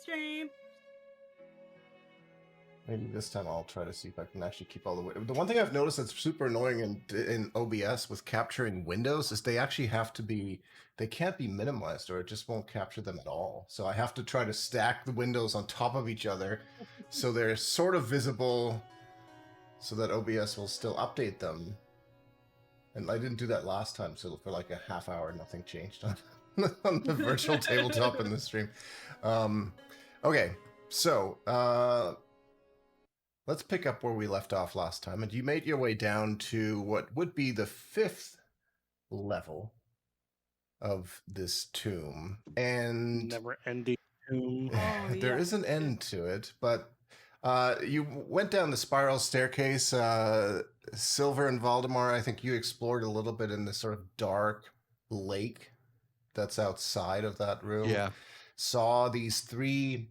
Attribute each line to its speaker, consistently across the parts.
Speaker 1: stream.
Speaker 2: Maybe this time I'll try to see if I can actually keep all the way. The one thing I've noticed that's super annoying in OBS with capturing windows is they actually have to be, they can't be minimized or it just won't capture them at all. So I have to try to stack the windows on top of each other so they're sort of visible so that OBS will still update them. And I didn't do that last time, so for like a half hour, nothing changed on, on the virtual tabletop in the stream. Okay, so let's pick up where we left off last time. And you made your way down to what would be the 5th level of this tomb. And
Speaker 3: never-ending tomb.
Speaker 2: There is an end to it, but you went down the spiral staircase. Silver and Valdemar, I think you explored a little bit in this sort of dark lake that's outside of that room.
Speaker 4: Yeah.
Speaker 2: Saw these 3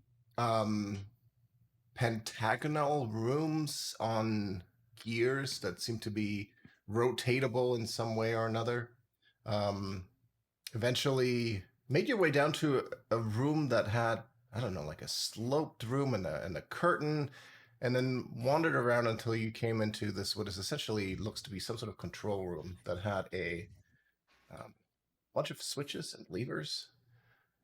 Speaker 2: pentagonal rooms on gears that seem to be rotatable in some way or another. Eventually made your way down to a room that had, I don't know, like a sloped room and a curtain, and then wandered around until you came into this, what is essentially looks to be some sort of control room that had a bunch of switches and levers.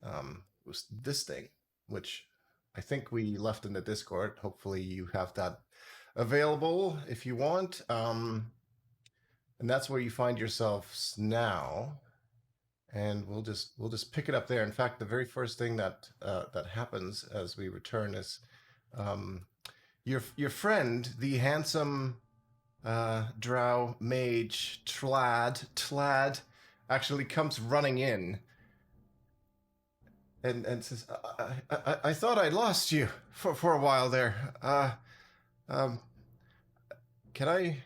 Speaker 2: It was this thing, which I think we left in the Discord. Hopefully you have that available if you want. And that's where you find yourselves now. And we'll just pick it up there. In fact, the very first thing that that happens as we return is your friend, the handsome drow mage Tlad, actually comes running in and says, I thought I lost you for a while there. Can I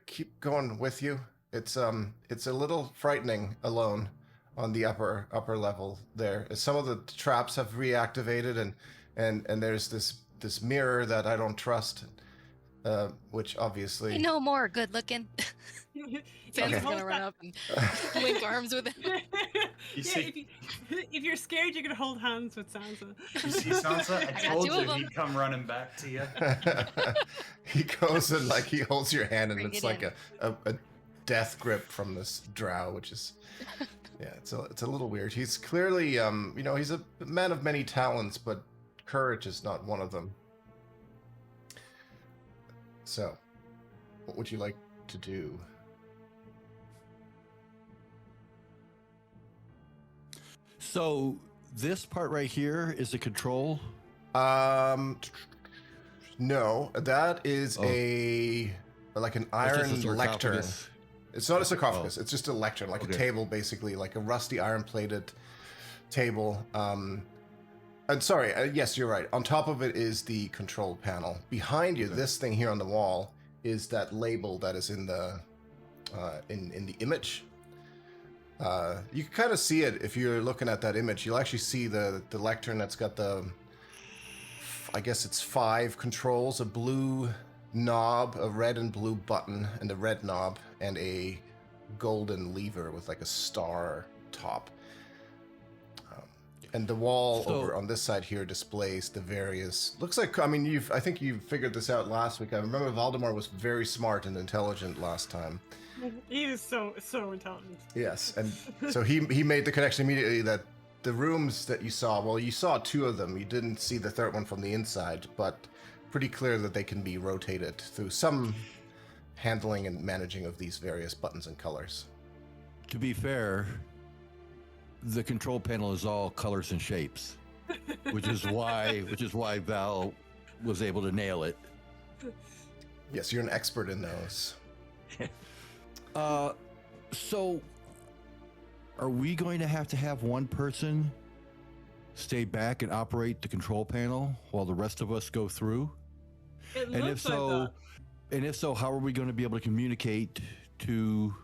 Speaker 2: keep going with you? It's a little frightening alone on the upper level there. Some of the traps have reactivated and there's this mirror that I don't trust, which obviously.
Speaker 5: No more good looking. Sam's
Speaker 2: Okay.
Speaker 5: gonna run up and link arms with it.
Speaker 1: If you're scared, you can hold hands with Sansa.
Speaker 6: You see, Sansa, I
Speaker 5: got
Speaker 6: told
Speaker 5: 2 of
Speaker 6: you
Speaker 5: them.
Speaker 6: he'd come running back to you.
Speaker 2: He goes and like he holds your hand and
Speaker 5: Bring
Speaker 2: it's
Speaker 5: it
Speaker 2: like
Speaker 5: in.
Speaker 2: a death grip from this drow, which is it's a little weird. He's clearly he's a man of many talents, but courage is not one of them. So, what would you like to do?
Speaker 4: So this part right here is the control.
Speaker 2: No, that is like an iron
Speaker 4: It's just a
Speaker 2: lectern.
Speaker 4: sarcophagus.
Speaker 2: It's not a sarcophagus.
Speaker 4: Oh.
Speaker 2: It's just a lectern, like a
Speaker 4: Okay.
Speaker 2: table, basically, like a rusty iron-plated table. And sorry, yes, you're right. On top of it is the control panel. Behind you, this thing here on the wall is that label that is in the in the image. You can kind of see it if you're looking at that image. You'll actually see the lectern that's got the, I guess it's 5 controls: a blue knob, a red and blue button, and a red knob, and a golden lever with like a star top. And the wall over on this side here displays the various. Looks like, I mean, I think you figured this out last week. I remember Valdemar was very smart and intelligent last time.
Speaker 1: He is so intelligent.
Speaker 2: Yes, and so he made the connection immediately that the rooms that you saw, well, you saw 2 of them. You didn't see the third one from the inside, but pretty clear that they can be rotated through some handling and managing of these various buttons and colors.
Speaker 4: To be fair, the control panel is all colors and shapes, which is why Val was able to nail it.
Speaker 2: Yes, you're an expert in those.
Speaker 4: So are we going to have one person stay back and operate the control panel while the rest of us go through?
Speaker 1: It
Speaker 4: And
Speaker 1: looks
Speaker 4: if so, how are we going to be able to communicate to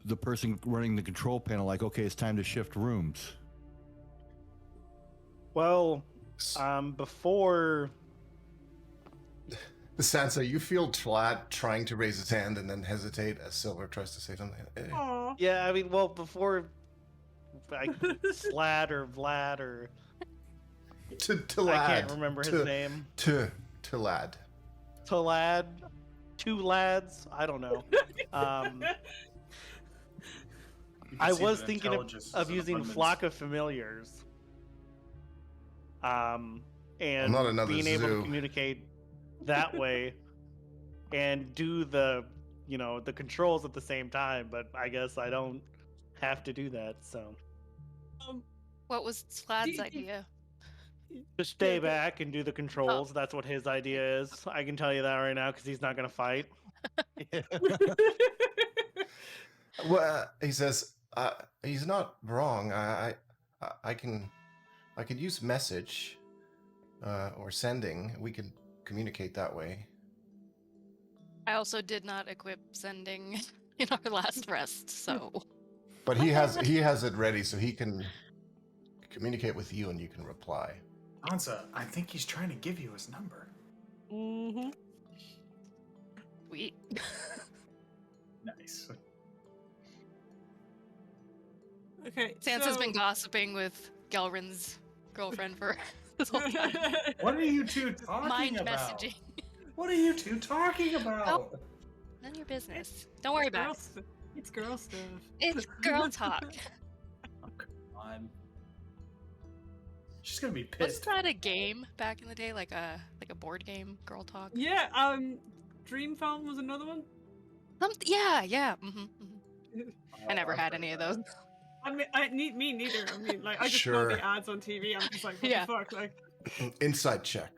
Speaker 4: the person running the control panel, like, okay, it's time to shift rooms?
Speaker 3: Well, before
Speaker 2: Sansa, you feel Tlad trying to raise his hand and then hesitate as Silver tries to say something.
Speaker 1: Aw.
Speaker 3: Yeah, I mean, well, before like Slad or Vlad or
Speaker 2: To
Speaker 3: I
Speaker 2: lad.
Speaker 3: can't remember his name.
Speaker 2: To lad.
Speaker 3: Lad, two lads. I don't know.
Speaker 6: You can
Speaker 3: I
Speaker 6: see
Speaker 3: was
Speaker 6: that
Speaker 3: thinking
Speaker 6: intelligence is
Speaker 3: of
Speaker 6: in
Speaker 3: using
Speaker 6: abundance.
Speaker 3: Flock of Familiars. And
Speaker 2: Not another
Speaker 3: being able
Speaker 2: zoo.
Speaker 3: to communicate that way and do the the controls at the same time, but I guess I don't have to do that, so
Speaker 5: What was Slad's
Speaker 1: do-
Speaker 5: idea?
Speaker 3: just stay
Speaker 1: Yeah,
Speaker 3: back and do the controls. That's what his idea is. I can tell you that right now because he's not going to fight.
Speaker 2: Well, he says he's not wrong. I can use message or sending. We can communicate that way.
Speaker 5: I also did not equip sending in our last rest, so
Speaker 2: But he has it ready, so he can communicate with you, and you can reply.
Speaker 6: Sansa, I think he's trying to give you his number.
Speaker 1: Mm-hmm.
Speaker 5: sweet.
Speaker 6: Nice.
Speaker 1: Okay.
Speaker 5: Sansa's
Speaker 1: so...
Speaker 5: been gossiping with Gelrin's girlfriend for this whole time.
Speaker 6: What are you two talking
Speaker 5: Mind
Speaker 6: about?
Speaker 5: messaging.
Speaker 6: What are you two talking about?
Speaker 5: None of your business. Don't worry about it.
Speaker 1: It's girl stuff.
Speaker 5: It's girl talk.
Speaker 6: Oh, come on. She's gonna be
Speaker 5: Wasn't
Speaker 6: pissed.
Speaker 5: that a game back in the day, like a board game, girl talk?
Speaker 1: Yeah. Dream Phone was another one.
Speaker 5: Yeah. I never had any of those.
Speaker 1: I mean, me neither. I mean, like, I just
Speaker 2: Sure.
Speaker 1: saw the ads on TV. I'm just like, what
Speaker 5: Yeah.
Speaker 1: the fuck, like.
Speaker 2: Inside check.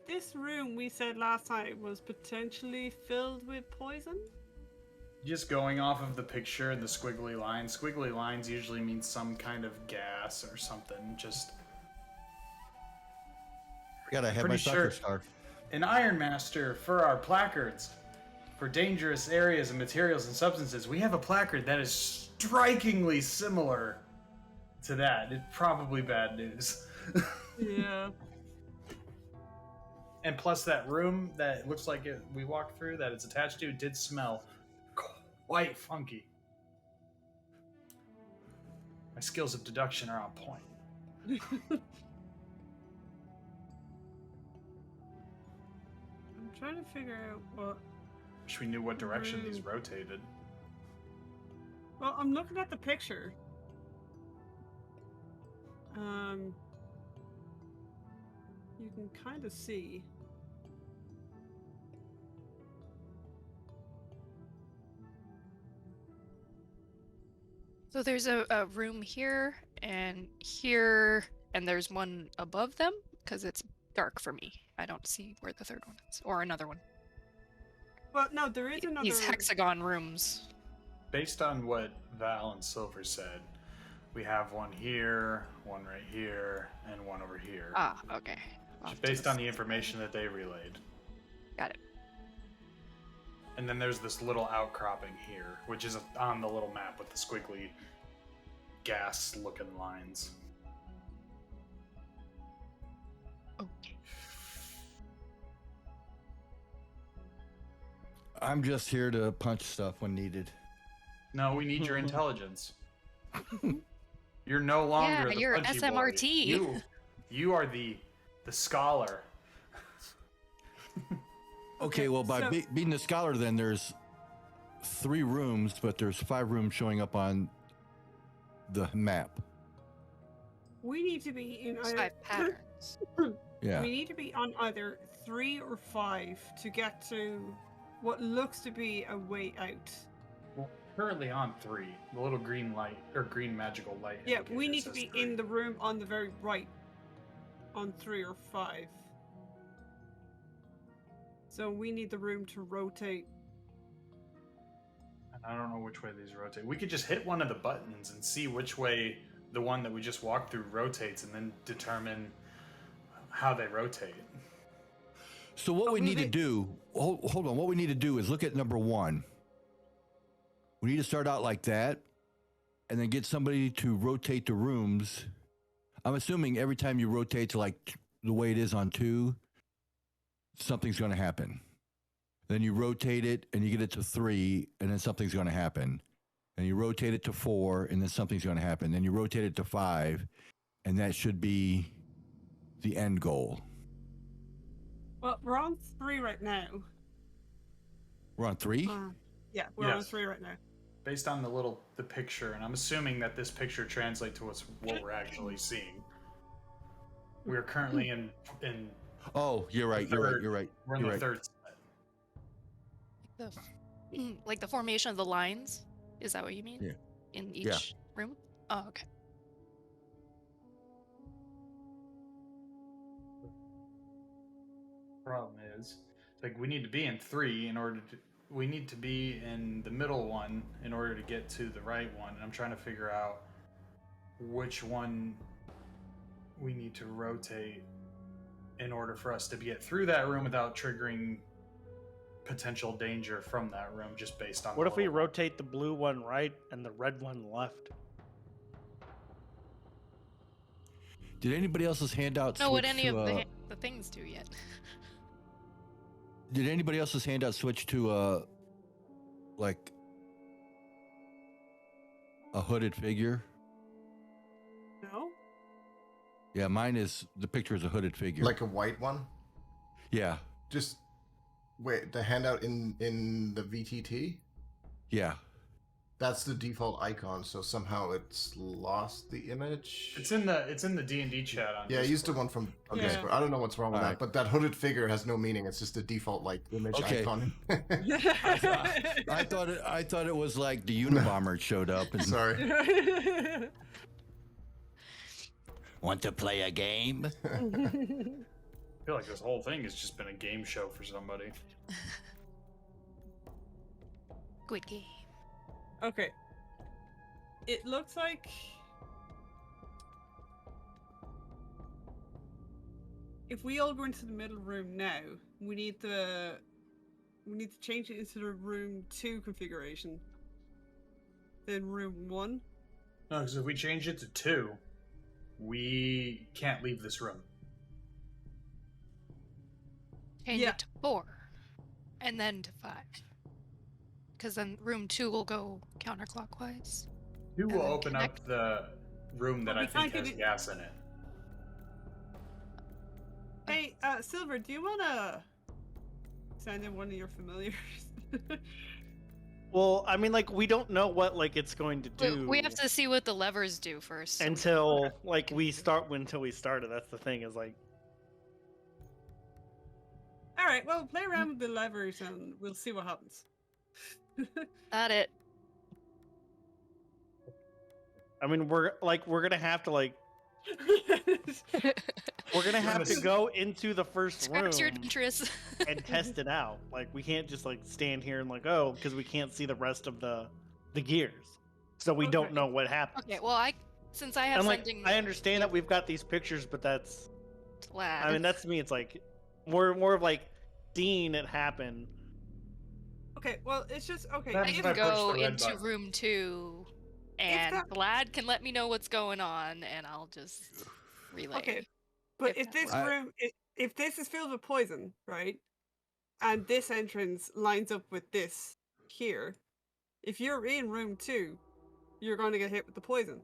Speaker 1: This room we said last time was potentially filled with poison.
Speaker 6: Just going off of the picture and the squiggly lines. Squiggly lines usually mean some kind of gas or something. Just
Speaker 4: Gotta have my
Speaker 6: Pretty
Speaker 4: soccer
Speaker 6: sure-
Speaker 4: scarf.
Speaker 6: an Iron Master for our placards. For dangerous areas and materials and substances, we have a placard that is strikingly similar to that. It's probably bad news.
Speaker 1: Yeah.
Speaker 6: And plus, that room that looks like we walked through that it's attached to did smell quite funky. My skills of deduction are on point.
Speaker 1: I'm trying to figure out what.
Speaker 6: Wish we knew what direction these rotated.
Speaker 1: Well, I'm looking at the picture. You can kind of see.
Speaker 5: So there's a room here, and there's one above them, because it's dark for me. I don't see where the third one is, or another one.
Speaker 1: Well, no, there is another.
Speaker 5: These hexagon rooms.
Speaker 6: Based on what Val and Silver said, we have one here, one right here, and one over here.
Speaker 5: Ah, okay. I'll have to
Speaker 6: Based on the
Speaker 5: just-
Speaker 6: information that they relayed.
Speaker 5: Got it.
Speaker 6: And then there's this little outcropping here, which is on the little map with the squiggly gas-looking lines.
Speaker 5: Okay.
Speaker 4: I'm just here to punch stuff when needed.
Speaker 6: No, we need your intelligence. You're no longer
Speaker 5: Yeah,
Speaker 6: the
Speaker 5: you're
Speaker 6: punchy boy.
Speaker 5: SMRT.
Speaker 6: You are the scholar.
Speaker 4: Okay, well, by
Speaker 1: so-
Speaker 4: being the scholar, then there's 3 rooms, but there's 5 rooms showing up on the map.
Speaker 1: We need to be in
Speaker 5: There's
Speaker 1: either.
Speaker 5: 5 patterns.
Speaker 4: Yeah.
Speaker 1: We need to be on either 3 or 5 to get to what looks to be a way out.
Speaker 6: Well, currently on 3. The little green light or green magical light.
Speaker 1: Yeah, we
Speaker 6: indicator
Speaker 1: need to
Speaker 6: says
Speaker 1: be
Speaker 6: 3.
Speaker 1: in the room on the very right. On 3 or 5. So we need the room to rotate.
Speaker 6: I don't know which way these rotate. We could just hit one of the buttons and see which way the one that we just walked through rotates, and then determine how they rotate.
Speaker 4: So what we
Speaker 1: we
Speaker 4: need to
Speaker 1: did-
Speaker 4: do, hold on, what we need to do is look at number 1. We need to start out like that, and then get somebody to rotate the rooms. I'm assuming every time you rotate to like the way it is on 2, something's going to happen. Then you rotate it and you get it to 3, and then something's going to happen. And you rotate it to 4, and then something's going to happen. Then you rotate it to 5, and that should be the end goal.
Speaker 1: Well, we're on 3 right now.
Speaker 4: We're on 3?
Speaker 1: Yeah, we're on
Speaker 6: Yes.
Speaker 1: 3 right now.
Speaker 6: Based on the picture, and I'm assuming that this picture translates to what we're actually seeing. We're currently in
Speaker 4: Oh, you're right. You're right. You're right.
Speaker 6: we're in
Speaker 4: You're
Speaker 6: the
Speaker 4: right.
Speaker 6: third set.
Speaker 5: Like the formation of the lines? Is that what you mean?
Speaker 4: Yeah.
Speaker 5: In each
Speaker 4: Yeah.
Speaker 5: room? Oh, okay.
Speaker 6: Problem is, like, we need to be in 3 in order to. We need to be in the middle one in order to get to the right one. And I'm trying to figure out which one we need to rotate in order for us to get through that room without triggering potential danger from that room, just based on.
Speaker 3: What
Speaker 6: the
Speaker 3: if we
Speaker 6: little-
Speaker 3: rotate the blue one right and the red one left?
Speaker 4: Did anybody else's handout
Speaker 5: Know what
Speaker 4: switch
Speaker 5: any
Speaker 4: to,
Speaker 5: of the things do yet.
Speaker 4: Did anybody else's handout switch to like a hooded figure?
Speaker 1: No?
Speaker 4: Yeah, mine is, the picture is a hooded figure.
Speaker 2: Like a white one?
Speaker 4: Yeah,
Speaker 2: Just wait, the handout in the VTT?
Speaker 4: yeah.
Speaker 2: That's the default icon, so somehow it's lost the image.
Speaker 6: It's in the D&D chat on.
Speaker 2: Yeah, I used the
Speaker 6: Discord.
Speaker 2: one from
Speaker 1: Yeah.
Speaker 2: Discord. I don't know what's wrong with
Speaker 4: Alright.
Speaker 2: that, but that hooded figure has no meaning. It's just a default like image
Speaker 4: Okay.
Speaker 2: icon.
Speaker 4: I thought it was like the Unabomber showed up and
Speaker 2: Sorry.
Speaker 4: want to play a game?
Speaker 6: I feel like this whole thing has just been a game show for somebody.
Speaker 5: Good game.
Speaker 1: Okay. It looks like if we all go into the middle room now, we need to change it into the room 2 configuration. Then room 1.
Speaker 6: No, because if we change it to 2, we can't leave this room.
Speaker 5: Change
Speaker 1: Yeah.
Speaker 5: it to 4. And then to 5. Because then room 2 will go counterclockwise.
Speaker 6: 2 will
Speaker 5: then
Speaker 6: open up
Speaker 5: connect.
Speaker 6: the room that
Speaker 1: But
Speaker 6: I
Speaker 1: we
Speaker 6: think
Speaker 1: can't
Speaker 6: has
Speaker 1: get it-
Speaker 6: gas in it.
Speaker 1: Hey, Silver, do you wanna send in one of your familiars?
Speaker 3: Well, I mean, like, we don't know what like it's going to do
Speaker 5: We have to see what the levers do first. so we-
Speaker 3: until like until we started. That's the thing, is like,
Speaker 1: Alright, well, play around with the levers and we'll see what happens.
Speaker 5: Got it.
Speaker 3: I mean, we're gonna have to like we're gonna have to go into the first room
Speaker 5: Scratch your interest.
Speaker 3: and test it out. Like, we can't just like stand here and like, oh, because we can't see the rest of the gears, so we don't
Speaker 1: Okay.
Speaker 3: know what happens.
Speaker 5: Okay, well, since I have
Speaker 3: And like,
Speaker 5: sending
Speaker 3: I understand that we've got these pictures, but that's,
Speaker 5: lad.
Speaker 3: I mean, that's to me. It's like more of like seeing it happen.
Speaker 1: Okay, well, it's just okay.
Speaker 6: That
Speaker 5: I
Speaker 6: is
Speaker 1: if-
Speaker 6: my
Speaker 5: can
Speaker 6: push
Speaker 5: go
Speaker 6: the red
Speaker 5: into
Speaker 6: button.
Speaker 5: room 2, and
Speaker 1: that-
Speaker 5: Lad can let me know what's going on, and I'll just relay.
Speaker 1: Okay, but
Speaker 5: if
Speaker 1: if
Speaker 5: that
Speaker 1: this
Speaker 4: works.
Speaker 1: room, if this is filled with poison, right, and this entrance lines up with this here, if you're in room 2, you're going to get hit with the poison.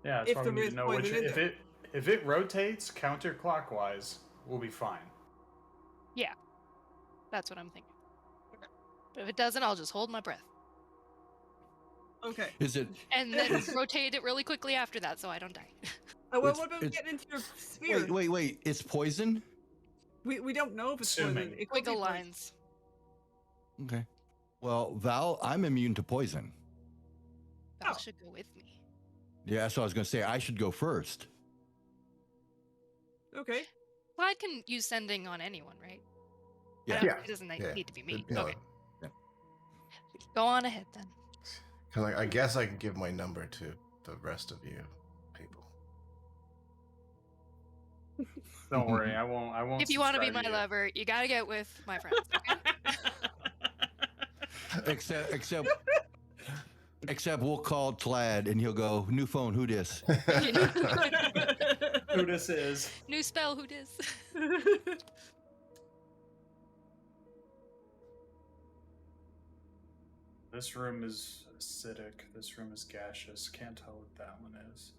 Speaker 6: Yeah, that's
Speaker 1: If
Speaker 6: why we
Speaker 1: there
Speaker 6: need
Speaker 1: is
Speaker 6: to know which.
Speaker 1: poison in
Speaker 6: If it rotates counterclockwise, we'll be fine.
Speaker 5: That's what I'm thinking. But if it doesn't, I'll just hold my breath.
Speaker 1: Okay.
Speaker 4: Is it?
Speaker 5: And then rotate it really quickly after that so I don't die.
Speaker 1: Well,
Speaker 4: It's-
Speaker 1: what about
Speaker 4: it's-
Speaker 1: getting into your sphere?
Speaker 4: Wait. It's poison?
Speaker 1: We don't know if it's poison.
Speaker 6: Assuming.
Speaker 1: It could be
Speaker 5: Wiggle
Speaker 1: poison.
Speaker 5: lines.
Speaker 4: Okay. Well, Val, I'm immune to poison.
Speaker 5: Val
Speaker 1: Oh.
Speaker 5: should go with me.
Speaker 4: Yeah, that's what I was going to say. I should go first.
Speaker 1: Okay.
Speaker 5: Lad can use sending on anyone, right? I
Speaker 4: Yeah.
Speaker 5: don't-
Speaker 2: Yeah.
Speaker 5: It doesn't
Speaker 2: Yeah.
Speaker 5: need to be me.
Speaker 2: You know,
Speaker 5: Okay. Go on ahead then.
Speaker 2: Kind of, I guess I can give my number to the rest of you people.
Speaker 6: Don't worry, I won't.
Speaker 5: If you want to be
Speaker 6: subscribe
Speaker 5: my
Speaker 6: you.
Speaker 5: lover, you gotta get with my friends. Okay?
Speaker 4: Except we'll call Tlad and he'll go, new phone, who dis?
Speaker 6: Who this is?
Speaker 5: New spell, who dis?
Speaker 6: this room is acidic. This room is gaseous. Can't tell what that one is.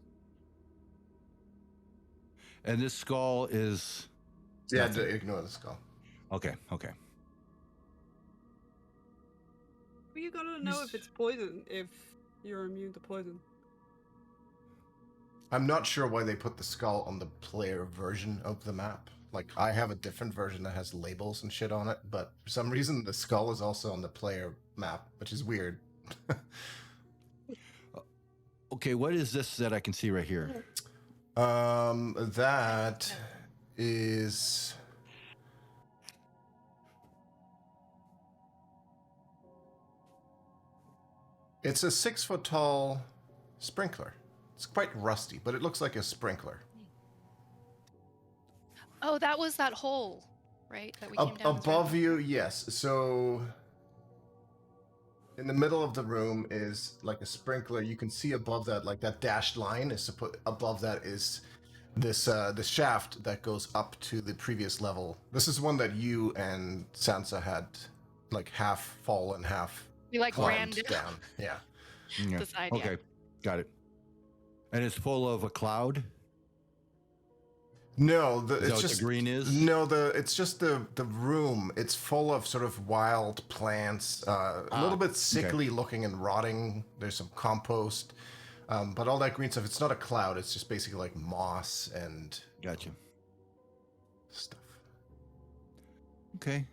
Speaker 4: And this skull is.
Speaker 2: Yeah,
Speaker 4: nothing.
Speaker 2: ignore the skull.
Speaker 4: Okay. Okay.
Speaker 1: Well, you gotta know if it's poison, if you're immune to poison.
Speaker 2: I'm not sure why they put the skull on the player version of the map. Like, I have a different version that has labels and shit on it, but for some reason the skull is also on the player map, which is weird.
Speaker 4: Okay, what is this that I can see right here?
Speaker 2: That is... It's a 6-foot tall sprinkler. It's quite rusty, but it looks like a sprinkler.
Speaker 5: Oh, that was that hole, right? That we came down.
Speaker 2: Above you, yes. So in the middle of the room is like a sprinkler. You can see above that, like that dashed line is above that is this the shaft that goes up to the previous level. This is one that you and Sansa had like half fallen, half
Speaker 5: We like ran
Speaker 2: climbed down. Yeah.
Speaker 4: Yeah.
Speaker 5: the side. Yeah.
Speaker 4: Okay, got it. And it's full of a cloud.
Speaker 2: No,
Speaker 4: Is that
Speaker 2: it's
Speaker 4: what
Speaker 2: just
Speaker 4: the green is?
Speaker 2: No, it's just the room. It's full of sort of wild plants, a little bit sickly looking and rotting. There's some compost, but all that green stuff. It's not a cloud. It's just basically like moss and
Speaker 4: Gotcha.
Speaker 2: stuff.
Speaker 4: Okay.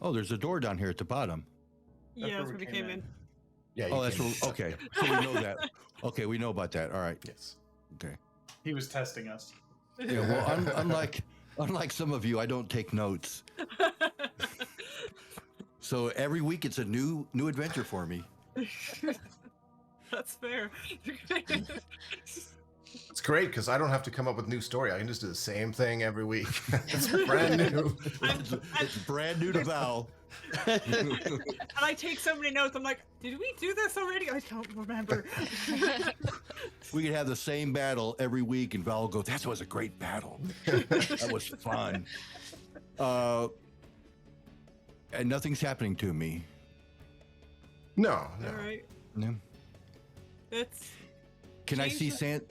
Speaker 4: Oh, there's a door down here at the bottom.
Speaker 6: That's
Speaker 1: Yeah,
Speaker 6: where
Speaker 1: that's where we came in.
Speaker 2: Yeah.
Speaker 4: Oh,
Speaker 2: you
Speaker 4: that's
Speaker 2: can-
Speaker 4: what, okay. So we know that. Okay, we know about that. All right.
Speaker 2: Yes.
Speaker 4: Okay.
Speaker 6: He was testing us.
Speaker 4: Yeah. Well, unlike some of you, I don't take notes. So every week it's a new adventure for me.
Speaker 1: That's fair.
Speaker 2: It's great because I don't have to come up with new story. I can just do the same thing every week. It's brand new.
Speaker 4: It's brand new to Val.
Speaker 1: And I take so many notes. I'm like, did we do this already? I don't remember.
Speaker 4: We could have the same battle every week, and Val will go, "That was a great battle. That was fun." And nothing's happening to me.
Speaker 2: No, no.
Speaker 1: All right.
Speaker 4: No.
Speaker 1: It's
Speaker 4: Can I
Speaker 1: Change
Speaker 4: see
Speaker 1: the-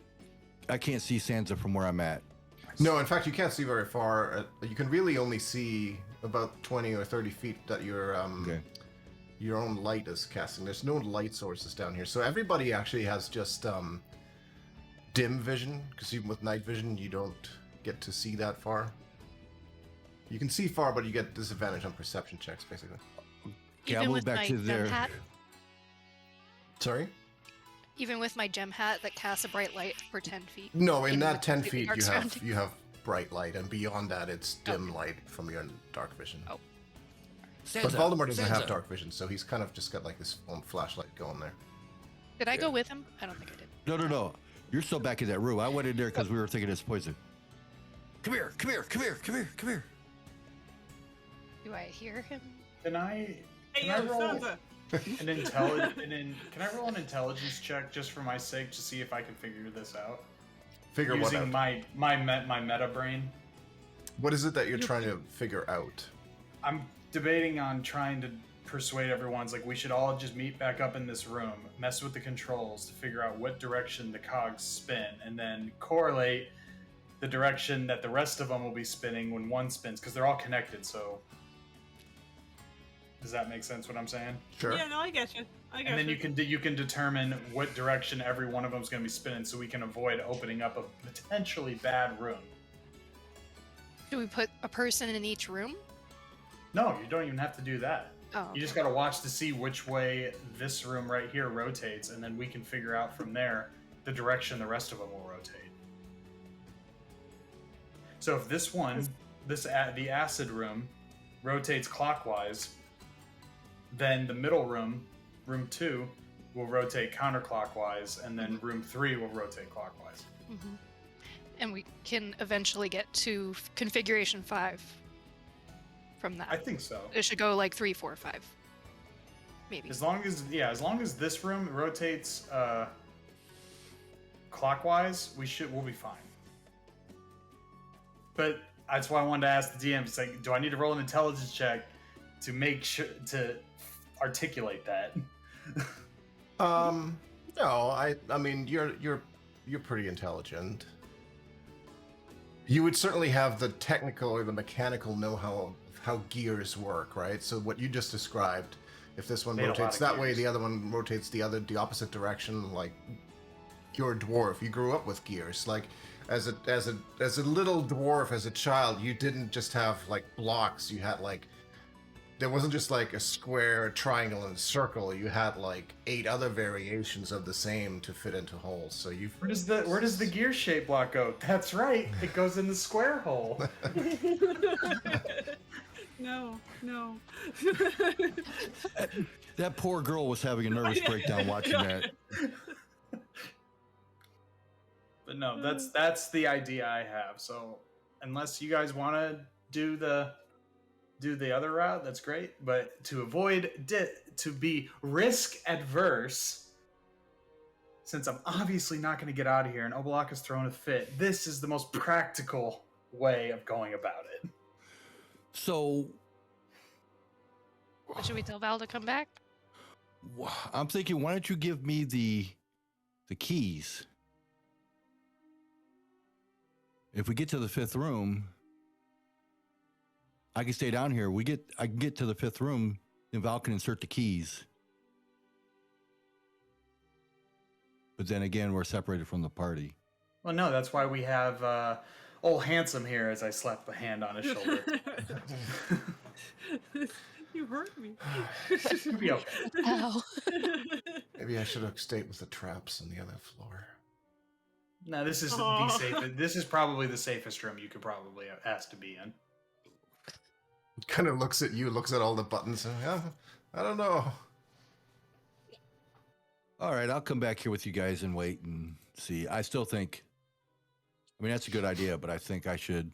Speaker 4: I can't see Sansa from where I'm at.
Speaker 2: No, in fact, you can't see very far. You can really only see about 20 or 30 feet that
Speaker 4: Okay.
Speaker 2: your own light is casting. There's no light sources down here. So everybody actually has just dim vision, because even with night vision, you don't get to see that far. You can see far, but you get disadvantage on perception checks, basically.
Speaker 4: Okay, I'll
Speaker 5: Even
Speaker 4: move
Speaker 5: with
Speaker 4: back
Speaker 5: my
Speaker 4: to
Speaker 5: gem
Speaker 4: there.
Speaker 5: hat,
Speaker 2: Sorry?
Speaker 5: even with my gem hat that casts a bright light for 10 feet.
Speaker 2: No, in
Speaker 5: Even
Speaker 2: that
Speaker 5: with
Speaker 2: 10
Speaker 5: completely
Speaker 2: feet,
Speaker 5: dark surroundings.
Speaker 2: you have bright light, and beyond that, it's dim light from your dark vision.
Speaker 5: Oh.
Speaker 2: But Voldemort doesn't have
Speaker 4: Sansa.
Speaker 2: dark vision, so he's kind of just got like this own flashlight going there.
Speaker 5: Did I go with him? I don't think I did.
Speaker 4: No. You're still back in that room. I went in there because we were thinking it's poison. Come here.
Speaker 5: Do I hear him?
Speaker 6: Can I
Speaker 1: hey,
Speaker 6: Can I
Speaker 1: yo,
Speaker 6: roll-
Speaker 1: Sansa.
Speaker 6: can I roll an intelligence check just for my sake to see if I can figure this out?
Speaker 2: Figure what
Speaker 6: Using
Speaker 2: out?
Speaker 6: my meta brain.
Speaker 2: What is it that you're trying to figure out?
Speaker 6: I'm debating on trying to persuade everyone's like we should all just meet back up in this room, mess with the controls to figure out what direction the cogs spin, and then correlate the direction that the rest of them will be spinning when one spins, because they're all connected. So, does that make sense? What I'm saying?
Speaker 2: Sure.
Speaker 1: Yeah, no, I get you.
Speaker 6: And then you can determine what direction every one of them is going to be spinning, so we can avoid opening up a potentially bad room.
Speaker 5: Do we put a person in each room?
Speaker 6: No, you don't even have to do that.
Speaker 5: Oh,
Speaker 6: You just got to watch to see which way this room right here rotates, and then we can figure out from there the direction the rest of them will rotate. So if this one, the acid room, rotates clockwise, then the middle room, room 2, will rotate counterclockwise, and then room 3 will rotate clockwise.
Speaker 5: hmm And we can eventually get to configuration 5 from that.
Speaker 6: I think so.
Speaker 5: It should go like 3, 4, 5. Maybe.
Speaker 6: As long as this room rotates clockwise, we'll be fine. But that's why I wanted to ask the DM. It's like, do I need to roll an intelligence check to make sure to articulate that?
Speaker 2: No, I mean, you're pretty intelligent. You would certainly have the technical or the mechanical know-how of how gears work, right? So what you just described, if this one
Speaker 6: Made a lot
Speaker 2: rotates
Speaker 6: of
Speaker 2: that way,
Speaker 6: gears.
Speaker 2: the other one rotates the opposite direction. Like you're a dwarf, you grew up with gears. Like as a little dwarf, as a child, you didn't just have like blocks. You had like there wasn't just like a square, a triangle, and a circle. You had like 8 other variations of the same to fit into holes. So you
Speaker 6: Where does the gear shape block go? That's right, it goes in the square hole.
Speaker 1: No.
Speaker 4: That poor girl was having a nervous breakdown watching that.
Speaker 6: But no, that's the idea I have. So unless you guys want to do the other route, that's great. But to avoid to be risk adverse, since I'm obviously not going to get out of here and Obalak is throwing a fit, this is the most practical way of going about it.
Speaker 4: So
Speaker 5: Should we tell Val to come back?
Speaker 4: I'm thinking, why don't you give me the keys? If we get to the 5th room, I can stay down here. I can get to the 5th room, and Val can insert the keys. But then again, we're separated from the party.
Speaker 6: Well, no, that's why we have old Handsome here as I slap the hand on his shoulder.
Speaker 1: You hurt me.
Speaker 6: You'll be okay.
Speaker 5: Ow.
Speaker 2: maybe I should have stayed with the traps on the other floor.
Speaker 6: No, this is the
Speaker 1: Aw.
Speaker 6: safest. This is probably the safest room you could probably ask to be in.
Speaker 2: Kind of looks at you, looks at all the buttons, and I don't know.
Speaker 4: All right, I'll come back here with you guys and wait and see. I still think, I mean, that's a good idea, but I think I should.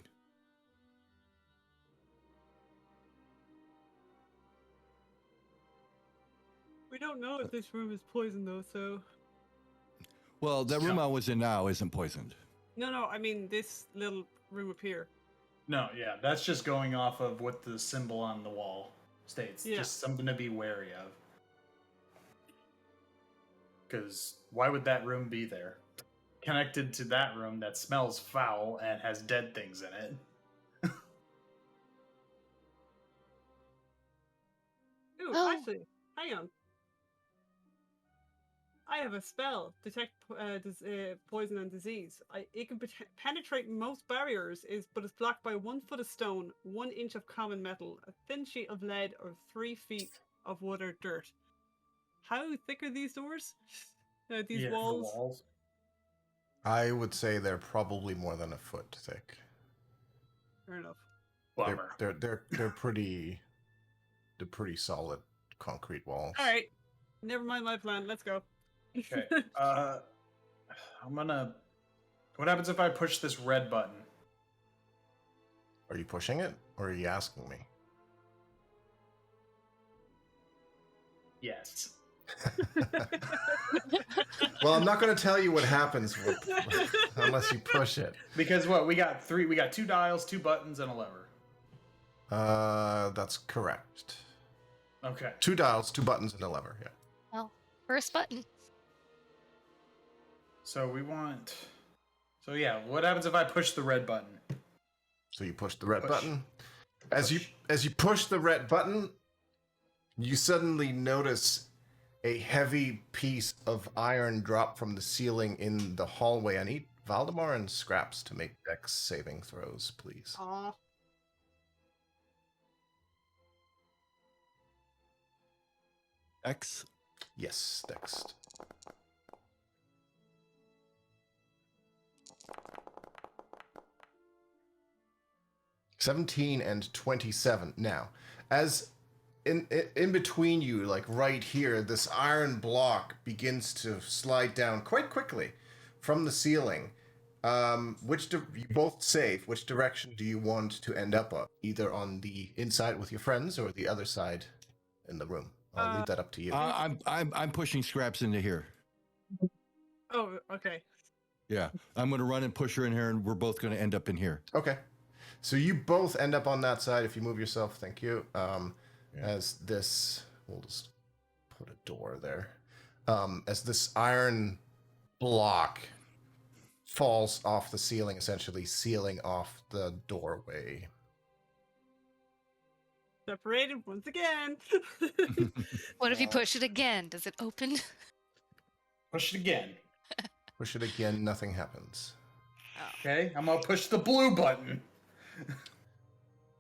Speaker 1: We don't know if this room is poisoned though, so
Speaker 4: Well, that room
Speaker 6: No.
Speaker 4: I was in now isn't poisoned.
Speaker 1: no. I mean this little room up here.
Speaker 6: No, yeah, that's just going off of what the symbol on the wall states.
Speaker 1: Yeah.
Speaker 6: Just something to be wary of. Because why would that room be there? Connected to that room that smells foul and has dead things in it.
Speaker 1: Ooh,
Speaker 5: Oh.
Speaker 1: actually, hang on. I have a spell, detect poison and disease. It can penetrate most barriers, but it's blocked by 1 foot of stone, 1 inch of common metal, a thin sheet of lead, or 3 feet of wood or dirt. How thick are these doors? These
Speaker 6: Yeah, the
Speaker 1: walls?
Speaker 2: I would say they're probably more than a foot thick.
Speaker 1: Fair enough.
Speaker 6: Bummer.
Speaker 2: They're pretty solid concrete walls.
Speaker 1: All right, never mind my plan. Let's go.
Speaker 6: Okay. I'm gonna. What happens if I push this red button?
Speaker 2: Are you pushing it, or are you asking me?
Speaker 6: Yes.
Speaker 2: Well, I'm not going to tell you what happens unless you push it.
Speaker 6: Because what we got 2 dials, 2 buttons, and a lever.
Speaker 2: That's correct.
Speaker 6: Okay.
Speaker 2: 2 dials, 2 buttons, and a lever. Yeah.
Speaker 5: Well, first button.
Speaker 6: So we want. So yeah, what happens if I push the red button?
Speaker 2: So you push the red
Speaker 6: Push.
Speaker 2: button. As
Speaker 6: Push.
Speaker 2: you push the red button, you suddenly notice a heavy piece of iron drop from the ceiling in the hallway. I need Valdemar and Scraps to make Dex saving throws, please.
Speaker 1: Aw.
Speaker 4: X.
Speaker 2: Yes, Dex. $17 and 27. Now, as in between you, like right here, this iron block begins to slide down quite quickly from the ceiling. You both safe. Which direction do you want to end up on? Either on the inside with your friends or the other side in the room. I'll leave that up to you.
Speaker 4: I'm pushing Scraps into here.
Speaker 1: Oh, okay.
Speaker 4: Yeah, I'm going to run and push her in here, and we're both going to end up in here.
Speaker 2: Okay. So you both end up on that side if you move yourself. Thank you. As this, we'll just put a door there. As this iron block falls off the ceiling, essentially sealing off the doorway.
Speaker 1: Separated once again.
Speaker 5: What if you push it again? Does it open?
Speaker 6: Push it again.
Speaker 2: Push it again, nothing happens.
Speaker 6: Okay, I'm gonna push the blue button.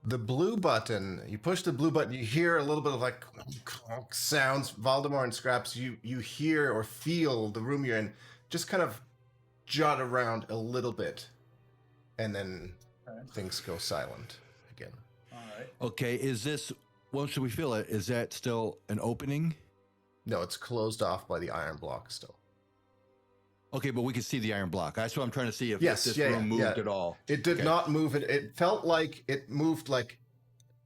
Speaker 2: The blue button, you push the blue button, you hear a little bit of like sounds. Valdemar and Scraps, you hear or feel the room you're in just kind of jot around a little bit, and then things go silent again.
Speaker 6: All right.
Speaker 4: Okay, is this, once we feel it, is that still an opening?
Speaker 2: No, it's closed off by the iron block still.
Speaker 4: Okay, but we can see the iron block. That's what I'm trying to see if
Speaker 2: Yes,
Speaker 4: this
Speaker 2: yeah,
Speaker 4: room moved
Speaker 2: yeah.
Speaker 4: at all.
Speaker 2: It did
Speaker 4: Okay.
Speaker 2: not move. It felt like it moved like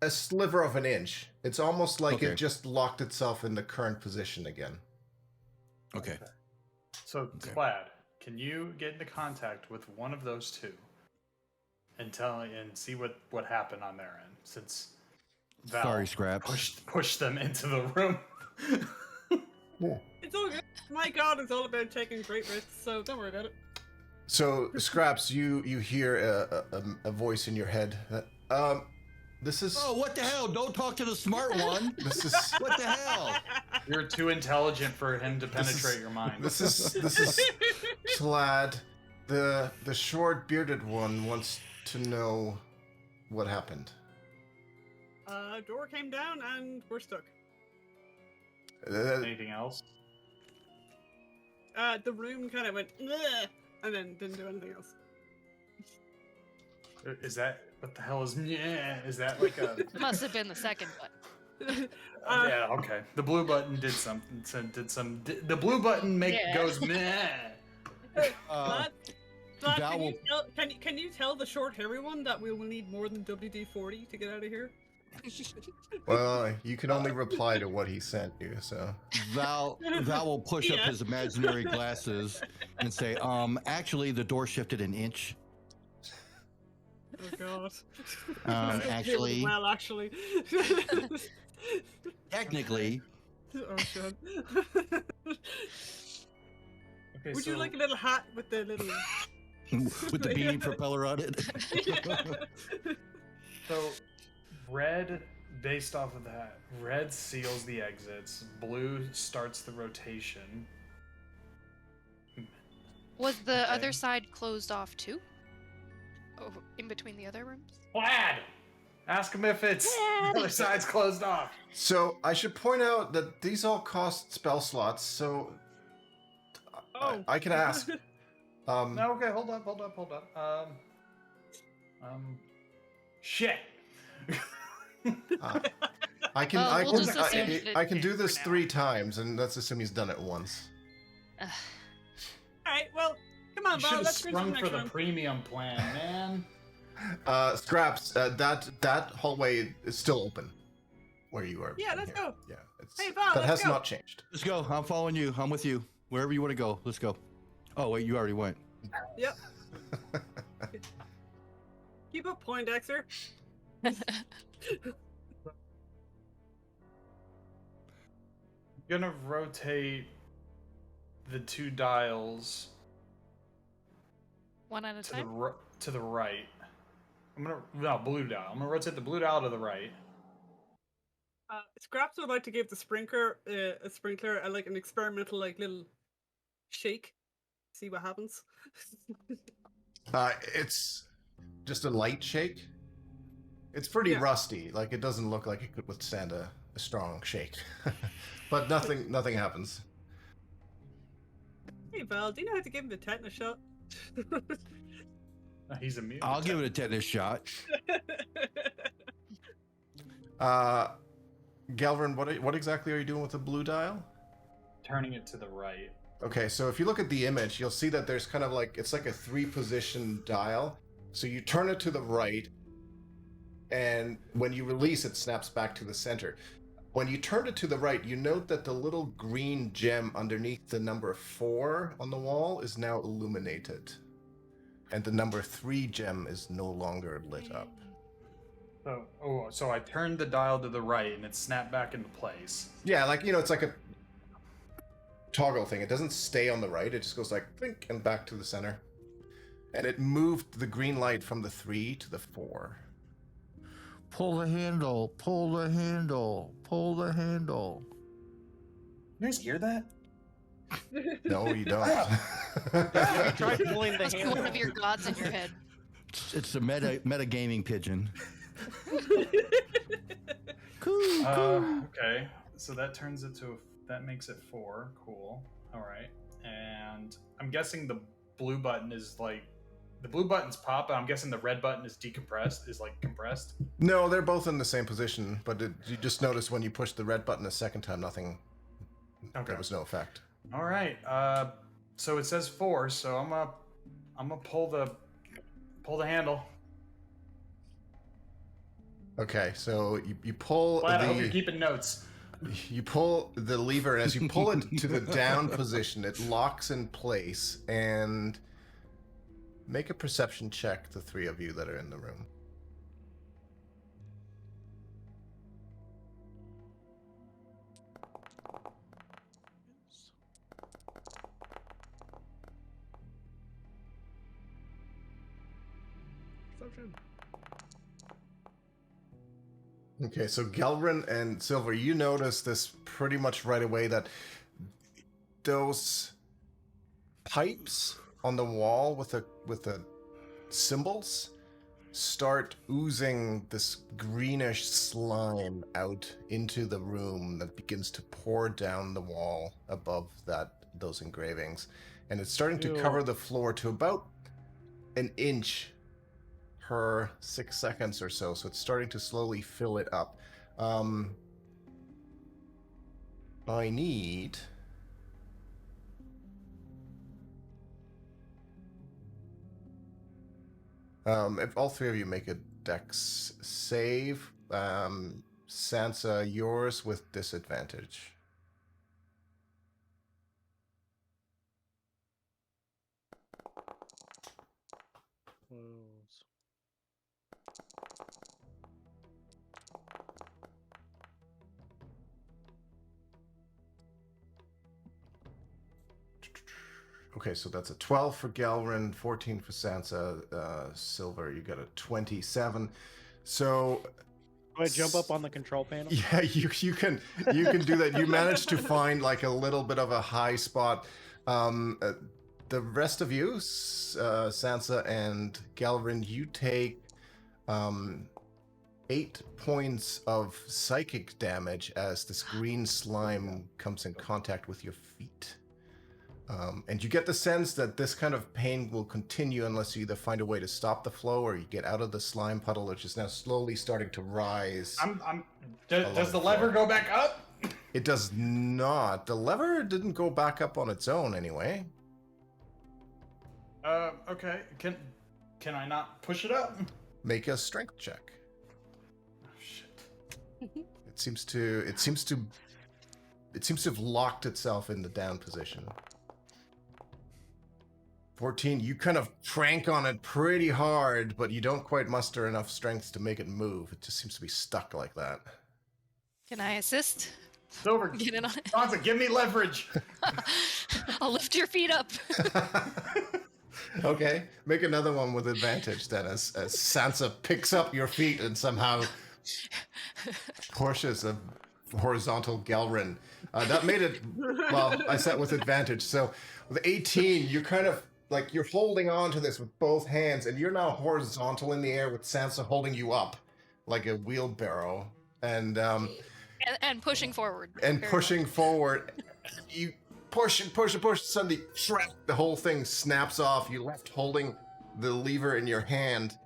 Speaker 2: a sliver of an inch. It's almost like
Speaker 4: Okay.
Speaker 2: it just locked itself in the current position again.
Speaker 4: Okay.
Speaker 6: So,
Speaker 4: Okay.
Speaker 6: Plaid, can you get into contact with one of those two and see what happened on their end? Since Val
Speaker 4: Sorry, Scraps.
Speaker 6: pushed them into the room.
Speaker 1: It's all good. My god, it's all about taking great risks, so don't worry about it.
Speaker 2: So, Scraps, you hear a voice in your head. This is
Speaker 4: Oh, what the hell? Don't talk to the smart one.
Speaker 2: this is
Speaker 4: What the hell?
Speaker 6: You're too intelligent for him to
Speaker 2: This is-
Speaker 6: penetrate your mind.
Speaker 2: this is Plaid. The short bearded one wants to know what happened.
Speaker 1: Door came down and we're stuck.
Speaker 6: Anything else?
Speaker 1: The room kind of went, "Ugh," and then didn't do anything else.
Speaker 6: Is that what the hell is? Yeah, is that like a?
Speaker 5: Must have been the second one.
Speaker 6: Yeah, okay. The blue button did something. The blue button
Speaker 5: Yeah.
Speaker 6: goes meh.
Speaker 1: Vlad, Vlad,
Speaker 4: Val will-
Speaker 1: can you tell the short hairy one that we will need more than WD-40 to get out of here?
Speaker 2: Well, you can only reply to what he sent you. So
Speaker 4: Val will push up
Speaker 1: Yeah.
Speaker 4: his imaginary glasses and say, actually, the door shifted an inch.
Speaker 1: Oh god.
Speaker 4: Actually,
Speaker 1: Well, actually.
Speaker 4: technically,
Speaker 1: Oh shit.
Speaker 6: Okay,
Speaker 1: Would
Speaker 6: so,
Speaker 1: you like a little hat with the little?
Speaker 4: with the beanie propeller on it.
Speaker 6: so red, based off of that, red seals the exits. Blue starts the rotation.
Speaker 5: Was the
Speaker 6: Okay.
Speaker 5: other side closed off too? Oh, in between the other rooms?
Speaker 6: Plaid, ask him if it's
Speaker 5: Plaid.
Speaker 6: the other side's closed off.
Speaker 2: So I should point out that these all cost spell slots, so
Speaker 1: Oh.
Speaker 2: I can ask.
Speaker 6: No, okay, hold up. Shit.
Speaker 2: I can
Speaker 5: Well,
Speaker 2: I
Speaker 5: we'll
Speaker 2: can
Speaker 5: just assume that
Speaker 2: I can do
Speaker 5: for
Speaker 2: this
Speaker 5: now.
Speaker 2: 3 times, and let's assume he's done it once.
Speaker 5: Ugh.
Speaker 1: All right. Well, come on,
Speaker 6: You
Speaker 1: Val.
Speaker 6: should have
Speaker 1: Let's go to the
Speaker 6: sprung
Speaker 1: next
Speaker 6: for the
Speaker 1: room.
Speaker 6: premium plan, man.
Speaker 2: Scraps, that hallway is still open, where you are.
Speaker 1: Yeah,
Speaker 2: in
Speaker 1: let's
Speaker 2: here.
Speaker 1: go.
Speaker 2: Yeah, it's,
Speaker 1: Hey, Val,
Speaker 2: that
Speaker 1: let's
Speaker 2: has
Speaker 1: go.
Speaker 2: not changed.
Speaker 4: Let's go. I'm following you. I'm with you. Wherever you want to go. Let's go. Oh, wait, you already went.
Speaker 1: Yep. Keep up, Poindexter.
Speaker 6: Gonna rotate the 2 dials
Speaker 5: One at a
Speaker 6: to the
Speaker 5: time?
Speaker 6: to the right. Blue dial. I'm gonna rotate the blue dial to the right.
Speaker 1: Scraps would like to give the sprinkler like an experimental like little shake. See what happens.
Speaker 2: It's just a light shake. It's pretty
Speaker 1: Yeah.
Speaker 2: rusty. Like it doesn't look like it could withstand a strong shake. But nothing happens.
Speaker 1: Hey Val, do you know how to give him the tetanus shot?
Speaker 6: He's immune.
Speaker 4: I'll give it a tetanus shot.
Speaker 2: Galvin, what exactly are you doing with the blue dial?
Speaker 6: Turning it to the right.
Speaker 2: Okay, so if you look at the image, you'll see that there's kind of like, it's like a 3-position dial. So you turn it to the right, and when you release, it snaps back to the center. When you turn it to the right, you note that the little green gem underneath the number 4 on the wall is now illuminated. and the number 3 gem is no longer lit up.
Speaker 6: So I turned the dial to the right and it snapped back into place.
Speaker 2: Yeah, like, it's like a toggle thing. It doesn't stay on the right, it just goes like blink and back to the center. And it moved the green light from the 3 to the 4.
Speaker 4: Pull the handle, pull the handle, pull the handle.
Speaker 6: You guys hear that?
Speaker 2: No, you don't.
Speaker 3: I tried pulling the
Speaker 5: Must be
Speaker 3: handle.
Speaker 5: one of your gods in your head.
Speaker 4: It's the meta gaming pigeon.
Speaker 6: Okay, so that makes it 4. Cool. All right, and I'm guessing the blue button is like the blue button's pop, and I'm guessing the red button is compressed.
Speaker 2: No, they're both in the same position, but you just notice when you push the red button a second time, nothing.
Speaker 6: Okay.
Speaker 2: There was no effect.
Speaker 6: All right. So it says 4, so I'm gonna pull the handle.
Speaker 2: Okay, so you pull
Speaker 6: Glad I hope you're keeping notes.
Speaker 2: You pull the lever, and as you pull it to the down position, it locks in place. And make a perception check, the 3 of you that are in the room. Okay, so Gelrin and Silver, you notice this pretty much right away, that those pipes on the wall with the symbols start oozing this greenish slime out into the room that begins to pour down the wall above those engravings, and it's starting to cover the floor to about an inch per 6 seconds or so. So it's starting to slowly fill it up. I need if all 3 of you make a dex save, Sansa, yours with disadvantage. Okay, so that's a 12 for Gelrin, 14 for Sansa. Silver, you got a 27. So
Speaker 3: Do I jump up on the control panel?
Speaker 2: yeah, you can do that. You managed to find like a little bit of a high spot. The rest of you, Sansa and Gelrin, you take 8 points of psychic damage as this green slime comes in contact with your feet. And you get the sense that this kind of pain will continue unless you either find a way to stop the flow or you get out of the slime puddle, which is now slowly starting to rise.
Speaker 6: Does the lever go back up?
Speaker 2: It does not. The lever didn't go back up on its own anyway.
Speaker 6: Okay. Can I not push it up?
Speaker 2: Make a strength check.
Speaker 6: Oh, shit.
Speaker 2: It seems to have locked itself in the down position. 14, you kind of crank on it pretty hard, but you don't quite muster enough strength to make it move. It just seems to be stuck like that.
Speaker 5: Can I assist?
Speaker 6: Silver,
Speaker 5: Get in on it.
Speaker 6: Sansa, give me leverage.
Speaker 5: I'll lift your feet up.
Speaker 2: Okay, make another one with advantage then, as Sansa picks up your feet and somehow pushes a horizontal Gelrin. That made it, well, I said with advantage. So with 18, you're kind of like you're holding on to this with both hands, and you're now horizontal in the air with Sansa holding you up like a wheelbarrow, and
Speaker 5: pushing forward.
Speaker 2: and
Speaker 5: Very
Speaker 2: pushing forward. You push and push and push. Suddenly, the whole thing snaps off. You're left holding the lever in your hand.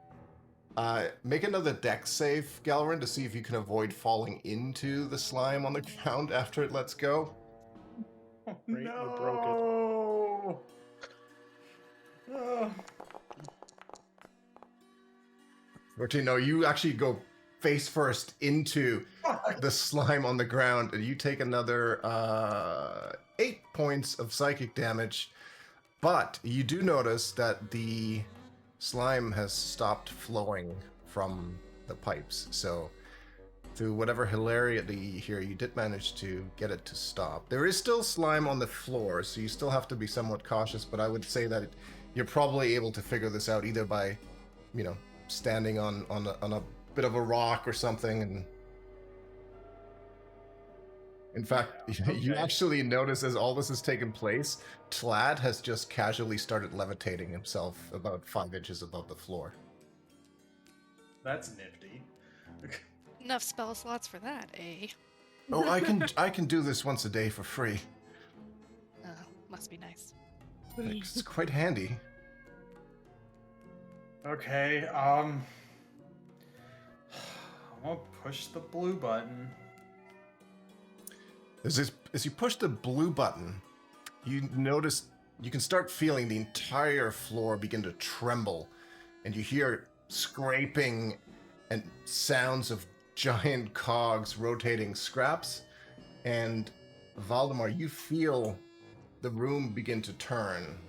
Speaker 2: Make another dex save, Gelrin, to see if you can avoid falling into the slime on the ground after it lets go.
Speaker 3: Great,
Speaker 6: No.
Speaker 3: you broke it.
Speaker 2: 14, no, you actually go face first into the slime on the ground, and you take another 8 points of psychic damage. But you do notice that the slime has stopped flowing from the pipes. So through whatever hilarity here, you did manage to get it to stop. There is still slime on the floor, so you still have to be somewhat cautious, but I would say that you're probably able to figure this out either by, you know, standing on a bit of a rock or something. And in fact, you actually notice as all this has taken place, Tlad has just casually started levitating himself about 5 inches above the floor.
Speaker 6: That's nifty.
Speaker 5: Enough spell slots for that, eh?
Speaker 2: Oh, I can do this once a day for free.
Speaker 5: Oh, must be nice.
Speaker 2: It's quite handy.
Speaker 6: Okay, I'm gonna push the blue button.
Speaker 2: As you push the blue button, you notice you can start feeling the entire floor begin to tremble, and you hear scraping and sounds of giant cogs rotating scraps. And Valdemar, you feel the room begin to turn.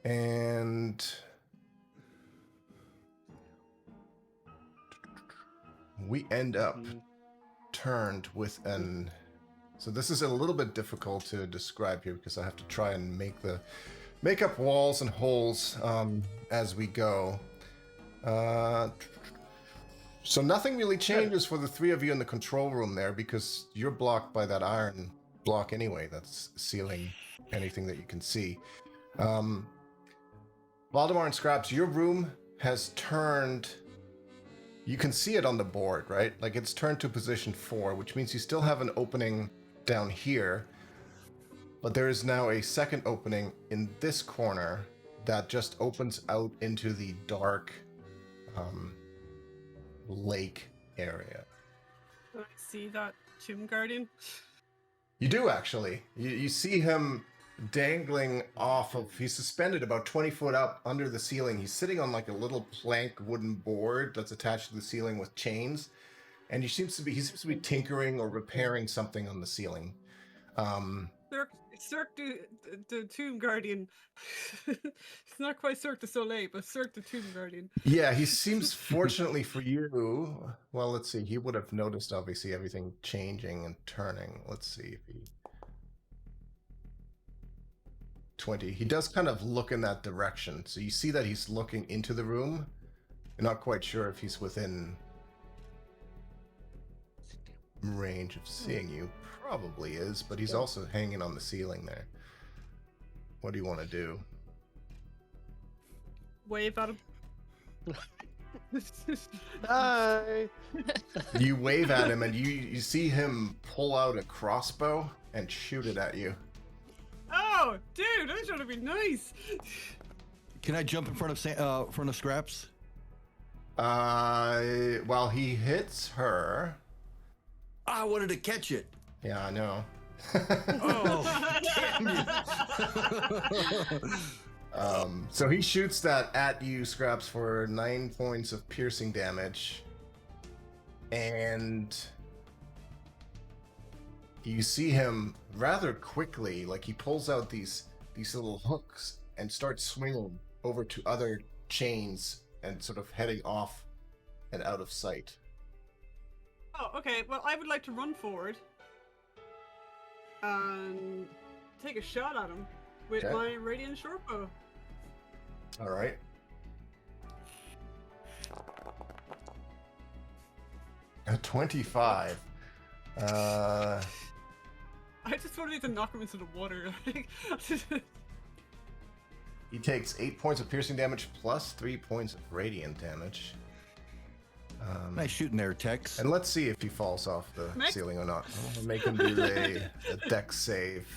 Speaker 2: And we end up turned with an... So this is a little bit difficult to describe here because I have to try and make up walls and holes as we go. So nothing really changes for the three of you in the control room there because you're blocked by that iron block anyway that's sealing anything that you can see. Valdemar and Scraps, your room has turned... You can see it on the board, right? Like it's turned to position 4, which means you still have an opening down here, but there is now a second opening in this corner that just opens out into the dark lake area.
Speaker 1: Do I see that Tomb Guardian?
Speaker 2: You do actually. You see him dangling off of... He's suspended about 20 foot up under the ceiling. He's sitting on like a little plank wooden board that's attached to the ceiling with chains, and he seems to be tinkering or repairing something on the ceiling.
Speaker 1: Cirque the Tomb Guardian. It's not quite Cirque du Soleil, but Cirque the Tomb Guardian.
Speaker 2: Yeah, he seems, fortunately for you... Well, let's see. He would have noticed, obviously, everything changing and turning. Let's see if he... 20. He does kind of look in that direction. So you see that he's looking into the room. You're not quite sure if he's within range of seeing you. Probably is, but he's also hanging on the ceiling there. What do you want to do?
Speaker 1: Wave at him.
Speaker 3: Hi.
Speaker 2: You wave at him and you see him pull out a crossbow and shoot it at you.
Speaker 1: Oh, dude, that's gonna be nice.
Speaker 4: Can I jump in front of Scraps?
Speaker 2: Well, he hits her.
Speaker 4: I wanted to catch it.
Speaker 2: Yeah, I know.
Speaker 4: Oh, damn you.
Speaker 2: So he shoots that at you, Scraps, for 9 points of piercing damage. And you see him rather quickly, like he pulls out these little hooks and starts swinging over to other chains and sort of heading off and out of sight.
Speaker 1: Oh, okay. Well, I would like to run forward and take a shot at him with
Speaker 2: Okay.
Speaker 1: my radiant shortbow.
Speaker 2: All right. A 25.
Speaker 1: I just wanted to knock him into the water.
Speaker 2: He takes 8 points of piercing damage plus 3 points of radiant damage.
Speaker 4: Nice shooting there, Tex.
Speaker 2: And let's see if he falls off the
Speaker 1: Make-
Speaker 2: ceiling or not. I'm gonna make him do a dex save.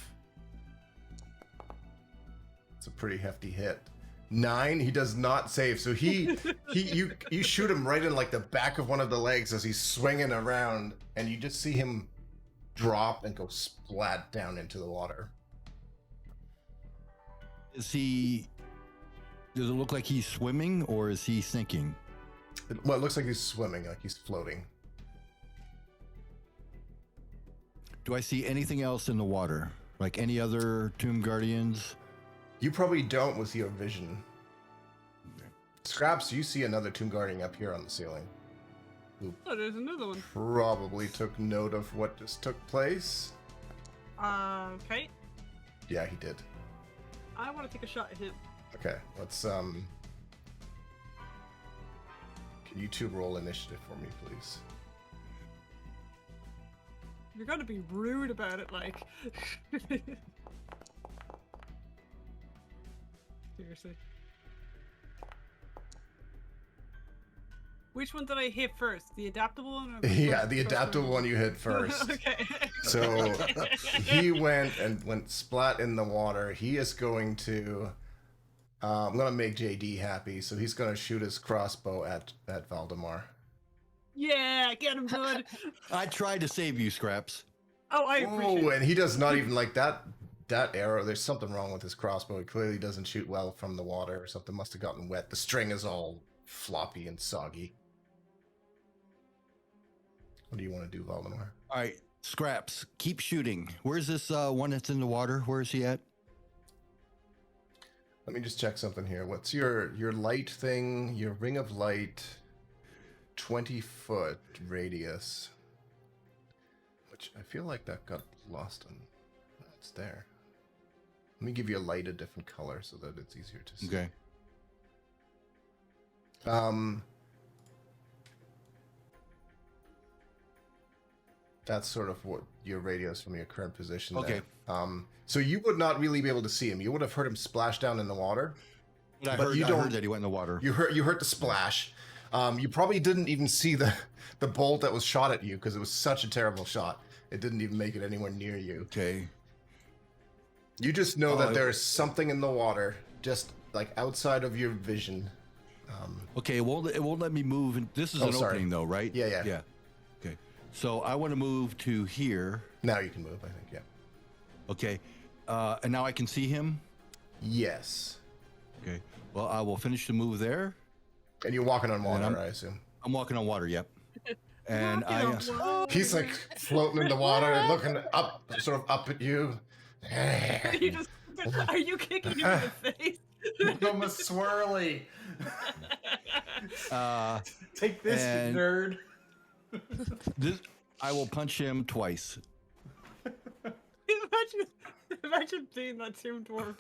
Speaker 2: It's a pretty hefty hit. 9, he does not save. So you shoot him right in like the back of one of the legs as he's swinging around, and you just see him drop and go splat down into the water.
Speaker 4: Does it look like he's swimming or is he sinking?
Speaker 2: Well, it looks like he's swimming, like he's floating.
Speaker 4: Do I see anything else in the water? Like any other Tomb Guardians?
Speaker 2: You probably don't with your vision. Scraps, you see another Tomb Guardian up here on the ceiling.
Speaker 1: Oh, there's another one.
Speaker 2: Probably took note of what just took place.
Speaker 1: Okay.
Speaker 2: Yeah, he did.
Speaker 1: I want to take a shot at him.
Speaker 2: Okay, let's Can you two roll initiative for me, please?
Speaker 1: You're gonna be rude about it, like. Seriously. Which one did I hit first? The adaptable one? Or
Speaker 2: Yeah, the adaptable one you hit first.
Speaker 1: Okay.
Speaker 2: So he went splat in the water. He is going to. I'm gonna make JD happy, so he's gonna shoot his crossbow at Valdemar.
Speaker 1: Yeah, get him good.
Speaker 4: I tried to save you, Scraps.
Speaker 1: Oh, I appreciate
Speaker 2: Oh,
Speaker 1: it.
Speaker 2: and he does not even like that arrow. There's something wrong with his crossbow. He clearly doesn't shoot well from the water, or something must have gotten wet. The string is all floppy and soggy. What do you want to do, Valdemar?
Speaker 4: All right, Scraps, keep shooting. Where's this one that's in the water? Where is he at?
Speaker 2: Let me just check something here. What's your light thing? Your ring of light, 20-foot radius. Which I feel like that got lost on. It's there. Let me give you a light a different color so that it's easier to see.
Speaker 4: Okay.
Speaker 2: That's sort of what your radius from your current position.
Speaker 4: Okay.
Speaker 2: There. So you would not really be able to see him. You would have heard him splash down in the water.
Speaker 4: But I
Speaker 2: But you
Speaker 4: heard
Speaker 2: don't-
Speaker 4: that he went in the water.
Speaker 2: You heard the splash. You probably didn't even see the bolt that was shot at you because it was such a terrible shot. It didn't even make it anywhere near you.
Speaker 4: Okay.
Speaker 2: You just know that
Speaker 4: it-
Speaker 2: there's something in the water, just like outside of your vision.
Speaker 4: Okay, it won't let me move. This is
Speaker 2: Oh,
Speaker 4: an
Speaker 2: sorry.
Speaker 4: opening, though, right?
Speaker 2: Yeah.
Speaker 4: Yeah. Okay. So I want to move to here.
Speaker 2: Now you can move, I think. Yeah.
Speaker 4: Okay. And now I can see him.
Speaker 2: Yes.
Speaker 4: Okay. Well, I will finish the move there.
Speaker 2: And you're walking on water,
Speaker 4: I'm-
Speaker 2: I assume.
Speaker 4: I'm walking on water. Yep. And
Speaker 1: Walking on water.
Speaker 2: He's like floating in the water and looking up, sort of up at you.
Speaker 1: You just, are you kicking him in the face?
Speaker 6: Almost swirly. Take this, you
Speaker 4: and-
Speaker 6: nerd.
Speaker 4: I will punch him twice.
Speaker 1: Imagine being that Tomb Dwarf.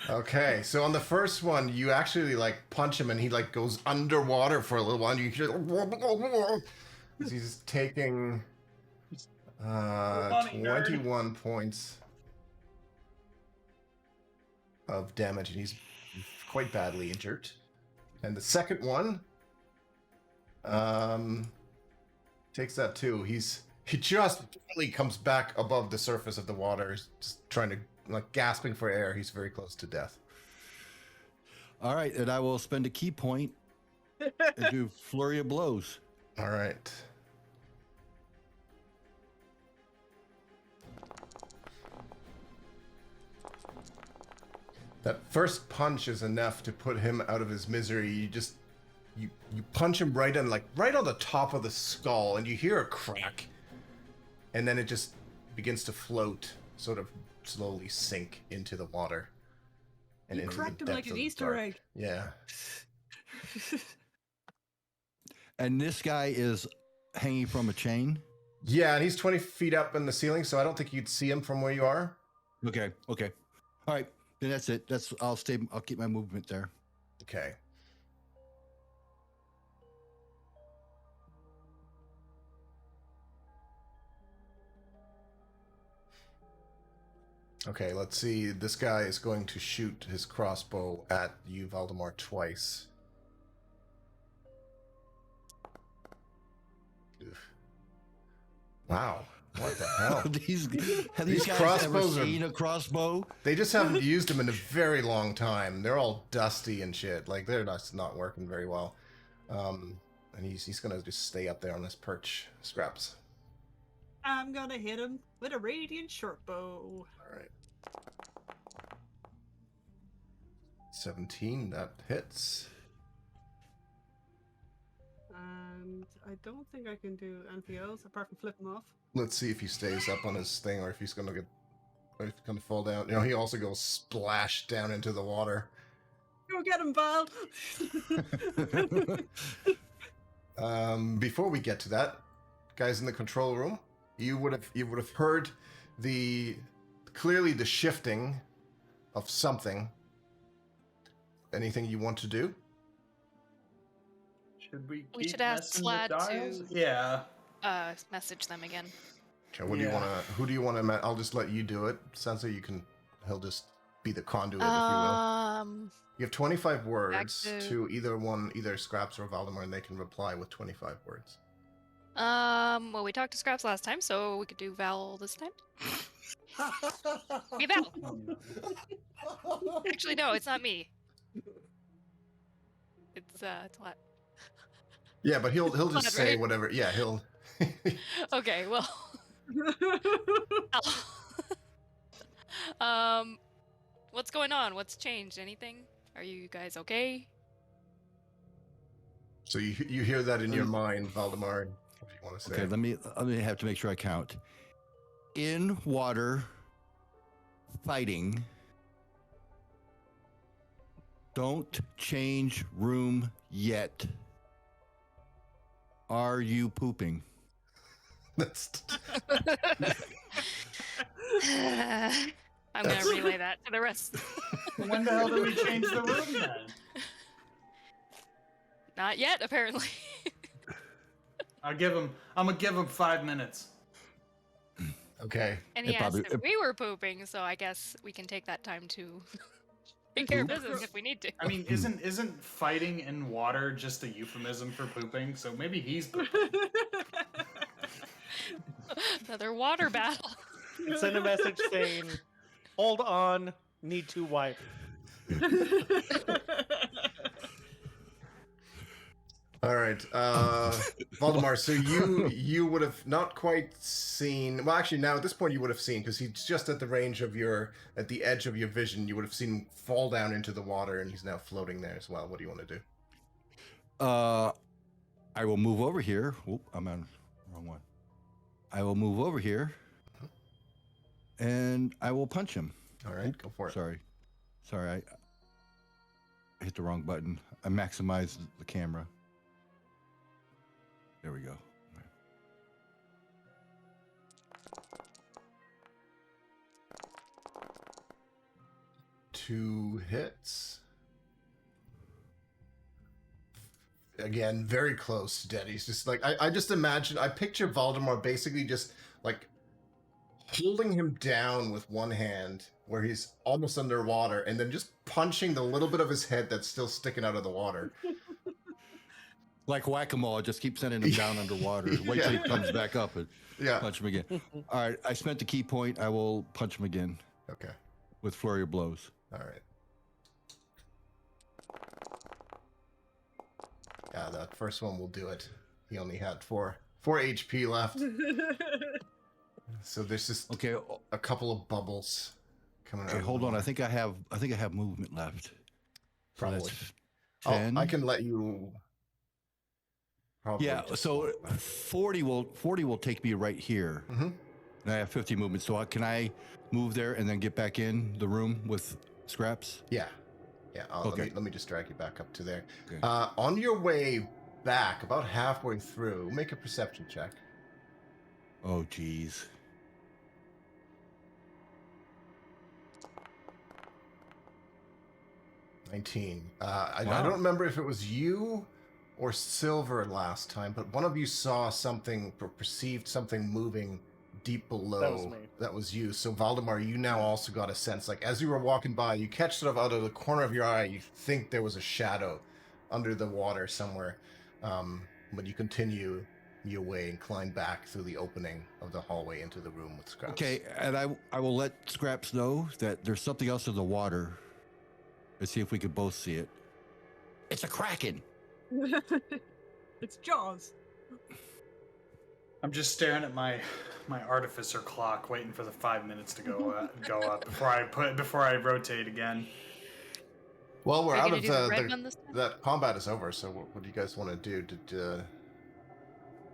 Speaker 2: Okay, so on the first one, you actually like punch him and he like goes underwater for a little while. And you hear he's taking
Speaker 6: funny, nerd.
Speaker 2: 21 points of damage, and he's quite badly injured. And the second one takes that too. He just barely comes back above the surface of the water, he's just trying to like gasping for air. He's very close to death.
Speaker 4: All right, and I will spend a key point and do flurry of blows.
Speaker 2: All right. That first punch is enough to put him out of his misery. You punch him right on the top of the skull, and you hear a crack, and then it just begins to float, sort of slowly sink into the water. And
Speaker 1: You
Speaker 2: into
Speaker 1: cracked
Speaker 2: the
Speaker 1: him like
Speaker 2: depths
Speaker 1: an
Speaker 2: of the
Speaker 1: Easter
Speaker 2: dark.
Speaker 1: egg.
Speaker 2: Yeah.
Speaker 4: And this guy is hanging from a chain.
Speaker 2: Yeah, and he's 20 feet up in the ceiling, so I don't think you'd see him from where you are.
Speaker 4: Okay. Okay. All right. Then that's it. I'll keep my movement there.
Speaker 2: Okay. Okay, let's see. This guy is going to shoot his crossbow at you, Valdemar, twice. Oof. Wow. What the hell?
Speaker 4: these
Speaker 2: These
Speaker 4: guys ever
Speaker 2: crossbows are-
Speaker 4: seen a crossbow?
Speaker 2: They just haven't used them in a very long time. They're all dusty and shit. Like, they're just not working very well. And he's gonna just stay up there on this perch. Scraps.
Speaker 1: I'm gonna hit him with a radiant short bow.
Speaker 2: Alright. 17, that hits.
Speaker 1: And I don't think I can do anything else apart from flip him off.
Speaker 2: Let's see if he stays up on his thing or if he's gonna get Both kind of fall down. He also goes splash down into the water.
Speaker 1: Go get him, Val.
Speaker 2: Before we get to that, guys in the control room, you would have heard clearly the shifting of something. Anything you want to do?
Speaker 6: Should we?
Speaker 5: We
Speaker 6: keep
Speaker 5: should ask
Speaker 6: messing with
Speaker 5: Slad
Speaker 6: dials?
Speaker 5: to-
Speaker 6: Yeah.
Speaker 5: Message them again.
Speaker 2: Okay, what do you want to? Who do you want to? I'll just let you do it. Sansa, he'll just be the conduit, if you will. You have 25 words to either Scraps or Valdemar, and they can reply with 25 words.
Speaker 5: Well, we talked to Scraps last time, so we could do Val this time. Be Val. Actually, no, it's not me. It's Tlat.
Speaker 2: Yeah, but he'll just
Speaker 5: Slad,
Speaker 2: say
Speaker 5: right?
Speaker 2: whatever. Yeah, he'll.
Speaker 5: Okay, well. What's going on? What's changed? Anything? Are you guys okay?
Speaker 2: So you hear that in your mind, Valdemar. What do you want to say?
Speaker 4: Okay, let me have to make sure I count. In water, fighting. Don't change room yet. Are you pooping?
Speaker 2: That's
Speaker 5: I'm gonna relay that to the rest.
Speaker 6: When the hell did we change the room then?
Speaker 5: Not yet, apparently.
Speaker 6: I'm gonna give him 5 minutes.
Speaker 2: okay.
Speaker 5: And he
Speaker 4: It
Speaker 5: asked
Speaker 4: probably-
Speaker 5: if we were pooping, so I guess we can take that time to take care of business if we need to.
Speaker 6: I mean, isn't fighting in water just a euphemism for pooping? So maybe he's pooping.
Speaker 5: Another water battle.
Speaker 3: Send a message saying, "Hold on, need to wipe."
Speaker 2: All right, Valdemar. So you would have not quite seen. Well, actually, now at this point you would have seen because he's just at the edge of your vision. You would have seen him fall down into the water, and he's now floating there as well. What do you want to do?
Speaker 4: I will move over here. Oop, I'm on the wrong one. I will move over here, and I will punch him.
Speaker 2: All right, go for it.
Speaker 4: Sorry, I hit the wrong button. I maximized the camera. There we go.
Speaker 2: 2 hits. Again, very close to dead. He's just like, I just imagine, I picture Valdemar basically just like holding him down with one hand where he's almost underwater and then just punching the little bit of his head that's still sticking out of the water.
Speaker 4: Like whack-a-mole, just keep sending him down underwater. Wait till he comes back up and
Speaker 2: Yeah.
Speaker 4: punch him again. All right, I spent the key point. I will punch him again
Speaker 2: Okay.
Speaker 4: with flurry of blows.
Speaker 2: All right. Yeah, that first one will do it. He only had 4 HP left. So there's just
Speaker 4: Okay,
Speaker 2: a couple of bubbles coming out.
Speaker 4: okay,
Speaker 2: of
Speaker 4: hold
Speaker 2: the
Speaker 4: on. I
Speaker 2: water.
Speaker 4: think I have movement left. So
Speaker 2: Probably.
Speaker 4: that's
Speaker 2: Oh,
Speaker 4: 10.
Speaker 2: I can let you. Probably
Speaker 4: Yeah,
Speaker 2: just-
Speaker 4: so 40 will take me right here.
Speaker 2: Mhm.
Speaker 4: And I have 50 movement. So can I move there and then get back in the room with Scraps?
Speaker 2: Yeah.
Speaker 4: Okay.
Speaker 2: Let me just drag you back up to there.
Speaker 4: Okay.
Speaker 2: On your way back, about halfway through, make a perception check.
Speaker 4: Oh, geez.
Speaker 2: I
Speaker 4: Wow.
Speaker 2: don't remember if it was you or Silver last time, but one of you saw something or perceived something moving deep below.
Speaker 3: That was me.
Speaker 2: That was you. So Valdemar, you now also got a sense, like as you were walking by, you catch sort of out of the corner of your eye, you think there was a shadow under the water somewhere. But you continue your way and climb back through the opening of the hallway into the room with Scraps.
Speaker 4: Okay, and I will let Scraps know that there's something else in the water. Let's see if we can both see it. It's a kraken.
Speaker 1: It's Jaws.
Speaker 6: I'm just staring at my artificer clock, waiting for the 5 minutes to go up before I rotate again.
Speaker 2: Well, we're
Speaker 5: Are you
Speaker 2: out
Speaker 5: gonna
Speaker 2: of
Speaker 5: do the red one this time?
Speaker 2: that combat is over. So what do you guys want to do? Did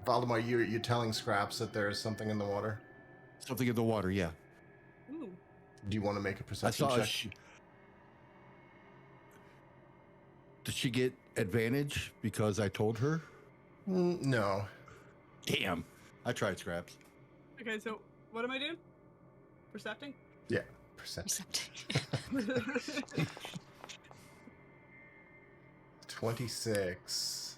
Speaker 2: Valdemar, you're telling Scraps that there is something in the water?
Speaker 4: Something in the water, yeah.
Speaker 1: Ooh.
Speaker 2: Do you want to make a
Speaker 4: I
Speaker 2: perception
Speaker 4: saw.
Speaker 2: check?
Speaker 4: Did she get advantage because I told her?
Speaker 2: No.
Speaker 4: Damn. I tried, Scraps.
Speaker 1: Okay, so what am I doing? Percepting?
Speaker 2: Yeah, perception.
Speaker 5: Except
Speaker 2: 26.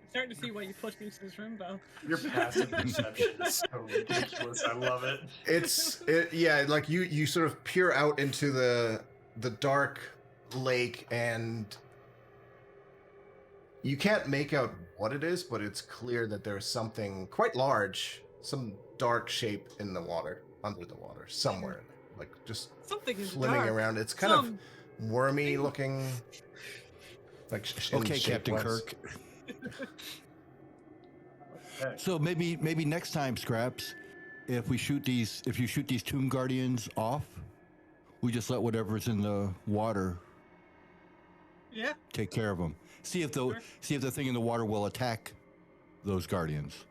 Speaker 1: Starting to see why you pushed me into this room, Val.
Speaker 6: Your passive perception is so ridiculous. I love it.
Speaker 2: Yeah, like you sort of peer out into the dark lake, and you can't make out what it is, but it's clear that there's something quite large, some dark shape in the water, under the water, somewhere, like just
Speaker 1: Something is
Speaker 2: swimming
Speaker 1: dark.
Speaker 2: around. It's kind of wormy looking. Like
Speaker 4: Okay, Captain Kirk.
Speaker 6: Okay.
Speaker 4: So maybe next time, Scraps, if you shoot these Tomb Guardians off, we just let whatever's in the water
Speaker 1: Yeah.
Speaker 4: take care of them. See if the thing in the water will attack those guardians.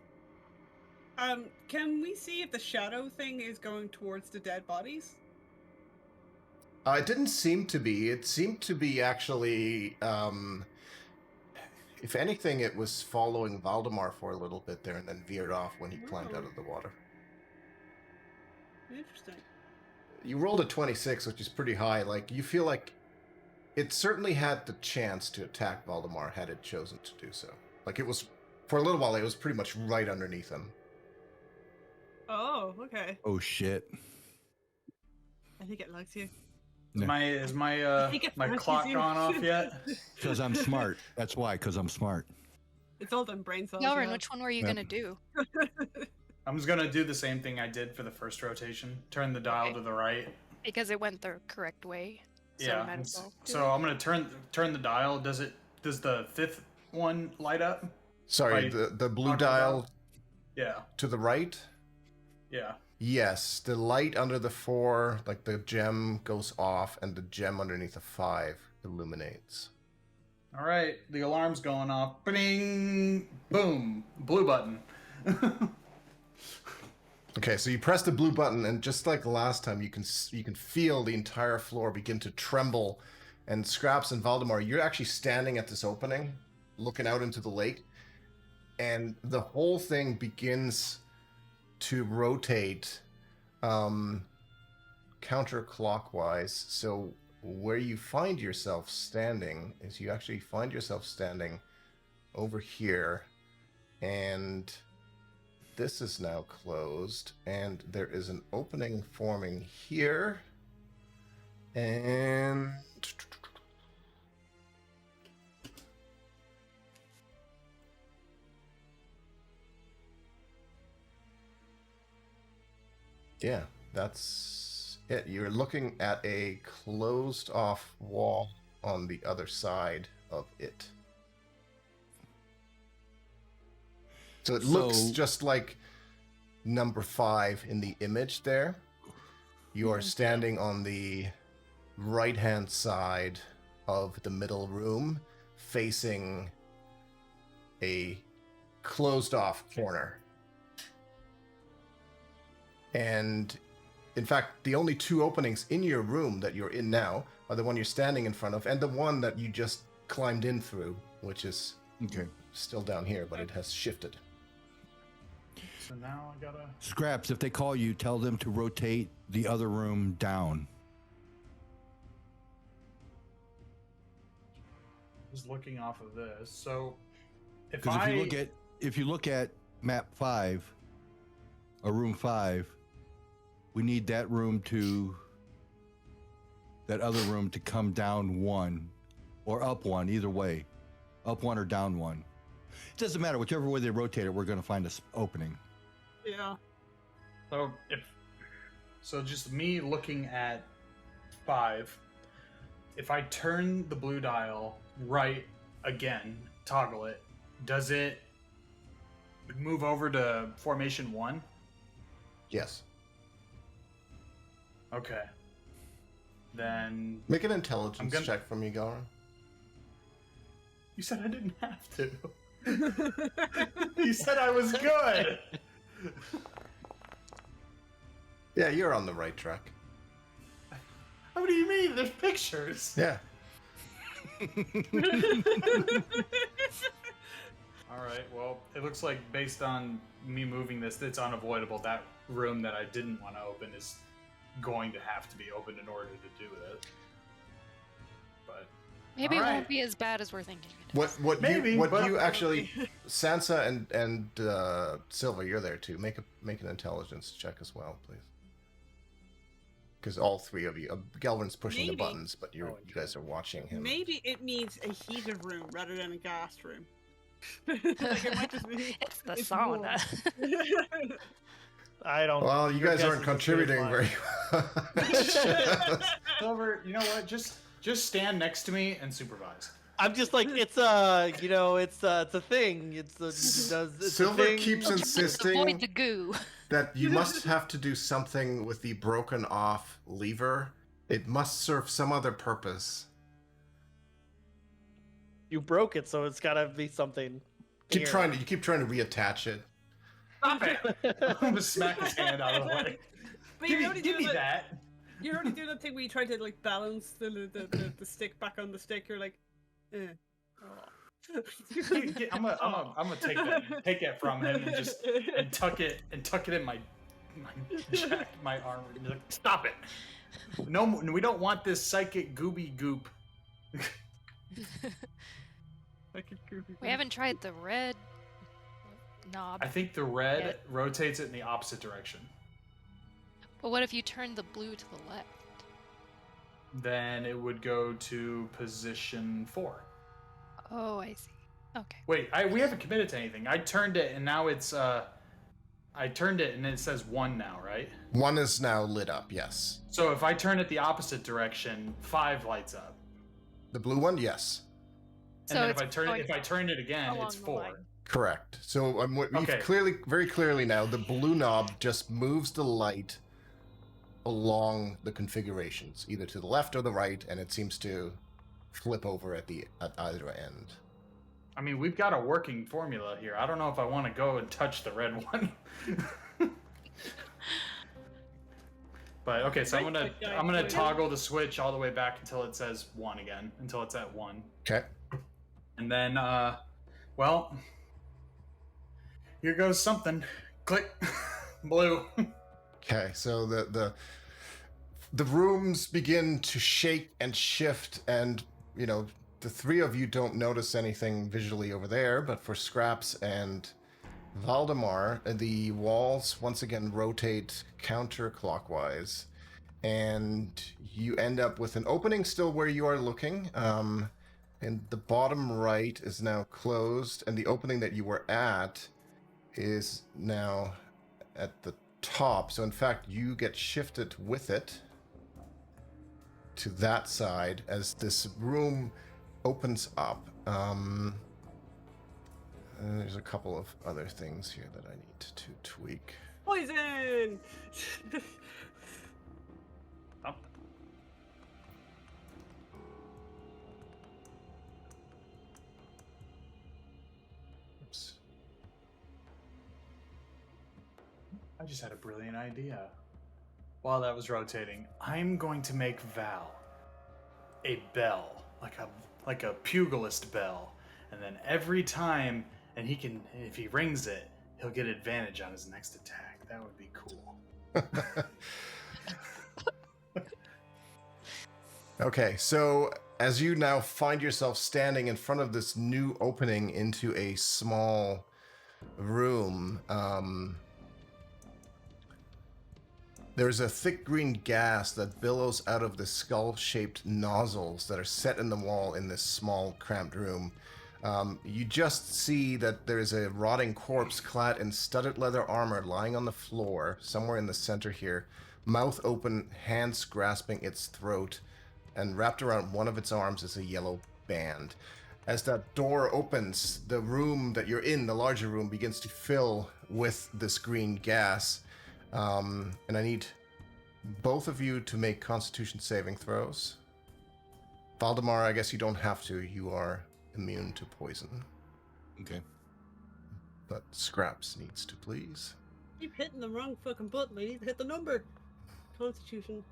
Speaker 1: Can we see if the shadow thing is going towards the dead bodies?
Speaker 2: It didn't seem to be. It seemed to be actually, if anything, it was following Valdemar for a little bit there and then veered off when he climbed out of the water.
Speaker 1: Interesting.
Speaker 2: You rolled a 26, which is pretty high. Like, you feel like it certainly had the chance to attack Valdemar had it chosen to do so. Like, it was, for a little while, it was pretty much right underneath him.
Speaker 1: Oh, okay.
Speaker 4: Oh shit!
Speaker 1: I think it likes you.
Speaker 6: Is my
Speaker 1: think it
Speaker 6: my
Speaker 1: matches
Speaker 6: clock
Speaker 1: you.
Speaker 6: gone off yet?
Speaker 4: Because I'm smart. That's why. Because I'm smart.
Speaker 1: It's all done brain cells.
Speaker 5: Yelrin,
Speaker 1: yeah.
Speaker 5: which one were you
Speaker 4: Yep.
Speaker 5: gonna do?
Speaker 6: I'm just gonna do the same thing I did for the first rotation. Turn the dial
Speaker 5: Okay.
Speaker 6: to the right.
Speaker 5: Because it went the correct way. So
Speaker 6: Yeah.
Speaker 5: we might as well do
Speaker 6: So
Speaker 5: it.
Speaker 6: I'm gonna turn the dial. Does the fifth one light up?
Speaker 2: Sorry,
Speaker 6: Right.
Speaker 2: the blue
Speaker 6: Talking
Speaker 2: dial
Speaker 6: about- Yeah.
Speaker 2: to the right?
Speaker 6: Yeah.
Speaker 2: Yes, the light under the 4, like the gem goes off, and the gem underneath the 5 illuminates.
Speaker 6: All right. The alarm's going off. Bing. Boom. Blue button.
Speaker 2: Okay, so you press the blue button, and just like last time, you can feel the entire floor begin to tremble. And Scraps and Valdemar, you're actually standing at this opening, looking out into the lake, and the whole thing begins to rotate counterclockwise. So where you find yourself standing is you actually find yourself standing over here, and this is now closed, and there is an opening forming here, and yeah, that's it. You're looking at a closed off wall on the other side of it. So it looks
Speaker 4: So-
Speaker 2: just like number 5 in the image there. You are standing on the right-hand side of the middle room, facing a closed-off corner. And in fact, the only 2 openings in your room that you're in now are the one you're standing in front of and the one that you just climbed in through, which is
Speaker 4: Okay.
Speaker 2: still down here, but it has shifted.
Speaker 6: So now I gotta.
Speaker 4: Scraps, if they call you, tell them to rotate the other room down.
Speaker 6: Just looking off of this. So if
Speaker 4: Because
Speaker 6: I
Speaker 4: if you look at map 5, or room 5, we need that other room to come down 1 or up 1, either way. Up 1 or down 1. It doesn't matter. Whichever way they rotate it, we're going to find an opening.
Speaker 1: Yeah.
Speaker 6: So just me looking at 5, if I turn the blue dial right again, toggle it, does it move over to formation 1?
Speaker 2: Yes.
Speaker 6: Okay. Then
Speaker 2: Make an intelligence
Speaker 6: gonna-
Speaker 2: check from you, Garin.
Speaker 6: you said I didn't have to. You said I was good.
Speaker 2: Yeah, you're on the right track.
Speaker 6: What do you mean? There's pictures.
Speaker 2: Yeah.
Speaker 6: All right. Well, it looks like based on me moving this, it's unavoidable. That room that I didn't want to open is going to have to be opened in order to do it. But
Speaker 5: Maybe it
Speaker 6: Alright.
Speaker 5: won't be as bad as we're thinking.
Speaker 2: What
Speaker 6: Maybe,
Speaker 2: you
Speaker 6: but-
Speaker 2: actually Sansa and Silva, you're there too. Make an intelligence check as well, please. Because all three of you, Galvin's pushing
Speaker 1: Maybe.
Speaker 2: the buttons, but you guys are watching him.
Speaker 1: Maybe it needs a heated room rather than a gas room. Like, it might just be,
Speaker 5: It's the
Speaker 1: it's
Speaker 5: sauna.
Speaker 3: I don't.
Speaker 2: Well, you
Speaker 3: your
Speaker 2: guys
Speaker 3: guess
Speaker 2: aren't
Speaker 3: is as good as
Speaker 2: contributing
Speaker 3: mine.
Speaker 2: very well.
Speaker 6: Silver, you know what? Just stand next to me and supervise.
Speaker 3: I'm just like it's you know it's a thing. It's a
Speaker 2: Silver
Speaker 3: thing.
Speaker 2: keeps
Speaker 5: Avoid
Speaker 2: insisting
Speaker 5: the goo.
Speaker 2: that you must have to do something with the broken off lever. It must serve some other purpose.
Speaker 3: You broke it, so it's gotta be something.
Speaker 2: You
Speaker 3: here.
Speaker 2: keep trying to reattach it.
Speaker 6: Stop it! I'm gonna smack his hand out of the way.
Speaker 1: But
Speaker 6: Give
Speaker 1: you're already
Speaker 6: me
Speaker 1: doing
Speaker 6: that.
Speaker 1: You're already doing that thing where you try to like balance the stick back on the stick. You're like, eh. Oh.
Speaker 6: I'm gonna take that from him and just tuck it in my arm. Like, stop it! No, we don't want this psychic gooby goop.
Speaker 1: Like a goofy
Speaker 5: We haven't tried the red knob.
Speaker 6: I think the red
Speaker 5: Yeah.
Speaker 6: rotates it in the opposite direction.
Speaker 5: But what if you turn the blue to the left?
Speaker 6: Then it would go to position 4.
Speaker 5: Oh, I see. Okay.
Speaker 6: Wait, we haven't committed to anything. I turned it and now it's I turned it and it says 1 now, right?
Speaker 2: 1 is now lit up, yes.
Speaker 6: So if I turn it the opposite direction, 5 lights up.
Speaker 2: The blue one, yes.
Speaker 6: And
Speaker 5: So
Speaker 6: then
Speaker 5: it's
Speaker 6: if I turn it again,
Speaker 5: along
Speaker 6: it's
Speaker 5: the
Speaker 6: 4.
Speaker 5: line.
Speaker 2: Correct. So we've
Speaker 6: Okay.
Speaker 2: very clearly now, the blue knob just moves the light along the configurations, either to the left or the right, and it seems to flip over at either end.
Speaker 6: I mean, we've got a working formula here. I don't know if I want to go and touch the red one. But okay, so I'm gonna toggle the switch all the way back until it says 1 again, until it's at 1.
Speaker 2: Okay.
Speaker 6: And then well, here goes something. Click. Blue.
Speaker 2: Okay, so the rooms begin to shake and shift, and the three of you don't notice anything visually over there, but for Scraps and Valdemar, the walls once again rotate counterclockwise, and you end up with an opening still where you are looking, and the bottom right is now closed, and the opening that you were at is now at the top. So in fact, you get shifted with it to that side as this room opens up. And there's a couple of other things here that I need to tweak.
Speaker 1: Poison!
Speaker 2: Oops.
Speaker 6: I just had a brilliant idea. While that was rotating, I'm going to make Val a bell, like a pugilist bell, and then every time, and if he rings it, he'll get advantage on his next attack. That would be cool.
Speaker 2: Okay, so as you now find yourself standing in front of this new opening into a small room, there's a thick green gas that billows out of the skull-shaped nozzles that are set in the wall in this small, cramped room. You just see that there's a rotting corpse clad in studded leather armor lying on the floor, somewhere in the center here, mouth open, hands grasping its throat, and wrapped around one of its arms is a yellow band. As that door opens, the room that you're in, the larger room, begins to fill with this green gas. And I need both of you to make Constitution saving throws. Valdemar, I guess you don't have to. You are immune to poison.
Speaker 4: Okay.
Speaker 2: But Scraps needs to, please.
Speaker 1: Keep hitting the wrong fucking button. I need to hit the number. Constitution.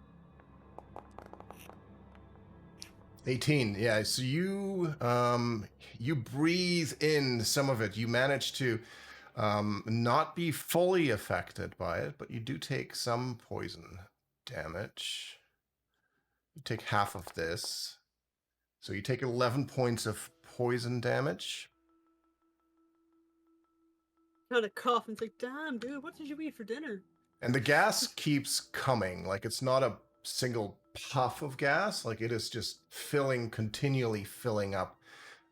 Speaker 2: 18. Yeah. So you breathe in some of it. You manage to not be fully affected by it, but you do take some poison damage. You take half of this. So you take 11 points of poison damage.
Speaker 1: Kind of cough and say, "Damn, dude, what did you eat for dinner?"
Speaker 2: And the gas keeps coming. Like, it's not a single puff of gas. Like, it is just continually filling up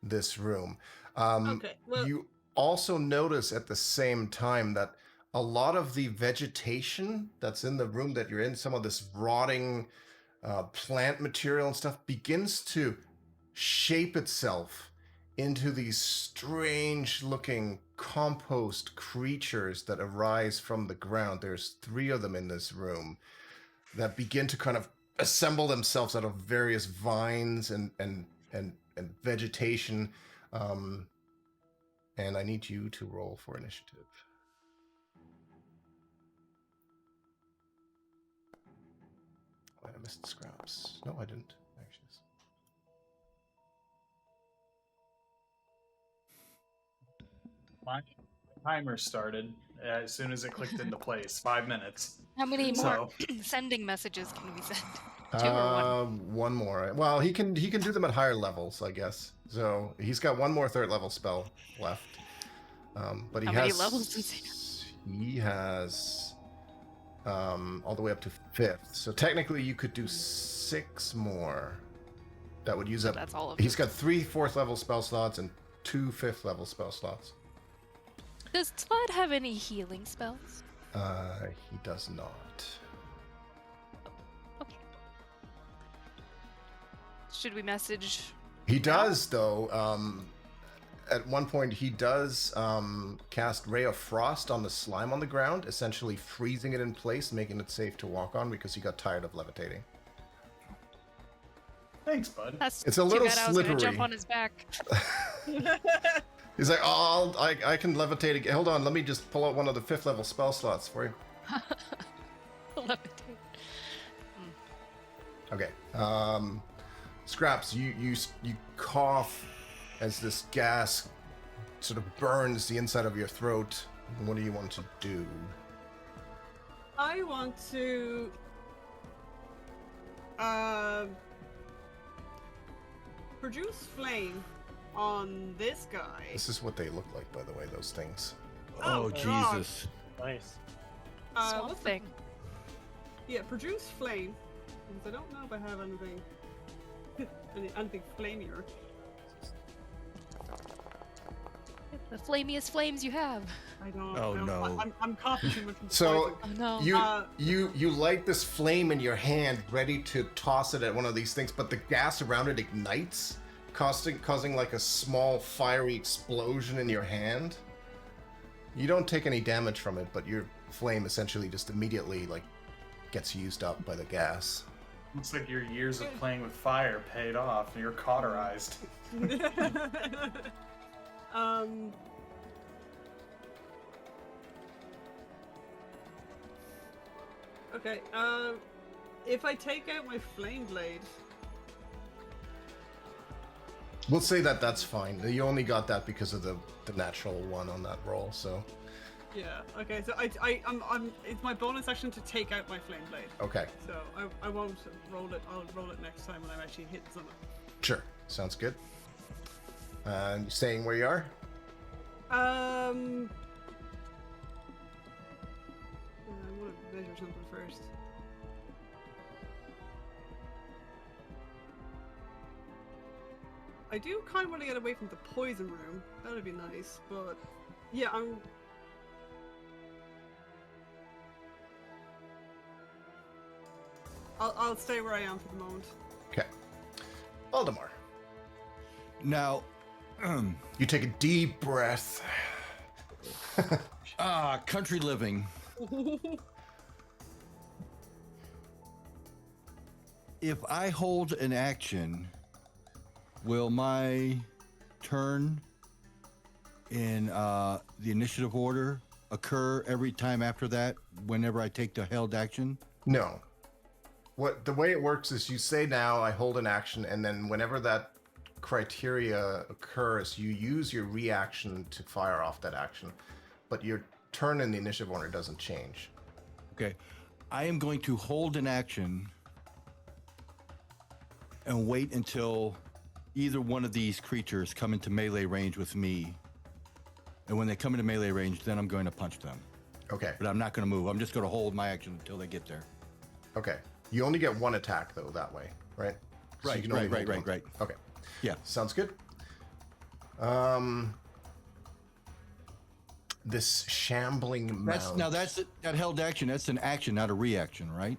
Speaker 2: this room.
Speaker 1: Okay, well,
Speaker 2: You also notice at the same time that a lot of the vegetation that's in the room that you're in, some of this rotting plant material and stuff, begins to shape itself into these strange looking compost creatures that arise from the ground. There's 3 of them in this room that begin to kind of assemble themselves out of various vines and vegetation. And I need you to roll for initiative. Oh, I missed the scraps. No, I didn't. Actually.
Speaker 6: My timer started as soon as it clicked into place. 5 minutes.
Speaker 5: How many more
Speaker 6: So-
Speaker 5: sending messages can we send? 2 or 1?
Speaker 2: One more. Well, he can do them at higher levels, I guess. So he's got one more 3rd level spell left. But he
Speaker 5: How
Speaker 2: has
Speaker 5: many levels does he have?
Speaker 2: he has all the way up to 5th. So technically you could do 6 more. That would use up.
Speaker 5: That's all of
Speaker 2: He's
Speaker 5: them.
Speaker 2: got 3 4th level spell slots and 2 5th level spell slots.
Speaker 5: Does Todd have any healing spells?
Speaker 2: He does not.
Speaker 5: Okay. Should we message?
Speaker 2: He does, though. At one point, he does cast Ray of Frost on the slime on the ground, essentially freezing it in place, making it safe to walk on because he got tired of levitating.
Speaker 6: Thanks, bud.
Speaker 5: That's
Speaker 2: It's a
Speaker 5: too
Speaker 2: little
Speaker 5: bad I was gonna
Speaker 2: slippery.
Speaker 5: jump on his back.
Speaker 2: He's like, oh, I can levitate again. Hold on, let me just pull out one of the 5th level spell slots for you.
Speaker 5: Levitate.
Speaker 2: Okay. Scraps, you cough as this gas sort of burns the inside of your throat. What do you want to do?
Speaker 1: I want to produce flame on this guy.
Speaker 2: This is what they look like, by the way, those things.
Speaker 1: Oh,
Speaker 4: Oh,
Speaker 1: God.
Speaker 4: Jesus.
Speaker 3: Nice.
Speaker 5: Swamp
Speaker 1: What's the-
Speaker 5: thing.
Speaker 1: Yeah, produce flame. Because I don't know if I have anything anything flamier.
Speaker 5: The flamiest flames you have.
Speaker 1: I don't.
Speaker 4: Oh,
Speaker 1: I don't,
Speaker 4: no.
Speaker 1: I'm coughing too much. from
Speaker 2: So
Speaker 1: poison.
Speaker 5: Oh no.
Speaker 2: you light this flame in your hand, ready to toss it at one of these things, but the gas around it ignites, causing like a small fiery explosion in your hand. You don't take any damage from it, but your flame essentially just immediately like gets used up by the gas.
Speaker 6: Looks like your years of playing with fire paid off, and you're cauterized.
Speaker 1: Okay. If I take out my flame blade,
Speaker 2: We'll say that that's fine. You only got that because of the natural one on that roll, so
Speaker 1: yeah. Okay. So it's my bonus action to take out my flame blade.
Speaker 2: okay.
Speaker 1: So I won't roll it. I'll roll it next time when I'm actually hitting something.
Speaker 2: Sure. Sounds good. And staying where you are?
Speaker 1: I want to measure something first. I do kind of want to get away from the poison room. That would be nice, but yeah, I'll stay where I am for the moment.
Speaker 2: Okay. Valdemar.
Speaker 4: Now,
Speaker 2: You take a deep breath.
Speaker 4: country living. If I hold an action, will my turn in the initiative order occur every time after that, whenever I take the held action?
Speaker 2: No. what the way it works is you say now I hold an action, and then whenever that criteria occurs, you use your reaction to fire off that action, but your turn in the initiative order doesn't change.
Speaker 4: Okay. I am going to hold an action and wait until either one of these creatures come into melee range with me. And when they come into melee range, then I'm going to punch them.
Speaker 2: Okay.
Speaker 4: But I'm not going to move. I'm just going to hold my action until they get there.
Speaker 2: Okay. You only get one attack though that way, right? So you
Speaker 4: Right,
Speaker 2: can only
Speaker 4: right,
Speaker 2: hold
Speaker 4: right.
Speaker 2: one. Okay.
Speaker 4: Yeah.
Speaker 2: Sounds good. This shambling mound.
Speaker 4: That held action. That's an action, not a reaction, right?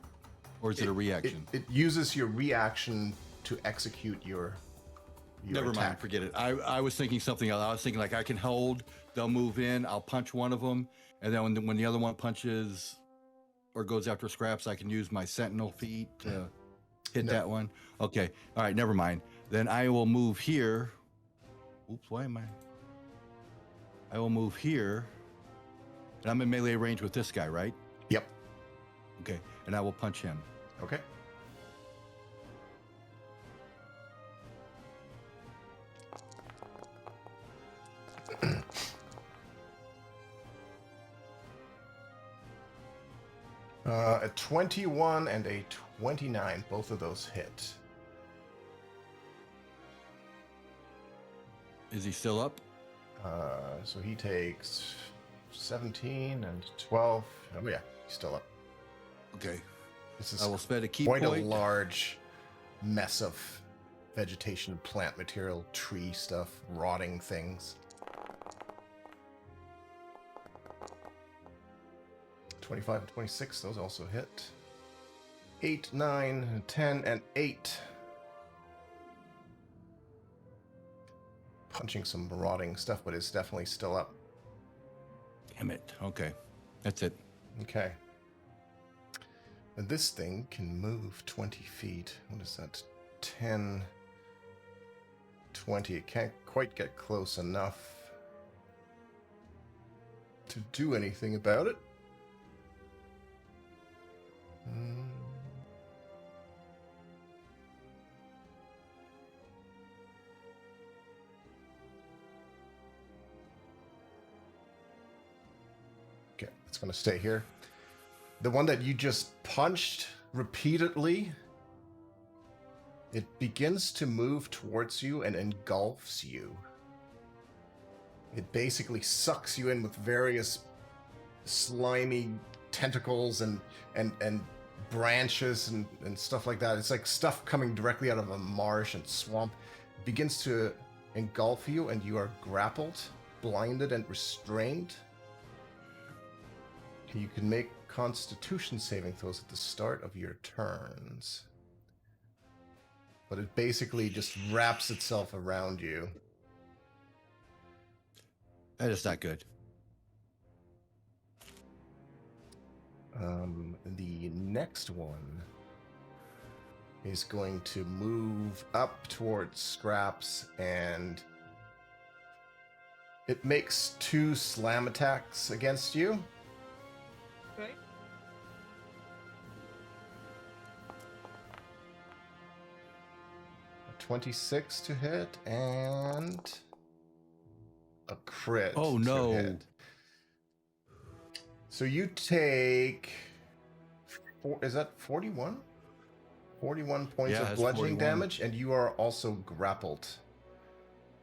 Speaker 4: Or is it a reaction?
Speaker 2: It uses your reaction to execute your
Speaker 4: Never
Speaker 2: attack.
Speaker 4: mind. Forget it. I was thinking something else. I was thinking like I can hold. They'll move in. I'll punch one of them, and then when the other one punches or goes after scraps, I can use my sentinel feet to hit that one. Okay. All right. Never mind. Then I will move here. Oops. Why am I? I will move here, and I'm in melee range with this guy, right?
Speaker 2: Yep.
Speaker 4: Okay. And I will punch him.
Speaker 2: Okay. A 21 and a 29, both of those hit.
Speaker 4: Is he still up?
Speaker 2: So he takes 17 and 12. Oh yeah, he's still up.
Speaker 4: Okay.
Speaker 2: This is
Speaker 4: I will spend a key
Speaker 2: quite
Speaker 4: point.
Speaker 2: a large mess of vegetation, plant material, tree stuff, rotting things. 25 and 26, those also hit. 8, 9, 10, and 8. Punching some rotting stuff, but it's definitely still up.
Speaker 4: Damn it. Okay. That's it.
Speaker 2: Okay. And this thing can move 20 feet. What is that? 10, 20. It can't quite get close enough to do anything about it. Okay, it's going to stay here. The one that you just punched repeatedly, it begins to move towards you and engulfs you. It basically sucks you in with various slimy tentacles and branches and stuff like that. It's like stuff coming directly out of a marsh and swamp. It begins to engulf you, and you are grappled, blinded, and restrained. You can make Constitution saving throws at the start of your turns. But it basically just wraps itself around you.
Speaker 4: That is not good.
Speaker 2: The next one is going to move up towards Scraps, and it makes 2 slam attacks against you.
Speaker 1: Okay.
Speaker 2: A 26 to hit and a crit.
Speaker 4: Oh,
Speaker 2: to
Speaker 4: no.
Speaker 2: hit. So you take, is that 41? 41 points of
Speaker 4: that's
Speaker 2: bludgeoning
Speaker 4: 41.
Speaker 2: damage, and you are also grappled.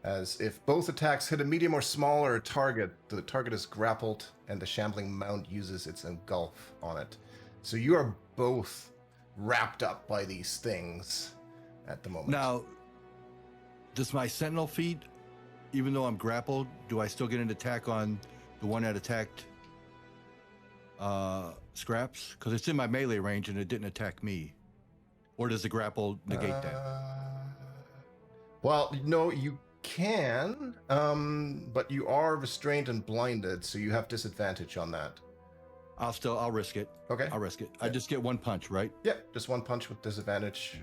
Speaker 2: As if both attacks hit a medium or smaller target, the target is grappled, and the shambling mound uses its engulf on it. So you are both wrapped up by these things at the moment.
Speaker 4: Now, does my sentinel feet, even though I'm grappled, do I still get an attack on the one that attacked Scraps? Because it's in my melee range and it didn't attack me. Or does the grapple negate that?
Speaker 2: Well, no, you can, but you are restrained and blinded, so you have disadvantage on that.
Speaker 4: I'll risk it.
Speaker 2: Okay.
Speaker 4: I'll risk it. I just get one punch, right?
Speaker 2: Yep, just one punch with disadvantage.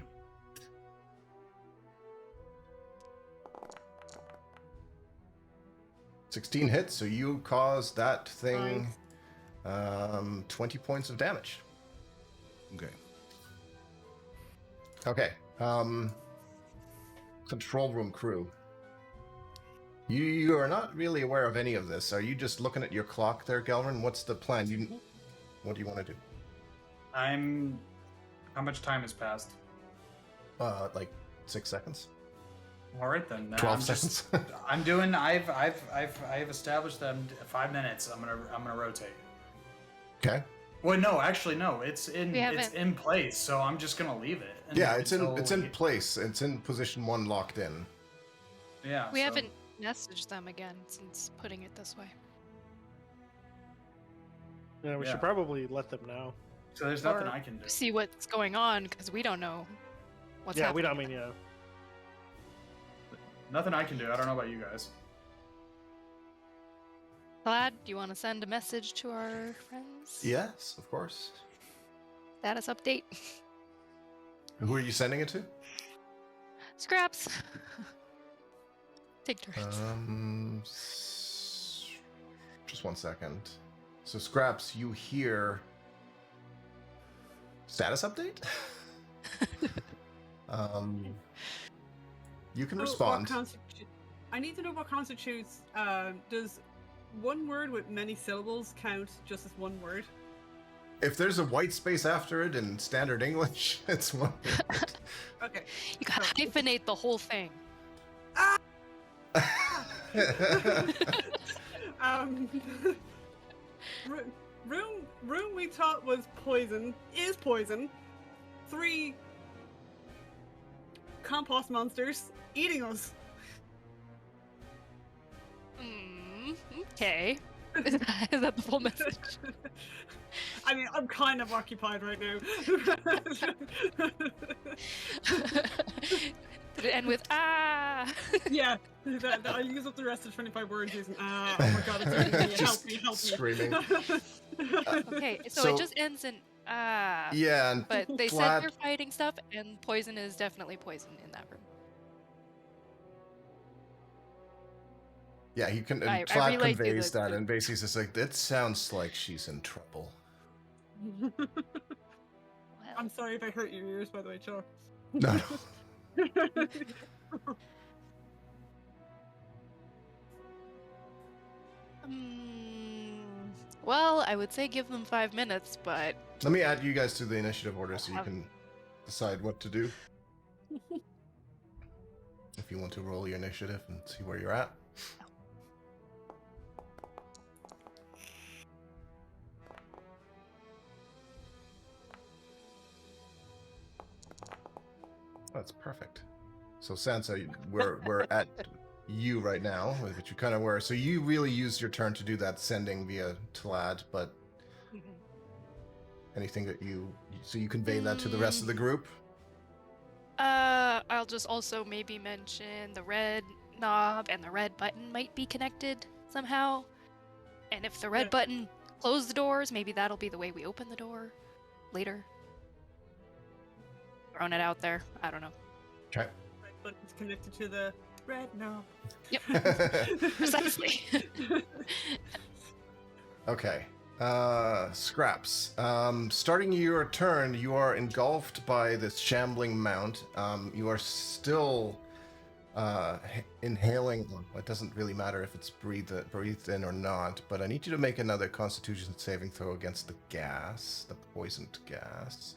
Speaker 2: $16 hits, so you cause that thing 20 points of damage.
Speaker 4: Okay.
Speaker 2: Okay. Control room crew. You are not really aware of any of this. Are you just looking at your clock there, Galvin? What's the plan? What do you want to do?
Speaker 6: How much time has passed?
Speaker 2: Like 6 seconds.
Speaker 6: All right then.
Speaker 2: 12 seconds.
Speaker 6: I'm doing. I've established that 5 minutes. I'm gonna rotate.
Speaker 2: Okay.
Speaker 6: Well, no, actually, no. It's in
Speaker 5: We haven't-
Speaker 6: it's in place, so I'm just gonna leave it.
Speaker 2: Yeah, it's in
Speaker 6: until-
Speaker 2: place. It's in position 1, locked in.
Speaker 6: Yeah.
Speaker 5: We
Speaker 6: so-
Speaker 5: haven't messaged them again since putting it this way.
Speaker 3: Yeah, we
Speaker 6: Yeah.
Speaker 3: should probably let them know.
Speaker 6: So there's nothing
Speaker 5: Or
Speaker 6: I can do.
Speaker 5: See what's going on because we don't know what's
Speaker 3: Yeah,
Speaker 5: happening.
Speaker 3: we don't mean yeah.
Speaker 6: Nothing I can do. I don't know about you guys.
Speaker 5: Plaid, do you want to send a message to our friends?
Speaker 2: Yes, of course.
Speaker 5: Status update.
Speaker 2: Who are you sending it to?
Speaker 5: Scraps. Take turns.
Speaker 2: Just 1 second. So, Scraps, you hear status update? You can respond.
Speaker 1: I need to know what constitutes. Does one word with many syllables count just as one word?
Speaker 2: If there's a white space after it in standard English, it's one word.
Speaker 1: Okay.
Speaker 5: You gotta hyphenate the whole thing.
Speaker 1: Room we thought was poison is poison. 3 compost monsters eating us.
Speaker 5: Okay. Is that the full message?
Speaker 1: I mean, I'm kind of occupied right now.
Speaker 5: Did it end with ah?
Speaker 1: Yeah, I'll use up the rest of 25 words using ah. Oh my god, it's hurting me.
Speaker 2: Just
Speaker 1: Help me.
Speaker 2: screaming.
Speaker 5: Okay, so
Speaker 2: So-
Speaker 5: it just ends in ah.
Speaker 2: Yeah, and
Speaker 5: But they said
Speaker 2: Plaid,
Speaker 5: they're fighting stuff, and poison is definitely poison in that room.
Speaker 2: yeah, he can.
Speaker 5: I
Speaker 2: And Plaid
Speaker 5: relayed you
Speaker 2: conveys
Speaker 5: the-
Speaker 2: that, and basically it's just like, that sounds like she's in trouble.
Speaker 1: I'm sorry if I hurt your ears, by the way, Chuck.
Speaker 2: No,
Speaker 5: Well, I would say give them 5 minutes, but
Speaker 2: Let me add you guys to the initiative order so you can decide what to do. If you want to roll your initiative and see where you're at. That's perfect. So Sansa, we're at you right now, which you kind of were. So you really used your turn to do that sending via Tlad, but anything that you convey that to the rest of the group?
Speaker 5: I'll just also maybe mention the red knob and the red button might be connected somehow. And if the red
Speaker 1: Yeah.
Speaker 5: button closed the doors, maybe that'll be the way we open the door later. Throwing it out there. I don't know.
Speaker 2: Okay.
Speaker 1: Right button's connected to the red knob.
Speaker 5: Yep. Precisely.
Speaker 2: Okay. Scraps. Starting your turn, you are engulfed by this shambling mount. You are still inhaling. Well, it doesn't really matter if it's breathed in or not, but I need you to make another Constitution saving throw against the gas, the poisoned gas.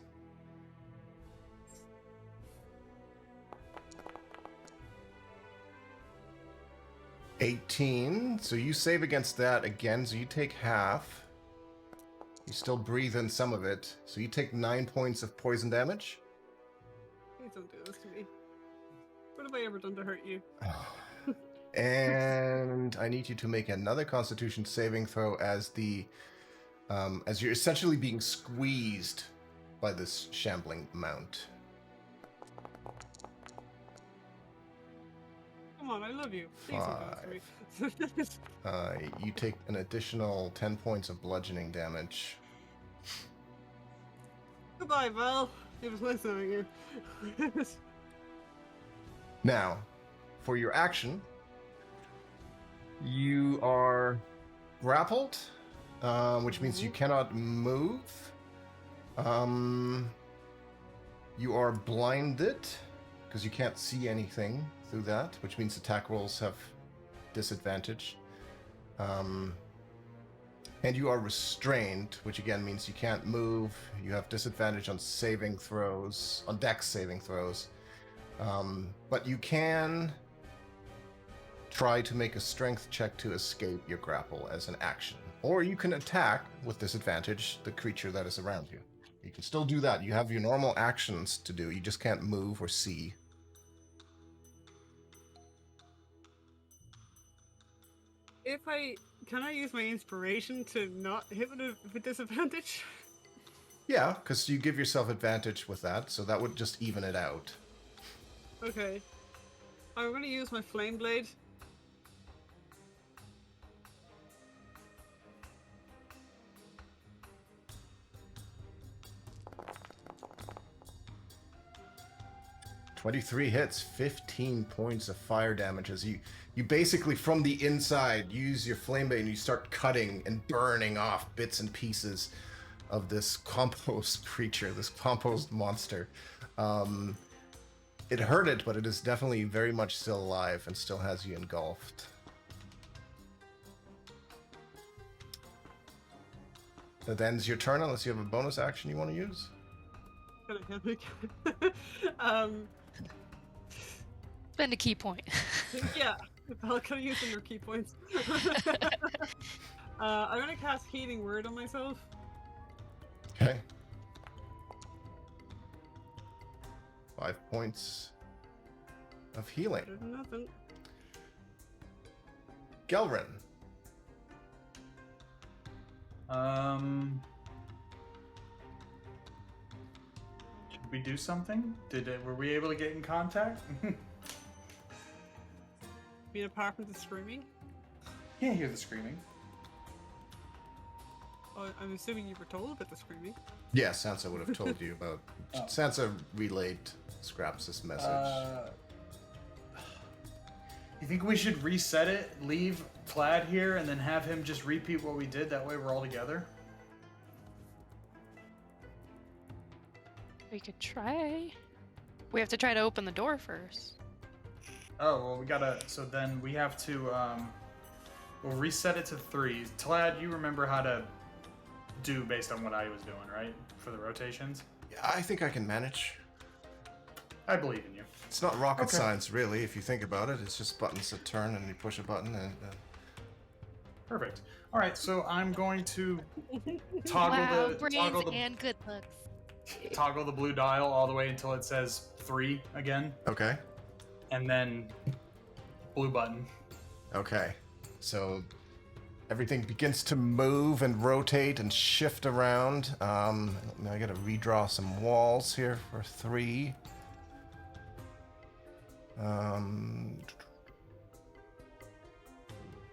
Speaker 2: $18. So you save against that again, so you take half. You still breathe in some of it, so you take 9 points of poison damage.
Speaker 1: Please don't do this to me. What have I ever done to hurt you?
Speaker 2: And I need you to make another Constitution saving throw as as you're essentially being squeezed by this shambling mount.
Speaker 1: Come on, I love you. Please don't do this to me.
Speaker 2: You take an additional 10 points of bludgeoning damage.
Speaker 1: Goodbye, Val. It was nice knowing you.
Speaker 2: Now, for your action, you are grappled, which means you cannot move. You are blinded because you can't see anything through that, which means attack rolls have disadvantage. And you are restrained, which again means you can't move. You have disadvantage on saving throws, on dex saving throws. But you can try to make a strength check to escape your grapple as an action. Or you can attack with disadvantage the creature that is around you. You can still do that. You have your normal actions to do. You just can't move or see.
Speaker 1: Can I use my inspiration to not hit with disadvantage?
Speaker 2: Yeah, because you give yourself advantage with that, so that would just even it out.
Speaker 1: Okay. I'm going to use my flame blade.
Speaker 2: "23 hits, 15 points of fire damage as you basically from the inside use your flame blade and you start cutting and burning off bits and pieces of this compost creature, this compost monster. It hurt it, but it is definitely very much still alive and still has you engulfed. That ends your turn unless you have a bonus action you want to use.
Speaker 5: Spend a key point.
Speaker 1: Yeah, I'll kind of use your key points. I'm going to cast Healing Word on myself.
Speaker 2: Okay. 5 points of healing.
Speaker 1: Better than nothing.
Speaker 2: Gelrin.
Speaker 6: Should we do something? Were we able to get in contact?
Speaker 1: I mean, apart from the screaming?
Speaker 6: Can't hear the screaming.
Speaker 1: Oh, I'm assuming you were told about the screaming.
Speaker 2: Yeah, Sansa would have told you about.
Speaker 6: Oh.
Speaker 2: Sansa relayed Scraps' message.
Speaker 6: You think we should reset it, leave Plaid here, and then have him just repeat what we did? That way we're all together?
Speaker 5: We could try. We have to try to open the door first.
Speaker 6: Oh, well, we gotta... So then we have to, we'll reset it to 3. Plaid, you remember how to do based on what I was doing, right? For the rotations?
Speaker 2: Yeah, I think I can manage.
Speaker 6: I believe in you.
Speaker 2: It's not rocket
Speaker 6: Okay.
Speaker 2: science, really, if you think about it. It's just buttons that turn and you push a button and...
Speaker 6: Perfect. All right, so I'm going to toggle
Speaker 5: Wow,
Speaker 6: the
Speaker 5: brains
Speaker 6: toggle the
Speaker 5: and good looks.
Speaker 6: toggle the blue dial all the way until it says 3 again,
Speaker 2: Okay.
Speaker 6: and then blue button.
Speaker 2: Okay. So everything begins to move and rotate and shift around. I gotta redraw some walls here for 3.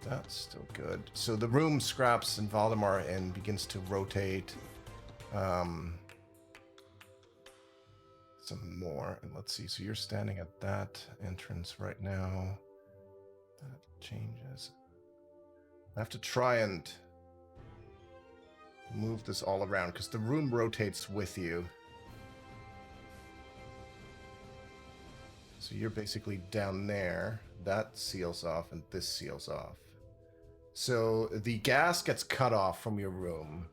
Speaker 2: That's still good. So the room scraps and Valdemar and begins to rotate some more. And let's see. So you're standing at that entrance right now. That changes. I have to try and move this all around because the room rotates with you. So you're basically down there. That seals off and this seals off. So the gas gets cut off from your room.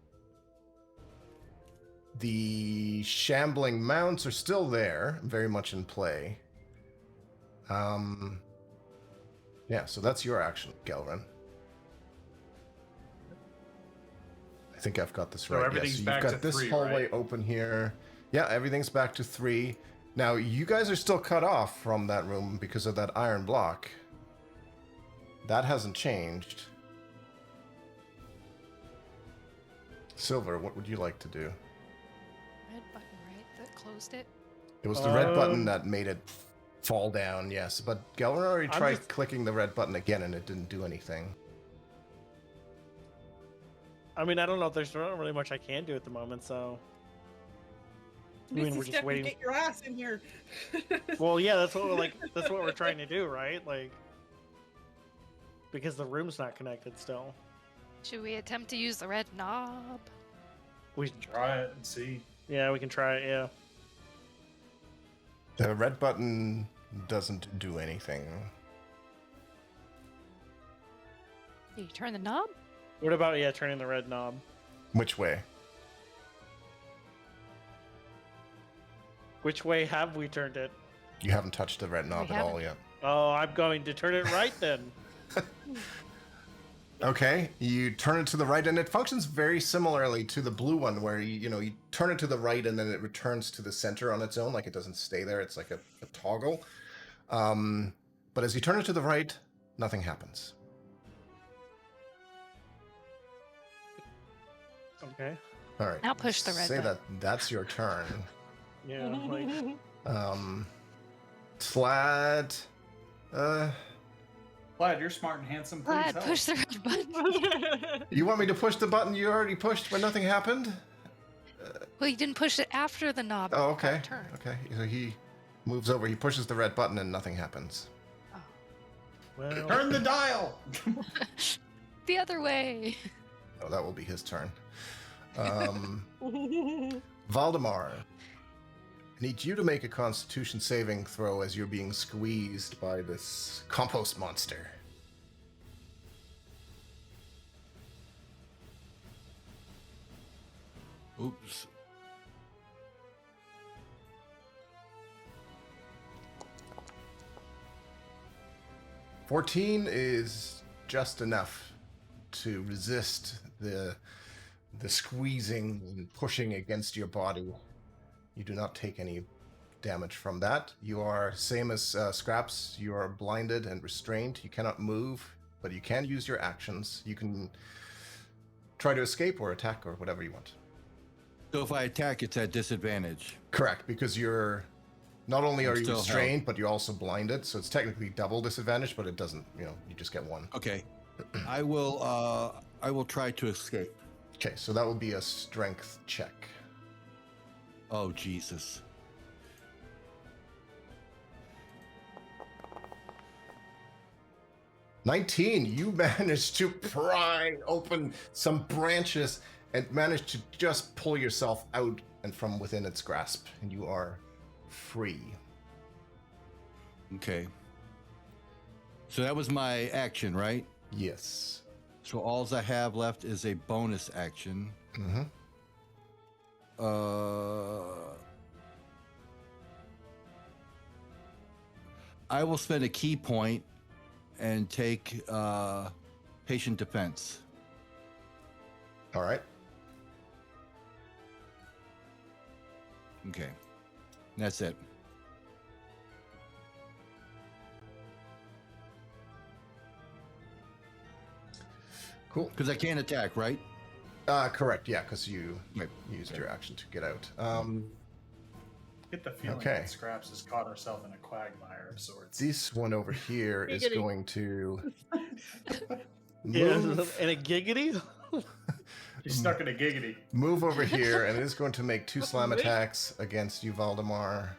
Speaker 2: The shambling mounts are still there, very much in play. Yeah, so that's your action, Gelrin. I think I've got this
Speaker 6: So
Speaker 2: right.
Speaker 6: everything's
Speaker 2: You've
Speaker 6: back
Speaker 2: got
Speaker 6: to
Speaker 2: this
Speaker 6: 3,
Speaker 2: hallway
Speaker 6: right?
Speaker 2: open here. Yeah, everything's back to 3. Now, you guys are still cut off from that room because of that iron block. That hasn't changed. Silver, what would you like to do?
Speaker 5: Red button, right? That closed it.
Speaker 2: It was the red button that made it fall down, yes. But Gelrin already
Speaker 3: I'm
Speaker 2: tried
Speaker 3: just-
Speaker 2: clicking the red button again and it didn't do anything.
Speaker 3: I mean, I don't know if there's not really much I can do at the moment, so. I mean,
Speaker 1: Misty
Speaker 3: we're just
Speaker 1: Step,
Speaker 3: waiting.
Speaker 1: Get your ass in here.
Speaker 3: Well, yeah, that's what we're like. That's what we're trying to do, right? Like, because the room's not connected still.
Speaker 5: Should we attempt to use the red knob?
Speaker 3: We,
Speaker 6: Try it and see.
Speaker 3: yeah, we can try it. Yeah.
Speaker 2: The red button doesn't do anything.
Speaker 5: You turn the knob?
Speaker 3: What about turning the red knob?
Speaker 2: Which way?
Speaker 3: Which way have we turned it?
Speaker 2: You haven't touched the red knob at all yet.
Speaker 3: Oh, I'm going to turn it right then.
Speaker 2: Okay, you turn it to the right, and it functions very similarly to the blue one, where you turn it to the right, and then it returns to the center on its own, like it doesn't stay there. It's like a toggle. But as you turn it to the right, nothing happens.
Speaker 3: Okay.
Speaker 2: All right.
Speaker 5: Now push the red
Speaker 2: Say
Speaker 5: button.
Speaker 2: that's your turn.
Speaker 3: Yeah, like
Speaker 2: Slad.
Speaker 6: Plaid, you're smart and handsome. Please
Speaker 5: Glad,
Speaker 6: help.
Speaker 5: push the red button.
Speaker 2: You want me to push the button you already pushed when nothing happened?
Speaker 5: Well, you didn't push it after the knob.
Speaker 2: Oh,
Speaker 5: got
Speaker 2: okay.
Speaker 5: turned.
Speaker 2: Okay. So he moves over. He pushes the red button, and nothing happens.
Speaker 3: well,
Speaker 6: Turn the dial.
Speaker 5: The other way.
Speaker 2: Oh, that will be his turn. Valdemar, I need you to make a Constitution saving throw as you're being squeezed by this compost monster.
Speaker 4: Oops.
Speaker 2: $14 is just enough to resist the squeezing and pushing against your body. You do not take any damage from that. You are same as Scraps. You are blinded and restrained. You cannot move, but you can use your actions. You can try to escape or attack or whatever you want.
Speaker 4: So if I attack, it's at disadvantage.
Speaker 2: Correct, because you're not only are you
Speaker 4: still
Speaker 2: restrained, but you're also blinded. So it's technically double disadvantage, but it doesn't. You just get one.
Speaker 4: Okay. I will try to escape.
Speaker 2: Okay, so that will be a strength check.
Speaker 4: Oh, Jesus.
Speaker 2: $19, you managed to pry open some branches and managed to just pull yourself out and from within its grasp, and you are free.
Speaker 4: Okay. So that was my action, right?
Speaker 2: Yes.
Speaker 4: So all I have left is a bonus action.
Speaker 2: Mm-hmm.
Speaker 4: I will spend a key point and take patient defense.
Speaker 2: All right.
Speaker 4: Okay. That's it.
Speaker 2: Cool.
Speaker 4: Because I can't attack, right?
Speaker 2: Correct. Yeah, because you
Speaker 4: Right.
Speaker 2: used your action to get out.
Speaker 6: Get the feeling
Speaker 2: Okay.
Speaker 6: that Scraps has caught herself in a quagmire of sorts.
Speaker 2: This one over here is
Speaker 1: Giggity.
Speaker 2: going to
Speaker 3: yeah,
Speaker 2: move,
Speaker 3: and a giggity.
Speaker 6: She's stuck in a giggity.
Speaker 2: move over here, and it is going to make 2 slam attacks against you, Valdemar.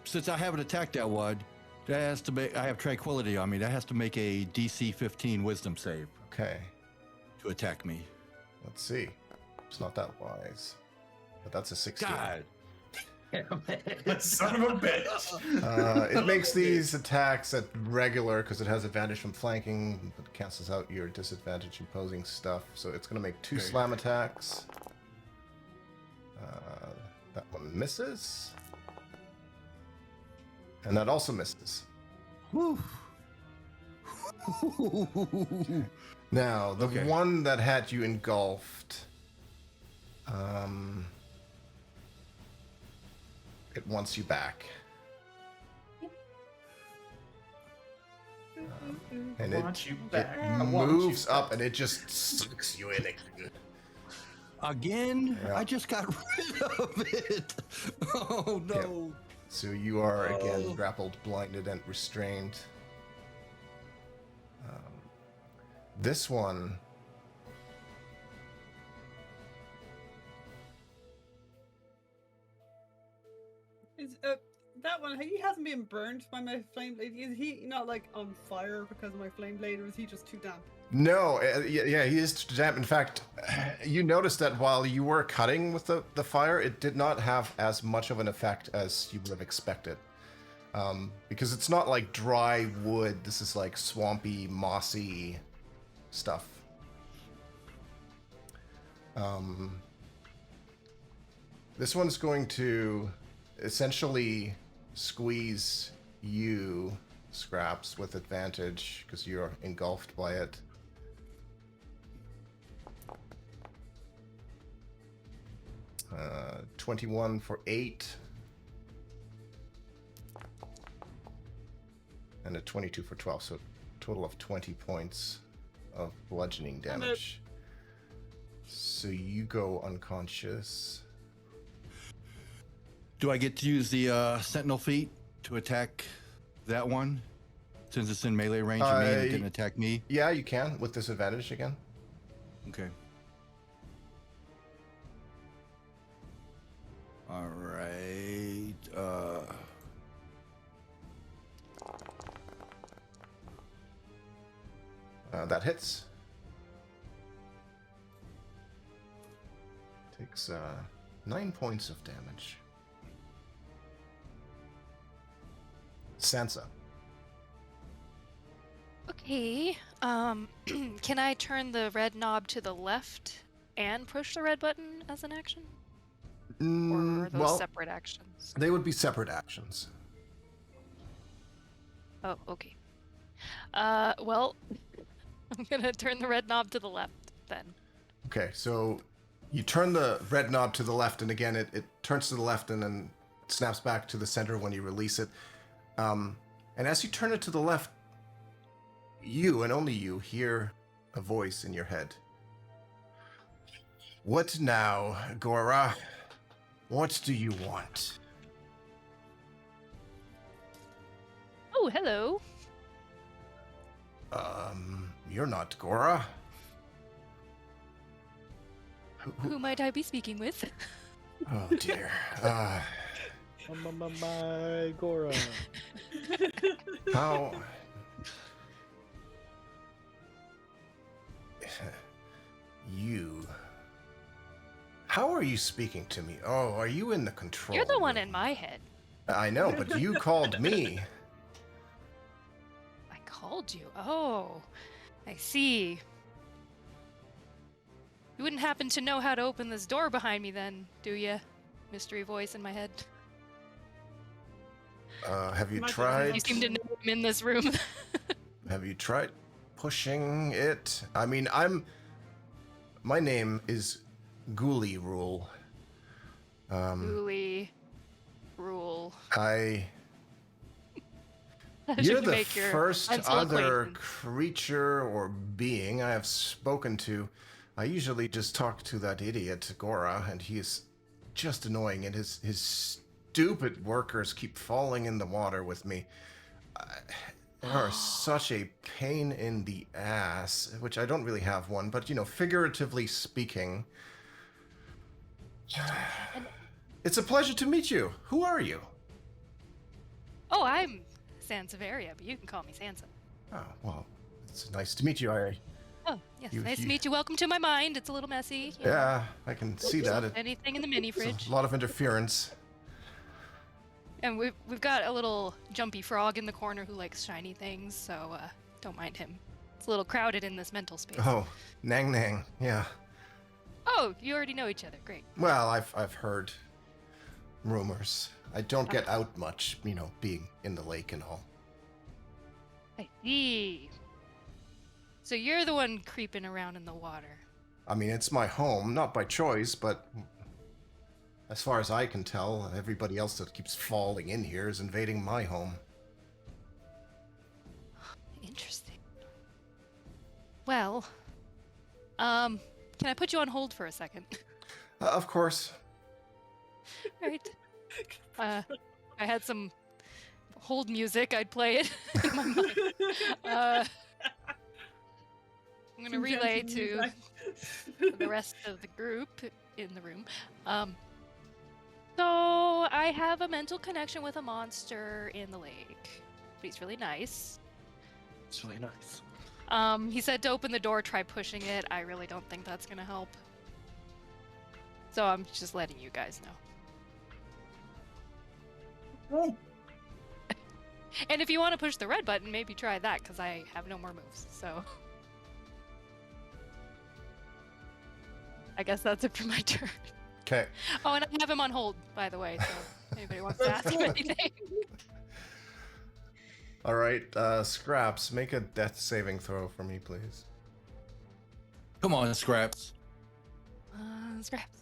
Speaker 4: Since I haven't attacked that one, that has to make. I have tranquility on me. That has to make a DC 15 Wisdom save
Speaker 2: Okay.
Speaker 4: to attack me.
Speaker 2: Let's see. It's not that wise. But that's a 16.
Speaker 4: God.
Speaker 6: Son of a bitch.
Speaker 2: It makes these attacks at regular because it has advantage from flanking, but cancels out your disadvantage imposing stuff. So it's going to make 2
Speaker 4: Okay.
Speaker 2: slam attacks. That one misses. And that also misses.
Speaker 4: Whew.
Speaker 2: Now, the
Speaker 4: Okay.
Speaker 2: one that had you engulfed, it wants you back. And
Speaker 6: I
Speaker 2: it,
Speaker 6: want you
Speaker 2: it
Speaker 6: back. I want you
Speaker 2: moves up and it just sucks you in again.
Speaker 4: Again?
Speaker 2: Yeah.
Speaker 4: I just got rid of it. Oh no.
Speaker 2: So you are again
Speaker 4: Oh.
Speaker 2: grappled, blinded, and restrained. This one
Speaker 1: That one, he hasn't been burned by my flame blade. Is he not like on fire because of my flame blade, or is he just too damp?
Speaker 2: No, yeah, he is damp. In fact, you noticed that while you were cutting with the fire, it did not have as much of an effect as you would have expected. Because it's not like dry wood. This is like swampy, mossy stuff. This one's going to essentially squeeze you, Scraps, with advantage because you're engulfed by it. 21 for 8. And a 22 for 12, so total of 20 points of bludgeoning damage. So you go unconscious.
Speaker 4: Do I get to use the Sentinel Feat to attack that one? Since it's in melee range of me and it didn't attack me?
Speaker 2: Yeah, you can, with disadvantage again.
Speaker 4: Okay. All right.
Speaker 2: That hits. Takes 9 points of damage. Sansa.
Speaker 5: Okay. Can I turn the red knob to the left and push the red button as an action? Or are those separate actions?
Speaker 2: They would be separate actions.
Speaker 5: Oh, okay. Well, I'm gonna turn the red knob to the left then.
Speaker 2: Okay, so you turn the red knob to the left, and again, it turns to the left and then snaps back to the center when you release it. And as you turn it to the left, you and only you hear a voice in your head. What now, Gora? What do you want?
Speaker 5: Oh, hello.
Speaker 2: You're not Gora.
Speaker 5: Who might I be speaking with?
Speaker 2: Oh dear.
Speaker 3: My Gora.
Speaker 2: How? You. How are you speaking to me? Oh, are you in the control
Speaker 5: You're the one
Speaker 2: room?
Speaker 5: in my head.
Speaker 2: I know, but you called me.
Speaker 5: I called you. Oh, I see. You wouldn't happen to know how to open this door behind me then, do you? Mystery voice in my head.
Speaker 2: Have you
Speaker 1: Might be
Speaker 2: tried?
Speaker 5: You seem to know I'm in this room.
Speaker 2: Have you tried pushing it? I mean, my name is Ghoulie Rule.
Speaker 5: Ghoulie Rule.
Speaker 2: You're the first other creature or being I have spoken to. I usually just talk to that idiot, Gora, and he is just annoying, and his stupid workers keep falling in the water with me. They are such a pain in the ass, which I don't really have one, but, figuratively speaking. It's a pleasure to meet you. Who are you?
Speaker 5: Oh, I'm Sanseveria, but you can call me Sansa.
Speaker 2: Oh, well, it's nice to meet you.
Speaker 5: Oh, yes. Nice to meet you. Welcome to my mind. It's a little messy.
Speaker 2: Yeah, I can see that.
Speaker 5: Anything in the mini fridge.
Speaker 2: It's a lot of interference.
Speaker 5: And we've got a little jumpy frog in the corner who likes shiny things, so don't mind him. It's a little crowded in this mental space.
Speaker 2: Oh, Nang Nang, yeah.
Speaker 5: Oh, you already know each other. Great.
Speaker 2: Well, I've heard rumors. I don't get out much, being in the lake and all.
Speaker 5: I see. So you're the one creeping around in the water.
Speaker 2: I mean, it's my home, not by choice, but as far as I can tell, everybody else that keeps falling in here is invading my home.
Speaker 5: Interesting. Well, can I put you on hold for a second?
Speaker 2: Of course.
Speaker 5: Right. I had some hold music. I'd play it in my mind. I'm gonna relay to the rest of the group in the room. So I have a mental connection with a monster in the lake. But he's really nice.
Speaker 3: It's really nice.
Speaker 5: He said to open the door, try pushing it. I really don't think that's gonna help. So I'm just letting you guys know. And if you want to push the red button, maybe try that, because I have no more moves, so... I guess that's it for my turn.
Speaker 2: Okay.
Speaker 5: Oh, and I have him on hold, by the way, so if anybody wants to ask him anything.
Speaker 2: All right, Scraps, make a death saving throw for me, please.
Speaker 4: Come on, Scraps.
Speaker 5: Scraps.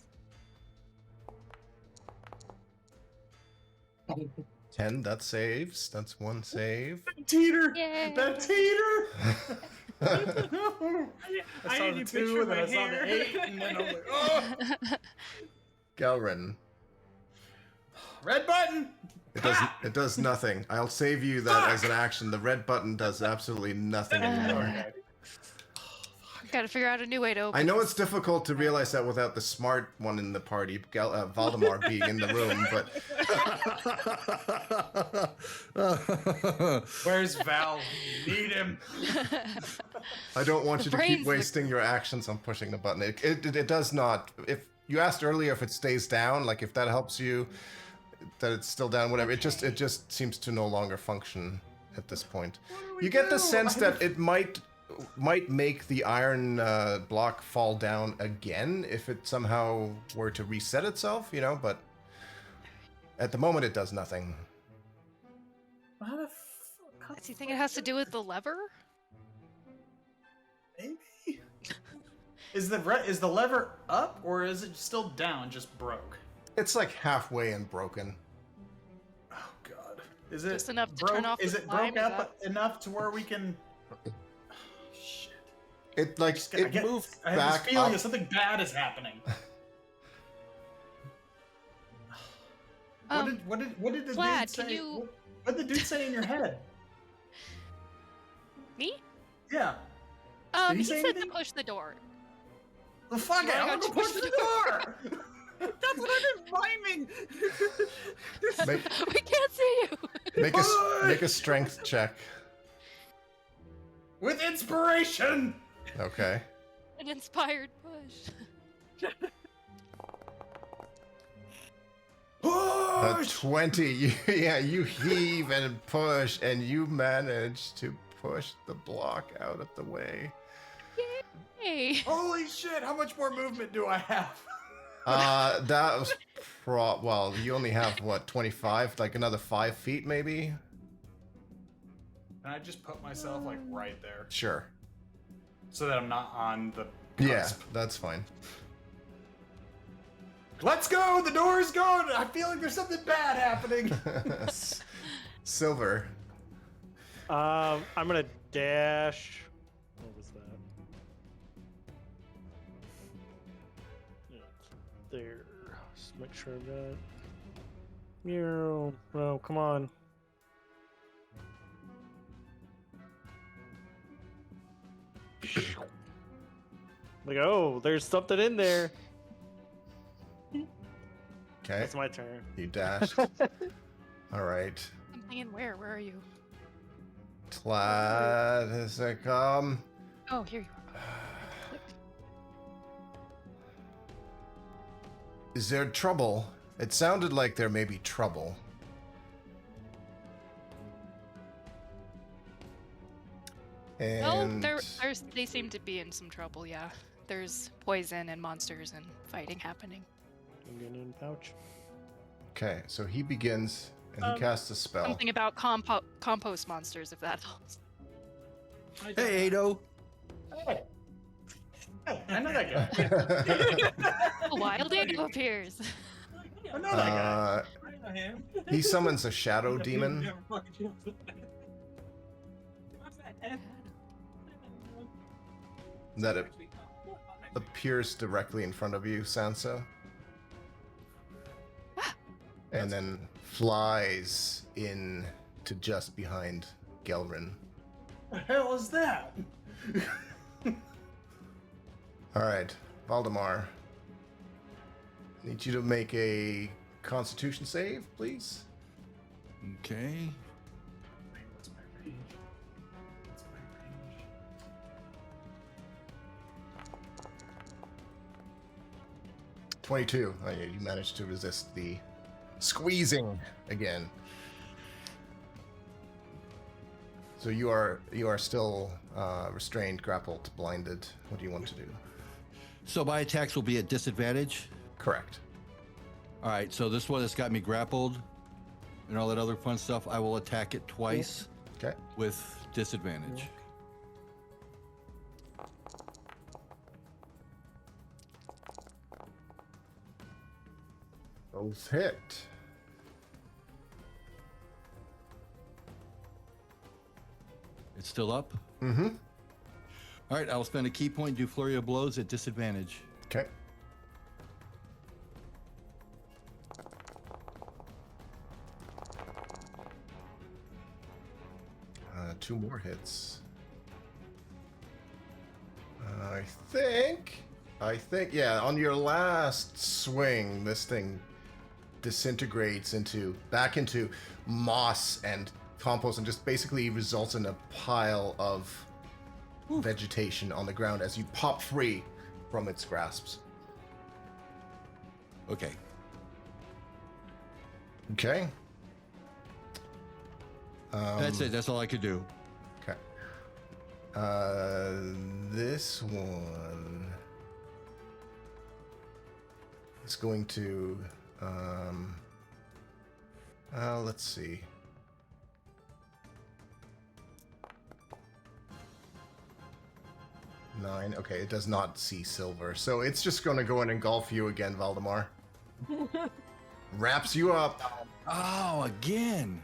Speaker 2: 10, that saves. That's one save.
Speaker 6: Teeter!
Speaker 5: Yay.
Speaker 6: That teeter!
Speaker 1: I
Speaker 6: I saw
Speaker 1: need
Speaker 6: the
Speaker 1: to
Speaker 6: 2,
Speaker 1: picture
Speaker 6: and then
Speaker 1: my
Speaker 6: I saw the
Speaker 1: hair.
Speaker 6: 8, and then I was like, oh!
Speaker 2: Galrin,
Speaker 6: Red button!
Speaker 2: it does nothing. I'll save you that as an action. The red button does absolutely nothing anymore.
Speaker 6: Okay.
Speaker 5: Gotta figure out a new way to open
Speaker 2: I know
Speaker 5: this.
Speaker 2: it's difficult to realize that without the smart one in the party, Valdemar being in the room, but
Speaker 6: Where's Val? Need him.
Speaker 2: I don't want you to keep
Speaker 5: brain's the-
Speaker 2: wasting your actions on pushing the button. It does not. If you asked earlier if it stays down, like if that helps you, that it's still down, whatever. It just seems to no longer function at this point. You get the sense that it might make the iron block fall down again if it somehow were to reset itself, you know, but at the moment it does nothing.
Speaker 6: How the fuck?
Speaker 5: Does he think it has to do with the lever?
Speaker 6: Maybe. Is the lever up, or is it still down, just broke?
Speaker 2: It's like halfway and broken.
Speaker 6: Oh god. Is it
Speaker 5: Just enough to
Speaker 6: broke?
Speaker 5: turn off
Speaker 6: Is
Speaker 5: the
Speaker 6: it
Speaker 5: slime,
Speaker 6: broke
Speaker 5: is
Speaker 6: up enough to where we can? Oh, shit.
Speaker 2: It like it moved
Speaker 6: I have
Speaker 2: back
Speaker 6: this feeling
Speaker 2: up.
Speaker 6: that something bad is happening. What did the
Speaker 5: Vlad,
Speaker 6: dude say?
Speaker 5: can you-
Speaker 6: What did the dude say in your head?
Speaker 5: Me?
Speaker 6: Yeah. Did he
Speaker 5: He
Speaker 6: say
Speaker 5: said to
Speaker 6: anything?
Speaker 5: push the door.
Speaker 6: Well, fuck it.
Speaker 5: Why
Speaker 6: I'm
Speaker 5: don't
Speaker 6: gonna
Speaker 5: you
Speaker 6: push
Speaker 5: push
Speaker 6: the
Speaker 5: the
Speaker 6: door.
Speaker 1: That's what I've been rhyming.
Speaker 2: Make,
Speaker 5: We can't see you!
Speaker 2: make a strength check.
Speaker 6: With inspiration.
Speaker 2: Okay.
Speaker 5: An inspired push.
Speaker 2: A
Speaker 6: Push.
Speaker 2: 20. Yeah, you heave and push, and you manage to push the block out of the way.
Speaker 5: Hey!
Speaker 6: Holy shit! How much more movement do I have?
Speaker 2: That was well, you only have what, 25? Like another 5 feet, maybe?
Speaker 6: Can I just put myself like right there
Speaker 2: Sure.
Speaker 6: so that I'm not on the
Speaker 2: Yeah,
Speaker 6: cusp?
Speaker 2: that's fine.
Speaker 6: Let's go! The door is going! I feel like there's something bad happening.
Speaker 2: Silver.
Speaker 3: I'm gonna dash. What was that? Yeah, there. Just make sure I've got. Meow. Oh, come on. Like, oh, there's something in there.
Speaker 2: Okay,
Speaker 3: That's my turn.
Speaker 2: you dashed. All right.
Speaker 5: Something in where? Where are you?
Speaker 2: Tladisicum.
Speaker 5: Oh, here you are. I clicked.
Speaker 2: Is there trouble? It sounded like there may be trouble. And
Speaker 5: They seem to be in some trouble, yeah. There's poison and monsters and fighting happening.
Speaker 3: I'm getting in pouch.
Speaker 2: okay, so he begins and he casts a spell.
Speaker 5: Something about compost monsters, if that helps.
Speaker 4: Hey, Ado.
Speaker 6: Hey, I know that guy.
Speaker 5: A wild Ado appears.
Speaker 6: I know that guy.
Speaker 1: I know him.
Speaker 2: He summons a shadow demon that appears directly in front of you, Sansa, and then flies in to just behind Gelrin.
Speaker 6: The hell is that?
Speaker 2: All right, Valdemar. I need you to make a Constitution save, please.
Speaker 4: Okay.
Speaker 6: What's my range? What's my range?
Speaker 2: 22. Oh, yeah, you managed to resist the squeezing again. So you are still restrained, grappled, blinded. What do you want to do?
Speaker 4: So my attacks will be at disadvantage.
Speaker 2: Correct.
Speaker 4: All right. So this one that's got me grappled and all that other fun stuff, I will attack it twice
Speaker 2: Okay.
Speaker 4: with disadvantage.
Speaker 2: Both hit.
Speaker 4: It's still up.
Speaker 2: Mm-hmm.
Speaker 4: All right. I'll spend a key point, do flurry of blows at disadvantage.
Speaker 2: Okay. Two more hits. I think, yeah, on your last swing, this thing disintegrates back into moss and compost and just basically results in a pile of vegetation on the ground as you pop free from its grasps.
Speaker 4: Okay.
Speaker 2: Okay.
Speaker 4: That's it. That's all I could do.
Speaker 2: Okay. This one is going to, let's see. Nine. Okay, it does not see silver, so it's just going to go and engulf you again, Valdemar. Wraps you up.
Speaker 4: Oh, again.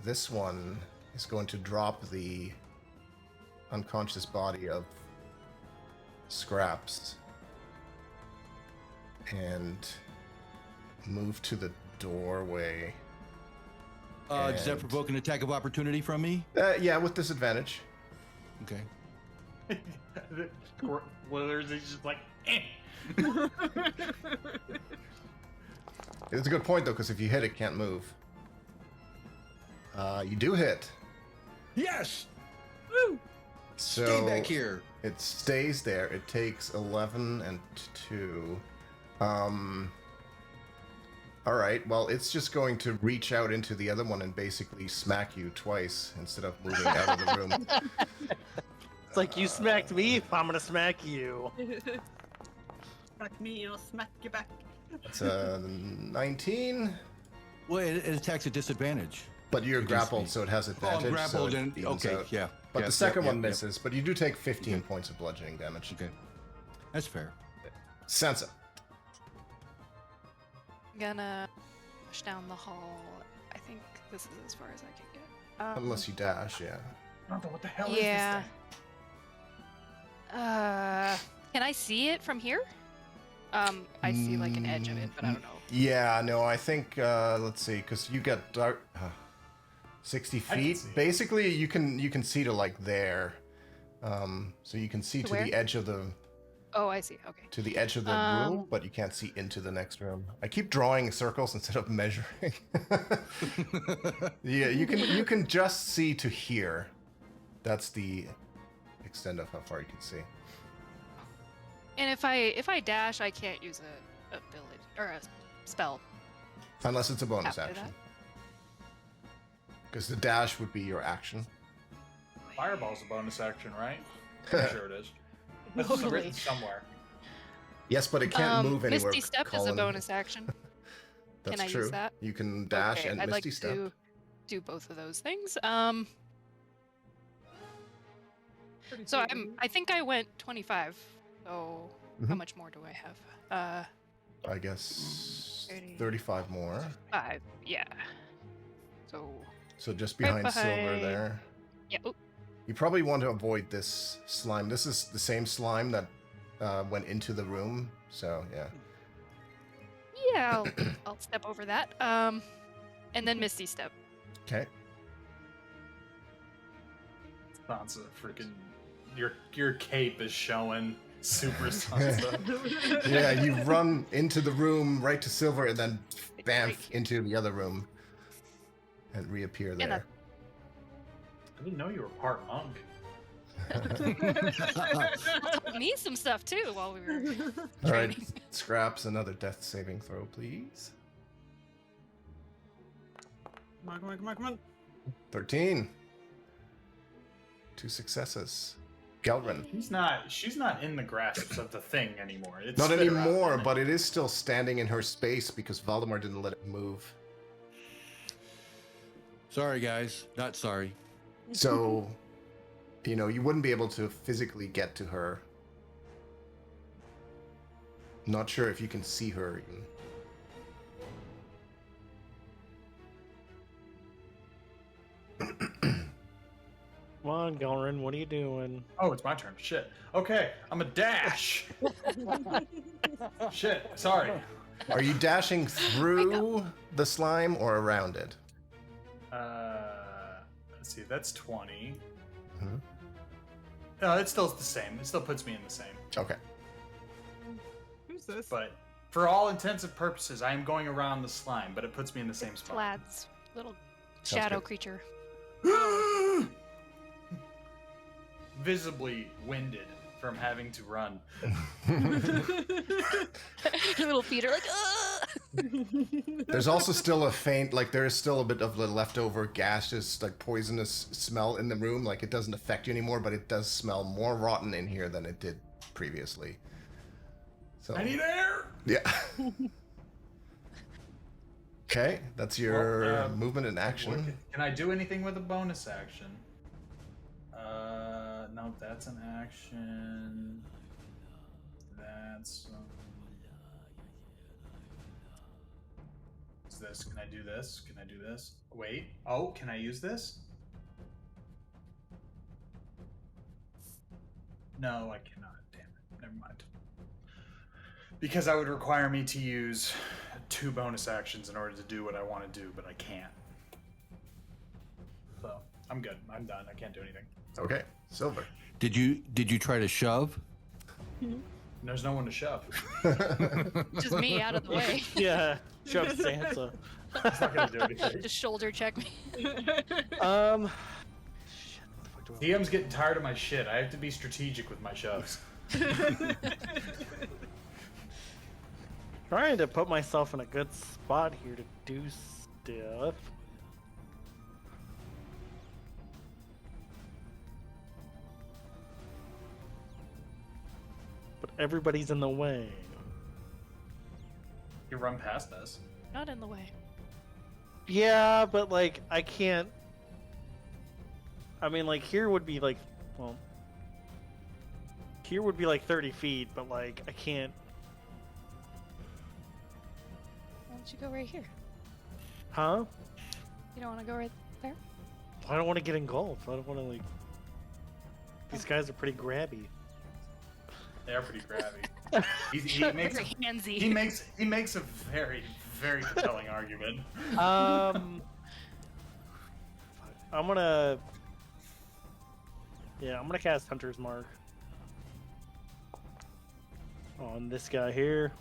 Speaker 2: This one is going to drop the unconscious body of Scraps and move to the doorway.
Speaker 4: Does that
Speaker 2: And-
Speaker 4: provoke an attack of opportunity from me?
Speaker 2: Yeah, with disadvantage.
Speaker 4: Okay.
Speaker 6: Withers is just like, eh.
Speaker 2: It's a good point though, because if you hit, it can't move. You do hit.
Speaker 4: Yes.
Speaker 1: Woo!
Speaker 2: So
Speaker 4: Stay back here.
Speaker 2: It stays there. It takes 11 and 2. All right. Well, it's just going to reach out into the other one and basically smack you twice instead of moving out of the room.
Speaker 3: It's like you smacked me, I'm gonna smack you.
Speaker 1: Smack me, I'll smack you back.
Speaker 2: It's 19,
Speaker 4: Well, it attacks at disadvantage.
Speaker 2: but you're
Speaker 4: Against
Speaker 2: grappled,
Speaker 4: me.
Speaker 2: so it has
Speaker 4: Oh,
Speaker 2: advantage.
Speaker 4: I'm grappled
Speaker 2: so it
Speaker 4: and
Speaker 2: evens
Speaker 4: okay,
Speaker 2: out.
Speaker 4: yeah.
Speaker 2: But
Speaker 4: Yes,
Speaker 2: the second
Speaker 4: yep,
Speaker 2: one
Speaker 4: yep,
Speaker 2: misses. But you do take 15
Speaker 4: Okay.
Speaker 2: points of bludgeoning damage.
Speaker 4: Okay, that's fair.
Speaker 2: Sansa.
Speaker 5: I'm gonna push down the hall. I think this is as far as I can get.
Speaker 2: Unless you dash, yeah.
Speaker 6: Manta, what the hell
Speaker 5: Yeah.
Speaker 6: is this thing?
Speaker 5: Can I see it from here? I see like an edge of it, but I don't know.
Speaker 2: Yeah, no, I think, let's see, because you get dark, 60
Speaker 6: I can
Speaker 2: feet.
Speaker 6: see it.
Speaker 2: Basically, you can see to like there. So you can see
Speaker 5: To
Speaker 2: to
Speaker 5: where?
Speaker 2: the edge of the
Speaker 5: Oh, I see. Okay.
Speaker 2: room, but you can't see into the next room. I keep drawing circles instead of measuring. Yeah, you can just see to here. That's the extent of how far you can see.
Speaker 5: And if I dash, I can't use a ability or a spell
Speaker 2: Unless it's a bonus
Speaker 5: after
Speaker 2: action.
Speaker 5: that.
Speaker 2: Because the dash would be your action.
Speaker 6: Fireball's a bonus action, right? Pretty sure it is. That's just
Speaker 5: Totally.
Speaker 6: written somewhere.
Speaker 2: Yes, but it can't move anywhere.
Speaker 5: Misty Step is a
Speaker 2: Colin.
Speaker 5: bonus action.
Speaker 2: That's
Speaker 5: Can I
Speaker 2: true.
Speaker 5: use that?
Speaker 2: You can dash
Speaker 5: Okay,
Speaker 2: and
Speaker 5: I'd
Speaker 2: Misty
Speaker 5: like
Speaker 2: Step.
Speaker 5: to do both of those things.
Speaker 1: Pretty
Speaker 5: So
Speaker 1: sweet.
Speaker 5: I think I went 25. So how
Speaker 2: Mhm.
Speaker 5: much more do I have?
Speaker 2: I guess
Speaker 5: 30.
Speaker 2: 35 more.
Speaker 5: 5. Yeah. So
Speaker 2: So just
Speaker 5: Right
Speaker 2: behind Silver
Speaker 5: behind-
Speaker 2: there.
Speaker 5: yeah. Oh,
Speaker 2: You probably want to avoid this slime. This is the same slime that went into the room. So yeah.
Speaker 5: yeah. I'll step over that. And then Misty Step.
Speaker 2: Okay.
Speaker 6: Sansa, freaking, your cape is showing. Super Sansa.
Speaker 2: Yeah, you run into the room right to Silver and then bamf into the other room and reappear
Speaker 5: And
Speaker 2: there.
Speaker 6: I didn't know you were part monk.
Speaker 5: Taught me some stuff too while we were
Speaker 2: All right,
Speaker 5: training.
Speaker 2: Scraps, another death saving throw, please.
Speaker 1: Come on.
Speaker 2: 13. 2 successes. Gelrin.
Speaker 6: She's not in the grasp of the thing anymore. It's
Speaker 2: Not
Speaker 6: spit her out,
Speaker 2: anymore,
Speaker 6: isn't it?
Speaker 2: but it is still standing in her space because Valdemar didn't let it move.
Speaker 4: Sorry, guys. Not sorry.
Speaker 2: So, you wouldn't be able to physically get to her. Not sure if you can see her even.
Speaker 3: Come on, Gelrin, what are you doing?
Speaker 6: Oh, it's my turn. Shit. Okay, I'm a dash. Shit. Sorry.
Speaker 2: Are you dashing through the slime or around it?
Speaker 6: Let's see. That's 20.
Speaker 2: Mhm.
Speaker 6: No, it's still the same. It still puts me in the same.
Speaker 2: Okay.
Speaker 1: Who's this?
Speaker 6: But for all intents and purposes, I am going around the slime, but it puts me in the same spot.
Speaker 5: Lad's little shadow
Speaker 2: good.
Speaker 5: creature.
Speaker 6: Visibly winded from having to run.
Speaker 5: Little feet are like, ugh!
Speaker 2: There's also still a faint, there is still a bit of the leftover gaseous, poisonous smell in the room. It doesn't affect you anymore, but it does smell more rotten in here than it did previously. So
Speaker 6: I need air.
Speaker 2: Yeah. Okay, that's your
Speaker 6: Well,
Speaker 2: movement and action.
Speaker 6: Can I do anything with a bonus action? No, that's an action. That's. What's this? Can I do this? Can I do this? Wait. Oh, can I use this? No, I cannot. Damn it. Never mind. Because that would require me to use 2 bonus actions in order to do what I want to do, but I can't. So, I'm good. I'm done. I can't do anything.
Speaker 2: Okay, Silver.
Speaker 4: Did you try to shove?
Speaker 6: There's no one to shove.
Speaker 5: Just me out of the way.
Speaker 3: Yeah, shove Sansa.
Speaker 6: It's not gonna do anything.
Speaker 5: Just shoulder check me.
Speaker 3: Shit, what the fuck do I
Speaker 6: DM's getting tired of my shit. I have to be strategic with my shoves.
Speaker 3: Trying to put myself in a good spot here to do stuff. But everybody's in the way.
Speaker 6: You run past us.
Speaker 5: Not in the way.
Speaker 3: Yeah, but I can't. I mean, here would be here would be 30 feet, but I can't.
Speaker 5: Why don't you go right here?
Speaker 3: Huh?
Speaker 5: You don't want to go right there?
Speaker 3: I don't want to get engulfed. I don't want to These guys are pretty grabby.
Speaker 6: They are pretty grabby. He makes
Speaker 5: Very handsy.
Speaker 6: he makes a very, very compelling argument.
Speaker 3: I'm gonna cast Hunter's Mark on this guy here.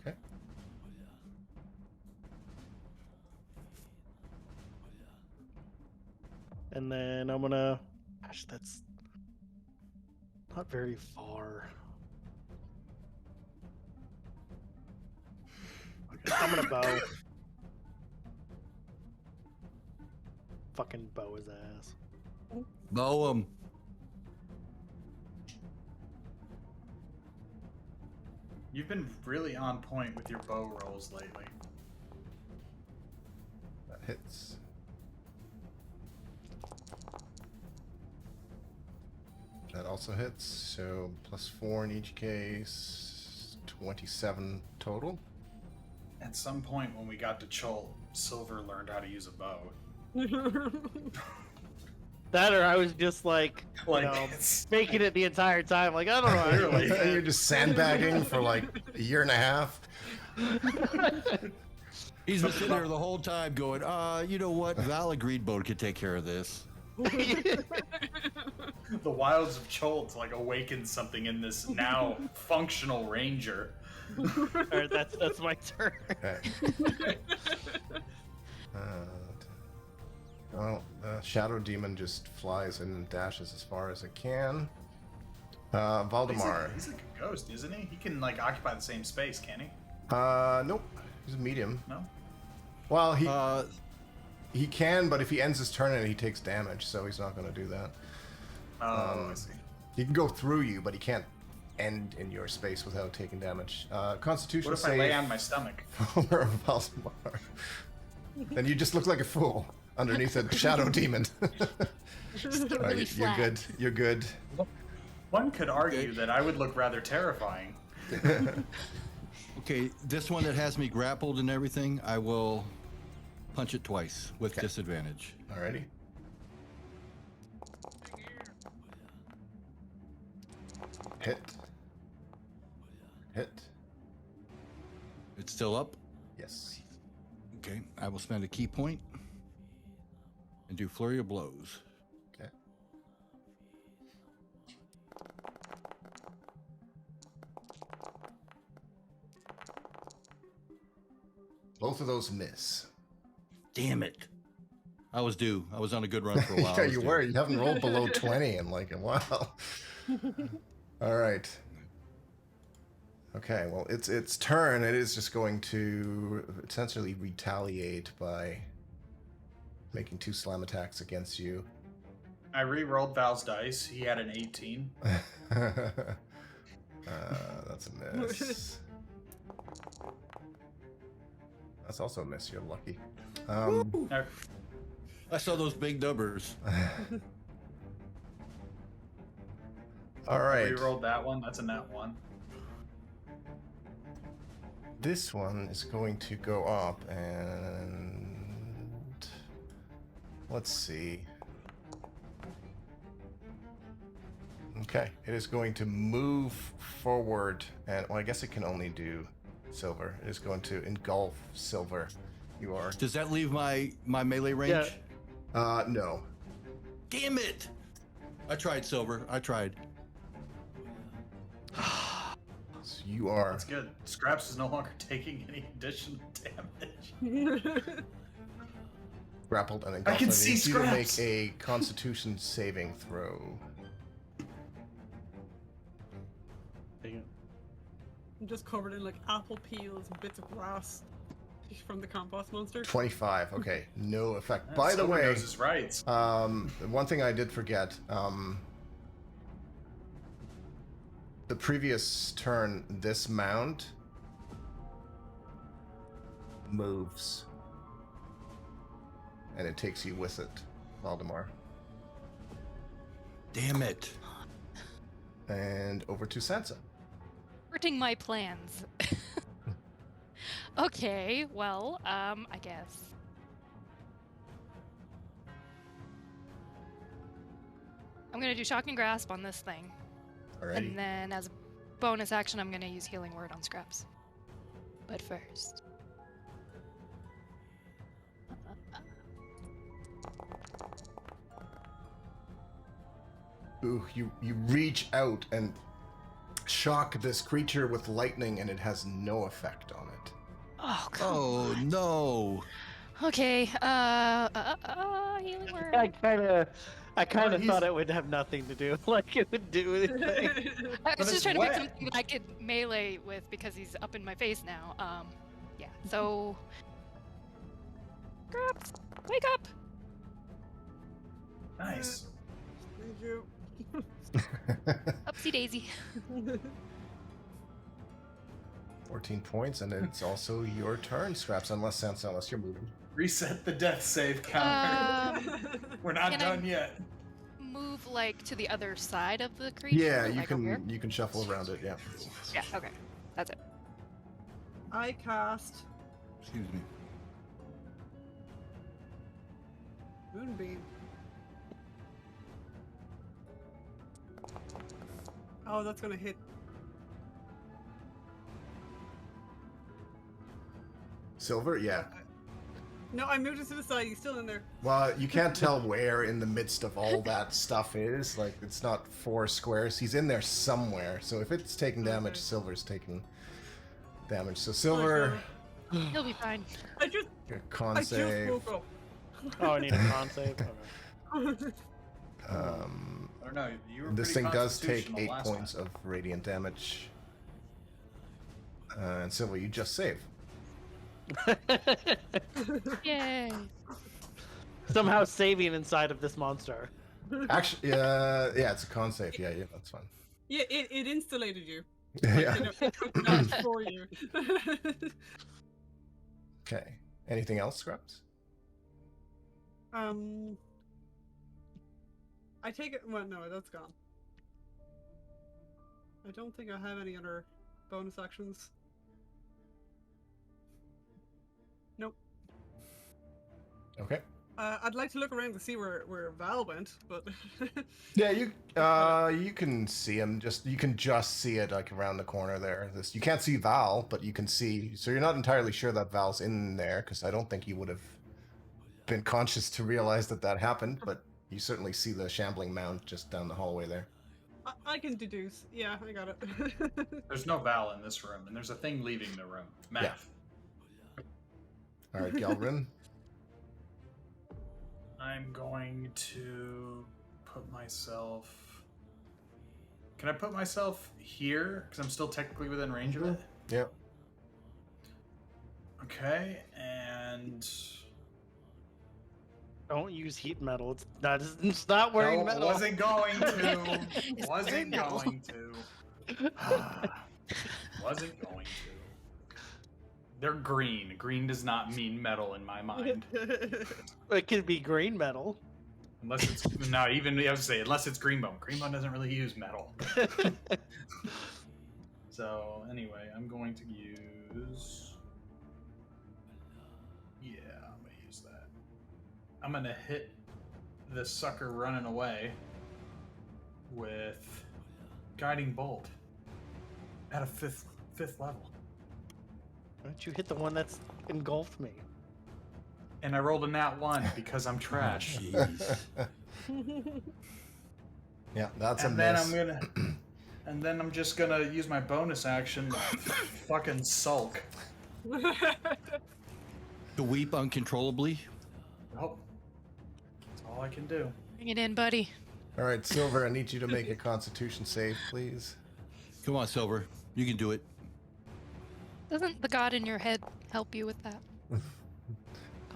Speaker 2: Okay.
Speaker 3: And then I'm gonna. Gosh, that's not very far. Okay, I'm gonna bow. Fucking bow his ass.
Speaker 4: Bow him.
Speaker 6: You've been really on point with your bow rolls lately.
Speaker 2: That hits. That also hits, so +4 in each case, 27 total.
Speaker 6: At some point when we got to Chol, Silver learned how to use a bow.
Speaker 3: That or I was just
Speaker 6: it's-
Speaker 3: faking it the entire time. I don't know. How to do
Speaker 6: Literally.
Speaker 3: that.
Speaker 2: You're just sandbagging for a year and a half.
Speaker 4: He's been sitting there the whole time going, you know what? Val agreed Bode could take care of this.
Speaker 6: The wilds of Cholt like awaken something in this now functional ranger.
Speaker 3: Alright, that's my turn.
Speaker 2: Okay. Well, Shadow Demon just flies and dashes as far as it can. Valdemar.
Speaker 6: He's like a ghost, isn't he? He can like occupy the same space, can he?
Speaker 2: Nope. He's a medium.
Speaker 6: No.
Speaker 2: Well, he can, but if he ends his turn and he takes damage, so he's not going to do that.
Speaker 6: Oh, I see.
Speaker 2: He can go through you, but he can't end in your space without taking damage. Constitution
Speaker 6: What if
Speaker 2: save
Speaker 6: I lay on my stomach?
Speaker 2: for Valdemar. Then you just look like a fool underneath a Shadow Demon.
Speaker 5: Just get
Speaker 2: Alright,
Speaker 5: really
Speaker 2: you're
Speaker 5: flat.
Speaker 2: good. You're good.
Speaker 6: One could argue that I would look rather terrifying.
Speaker 4: Okay, this one that has me grappled and everything, I will punch it twice with disadvantage.
Speaker 2: Alrighty. Hit. Hit.
Speaker 4: It's still up.
Speaker 2: Yes.
Speaker 4: Okay, I will spend a key point and do flurry of blows.
Speaker 2: Okay. Both of those miss.
Speaker 4: Damn it! I was due. I was on a good run for a while.
Speaker 2: Yeah,
Speaker 4: I was
Speaker 2: you
Speaker 4: due.
Speaker 2: were. You haven't rolled below 20 in like a while. All right. Okay, well, its turn. It is just going to essentially retaliate by making 2 slam attacks against you.
Speaker 6: I re-rolled Val's dice. He had an 18.
Speaker 2: That's a miss. That's also a miss. You're lucky.
Speaker 6: Now,
Speaker 4: I saw those big numbers.
Speaker 2: All right.
Speaker 6: re-rolled that one. That's a nat 1.
Speaker 2: This one is going to go up and let's see. Okay, it is going to move forward and well, I guess it can only do Silver. It is going to engulf Silver. You are.
Speaker 4: Does that leave my melee range?
Speaker 3: Yeah.
Speaker 2: No.
Speaker 4: Damn it! I tried, Silver. I tried.
Speaker 2: So you are.
Speaker 6: That's good. Scraps is no longer taking any additional damage.
Speaker 2: Grappled and
Speaker 6: I
Speaker 2: engulfed.
Speaker 6: can
Speaker 2: It
Speaker 6: see
Speaker 2: needs you to make
Speaker 6: Scraps.
Speaker 2: a Constitution saving throw.
Speaker 1: I'm just covered in like apple peels and bits of grass from the compost monster.
Speaker 2: 25. Okay, no effect. By the
Speaker 6: Silver
Speaker 2: way,
Speaker 6: knows his rights.
Speaker 2: one thing I did forget. The previous turn, this mound moves, and it takes you with it, Valdemar.
Speaker 4: Damn it!
Speaker 2: And over to Sansa.
Speaker 5: Hurting my plans. Okay, well, I guess. I'm gonna do Shocking Grasp on this thing.
Speaker 2: Alrighty.
Speaker 5: And then as a bonus action, I'm gonna use Healing Word on Scraps. But first.
Speaker 2: Ooh, you reach out and shock this creature with lightning, and it has no effect on it.
Speaker 5: Oh, come
Speaker 4: Oh no!
Speaker 5: Okay, Healing Word.
Speaker 3: I kind of
Speaker 6: he's-
Speaker 3: thought it would have nothing to do. Like it would do anything.
Speaker 5: I
Speaker 6: But
Speaker 5: was
Speaker 6: it's
Speaker 5: just trying to pick
Speaker 6: wet.
Speaker 5: something that I could melee with because he's up in my face now. Yeah, so. Scraps, wake up!
Speaker 6: Nice.
Speaker 1: Need you.
Speaker 5: Upsy daisy.
Speaker 2: 14 points, and it's also your turn, Scraps, unless Sansa, unless you're moving.
Speaker 6: Reset the death save counter. We're not
Speaker 5: can I-
Speaker 6: done yet.
Speaker 5: Move like to the other side of the creature.
Speaker 2: Yeah,
Speaker 5: like over here?
Speaker 2: you can shuffle around it. Yeah.
Speaker 5: Yeah. Okay, that's it.
Speaker 1: I cast
Speaker 4: Excuse me.
Speaker 1: Moonbeam. Oh, that's gonna hit.
Speaker 2: Silver, yeah.
Speaker 1: No, I moved it to the side. He's still in there.
Speaker 2: Well, you can't tell where in the midst of all that stuff is. Like, it's not 4 squares. He's in there somewhere. So if it's taking damage,
Speaker 1: Okay.
Speaker 2: Silver's taking damage. So Silver,
Speaker 5: He'll be fine.
Speaker 1: I just
Speaker 2: con
Speaker 1: I just
Speaker 2: save.
Speaker 1: woke up.
Speaker 3: Oh, I need a con save. Okay.
Speaker 6: I don't know. You were
Speaker 2: This
Speaker 6: pretty
Speaker 2: thing does take
Speaker 6: constitutional
Speaker 2: 8
Speaker 6: last
Speaker 2: points
Speaker 6: time.
Speaker 2: of radiant damage. And Silver, you just save.
Speaker 5: Yay.
Speaker 3: Somehow saving inside of this monster.
Speaker 2: Actually, yeah, it's a con save. Yeah, that's fine.
Speaker 1: Yeah, it installated you.
Speaker 2: Yeah.
Speaker 1: You know, it took damage for you.
Speaker 2: Okay. Anything else, Scraps?
Speaker 1: I take it. Well, no, that's gone. I don't think I have any other bonus actions. Nope.
Speaker 2: Okay.
Speaker 1: I'd like to look around to see where Val went, but
Speaker 2: Yeah, you can see him. You can just see it like around the corner there. You can't see Val, but you can see. So you're not entirely sure that Val's in there because I don't think you would have been conscious to realize that happened. But you certainly see the shambling mound just down the hallway there.
Speaker 1: I can deduce. Yeah, I got it.
Speaker 6: There's no Val in this room, and there's a thing leaving the room. Math.
Speaker 2: All right, Galvin.
Speaker 6: I'm going to put myself. Can I put myself here? Because I'm still technically within range of it.
Speaker 2: Yep.
Speaker 6: Okay, and
Speaker 3: Don't use heat metal. It's not wearing
Speaker 6: no,
Speaker 3: metal.
Speaker 6: wasn't going to.
Speaker 5: It's
Speaker 6: wasn't
Speaker 5: wearing metal.
Speaker 6: going to. Wasn't going to. They're green. Green does not mean metal in my mind.
Speaker 3: It could be green metal.
Speaker 6: Unless it's not even. I was say unless it's Greenbone. Greenbone doesn't really use metal. So anyway, I'm going to use. Yeah, I'm gonna use that. I'm gonna hit the sucker running away with guiding bolt at a fifth level.
Speaker 3: Why don't you hit the one that's engulfed me?
Speaker 6: And I rolled a nat 1 because I'm trash.
Speaker 4: Jeez.
Speaker 2: Yeah, that's a
Speaker 6: And then
Speaker 2: miss.
Speaker 6: I'm gonna, and then I'm just gonna use my bonus action, fucking sulk.
Speaker 4: To weep uncontrollably.
Speaker 6: Nope. That's all I can do.
Speaker 5: Bring it in, buddy.
Speaker 2: All right, Silver, I need you to make a Constitution save, please.
Speaker 4: Come on, Silver. You can do it.
Speaker 5: Doesn't the god in your head help you with that?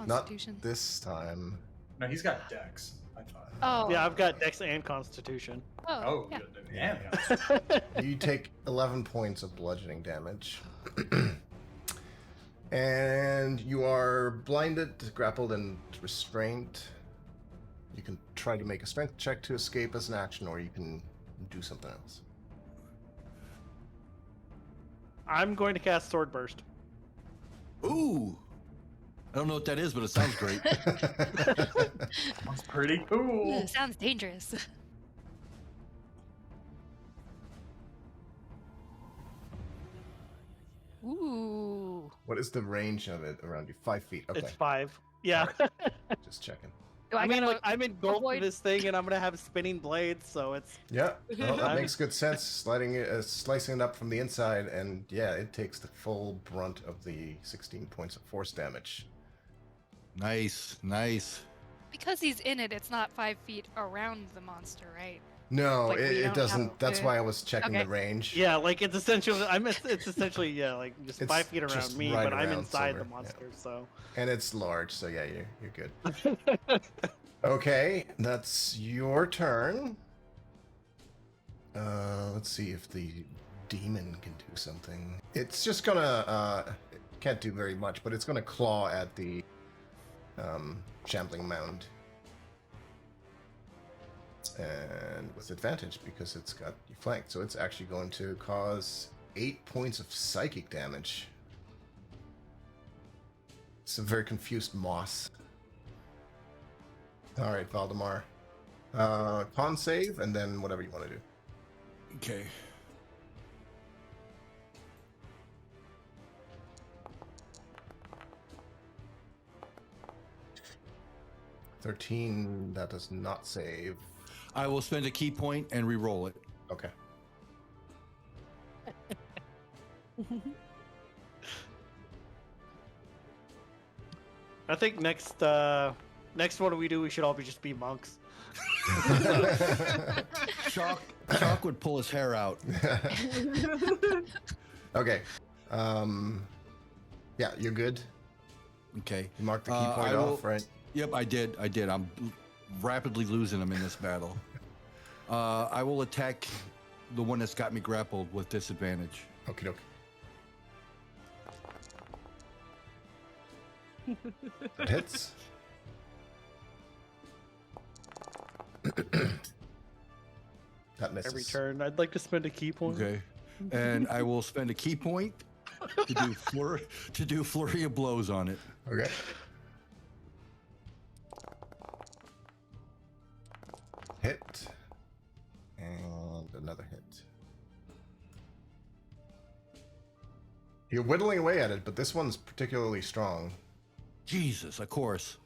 Speaker 2: Not
Speaker 5: Constitution.
Speaker 2: this time.
Speaker 6: No, he's got dex. I thought.
Speaker 5: Oh.
Speaker 3: Yeah, I've got Dex and Constitution.
Speaker 5: Oh.
Speaker 6: Oh,
Speaker 5: yeah.
Speaker 6: yeah.
Speaker 2: You take 11 points of bludgeoning damage. And you are blinded, grappled, and restrained. You can try to make a strength check to escape as an action, or you can do something else.
Speaker 3: I'm going to cast Sword Burst.
Speaker 4: Ooh. I don't know what that is, but it sounds great.
Speaker 6: That's pretty cool.
Speaker 5: Sounds dangerous. Ooh.
Speaker 2: What is the range of it around you? 5 feet. Okay,
Speaker 3: It's 5. Yeah.
Speaker 2: just checking.
Speaker 5: Do
Speaker 3: I mean,
Speaker 5: gotta
Speaker 3: like, I'm engulfed
Speaker 5: avoid-
Speaker 3: in this thing, and I'm gonna have spinning blades, so it's.
Speaker 2: Yeah, no, that
Speaker 3: I'm-
Speaker 2: makes good sense. Slicing it up from the inside, and yeah, it takes the full brunt of the 16 points of force damage.
Speaker 4: Nice, nice.
Speaker 5: Because he's in it, it's not 5 feet around the monster, right?
Speaker 2: No,
Speaker 5: Like, we
Speaker 2: it
Speaker 5: don't
Speaker 2: doesn't.
Speaker 5: have
Speaker 2: That's
Speaker 5: to-
Speaker 2: why I was checking
Speaker 5: Okay.
Speaker 2: the range.
Speaker 3: Yeah, like it's essentially. It's essentially like just
Speaker 2: It's
Speaker 3: 5 feet around
Speaker 2: just
Speaker 3: me,
Speaker 2: right
Speaker 3: but I'm
Speaker 2: around
Speaker 3: inside
Speaker 2: Silver,
Speaker 3: the monster. So.
Speaker 2: And it's large, so yeah, you're good. Okay, that's your turn. Let's see if the demon can do something. It's just gonna can't do very much, but it's gonna claw at the shambling mound. And with advantage because it's got you flanked. So it's actually going to cause 8 points of psychic damage. It's a very confused moss. Alright, Valdemar. Con save, and then whatever you want to do.
Speaker 4: Okay.
Speaker 2: 13, that does not save.
Speaker 4: I will spend a key point and re-roll it.
Speaker 2: Okay.
Speaker 3: I think next one we should all just be monks.
Speaker 4: Shock would pull his hair out.
Speaker 2: Okay. Yeah, you're good.
Speaker 4: Okay.
Speaker 2: You marked the key point off, right?
Speaker 4: Yep, I did. I'm rapidly losing him in this battle. I will attack the one that's got me grappled with disadvantage.
Speaker 2: Okie doke. That hits. That misses.
Speaker 3: Every turn, I'd like to spend a key point.
Speaker 4: Okay. And I will spend a key point to do flurry of blows on it.
Speaker 2: Okay. Hit. And another hit. You're whittling away at it, but this one's particularly strong.
Speaker 4: Jesus, of course.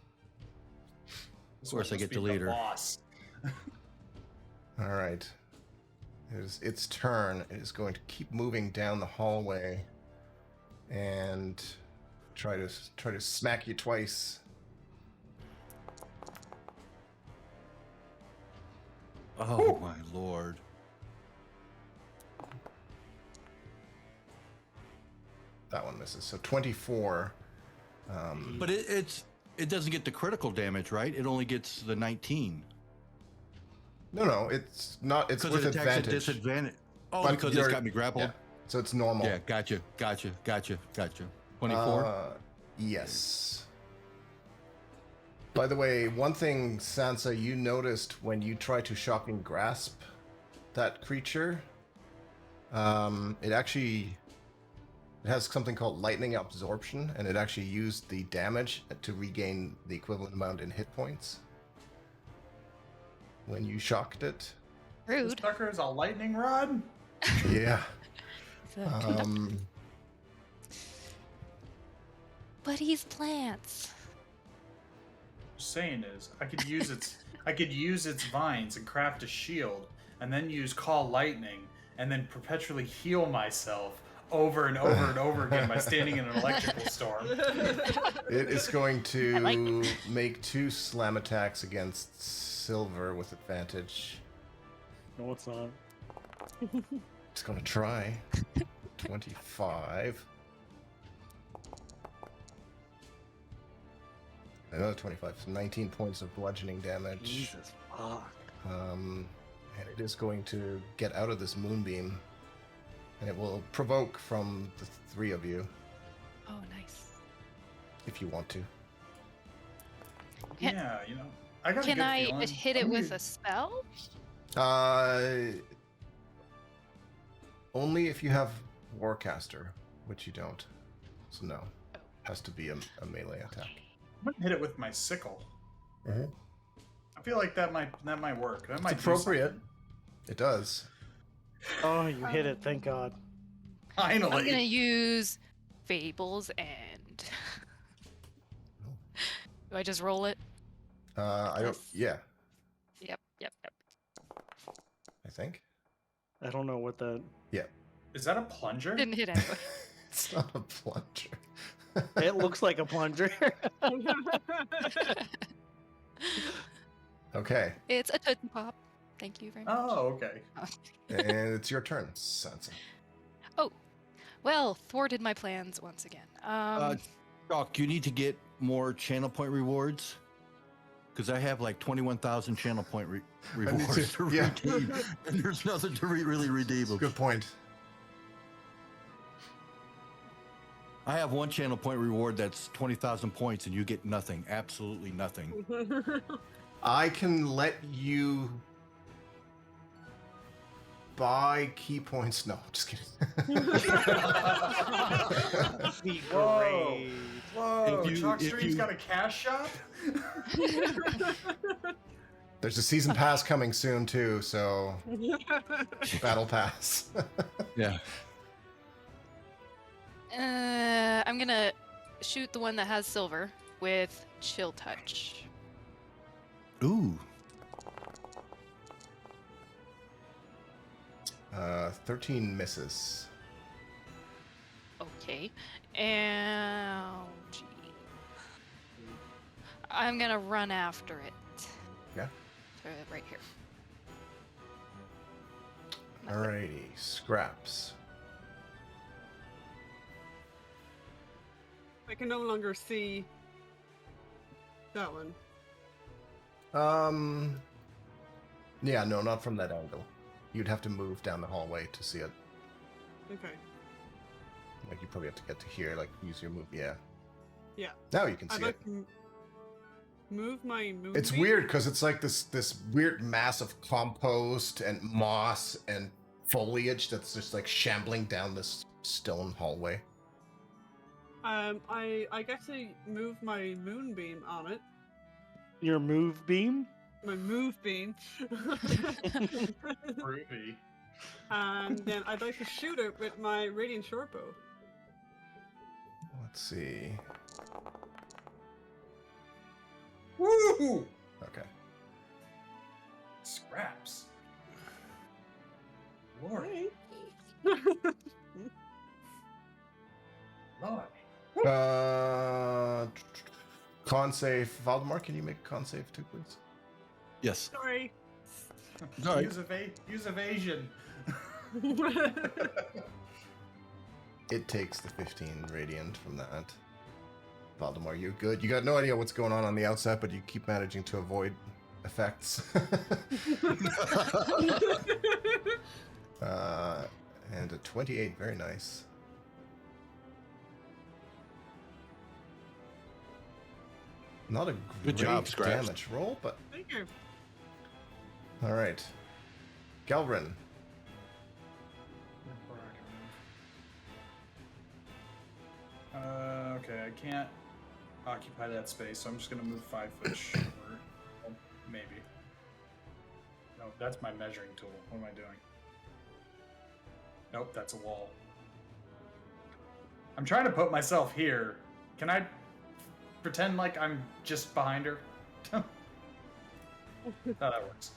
Speaker 4: Of course, I get to lead her.
Speaker 6: Boss.
Speaker 2: All right. It is its turn. It is going to keep moving down the hallway and try to smack you twice.
Speaker 4: Oh my lord.
Speaker 2: That one misses. So 24.
Speaker 4: But it doesn't get the critical damage, right? It only gets the 19.
Speaker 2: No, it's not. It's
Speaker 4: Because
Speaker 2: with
Speaker 4: it attacks at
Speaker 2: advantage.
Speaker 4: disadvantage. Oh,
Speaker 2: But
Speaker 4: because it's
Speaker 2: you're-
Speaker 4: got me grappled?
Speaker 2: Yeah. So it's normal.
Speaker 4: Yeah, gotcha. 24?
Speaker 2: Yes. By the way, one thing, Sansa, you noticed when you try to shocking grasp that creature, it has something called lightning absorption, and it actually used the damage to regain the equivalent amount in hit points when you shocked it.
Speaker 6: This
Speaker 5: Rude.
Speaker 6: sucker is a lightning rod?
Speaker 2: Yeah.
Speaker 5: So- but he's plants.
Speaker 6: Saying is, I could use its vines and craft a shield, and then use call lightning, and then perpetually heal myself over and over and over again by standing in an electrical storm.
Speaker 2: It is going to
Speaker 5: like it.
Speaker 2: make 2 slam attacks against Silver with advantage.
Speaker 3: No, it's not.
Speaker 2: It's going to try. 25. Another 25. So 19 points of bludgeoning damage.
Speaker 3: Jesus fuck.
Speaker 2: And it is going to get out of this moonbeam. And it will provoke from the 3 of you,
Speaker 5: Oh, nice.
Speaker 2: if you want to.
Speaker 5: Can-
Speaker 6: Yeah, I got a
Speaker 5: Can
Speaker 6: good
Speaker 5: I
Speaker 6: feeling.
Speaker 5: hit it with a spell?
Speaker 2: Only if you have Warcaster, which you don't. So no. Has to be a melee attack.
Speaker 6: I'm gonna hit it with my sickle.
Speaker 2: Mhm.
Speaker 6: I feel like that might work. That might
Speaker 2: It's
Speaker 6: do
Speaker 2: appropriate.
Speaker 6: something.
Speaker 2: It does.
Speaker 3: Oh, you hit it! Thank God.
Speaker 5: I'm gonna
Speaker 6: Finally.
Speaker 5: use Fables and. Do I just roll it?
Speaker 2: I don't.
Speaker 5: Yes.
Speaker 2: Yeah,
Speaker 5: Yep.
Speaker 2: I think.
Speaker 3: I don't know what that.
Speaker 6: Is that a plunger?
Speaker 5: Didn't hit anyway.
Speaker 2: It's not a plunger.
Speaker 3: It looks like a plunger.
Speaker 2: Okay,
Speaker 5: It's a Tootsie Pop. Thank you very much.
Speaker 6: Oh, okay.
Speaker 2: and it's your turn, Sansa.
Speaker 5: Well, thwarted my plans once again.
Speaker 4: Doc, you need to get more channel point rewards. Because I have like 21,000 channel point rewards
Speaker 2: too,
Speaker 4: to
Speaker 2: yeah.
Speaker 4: redeem. And there's nothing to really redeem them.
Speaker 2: Good point.
Speaker 4: I have one channel point reward that's 20,000 points and you get nothing. Absolutely nothing.
Speaker 2: I can let you buy key points. No, just kidding.
Speaker 3: Be
Speaker 6: Whoa.
Speaker 3: great.
Speaker 6: Whoa,
Speaker 4: If you-
Speaker 6: Chalk
Speaker 4: if
Speaker 6: Stream's
Speaker 4: you-
Speaker 6: got a cash shop?
Speaker 2: There's a season pass coming soon too, so battle pass.
Speaker 4: Yeah.
Speaker 5: I'm gonna shoot the one that has silver with Chill Touch.
Speaker 4: Ooh.
Speaker 2: 13 misses.
Speaker 5: Okay. And gee. I'm gonna run after it.
Speaker 2: Yeah.
Speaker 5: To right here.
Speaker 2: Alrighty, scraps.
Speaker 1: I can no longer see that one.
Speaker 2: Yeah, no, not from that angle. You'd have to move down the hallway to see it.
Speaker 1: Okay.
Speaker 2: Like you probably have to get to here, like use your move. Yeah.
Speaker 1: Yeah.
Speaker 2: Now you can
Speaker 1: I'd
Speaker 2: see
Speaker 1: like
Speaker 2: it.
Speaker 1: to move my moon
Speaker 2: It's
Speaker 1: beam.
Speaker 2: weird because it's like this weird mass of compost and moss and foliage that's just like shambling down this stone hallway.
Speaker 1: I get to move my moonbeam on it.
Speaker 3: Your move beam?
Speaker 1: My move beam.
Speaker 6: Ruby.
Speaker 1: And then I'd like to shoot it with my radiant shortbow.
Speaker 2: Let's see.
Speaker 6: Woo!
Speaker 2: Okay.
Speaker 6: Scraps. Lord. Lord.
Speaker 2: Con save. Valdemar, can you make a con save too, please?
Speaker 4: Yes.
Speaker 1: Sorry.
Speaker 4: Sorry.
Speaker 6: Use evasion.
Speaker 2: It takes the 15 radiant from that. Valdemar, you're good. You got no idea what's going on the outside, but you keep managing to avoid effects. And a 28, very nice. Not a great
Speaker 4: Good job, Scraps.
Speaker 2: damage roll, but
Speaker 1: Thank you.
Speaker 2: all right. Galrin.
Speaker 6: Okay, I can't occupy that space, so I'm just gonna move 5 foot shorter. Well, maybe. No, that's my measuring tool. What am I doing? Nope, that's a wall. I'm trying to put myself here. Can I pretend like I'm just behind her? Oh, that works.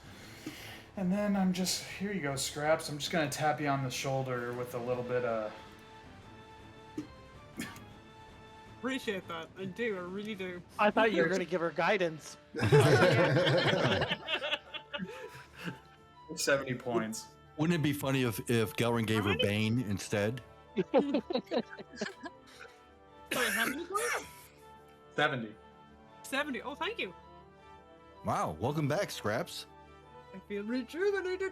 Speaker 6: And then I'm just, here you go, Scraps. I'm just gonna tap you on the shoulder with a little bit of...
Speaker 1: Appreciate that. I do. I really do.
Speaker 3: I thought you were going to give her guidance.
Speaker 6: 70 points.
Speaker 4: Wouldn't it be funny if Gelrin gave her Bane instead?
Speaker 1: Sorry, how many points?
Speaker 6: 70.
Speaker 1: 70. Oh, thank you.
Speaker 4: Wow. Welcome back, Scraps.
Speaker 1: I feel rejuvenated.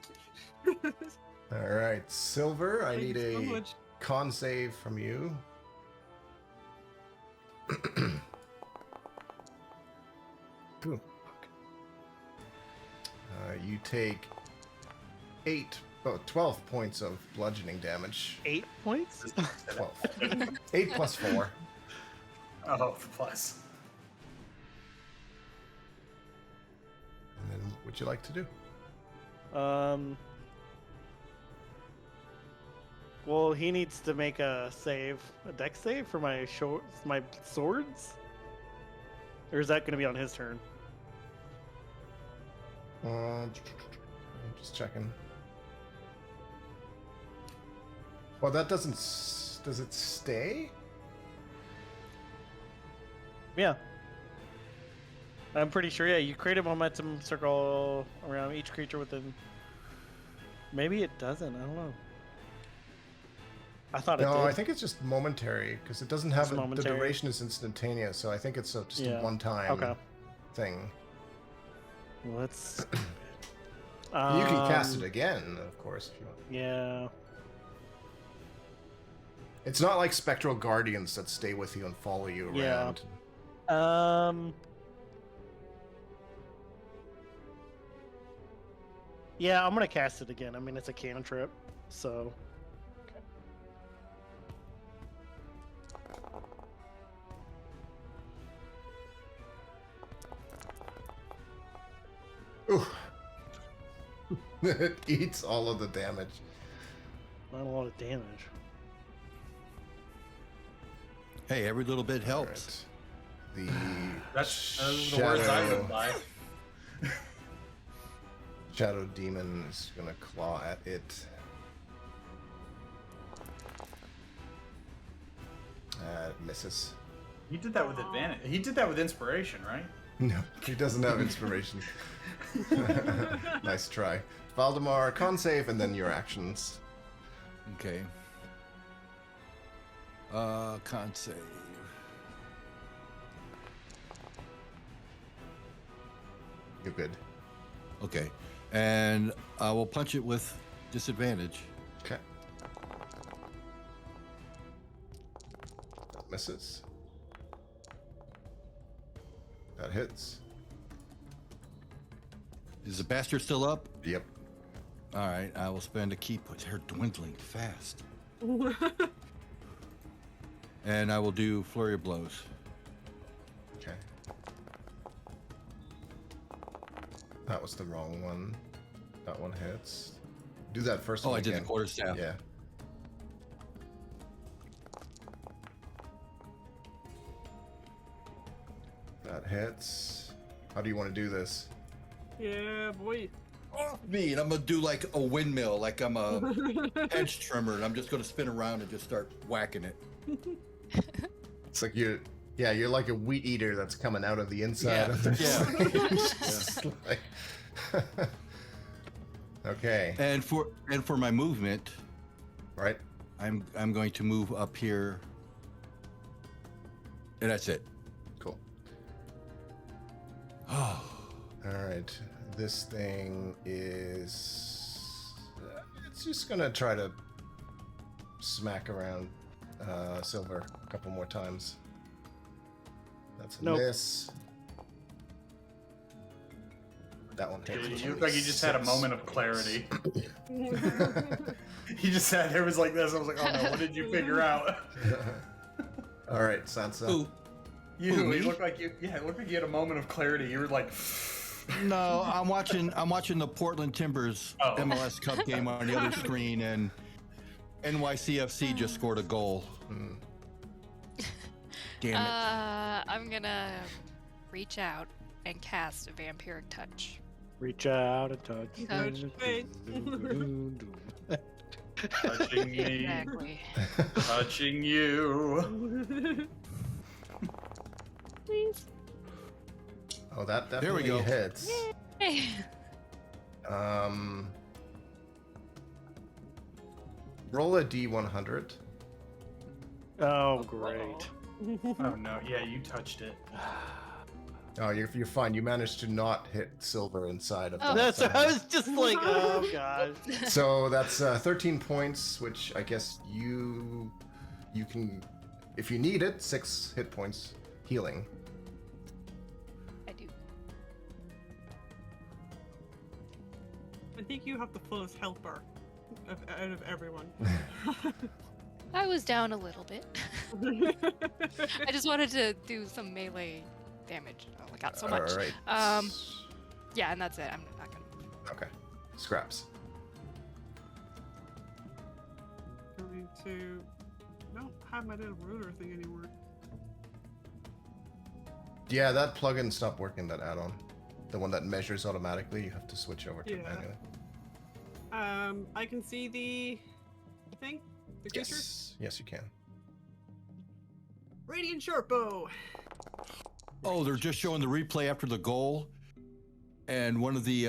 Speaker 2: All right, Silver, I
Speaker 1: Thank
Speaker 2: need
Speaker 1: you so
Speaker 2: a
Speaker 1: much.
Speaker 2: con save from you. Ooh. You take 12 points of bludgeoning damage.
Speaker 3: 8 points?
Speaker 2: 12. 8 plus 4.
Speaker 6: Oh, plus.
Speaker 2: And then what would you like to do?
Speaker 3: Well, he needs to make a dex save for my swords? Or is that going to be on his turn?
Speaker 2: I'm just checking. Well, that doesn't... Does it stay?
Speaker 3: Yeah. I'm pretty sure, yeah, you create a momentum circle around each creature within... Maybe it doesn't, I don't know. I thought it did.
Speaker 2: No, I think it's just momentary, because it doesn't have...
Speaker 3: It's
Speaker 2: the
Speaker 3: momentary.
Speaker 2: duration is instantaneous, so I think it's just
Speaker 3: Yeah.
Speaker 2: a one-time
Speaker 3: Okay.
Speaker 2: thing.
Speaker 3: Let's...
Speaker 2: You can cast it again, of course, if you want.
Speaker 3: Yeah.
Speaker 2: It's not like spectral guardians that stay with you and follow you
Speaker 3: Yeah.
Speaker 2: around.
Speaker 3: Yeah, I'm gonna cast it again. I mean, it's a cantrip, so...
Speaker 2: Ooh. It eats all of the damage.
Speaker 3: Not a lot of damage.
Speaker 4: Hey, every little bit helps.
Speaker 2: Alright.
Speaker 6: That's the words I live by.
Speaker 2: Shadow Demon is gonna claw at it. Misses.
Speaker 6: He did that with advantage. He did that with inspiration, right?
Speaker 2: No, he doesn't have inspiration. Nice try. Valdemar, con save, and then your actions.
Speaker 4: Okay. Con save.
Speaker 2: You're good.
Speaker 4: Okay. And I will punch it with disadvantage.
Speaker 2: Okay. That misses. That hits.
Speaker 4: Is the bastard still up?
Speaker 2: Yep.
Speaker 4: All right. I will spend a key. They're dwindling fast. And I will do flurry of blows.
Speaker 2: Okay. That was the wrong one. That one hits. Do that first
Speaker 4: Oh,
Speaker 2: one
Speaker 4: I did
Speaker 2: again.
Speaker 4: the quarterstaff.
Speaker 2: Yeah. That hits. How do you want to do this?
Speaker 1: Yeah, boy.
Speaker 4: Off me, and I'm gonna do like a windmill, like I'm a hedge trimmer, and I'm just gonna spin around and just start whacking it.
Speaker 2: It's like you're like a wheat eater that's coming out of the inside of the
Speaker 4: Yeah.
Speaker 2: Just like- Okay.
Speaker 4: And for my movement,
Speaker 2: Right.
Speaker 4: I'm going to move up here, and that's it.
Speaker 2: Cool.
Speaker 4: Oh,
Speaker 2: All right. This thing is. It's just gonna try to smack around Silver a couple more times. That's a
Speaker 3: Nope.
Speaker 2: miss. That one hits.
Speaker 6: You look like you just had a moment of clarity. He just sat there, was like this. I was like, oh no, what did you figure out?
Speaker 2: All right, Sansa.
Speaker 4: Ooh,
Speaker 6: You,
Speaker 4: Who,
Speaker 6: it
Speaker 4: me?
Speaker 6: looked like it looked like you had a moment of clarity. You were like,
Speaker 4: no, I'm watching the Portland Timbers
Speaker 6: Oh.
Speaker 4: MLS Cup game on the other screen, and NYCFC just scored a goal.
Speaker 2: Hmm.
Speaker 4: Damn it!
Speaker 5: I'm gonna reach out and cast a vampiric touch.
Speaker 3: Reach out and touch.
Speaker 5: Touch
Speaker 1: me.
Speaker 6: touching me,
Speaker 5: Exactly.
Speaker 6: touching you.
Speaker 5: Please.
Speaker 2: Oh, that
Speaker 4: There we
Speaker 2: definitely
Speaker 4: go.
Speaker 2: hits.
Speaker 5: Hey.
Speaker 2: Roll a D100.
Speaker 3: Oh, great.
Speaker 6: Oh no, yeah, you touched it.
Speaker 2: Oh, you're fine. You managed to not hit Silver inside of
Speaker 5: Oh.
Speaker 2: that.
Speaker 3: That's. I was just like, oh god.
Speaker 2: So that's 13 points, which I guess you can, if you need it, 6 hit points healing.
Speaker 5: I do.
Speaker 1: I think you have the fullest health bar out of everyone.
Speaker 5: I was down a little bit. I just wanted to do some melee damage. I only got so much.
Speaker 2: All right.
Speaker 5: Yeah, and that's it. I'm not gonna move.
Speaker 2: Okay. Scraps.
Speaker 1: Going to. I don't have my little ruler thing anymore.
Speaker 2: Yeah, that plugin stopped working. That add-on, the one that measures automatically, you have to switch over to
Speaker 1: Yeah.
Speaker 2: manually.
Speaker 1: I can see the thing, the creature.
Speaker 2: Yes, you can.
Speaker 1: Radiant short bow.
Speaker 4: Oh, they're just showing the replay after the goal, and one of the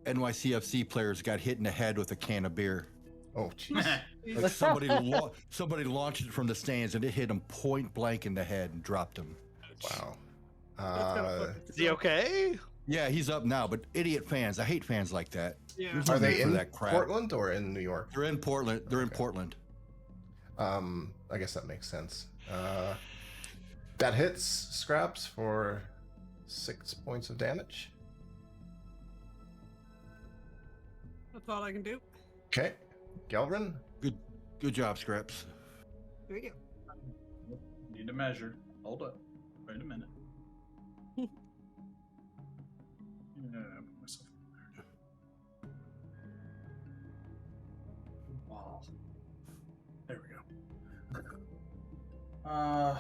Speaker 4: NYCFC players got hit in the head with a can of beer.
Speaker 2: Oh, jeez.
Speaker 4: Like somebody launched it from the stands, and it hit him point blank in the head and dropped him.
Speaker 2: Wow.
Speaker 1: That's kinda fucked.
Speaker 3: Is he okay?
Speaker 4: Yeah, he's up now, but idiot fans. I hate fans like that.
Speaker 1: Yeah.
Speaker 4: There's
Speaker 2: Are
Speaker 4: no
Speaker 2: they
Speaker 4: need for
Speaker 2: in
Speaker 4: that crap.
Speaker 2: Portland or in New York?
Speaker 4: They're in Portland. They're in
Speaker 2: Okay.
Speaker 4: Portland.
Speaker 2: I guess that makes sense. That hits Scraps for 6 points of damage.
Speaker 1: That's all I can do.
Speaker 2: Okay. Gelrin?
Speaker 4: Good job, Scraps.
Speaker 1: There you go.
Speaker 6: Need to measure. Hold up. Wait a minute. Yeah, put myself in there. Wow. There we go.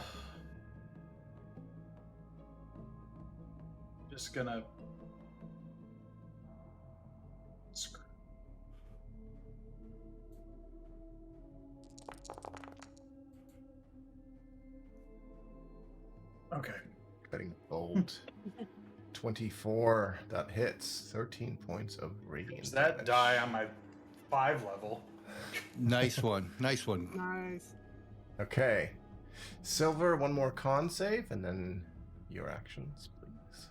Speaker 6: Just gonna Okay.
Speaker 2: Betting gold. 24. That hits. 13 points of radiant
Speaker 6: Is that
Speaker 2: damage.
Speaker 6: die on my 5 level?
Speaker 4: Nice one. Nice one.
Speaker 1: Nice.
Speaker 2: Okay. Silver, one more con save, and then your actions, please.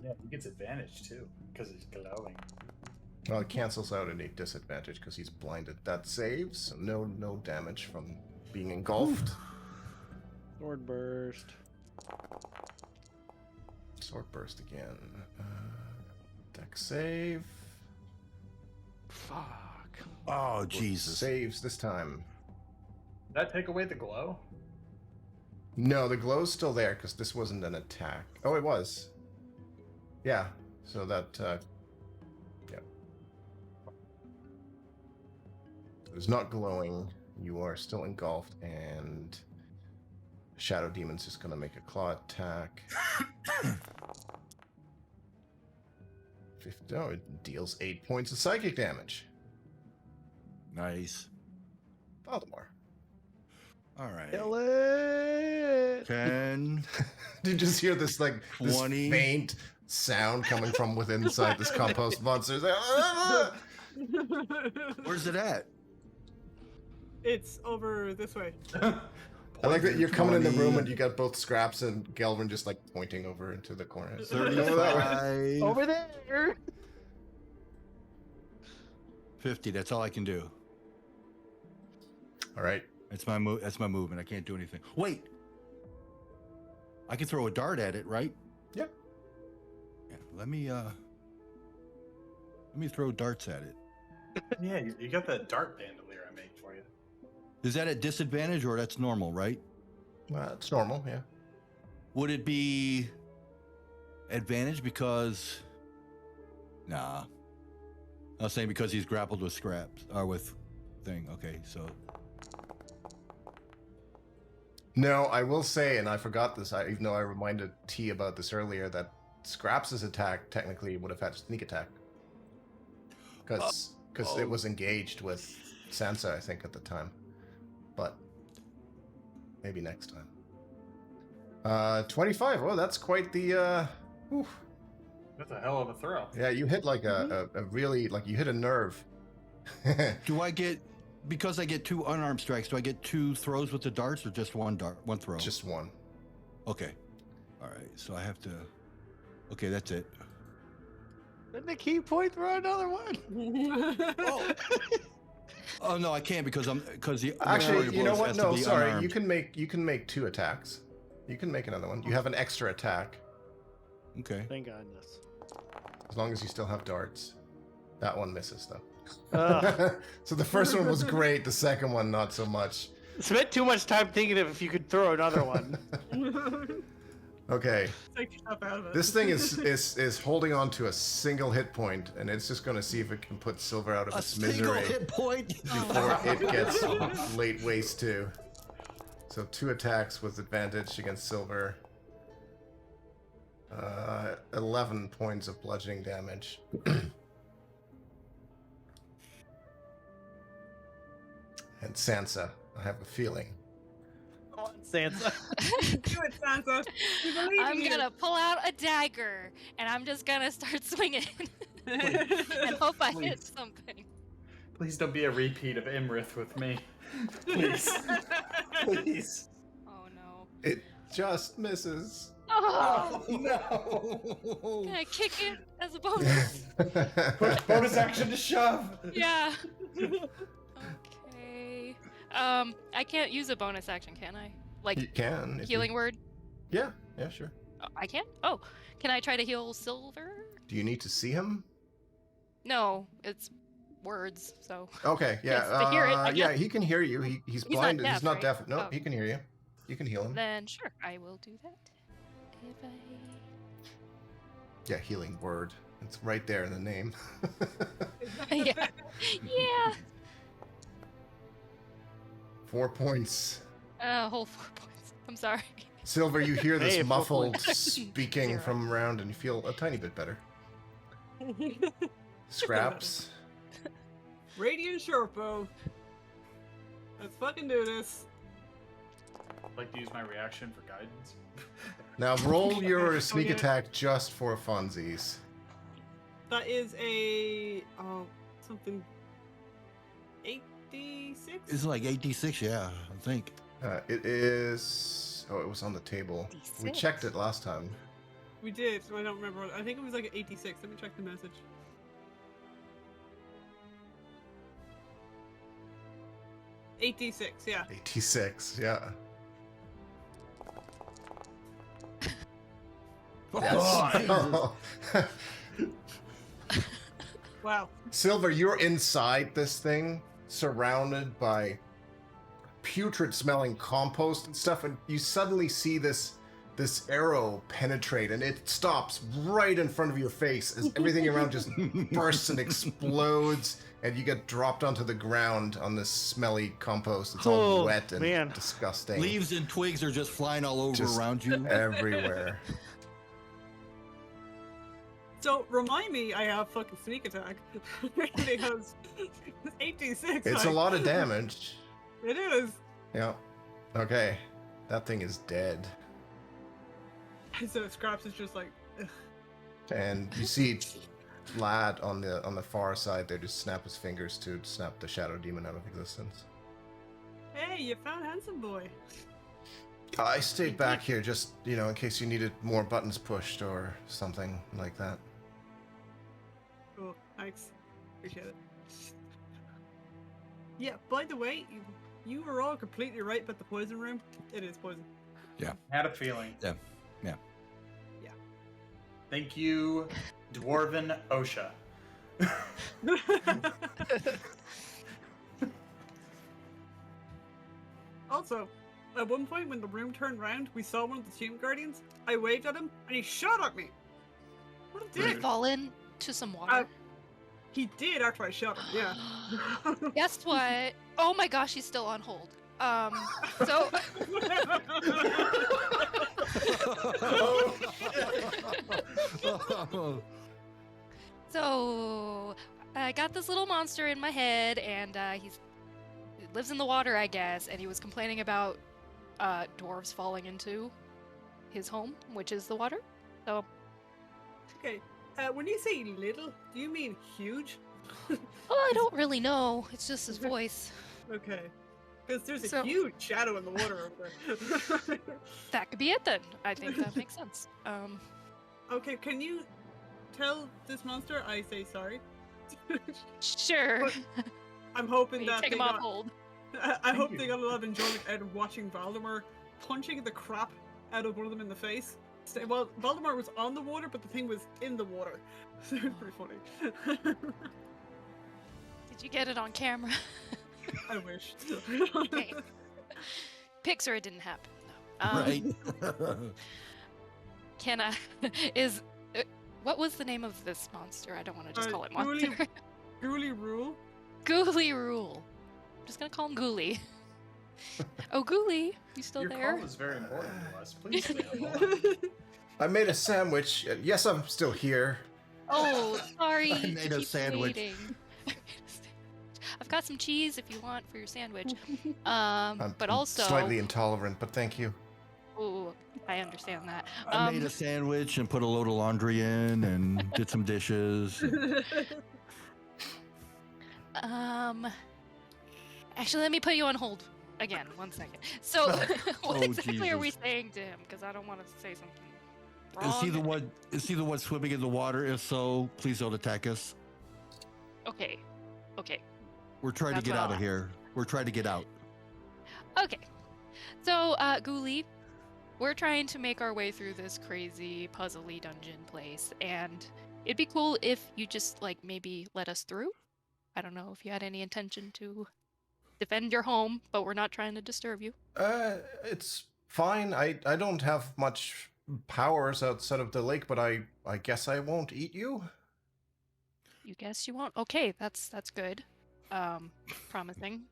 Speaker 6: Yeah, he gets advantage too because he's glowing.
Speaker 2: Well, it cancels out any disadvantage because he's blinded. That saves. So no damage from being engulfed.
Speaker 3: Sword burst.
Speaker 2: Sword burst again. Deck save.
Speaker 3: Fuck.
Speaker 4: Oh, Jesus.
Speaker 2: Saves this time.
Speaker 6: Did that take away the glow?
Speaker 2: No, the glow's still there because this wasn't an attack. Oh, it was. Yeah. So that. Yeah. It was not glowing. You are still engulfed, and Shadow Demon's just gonna make a claw attack. 50, oh, it deals 8 points of psychic damage.
Speaker 4: Nice.
Speaker 2: Valdemar.
Speaker 4: All right.
Speaker 3: Kill it.
Speaker 4: 10.
Speaker 2: Did you just hear this like this
Speaker 4: 20.
Speaker 2: faint sound coming from within inside this compost monster? It's like, "Ah!"
Speaker 4: Where's it at?
Speaker 1: It's over this way.
Speaker 2: I like that you're coming in the
Speaker 4: 20.
Speaker 2: room and you got both Scraps and Galvin just like pointing over into the corner. Over that way.
Speaker 4: 35.
Speaker 3: Over there.
Speaker 4: 50. That's all I can do.
Speaker 2: All right.
Speaker 4: That's my move. That's my movement. I can't do anything. Wait. I can throw a dart at it, right?
Speaker 2: Yeah.
Speaker 4: Yeah. Let me throw darts at it.
Speaker 6: Yeah, you got that dart bandolier I made for you.
Speaker 4: Is that at disadvantage or that's normal, right?
Speaker 2: It's normal, yeah.
Speaker 4: Would it be advantage because? Nah. I was saying because he's grappled with scraps or with thing. Okay, so
Speaker 2: No, I will say, and I forgot this, even though I reminded T about this earlier, that Scraps' attack technically would have had sneak attack. Because it was engaged with Sansa, I think, at the time. But maybe next time. 25. Oh, that's quite the... whew.
Speaker 6: That's a hell of a throw.
Speaker 2: Yeah, you hit like a really... Like, you hit a nerve.
Speaker 4: do I get, because I get 2 unarmed strikes, do I get 2 throws with the darts or just one throw?
Speaker 2: Just one.
Speaker 4: Okay. All right, so I have to... Okay, that's it.
Speaker 3: Didn't the key point throw another one?
Speaker 4: Oh. Oh no, I can't because the
Speaker 2: Actually, you know
Speaker 4: blows
Speaker 2: what?
Speaker 4: has to
Speaker 2: No,
Speaker 4: be
Speaker 2: sorry.
Speaker 4: unarmed.
Speaker 2: You can make 2 attacks. You can make another one. You have an extra attack
Speaker 4: Okay.
Speaker 3: Thank goodness.
Speaker 2: as long as you still have darts. That one misses though.
Speaker 3: Ugh.
Speaker 2: So the first one was great. The second one not so much.
Speaker 3: Spent too much time thinking of if you could throw another one.
Speaker 2: Okay,
Speaker 1: Take yourself out of it.
Speaker 2: this thing is holding on to a single hit point, and it's just going to see if it can put Silver out of
Speaker 4: A
Speaker 2: its
Speaker 4: single
Speaker 2: misery
Speaker 4: hit point.
Speaker 2: before it gets late waste too. So 2 attacks with advantage against Silver. 11 points of bludgeoning damage. And Sansa, I have a feeling.
Speaker 3: Come on, Sansa.
Speaker 1: Do it, Sansa. We believe
Speaker 5: I'm
Speaker 1: in you.
Speaker 5: gonna pull out a dagger and I'm just gonna start swinging and hope I hit
Speaker 6: Please.
Speaker 5: something.
Speaker 6: Please don't be a repeat of Imrith with me. Please. Please.
Speaker 5: Oh no.
Speaker 2: It just misses.
Speaker 5: Oh!
Speaker 6: No.
Speaker 5: Can I kick it as a bonus?
Speaker 6: Bonus action to shove.
Speaker 5: Yeah. Okay. I can't use a bonus action, can I? Like
Speaker 2: You can. if you-
Speaker 5: healing word?
Speaker 2: Yeah, sure.
Speaker 5: Oh, I can? Oh, can I try to heal Silver?
Speaker 2: Do you need to see him?
Speaker 5: No, it's words. So
Speaker 2: Okay, yeah.
Speaker 5: Yes, to hear it, I
Speaker 2: yeah,
Speaker 5: guess.
Speaker 2: he can hear you. He's
Speaker 5: not
Speaker 2: blind.
Speaker 5: deaf,
Speaker 2: He's not
Speaker 5: right?
Speaker 2: deaf. No,
Speaker 5: Oh.
Speaker 2: he can hear you. You can heal him.
Speaker 5: then sure, I will do that. If I...
Speaker 2: Yeah, healing word. It's right there in the name.
Speaker 5: yeah. Yeah.
Speaker 2: 4 points.
Speaker 5: Whole 4 points. I'm sorry.
Speaker 2: Silver, you hear this
Speaker 3: Hey, 4
Speaker 2: muffled
Speaker 3: points.
Speaker 2: speaking
Speaker 5: Zero.
Speaker 2: from around and you feel a tiny bit better. Scraps.
Speaker 1: Radiant Shortbow. Let's fucking do this.
Speaker 6: I'd like to use my reaction for guidance.
Speaker 2: Now roll your
Speaker 1: Oh,
Speaker 2: sneak
Speaker 1: yeah.
Speaker 2: attack just for funsies.
Speaker 1: That is a something 86.
Speaker 4: It's like 86, yeah, I think.
Speaker 2: It is. Oh, it was on the table. We
Speaker 5: 86.
Speaker 2: checked it last time.
Speaker 1: We did. I don't remember. I think it was like 86. Let me check the message. $86, yeah.
Speaker 2: 86, yeah.
Speaker 6: Oh,
Speaker 1: Wow.
Speaker 2: Silver, you're inside this thing, surrounded by putrid smelling compost and stuff, and you suddenly see this arrow penetrate, and it stops right in front of your face as everything around just bursts and explodes, and you get dropped onto the ground on this smelly compost. It's all
Speaker 3: Oh,
Speaker 2: wet and
Speaker 3: man.
Speaker 2: disgusting.
Speaker 4: Leaves and twigs are just flying all over
Speaker 2: Just
Speaker 4: around you.
Speaker 2: everywhere.
Speaker 1: So remind me I have fucking sneak attack. Because 86.
Speaker 2: It's a lot of damage.
Speaker 1: It is.
Speaker 2: Yeah. Okay. That thing is dead.
Speaker 1: So Scraps is just like, ugh.
Speaker 2: And you see Lad on the far side there just snap his fingers to snap the shadow demon out of existence.
Speaker 1: Hey, you found handsome boy.
Speaker 2: I stayed back here just, in case you needed more buttons pushed or something like that.
Speaker 1: Cool, thanks. Appreciate it. Yeah, by the way, you were all completely right about the poison room. It is poison.
Speaker 6: had a feeling.
Speaker 4: Yeah.
Speaker 6: Thank you, Dwarven OSHA.
Speaker 1: Also, at one point when the room turned round, we saw one of the Tomb Guardians. I waved at him, and he shot at me. What a
Speaker 5: Did he
Speaker 1: dick!
Speaker 5: fall into some water?
Speaker 1: He did after I shot him. Yeah.
Speaker 5: Guess what? Oh my gosh, he's still on hold. So So I got this little monster in my head, and he lives in the water, I guess. And he was complaining about dwarves falling into his home, which is the water. So
Speaker 1: Okay. When you say little, do you mean huge?
Speaker 5: I don't really know. It's just his voice.
Speaker 1: Okay. Because there's a
Speaker 5: So-
Speaker 1: huge shadow in the water over there.
Speaker 5: That could be it then. I think that makes sense.
Speaker 1: Okay, can you tell this monster I say sorry?
Speaker 5: Sure.
Speaker 1: But I'm hoping
Speaker 5: You
Speaker 1: that
Speaker 5: take
Speaker 1: they
Speaker 5: him off
Speaker 1: got,
Speaker 5: hold.
Speaker 1: I hope
Speaker 6: you.
Speaker 1: they got a lot of enjoyment out of watching Valdemar punching the crap out of one of them in the face. Well, Valdemar was on the water, but the thing was in the water. So it was pretty funny.
Speaker 5: Did you get it on camera?
Speaker 1: I wish.
Speaker 5: Okay. Pixar, it didn't happen. No.
Speaker 4: Right.
Speaker 5: Can I? What was the name of this monster? I don't want to just call it
Speaker 1: Ghoulie-
Speaker 5: monster.
Speaker 1: Ghoulie Rule.
Speaker 5: Ghoulie Rule. I'm just gonna call him Ghoulie. Oh, Ghoulie, you still
Speaker 6: Your
Speaker 5: there?
Speaker 6: call is very important to us. Please stay on the line.
Speaker 2: I made a sandwich. Yes, I'm still here.
Speaker 5: Oh, sorry.
Speaker 4: I
Speaker 5: to
Speaker 4: made a
Speaker 5: keep
Speaker 4: sandwich.
Speaker 5: waiting. I've got some cheese if you want for your sandwich.
Speaker 2: I'm
Speaker 5: But also,
Speaker 2: slightly intolerant, but thank you.
Speaker 5: ooh, I understand that.
Speaker 4: I made a sandwich and put a load of laundry in and did some dishes.
Speaker 5: Actually, let me put you on hold again. 1 second. So, what
Speaker 4: Oh,
Speaker 5: exactly are we
Speaker 4: Jesus.
Speaker 5: saying to him? Because I don't want to say something
Speaker 4: Is he the
Speaker 5: wrong.
Speaker 4: one? Is he the one swimming in the water? If so, please don't attack us.
Speaker 5: Okay. Okay.
Speaker 4: We're trying
Speaker 5: That's
Speaker 4: to get
Speaker 5: what
Speaker 4: out
Speaker 5: I'll
Speaker 4: of here. We're trying to get out.
Speaker 5: Okay. So, Ghoulie, we're trying to make our way through this crazy, puzzly dungeon place, and it'd be cool if you just, like, maybe let us through. I don't know if you had any intention to defend your home, but we're not trying to disturb you.
Speaker 2: It's fine. I don't have much powers outside of the lake, but I guess I won't eat you.
Speaker 5: You guess you won't? Okay, that's good. Promising.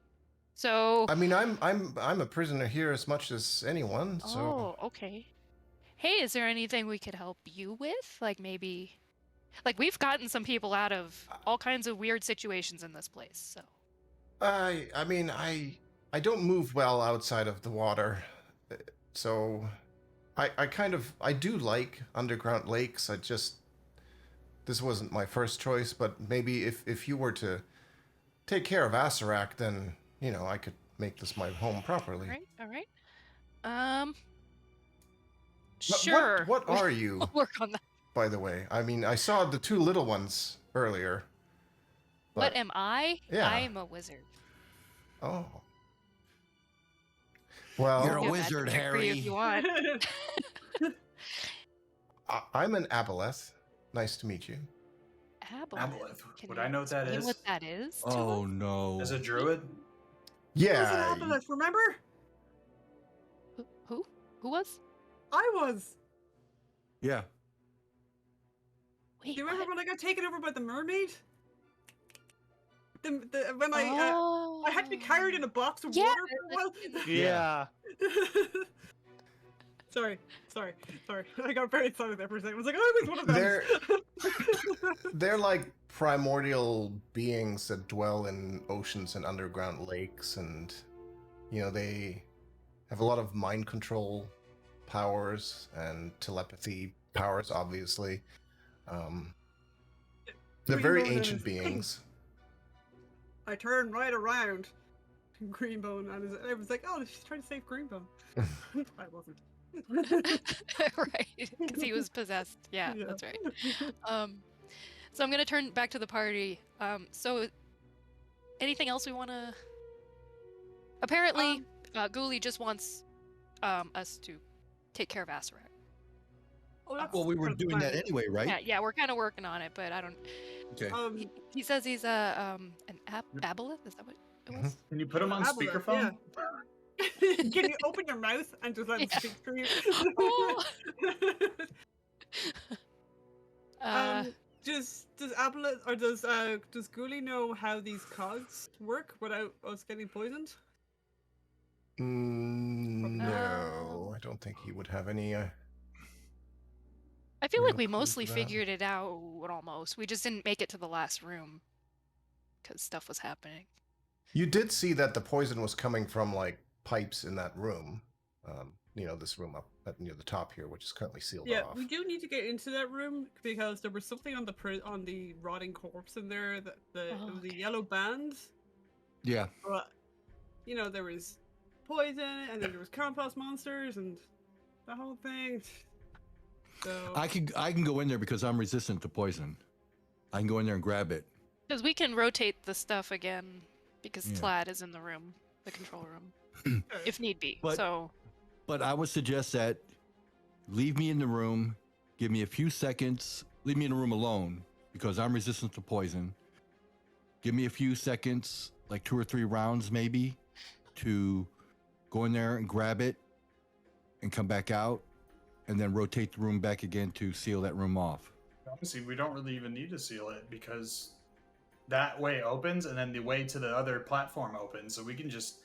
Speaker 5: So,
Speaker 2: I mean, I'm a prisoner here as much as anyone. So
Speaker 5: oh, okay. Hey, is there anything we could help you with? Like maybe, like we've gotten some people out of all kinds of weird situations in this place. So,
Speaker 2: I mean, I don't move well outside of the water. So I do like underground lakes. This wasn't my first choice, but maybe if you were to take care of Asarak, then, I could make this my home properly.
Speaker 5: All right.
Speaker 2: What-
Speaker 5: Sure.
Speaker 2: What are you,
Speaker 5: We'll work on that.
Speaker 2: by the way? I mean, I saw the two little ones earlier.
Speaker 5: What
Speaker 2: But,
Speaker 5: am I?
Speaker 2: yeah.
Speaker 5: I am a wizard.
Speaker 2: oh. Well,
Speaker 4: You're a
Speaker 5: Do
Speaker 4: wizard,
Speaker 5: magic trick for you
Speaker 4: Harry.
Speaker 5: if you want.
Speaker 2: I'm an aboleth. Nice to meet you.
Speaker 6: Aboleth.
Speaker 5: Can
Speaker 6: Would
Speaker 5: you
Speaker 6: I know what that
Speaker 5: explain
Speaker 6: is?
Speaker 5: what that is? to
Speaker 4: Oh
Speaker 5: us?
Speaker 4: no.
Speaker 6: As a druid?
Speaker 1: He was an
Speaker 2: Yeah.
Speaker 1: aboleth, remember?
Speaker 5: Who? Who was?
Speaker 1: I was.
Speaker 4: Yeah.
Speaker 5: Wait,
Speaker 1: Do you remember
Speaker 5: what?
Speaker 1: when I got taken over by the mermaid? When
Speaker 5: Oh.
Speaker 1: I had to be carried in a box of
Speaker 5: Yeah,
Speaker 1: water for a while.
Speaker 3: Yeah.
Speaker 1: Sorry. I got very excited there for a second. I was like, I was one of them.
Speaker 2: They're like primordial beings that dwell in oceans and underground lakes, and they have a lot of mind control powers and telepathy powers, obviously. They're very
Speaker 1: Greenbone
Speaker 2: ancient
Speaker 1: is-
Speaker 2: beings.
Speaker 1: I turned right around. Greenbone, and I was like, oh, she's trying to save Greenbone. I wasn't.
Speaker 5: Right, because he was possessed. Yeah,
Speaker 1: Yeah.
Speaker 5: that's right. So I'm gonna turn back to the party. So anything else we want to? Apparently, Ghoulie just wants us to take care of Asarak.
Speaker 1: Oh, that's
Speaker 4: Well, we were
Speaker 1: kind of
Speaker 4: doing that
Speaker 1: fine.
Speaker 4: anyway, right?
Speaker 5: Yeah, we're kind of working on it, but I don't.
Speaker 4: Okay.
Speaker 5: He says he's an aboleth. Is that what it was?
Speaker 6: Can you put him on
Speaker 1: Aboleth,
Speaker 6: speakerphone?
Speaker 1: Can you open your mouth and just let it
Speaker 5: Yeah.
Speaker 1: speak through you?
Speaker 5: Oh.
Speaker 1: Does Aboleth or does Ghoulie know how these cogs work without us getting poisoned?
Speaker 2: No, I don't think he would have any.
Speaker 5: I feel like
Speaker 2: real
Speaker 5: we
Speaker 2: clue
Speaker 5: mostly
Speaker 2: for that.
Speaker 5: figured it out almost. We just didn't make it to the last room because stuff was happening.
Speaker 2: You did see that the poison was coming from like pipes in that room. This room up at near the top here, which is currently sealed
Speaker 1: Yeah,
Speaker 2: off.
Speaker 1: we do need to get into that room because there was something on the rotting corpse in there that it was
Speaker 5: Okay.
Speaker 1: a yellow band.
Speaker 4: Yeah.
Speaker 1: But there was poison, and then there was compost monsters, and the whole thing. So
Speaker 4: I can go in there because I'm resistant to poison. I can go in there and grab it.
Speaker 5: Because we can rotate the stuff again because
Speaker 4: Yeah.
Speaker 5: Tlad is in the room, the control room, if need be.
Speaker 4: But-
Speaker 5: So
Speaker 4: But I would suggest that leave me in the room, give me a few seconds, leave me in the room alone because I'm resistant to poison. Give me a few seconds, like 2 or 3 rounds maybe, to go in there and grab it and come back out and then rotate the room back again to seal that room off.
Speaker 6: Honestly, we don't really even need to seal it because that way opens and then the way to the other platform opens. So we can just,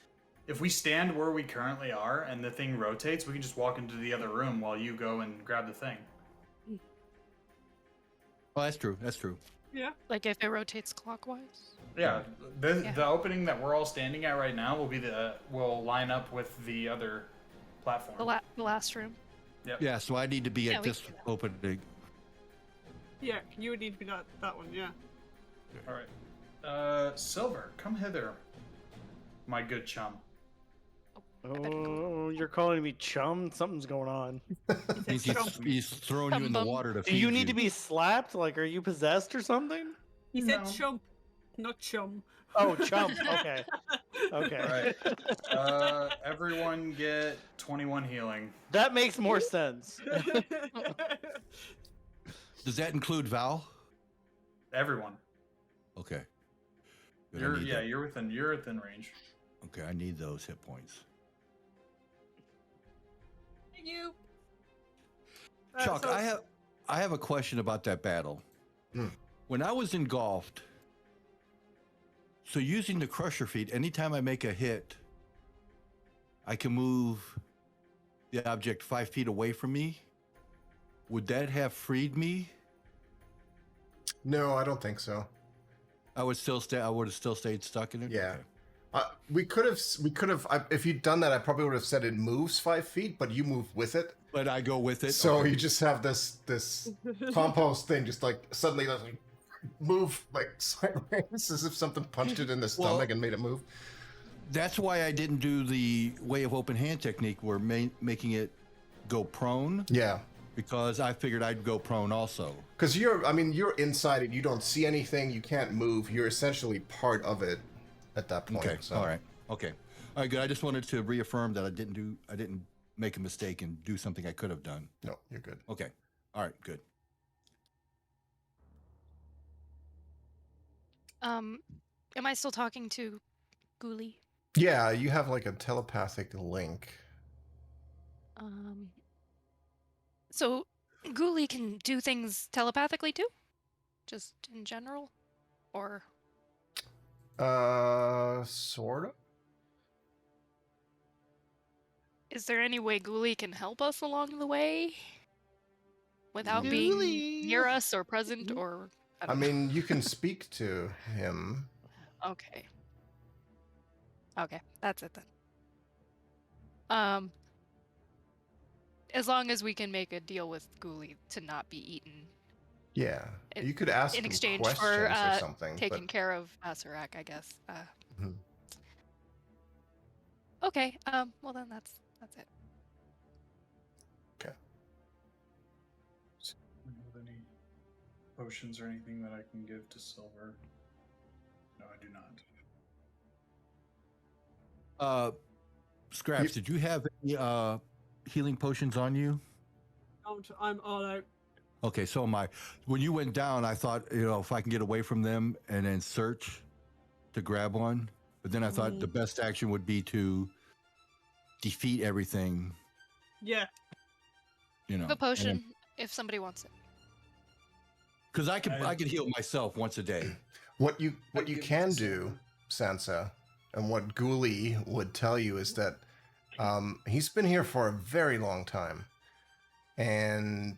Speaker 6: if we stand where we currently are and the thing rotates, we can just walk into the other room while you go and grab the thing.
Speaker 4: Oh, that's true. That's true.
Speaker 1: yeah,
Speaker 5: like if it rotates clockwise.
Speaker 6: Yeah,
Speaker 5: Yeah.
Speaker 6: the opening that we're all standing at right now will line up with the other platform.
Speaker 5: The last room.
Speaker 4: Yeah, so I need to be
Speaker 5: Yeah,
Speaker 4: at
Speaker 5: we
Speaker 4: this
Speaker 5: can do that.
Speaker 4: opening.
Speaker 1: yeah, you would need to be that one. Yeah.
Speaker 6: All right, Silver, come hither, my good chum.
Speaker 3: Oh, you're calling me chum? Something's going on.
Speaker 4: He's, he's throwing you in the
Speaker 5: Chum bum.
Speaker 4: water to
Speaker 3: Do
Speaker 4: feed
Speaker 3: you need to be slapped? Like, are you possessed or something?
Speaker 1: He said
Speaker 6: No.
Speaker 1: chump, not chum.
Speaker 3: Oh, chump. Okay. Okay.
Speaker 6: All right. Everyone get 21 healing.
Speaker 3: That makes more sense.
Speaker 4: Does that include Val?
Speaker 6: Everyone.
Speaker 4: Okay. Good, I need that.
Speaker 6: You're within range.
Speaker 4: Okay, I need those hit points.
Speaker 1: Thank you.
Speaker 4: Chuck,
Speaker 1: So-
Speaker 4: I have a question about that battle.
Speaker 2: Hmm.
Speaker 4: When I was engulfed, so using the crusher feat, anytime I make a hit, I can move the object 5 feet away from me. Would that have freed me?
Speaker 2: No, I don't think so.
Speaker 4: I would have still stayed stuck in it.
Speaker 2: Yeah.
Speaker 4: Okay.
Speaker 2: We could have. If you'd done that, I probably would have said it moves 5 feet, but you move with it.
Speaker 4: But I go with it.
Speaker 2: So
Speaker 4: okay.
Speaker 2: you just have this compost thing, just like suddenly doesn't move like sideways, as if something punched it in the stomach and made it move.
Speaker 4: That's why I didn't do the way of open hand technique, where making it go prone.
Speaker 2: Yeah.
Speaker 4: Because I figured I'd go prone also.
Speaker 2: Because you're inside it. You don't see anything. You can't move. You're essentially part of it at that point.
Speaker 4: Okay.
Speaker 2: So.
Speaker 4: All right. Okay. All right. Good. I just wanted to reaffirm that I didn't make a mistake and do something I could have done.
Speaker 2: No, you're good.
Speaker 4: Okay. All right. Good.
Speaker 5: Am I still talking to Ghoulie?
Speaker 2: Yeah, you have like a telepathic link.
Speaker 5: So Ghoulie can do things telepathically too? Just in general? Or
Speaker 2: Sort of.
Speaker 5: is there any way Ghoulie can help us along the way? Without being near us or present or
Speaker 2: I mean, you can speak to him.
Speaker 5: Okay. Okay, that's it then. As long as we can make a deal with Ghoulie to not be eaten.
Speaker 2: Yeah, you could ask
Speaker 5: in
Speaker 2: him
Speaker 5: exchange
Speaker 2: questions
Speaker 5: for
Speaker 2: or something.
Speaker 5: taking care of Asarak, I guess.
Speaker 2: Mhm.
Speaker 5: Okay. Well then, that's it.
Speaker 2: Okay.
Speaker 6: Do you have any potions or anything that I can give to Silver? No, I do not.
Speaker 4: Scraps, did you have any healing potions on you?
Speaker 1: I'm all out.
Speaker 4: Okay, so am I. When you went down, I thought, if I can get away from them and then search to grab one. But then I thought the best action would be to defeat everything.
Speaker 1: Yeah.
Speaker 5: The potion, if somebody wants it.
Speaker 4: Because I could heal myself once a day.
Speaker 2: What you can do, Sansa, and what Ghoulie would tell you is that he's been here for a very long time, and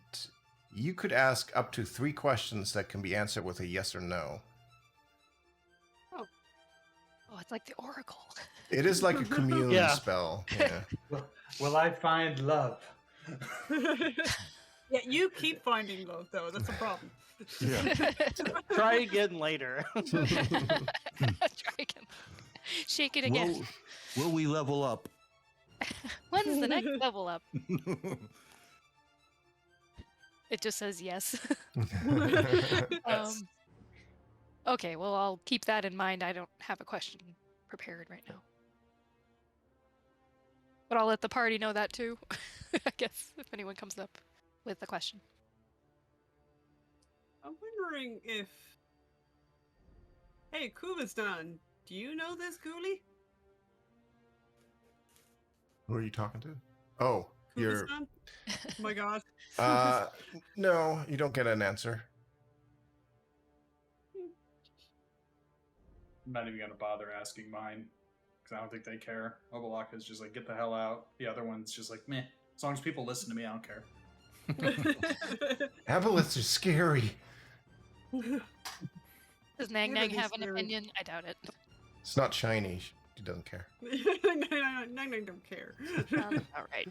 Speaker 2: you could ask up to 3 questions that can be answered with a yes or no.
Speaker 5: Oh, it's like the Oracle.
Speaker 2: It is like a commune spell. Yeah.
Speaker 6: Will I find love?
Speaker 1: Yeah, you keep finding love though. That's a problem.
Speaker 4: Yeah.
Speaker 3: Try again later.
Speaker 5: Try again. Shake it again.
Speaker 4: Will we level up?
Speaker 5: When's the next level up? It just says yes. Okay, well, I'll keep that in mind. I don't have a question prepared right now. But I'll let the party know that too, I guess, if anyone comes up with a question.
Speaker 1: I'm wondering if... Hey, Kuvastan, do you know this Ghoulie?
Speaker 2: Who are you talking to? Oh, you're...
Speaker 1: Kuvastan? Oh my god.
Speaker 2: No, you don't get an answer.
Speaker 6: I'm not even gonna bother asking mine because I don't think they care. Obalaka's just like, get the hell out. The other one's just like, meh. As long as people listen to me, I don't care.
Speaker 2: Aboleths are scary.
Speaker 5: Does Nang
Speaker 1: Never
Speaker 5: Nang have an
Speaker 1: scary.
Speaker 5: opinion? I doubt it.
Speaker 2: It's not shiny. She doesn't care.
Speaker 1: Nang Nang don't care.
Speaker 5: All right.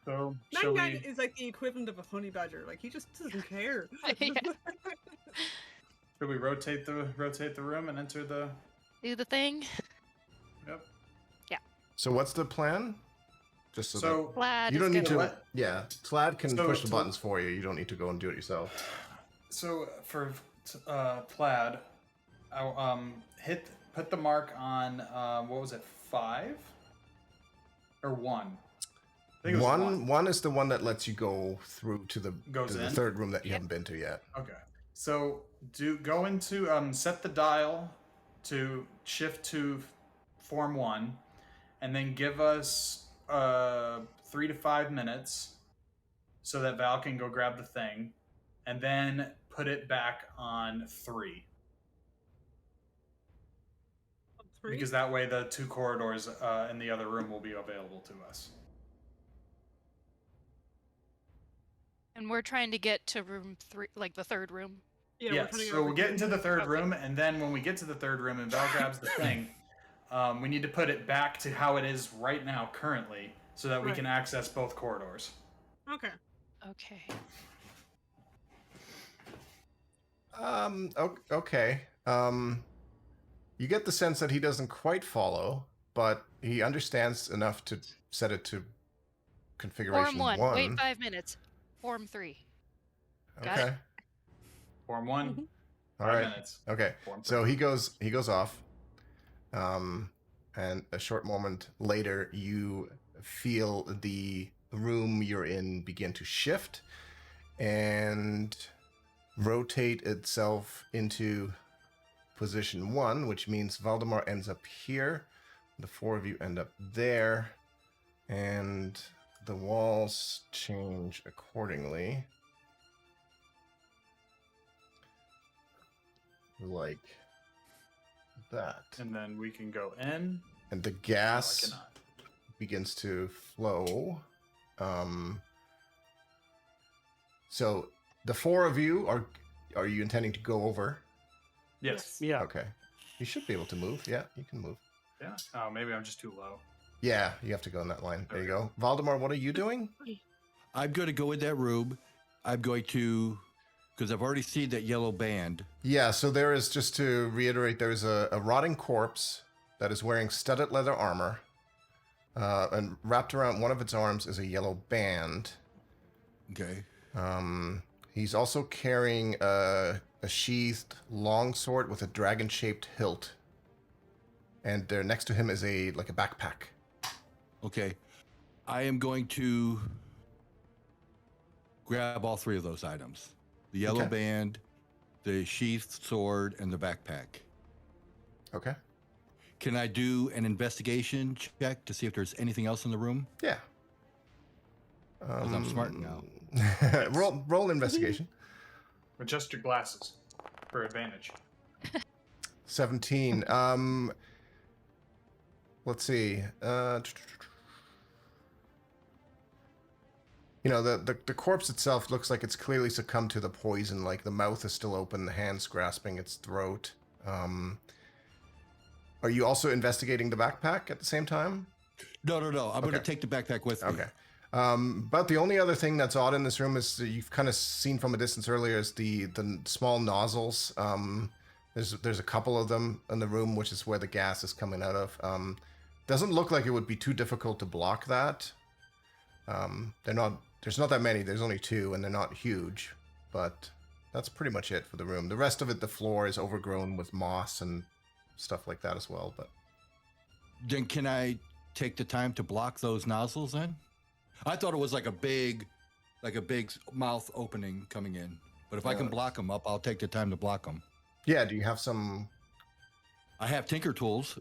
Speaker 6: So,
Speaker 1: Nang
Speaker 6: shall
Speaker 1: Nang
Speaker 6: we,
Speaker 1: is like the equivalent of a honey badger. Like, he just doesn't care.
Speaker 5: Yeah.
Speaker 6: should we rotate the room and enter the...
Speaker 5: Do the thing.
Speaker 6: Yep.
Speaker 2: So what's the plan? Just so,
Speaker 6: So,
Speaker 5: Plaid
Speaker 2: you don't
Speaker 5: is
Speaker 2: need
Speaker 5: gonna-
Speaker 2: to.
Speaker 6: What?
Speaker 2: Yeah, Plaid can
Speaker 6: So
Speaker 2: push the
Speaker 6: to-
Speaker 2: buttons for you. You don't need to go and do it yourself.
Speaker 6: So for Plaid, I'll put the mark on what was it, 5 or 1? I think it was
Speaker 2: One is the one that lets you go through to the
Speaker 6: Goes
Speaker 2: to the
Speaker 6: in?
Speaker 2: third room that you
Speaker 5: Yep.
Speaker 2: haven't been to yet.
Speaker 6: Okay. So go into set the dial to shift to form 1, and then give us 3 to 5 minutes so that Val can go grab the thing, and then put it back on 3. Because that way the 2 corridors in the other room will be available to us.
Speaker 5: And we're trying to get to room 3, like the third room.
Speaker 1: Yeah,
Speaker 6: Yes,
Speaker 1: trying to
Speaker 6: so we'll get into the third
Speaker 5: Okay.
Speaker 6: room, and then when we get to the third room and Val grabs the thing, We need to put it back to how it is right now, currently, so that we
Speaker 1: Right.
Speaker 6: can access both corridors.
Speaker 1: Okay.
Speaker 5: Okay.
Speaker 2: Okay. You get the sense that he doesn't quite follow, but he understands enough to set it to configuration
Speaker 5: Form 1.
Speaker 2: 1.
Speaker 5: Wait 5 minutes. Form 3. Got
Speaker 2: Okay.
Speaker 5: it?
Speaker 6: Form 1,
Speaker 1: Mhm.
Speaker 2: All
Speaker 6: 5
Speaker 2: right.
Speaker 6: minutes.
Speaker 2: Okay.
Speaker 6: Form
Speaker 2: So
Speaker 6: 3.
Speaker 2: he goes off. And a short moment later, you feel the room you're in begin to shift and rotate itself into position 1, which means Valdemar ends up here. The 4 of you end up there. And the walls change accordingly. Like that.
Speaker 6: And then we can go in.
Speaker 2: And the
Speaker 6: No, I
Speaker 2: gas
Speaker 6: cannot.
Speaker 2: begins to flow. So the 4 of you are you intending to go over?
Speaker 6: Yes.
Speaker 3: Yeah.
Speaker 2: Okay. You should be able to move. Yeah, you can move.
Speaker 6: Yeah. Oh, maybe I'm just too low.
Speaker 2: Yeah, you have to go in that line. There you
Speaker 6: Okay.
Speaker 2: go. Valdemar, what are you doing?
Speaker 4: I'm going to go in that room. I'm going to, because I've already seen that yellow band.
Speaker 2: Yeah, so there is, just to reiterate, there is a rotting corpse that is wearing studded leather armor. And wrapped around one of its arms is a yellow band.
Speaker 4: Okay.
Speaker 2: He's also carrying a sheathed longsword with a dragon-shaped hilt. And there next to him is a backpack.
Speaker 4: Okay. I am going to grab all 3 of those items. The yellow
Speaker 2: Okay.
Speaker 4: band, the sheathed sword, and the backpack.
Speaker 2: Okay.
Speaker 4: Can I do an investigation check to see if there's anything else in the room?
Speaker 2: Yeah.
Speaker 4: 'Cause I'm smart now.
Speaker 2: roll investigation.
Speaker 6: Adjust your glasses for advantage.
Speaker 2: 17. Let's see. The corpse itself looks like it's clearly succumbed to the poison. Like the mouth is still open, the hands grasping its throat. Are you also investigating the backpack at the same time?
Speaker 4: No. I'm going to
Speaker 2: Okay.
Speaker 4: take the backpack with me.
Speaker 2: Okay. But the only other thing that's odd in this room is that you've kind of seen from a distance earlier is the small nozzles. There's a couple of them in the room, which is where the gas is coming out of. Doesn't look like it would be too difficult to block that. There's not that many. There's only 2, and they're not huge. But that's pretty much it for the room. The rest of it, the floor is overgrown with moss and stuff like that as well. But
Speaker 4: Then can I take the time to block those nozzles then? I thought it was like a big mouth opening coming in. But if I can
Speaker 2: No.
Speaker 4: block them up, I'll take the time to block them.
Speaker 2: yeah, do you have some?
Speaker 4: I have tinker tools.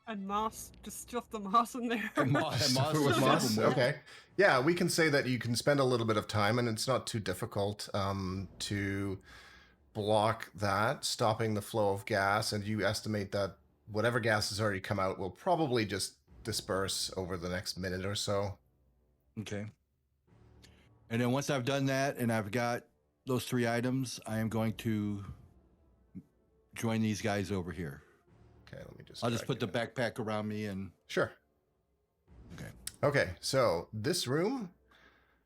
Speaker 1: And moss, just stuff the moss in there.
Speaker 4: And moss
Speaker 2: With
Speaker 4: with
Speaker 2: moss?
Speaker 4: moss.
Speaker 2: Okay. Yeah, we can say that you can spend a little bit of time, and it's not too difficult to block that, stopping the flow of gas, and you estimate that whatever gas has already come out will probably just disperse over the next minute or so.
Speaker 4: Okay. And then once I've done that and I've got those 3 items, I am going to join these guys over here.
Speaker 2: Okay, let me just.
Speaker 4: I'll just
Speaker 2: drag
Speaker 4: put the
Speaker 2: you in.
Speaker 4: backpack around me and
Speaker 2: Sure.
Speaker 4: okay.
Speaker 2: Okay, so this room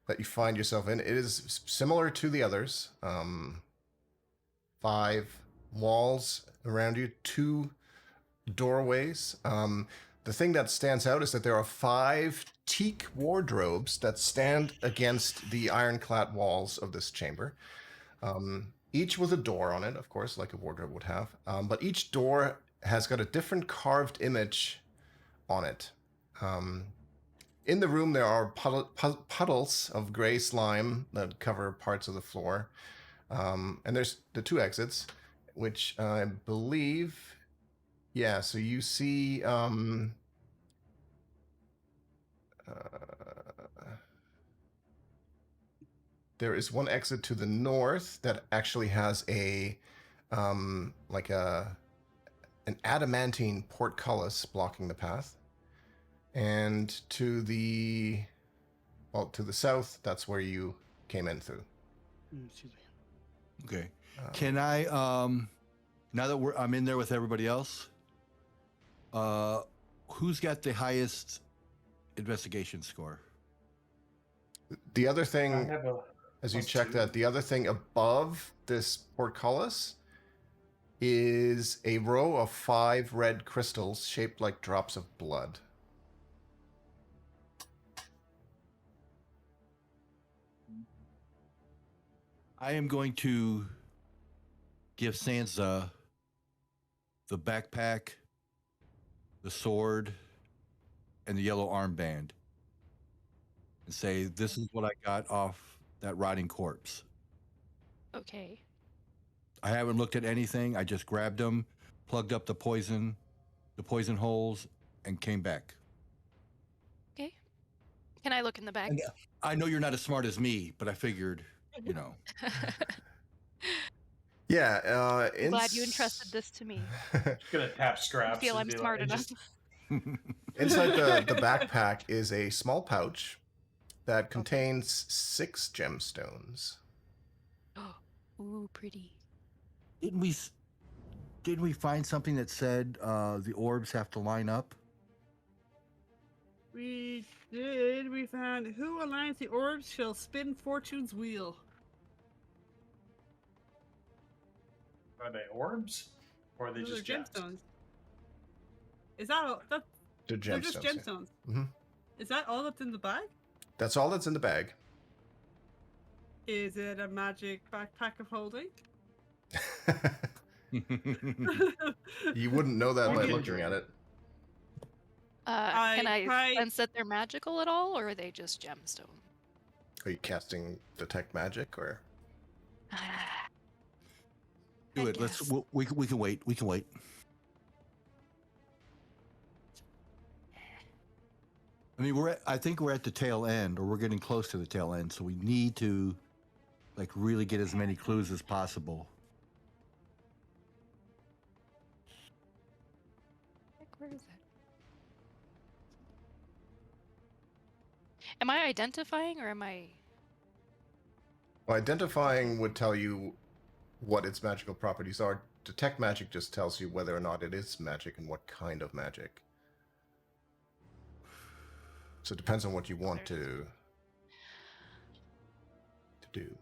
Speaker 2: that you find yourself in, it is similar to the others. 5 walls around you, 2 doorways. The thing that stands out is that there are 5 teak wardrobes that stand against the ironclad walls of this chamber. Each with a door on it, of course, like a wardrobe would have. But each door has got a different carved image on it. In the room, there are puddles of gray slime that cover parts of the floor. And there's the 2 exits, which I believe... Yeah, so you see... there is one exit to the north that actually has a... an adamantine portcullis blocking the path. And to the south, that's where you came in through.
Speaker 3: Excuse me.
Speaker 4: Okay. Can I now that I'm in there with everybody else, Who's got the highest investigation score?
Speaker 2: The other
Speaker 6: I
Speaker 2: thing,
Speaker 6: have a
Speaker 2: as you
Speaker 6: plus
Speaker 2: check
Speaker 6: 2.
Speaker 2: that, the other thing above this portcullis is a row of 5 red crystals shaped like drops of blood.
Speaker 4: I am going to give Sansa the backpack, the sword, and the yellow armband, and say, "This is what I got off that rotting corpse."
Speaker 5: Okay.
Speaker 4: I haven't looked at anything. I just grabbed them, plugged up the poison holes, and came back.
Speaker 5: Okay. Can I look in the bag?
Speaker 4: And I know you're not as smart as me, but I figured, you know.
Speaker 2: Yeah,
Speaker 5: I'm glad you entrusted this to me.
Speaker 6: Just gonna tap
Speaker 5: I
Speaker 6: scraps.
Speaker 5: feel
Speaker 6: and
Speaker 5: I'm
Speaker 6: be
Speaker 5: smart
Speaker 6: like,
Speaker 5: enough.
Speaker 2: Inside the backpack is a small pouch that contains 6 gemstones.
Speaker 5: Ooh, pretty.
Speaker 4: Didn't we find something that said the orbs have to line up?
Speaker 1: We did. We found who aligns the orbs shall spin fortune's wheel.
Speaker 6: Are they orbs? Or are they
Speaker 1: Those
Speaker 6: just
Speaker 1: are
Speaker 6: gems?
Speaker 1: gemstones. Is that all?
Speaker 2: They're
Speaker 1: They're just
Speaker 2: gemstones.
Speaker 1: gemstones.
Speaker 2: Yeah. Mhm.
Speaker 1: Is that all that's in the bag?
Speaker 2: That's all that's in the bag.
Speaker 1: Is it a magic backpack of holding?
Speaker 2: You wouldn't know that
Speaker 6: One
Speaker 2: by
Speaker 6: can
Speaker 2: looking
Speaker 6: dream.
Speaker 2: at it.
Speaker 5: Can I
Speaker 1: tried-
Speaker 5: sense that they're magical at all, or are they just gemstone?
Speaker 2: Are you casting detect magic or?
Speaker 4: Do
Speaker 5: I
Speaker 4: it. Let's.
Speaker 5: guess.
Speaker 4: We can wait. We can wait. I mean, I think we're at the tail end, or we're getting close to the tail end. So we need to, like, really get as many clues as possible.
Speaker 5: Where is it? Am I identifying, or am I?
Speaker 2: Well, identifying would tell you what its magical properties are. Detect magic just tells you whether or not it is magic and what kind of magic. So it depends on what you want to do.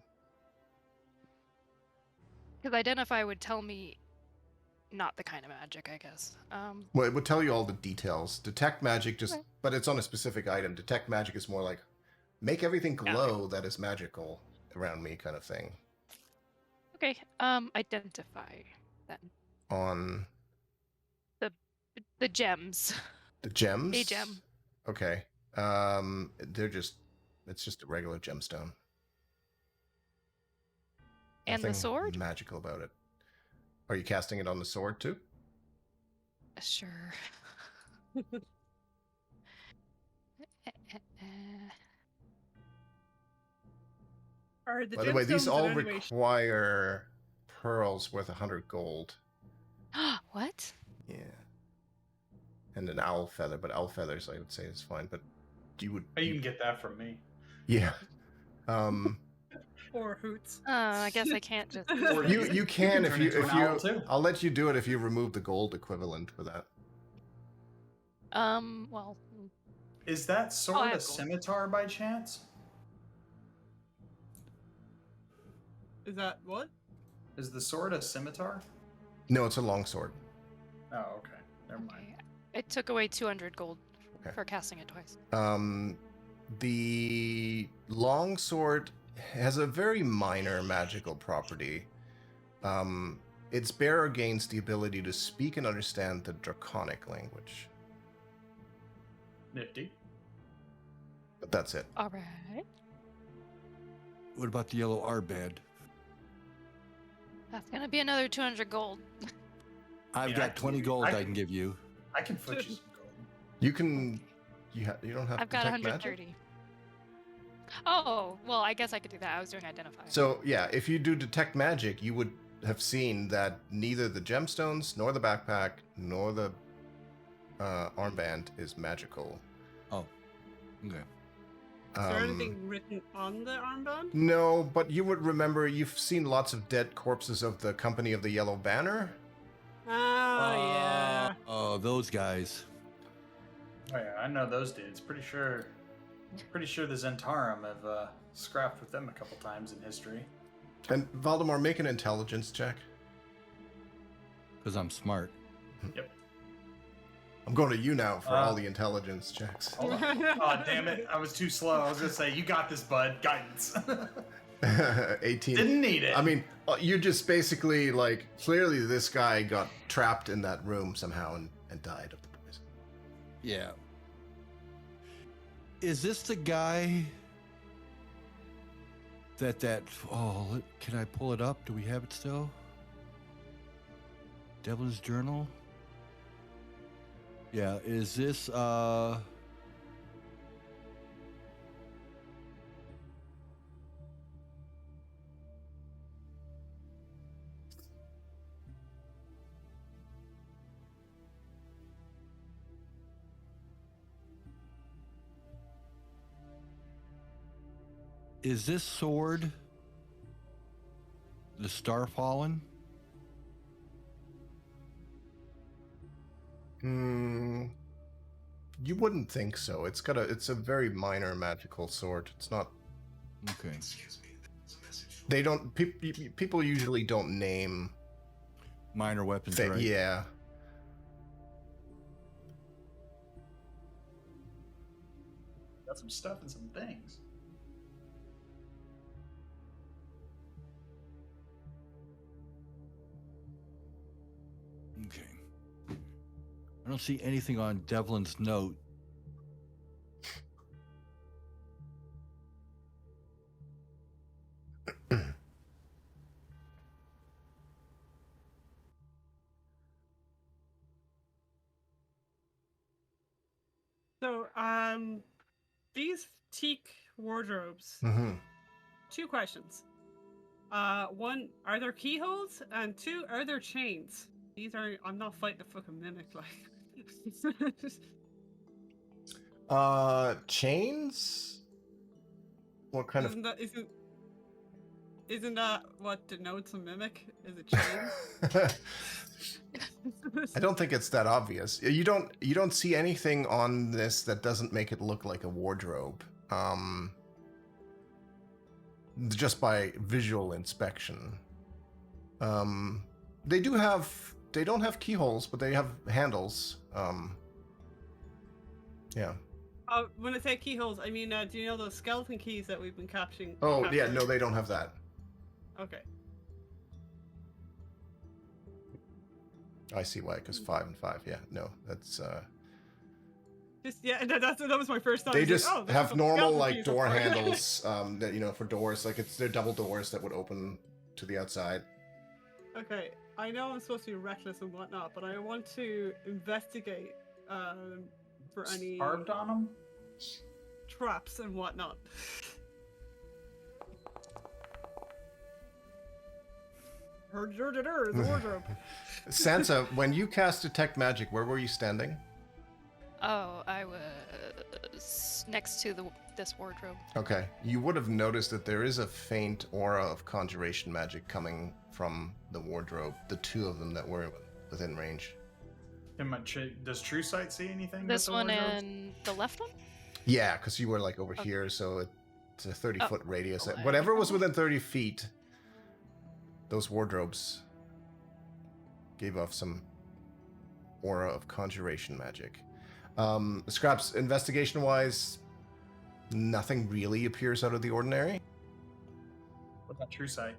Speaker 5: Because identify would tell me not the kind of magic, I guess.
Speaker 2: Well, it would tell you all the details. Detect magic just,
Speaker 5: Okay.
Speaker 2: but it's on a specific item. Detect magic is more like make everything glow that is magical around me, kind of thing.
Speaker 5: Okay. Identify then.
Speaker 2: On
Speaker 5: The gems.
Speaker 2: the gems.
Speaker 5: A gem.
Speaker 2: Okay. It's just a regular gemstone.
Speaker 5: And the
Speaker 2: Nothing
Speaker 5: sword?
Speaker 2: magical about it. Are you casting it on the sword too?
Speaker 5: Sure.
Speaker 1: Are the
Speaker 2: By the way, these
Speaker 1: gemstones in
Speaker 2: all
Speaker 1: any way
Speaker 2: require pearls worth 100 gold.
Speaker 5: What?
Speaker 2: Yeah. And an owl feather, but owl feathers I would say is fine, but you would
Speaker 6: Oh, you can get that from me.
Speaker 2: Yeah.
Speaker 1: or hoots?
Speaker 5: I guess I can't just.
Speaker 6: Or
Speaker 2: you can if
Speaker 6: turn
Speaker 2: you
Speaker 6: into an owl too.
Speaker 2: I'll let you do it if you remove the gold equivalent for that.
Speaker 5: Well.
Speaker 6: Is that
Speaker 5: I
Speaker 6: sword
Speaker 5: have
Speaker 6: a
Speaker 5: gold.
Speaker 6: scimitar by chance?
Speaker 1: Is that what?
Speaker 6: Is the sword a scimitar?
Speaker 2: No, it's a longsword.
Speaker 6: Oh, okay. Never mind.
Speaker 5: Okay. It took away 200 gold
Speaker 2: Okay.
Speaker 5: for casting it twice.
Speaker 2: The longsword has a very minor magical property. Its bearer gains the ability to speak and understand the draconic language.
Speaker 6: Nifty.
Speaker 2: But that's it.
Speaker 5: All right.
Speaker 4: What about the yellow arbad?
Speaker 5: That's gonna be another 200 gold.
Speaker 4: I've
Speaker 6: Yeah,
Speaker 4: got 20 gold
Speaker 6: I
Speaker 4: I
Speaker 6: can-
Speaker 4: can give you.
Speaker 6: I can foot you some gold.
Speaker 2: You can you don't have
Speaker 5: I've got
Speaker 2: detect magic?
Speaker 5: 130. Oh, well, I guess I could do that. I was doing identify.
Speaker 2: So yeah, if you do detect magic, you would have seen that neither the gemstones, nor the backpack, nor the armband is magical.
Speaker 4: Oh, okay.
Speaker 1: Is there anything written on the armband?
Speaker 2: No, but you would remember you've seen lots of dead corpses of the Company of the Yellow Banner.
Speaker 1: Oh, yeah.
Speaker 4: Oh, those guys.
Speaker 6: Oh yeah, I know those dudes. Pretty sure the Zentarum have scrapped with them a couple times in history.
Speaker 2: And Valdemar, make an intelligence check.
Speaker 4: Because I'm smart.
Speaker 6: Yep.
Speaker 2: I'm going to you now for all the intelligence checks.
Speaker 6: Hold on. Oh damn it! I was too slow. I was gonna say, you got this, bud. Guidance.
Speaker 2: 18.
Speaker 6: Didn't need it.
Speaker 2: I mean, you just basically, like, clearly this guy got trapped in that room somehow and died of the poison.
Speaker 4: Yeah. Is this the guy that can I pull it up? Do we have it still? Devil's Journal? Yeah, is this is this sword the Starfallen?
Speaker 2: You wouldn't think so. It's a very minor magical sword. It's not.
Speaker 4: Okay.
Speaker 2: They don't. People usually don't name.
Speaker 4: Minor weapons, right?
Speaker 2: Yeah.
Speaker 6: Got some stuff and some things.
Speaker 4: Okay. I don't see anything on Devlin's note.
Speaker 1: So, these teak wardrobes.
Speaker 2: Mm-hmm.
Speaker 1: 2 questions. One, are there keyholes? And 2, are there chains? These are. I'm not fighting a fucking mimic, like.
Speaker 2: Chains? What kind
Speaker 1: isn't that what denotes a mimic? Is it chains?
Speaker 2: I don't think it's that obvious. You don't see anything on this that doesn't make it look like a wardrobe. Just by visual inspection. They don't have keyholes, but they have handles. Yeah.
Speaker 1: When I say keyholes, I mean, do you know those skeleton keys that we've been capturing?
Speaker 2: Oh, yeah, no, they don't have that.
Speaker 1: Okay.
Speaker 2: I see why, because 5 and 5. Yeah, no, that's
Speaker 1: that was my first time.
Speaker 2: they just have
Speaker 1: some
Speaker 2: normal
Speaker 1: skeleton
Speaker 2: like
Speaker 1: keys,
Speaker 2: door
Speaker 1: of course.
Speaker 2: handles that for doors, like they're double doors that would open to the outside.
Speaker 1: Okay, I know I'm supposed to be reckless and whatnot, but I want to investigate for any
Speaker 6: Carved on them?
Speaker 1: traps and whatnot. The wardrobe.
Speaker 2: Sansa, when you cast detect magic, where were you standing?
Speaker 5: Oh, I was next to this wardrobe.
Speaker 2: Okay, you would have noticed that there is a faint aura of conjuration magic coming from the wardrobe. The 2 of them that were within range.
Speaker 6: Does True Sight see anything?
Speaker 5: This
Speaker 6: with the
Speaker 5: one
Speaker 6: wardrobe?
Speaker 5: and the left one?
Speaker 2: Yeah, because you were like over
Speaker 5: Okay.
Speaker 2: here, so it's a 30-foot radius.
Speaker 5: away.
Speaker 2: Whatever was within 30 feet, those wardrobes gave off some aura of conjuration magic. Scraps, investigation-wise, nothing really appears out of the ordinary.
Speaker 6: What about True Sight?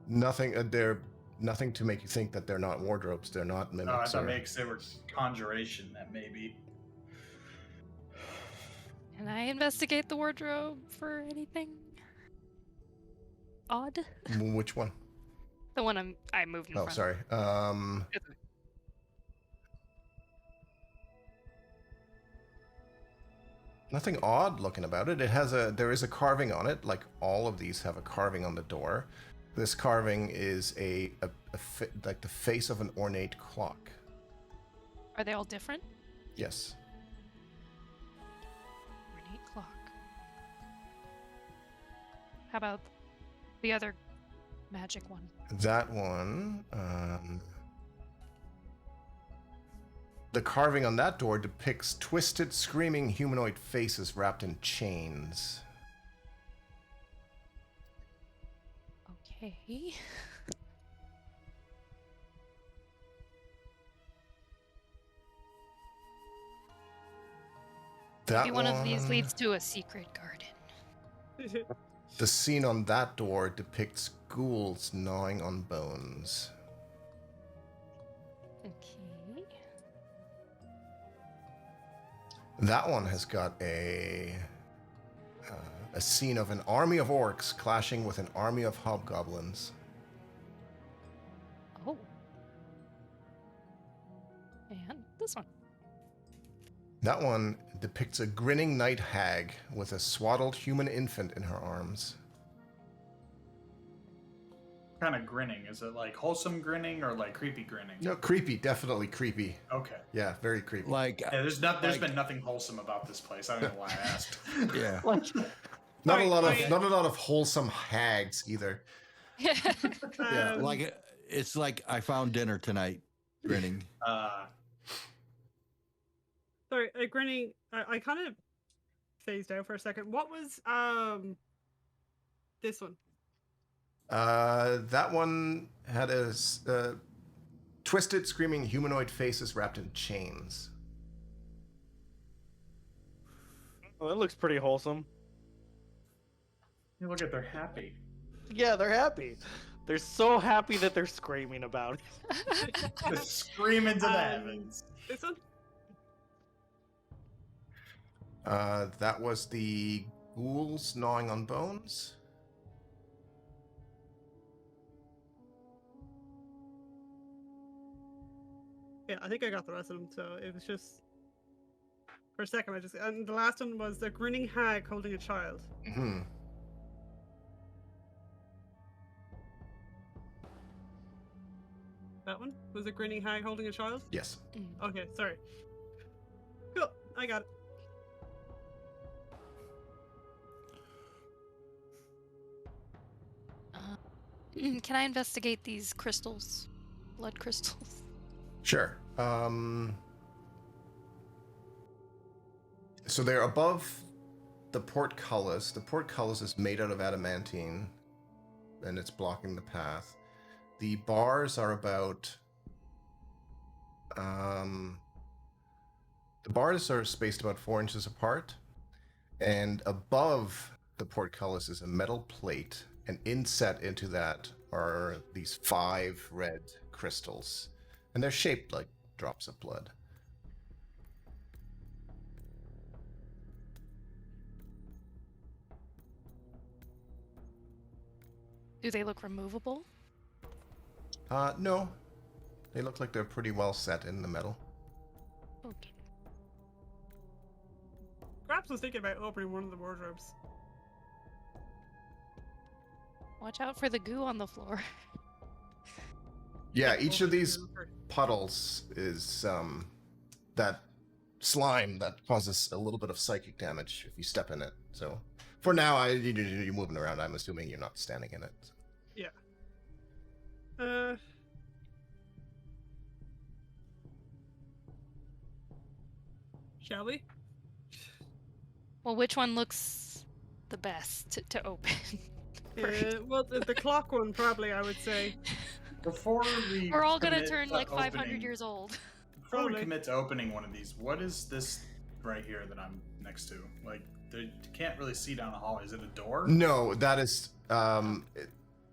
Speaker 2: Nothing. They're nothing to make you think that they're not wardrobes. They're not
Speaker 6: Oh, I
Speaker 2: mimics.
Speaker 6: thought maybe they were conjuration. That maybe.
Speaker 5: Can I investigate the wardrobe for anything odd?
Speaker 2: Which one?
Speaker 5: The one I moved in
Speaker 2: Oh,
Speaker 5: front
Speaker 2: sorry.
Speaker 5: of.
Speaker 2: Nothing odd looking about it. There is a carving on it. Like all of these have a carving on the door. This carving is like the face of an ornate clock.
Speaker 5: Are they all different?
Speaker 2: Yes.
Speaker 5: Ornate clock. How about the other magic one.
Speaker 2: That one. The carving on that door depicts twisted, screaming humanoid faces wrapped in chains.
Speaker 5: Okay.
Speaker 2: That
Speaker 5: Maybe one of these leads to a secret garden.
Speaker 2: The scene on that door depicts ghouls gnawing on bones.
Speaker 5: Okay.
Speaker 2: That one has got a scene of an army of orcs clashing with an army of hobgoblins.
Speaker 5: Oh. And this one.
Speaker 2: That one depicts a grinning night hag with a swaddled human infant in her arms.
Speaker 6: Kind of grinning. Is it like wholesome grinning or like creepy grinning?
Speaker 2: No, creepy, definitely creepy.
Speaker 6: Okay.
Speaker 2: Yeah, very creepy.
Speaker 4: Like,
Speaker 6: Yeah, there's been nothing wholesome about this place. I don't know why I asked.
Speaker 4: yeah.
Speaker 2: Not a lot of wholesome hags either.
Speaker 4: Yeah, like it's like I found dinner tonight, grinning.
Speaker 1: Sorry, grinning. I kind of phased out for a second. What was this one?
Speaker 2: That one had a twisted, screaming humanoid faces wrapped in chains.
Speaker 3: Well, it looks pretty wholesome.
Speaker 6: You look at, they're happy.
Speaker 3: Yeah, they're happy. They're so happy that they're screaming about it.
Speaker 6: They're screaming to the heavens.
Speaker 1: This one?
Speaker 2: That was the ghouls gnawing on bones.
Speaker 1: Yeah, I think I got the rest of them. So it was just for a second. And the last one was the grinning hag holding a child.
Speaker 2: Mm-hmm.
Speaker 1: That one was a grinning hag holding a child.
Speaker 2: Yes.
Speaker 1: Okay, sorry. Cool, I got it.
Speaker 5: Can I investigate these crystals? Blood crystals?
Speaker 2: Sure. So they're above the portcullis. The portcullis is made out of adamantine, and it's blocking the path. The bars are about... the bars are spaced about 4 inches apart, and above the portcullis is a metal plate, and inset into that are these 5 red crystals, and they're shaped like drops of blood.
Speaker 5: Do they look removable?
Speaker 2: No. They look like they're pretty well set in the metal.
Speaker 5: Okay.
Speaker 1: Graps was thinking about opening one of the wardrobes.
Speaker 5: Watch out for the goo on the floor.
Speaker 2: Yeah, each of
Speaker 1: Open
Speaker 2: these
Speaker 1: the-
Speaker 2: puddles is that slime that causes a little bit of psychic damage if you step in it. So for now, you're moving around. I'm assuming you're not standing in it.
Speaker 1: Yeah. Shall we?
Speaker 5: Well, which one looks the best to open?
Speaker 1: Well, the clock one probably, I would say.
Speaker 6: Before we
Speaker 5: We're all gonna
Speaker 6: commit
Speaker 5: turn
Speaker 6: to
Speaker 5: like 500
Speaker 6: opening-
Speaker 5: years old.
Speaker 6: Before we
Speaker 1: Probably.
Speaker 6: commit to opening one of these, what is this right here that I'm next to? Like, you can't really see down the hallway. Is it a door?
Speaker 2: No, that is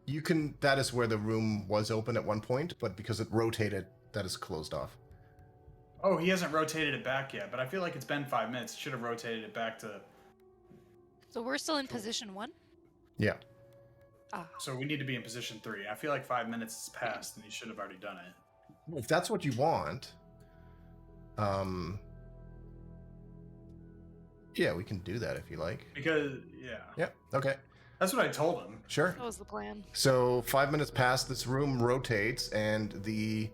Speaker 2: you can. That is where the room was open at one point, but because it rotated, that is closed off.
Speaker 6: Oh, he hasn't rotated it back yet, but I feel like it's been 5 minutes. Should have rotated it back to.
Speaker 5: So we're still in position 1?
Speaker 2: Yeah.
Speaker 5: Ah.
Speaker 6: So we need to be in position 3. I feel like 5 minutes has passed, and he should have already done it.
Speaker 2: If that's what you want, yeah, we can do that if you like.
Speaker 6: Because yeah,
Speaker 2: Yep. Okay.
Speaker 6: that's what I told him.
Speaker 2: Sure.
Speaker 5: That was the plan.
Speaker 2: So 5 minutes pass, this room rotates, and the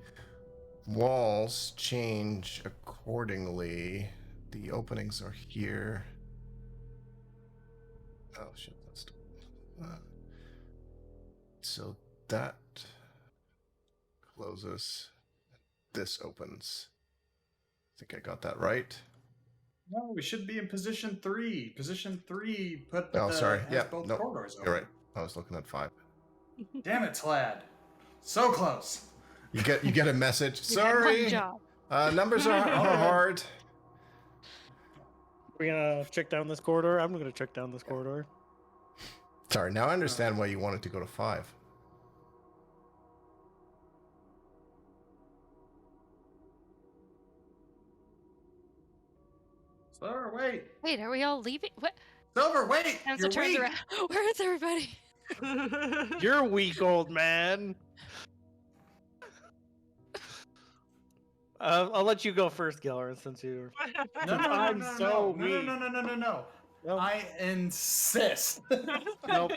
Speaker 2: walls change accordingly. The openings are here. Oh shit, that's so that closes. This opens. I think I got that right.
Speaker 6: No, we should be in position 3. Position 3 put
Speaker 2: Oh, sorry.
Speaker 6: has
Speaker 2: Yeah,
Speaker 6: both
Speaker 2: no,
Speaker 6: corridors open.
Speaker 2: you're right. I was looking at 5.
Speaker 6: Damn it, Tlad. So close.
Speaker 2: You get a message.
Speaker 5: You had one
Speaker 2: Sorry,
Speaker 5: job.
Speaker 2: numbers are hard.
Speaker 3: We're gonna check down this corridor. I'm gonna check down this corridor.
Speaker 2: Sorry, now I understand why you wanted to go to 5.
Speaker 6: Silver, wait.
Speaker 5: Wait, are we all leaving? What?
Speaker 6: Silver, wait.
Speaker 5: Hansa
Speaker 6: You're
Speaker 5: turns
Speaker 6: weak.
Speaker 5: around. Where is everybody?
Speaker 3: You're weak, old man. I'll let you go first, Gelrin, since you're.
Speaker 6: No,
Speaker 3: I'm so weak.
Speaker 6: No.
Speaker 3: Nope.
Speaker 6: I insist.
Speaker 3: Nope.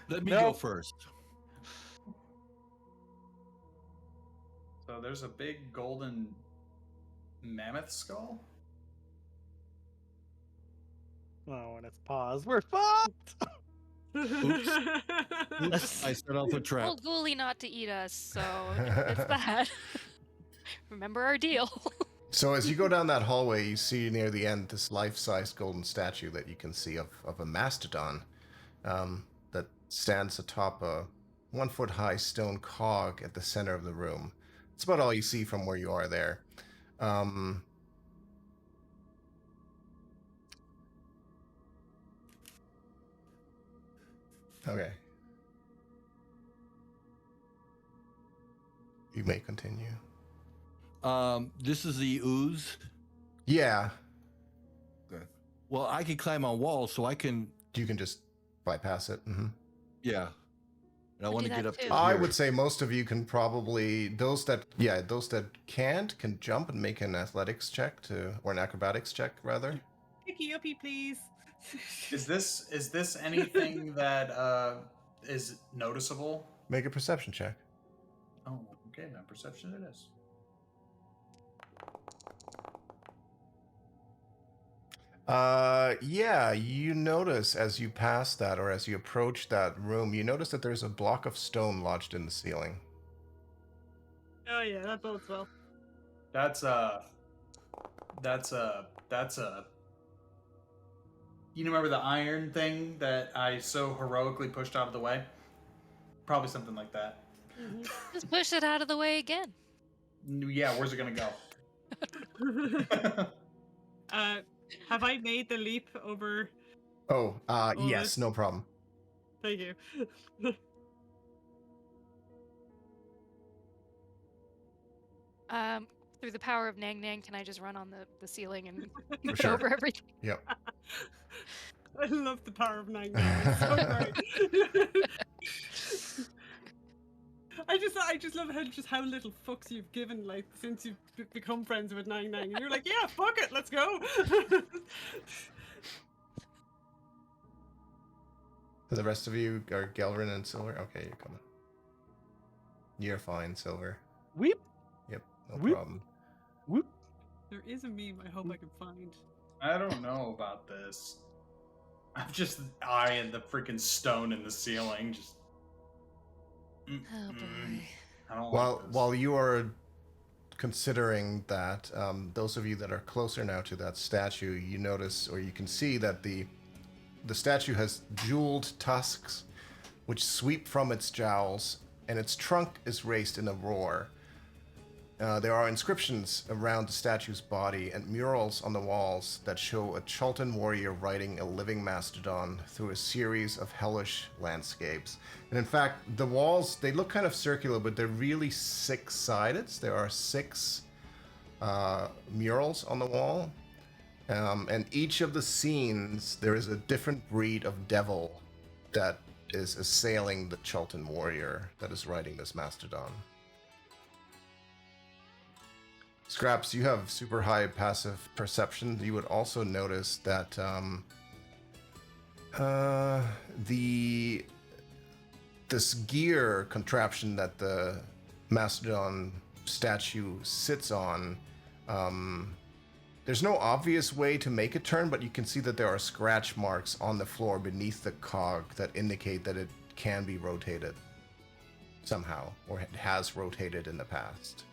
Speaker 4: Let me
Speaker 3: No.
Speaker 4: go first.
Speaker 6: So there's a big golden mammoth skull.
Speaker 3: Oh, and it's paused. We're fucked.
Speaker 4: Oops, I set off a trap.
Speaker 5: Told Ghoulie not to eat us, so it's that. Remember our deal.
Speaker 2: So as you go down that hallway, you see near the end this life-size golden statue that you can see of a mastodon that stands atop a 1-foot-high stone cog at the center of the room. It's about all you see from where you are there. Okay. You may continue.
Speaker 4: This is the ooze.
Speaker 2: Yeah,
Speaker 4: Well, I can climb on walls, so I can.
Speaker 2: you can just bypass it. Mm-hmm.
Speaker 4: Yeah. And I
Speaker 5: Could
Speaker 4: want
Speaker 5: do
Speaker 4: to get
Speaker 5: that
Speaker 4: up
Speaker 5: too.
Speaker 4: to
Speaker 2: I
Speaker 4: here.
Speaker 2: would say most of you can probably those that can't can jump and make an athletics check or an acrobatics check rather.
Speaker 1: Picky uppy, please.
Speaker 6: Is this anything that is noticeable?
Speaker 2: Make a perception check.
Speaker 6: Oh, okay, then perception it is.
Speaker 2: Yeah, you notice as you pass that or as you approach that room, you notice that there's a block of stone lodged in the ceiling.
Speaker 1: Oh yeah, that bodes well.
Speaker 6: That's a. You remember the iron thing that I so heroically pushed out of the way? Probably something like that.
Speaker 5: Just push it out of the way again.
Speaker 6: Yeah, where's it gonna go?
Speaker 1: Have I made the leap over?
Speaker 2: Oh, yes,
Speaker 1: this-
Speaker 2: no problem.
Speaker 1: Thank you.
Speaker 5: Through the power of Nang Nang, can I just run on the ceiling and
Speaker 2: For
Speaker 5: get
Speaker 2: sure.
Speaker 5: over everything?
Speaker 2: Yep.
Speaker 1: I love the power of Nang Nang. It's so great. I just love how little fucks you've given like since you've become friends with Nang Nang, and you're like, yeah, fuck it, let's go.
Speaker 2: So the rest of you are Gelrin and Silver. Okay, you're coming. You're fine, Silver.
Speaker 3: Weep.
Speaker 2: Yep, no
Speaker 3: Whoop.
Speaker 2: problem.
Speaker 3: Whoop.
Speaker 1: There is a meme I hope I can find.
Speaker 6: I don't know about this. I'm just eyeing the freaking stone in the ceiling. Just.
Speaker 5: Oh boy.
Speaker 6: I don't
Speaker 2: While
Speaker 6: like this.
Speaker 2: while you are considering that, those of you that are closer now to that statue, you notice or you can see that the statue has jeweled tusks, which sweep from its jowls, and its trunk is raised in a roar. There are inscriptions around the statue's body and murals on the walls that show a Chultan warrior riding a living mastodon through a series of hellish landscapes. And in fact, the walls, they look kind of circular, but they're really six-sided. There are 6 murals on the wall. And each of the scenes, there is a different breed of devil that is assailing the Chultan warrior that is riding this mastodon. Scraps, you have super high passive perception. You would also notice that this gear contraption that the mastodon statue sits on, there's no obvious way to make it turn, but you can see that there are scratch marks on the floor beneath the cog that indicate that it can be rotated. somehow, or it has rotated in the past.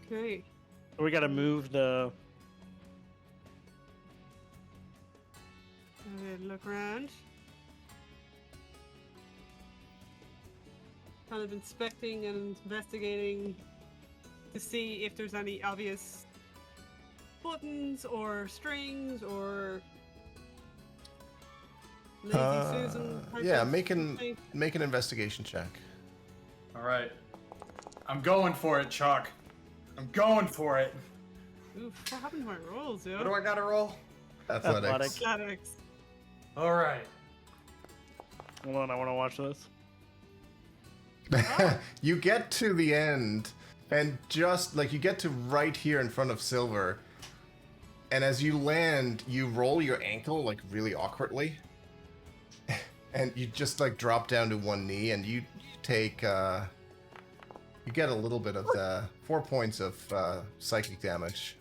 Speaker 1: Okay.
Speaker 3: We gotta move the.
Speaker 1: Look around. Kind of inspecting and investigating to see if there's any obvious buttons or strings or lazy Susan. type
Speaker 2: Yeah,
Speaker 1: of
Speaker 2: make an
Speaker 1: thing.
Speaker 2: investigation check.
Speaker 6: All right. I'm going for it, Chuck. I'm going for it.
Speaker 1: Oof, what happened to my rolls, yo?
Speaker 6: What do I gotta roll?
Speaker 2: Athletics.
Speaker 1: Athletics.
Speaker 6: All right.
Speaker 3: Hold on, I want to watch this.
Speaker 2: You get to the end, and just like you get to right here in front of Silver, and as you land, you roll your ankle like really awkwardly, and you just like drop down to one knee, and you take you get a little bit of the 4 points of psychic damage.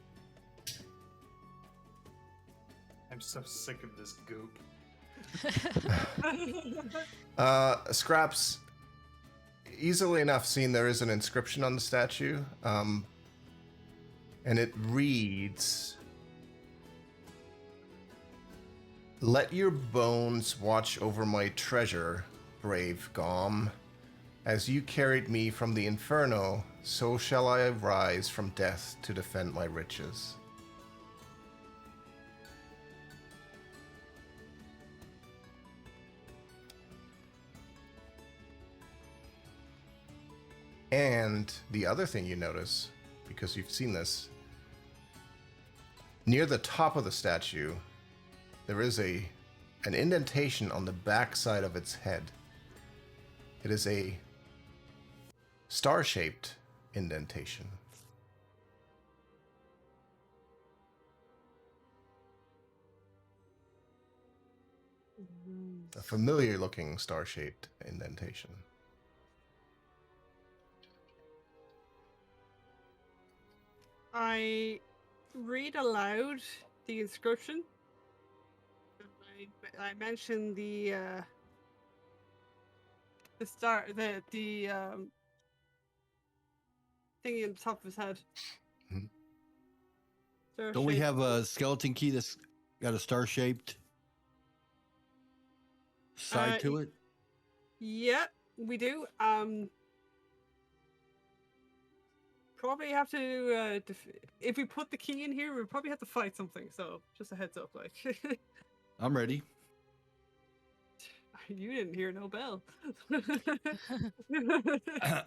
Speaker 6: I'm so sick of this goop.
Speaker 2: Scraps, easily enough seen there is an inscription on the statue, and it reads, "Let your bones watch over my treasure, brave Gom. As you carried me from the inferno, so shall I rise from death to defend my riches." And the other thing you notice, because you've seen this, near the top of the statue, there is an indentation on the back side of its head. It is a star-shaped indentation. A familiar-looking star-shaped indentation.
Speaker 1: I read aloud the inscription. I mentioned the star, the thingy on the top of his head.
Speaker 2: Mhm.
Speaker 4: Don't we
Speaker 1: Star-shaped.
Speaker 4: have a skeleton key that's got a star-shaped side to it?
Speaker 1: Yeah, we do. Probably have to. If we put the key in here, we'll probably have to fight something. So just a heads up, like.
Speaker 4: I'm ready.
Speaker 1: You didn't hear no bell.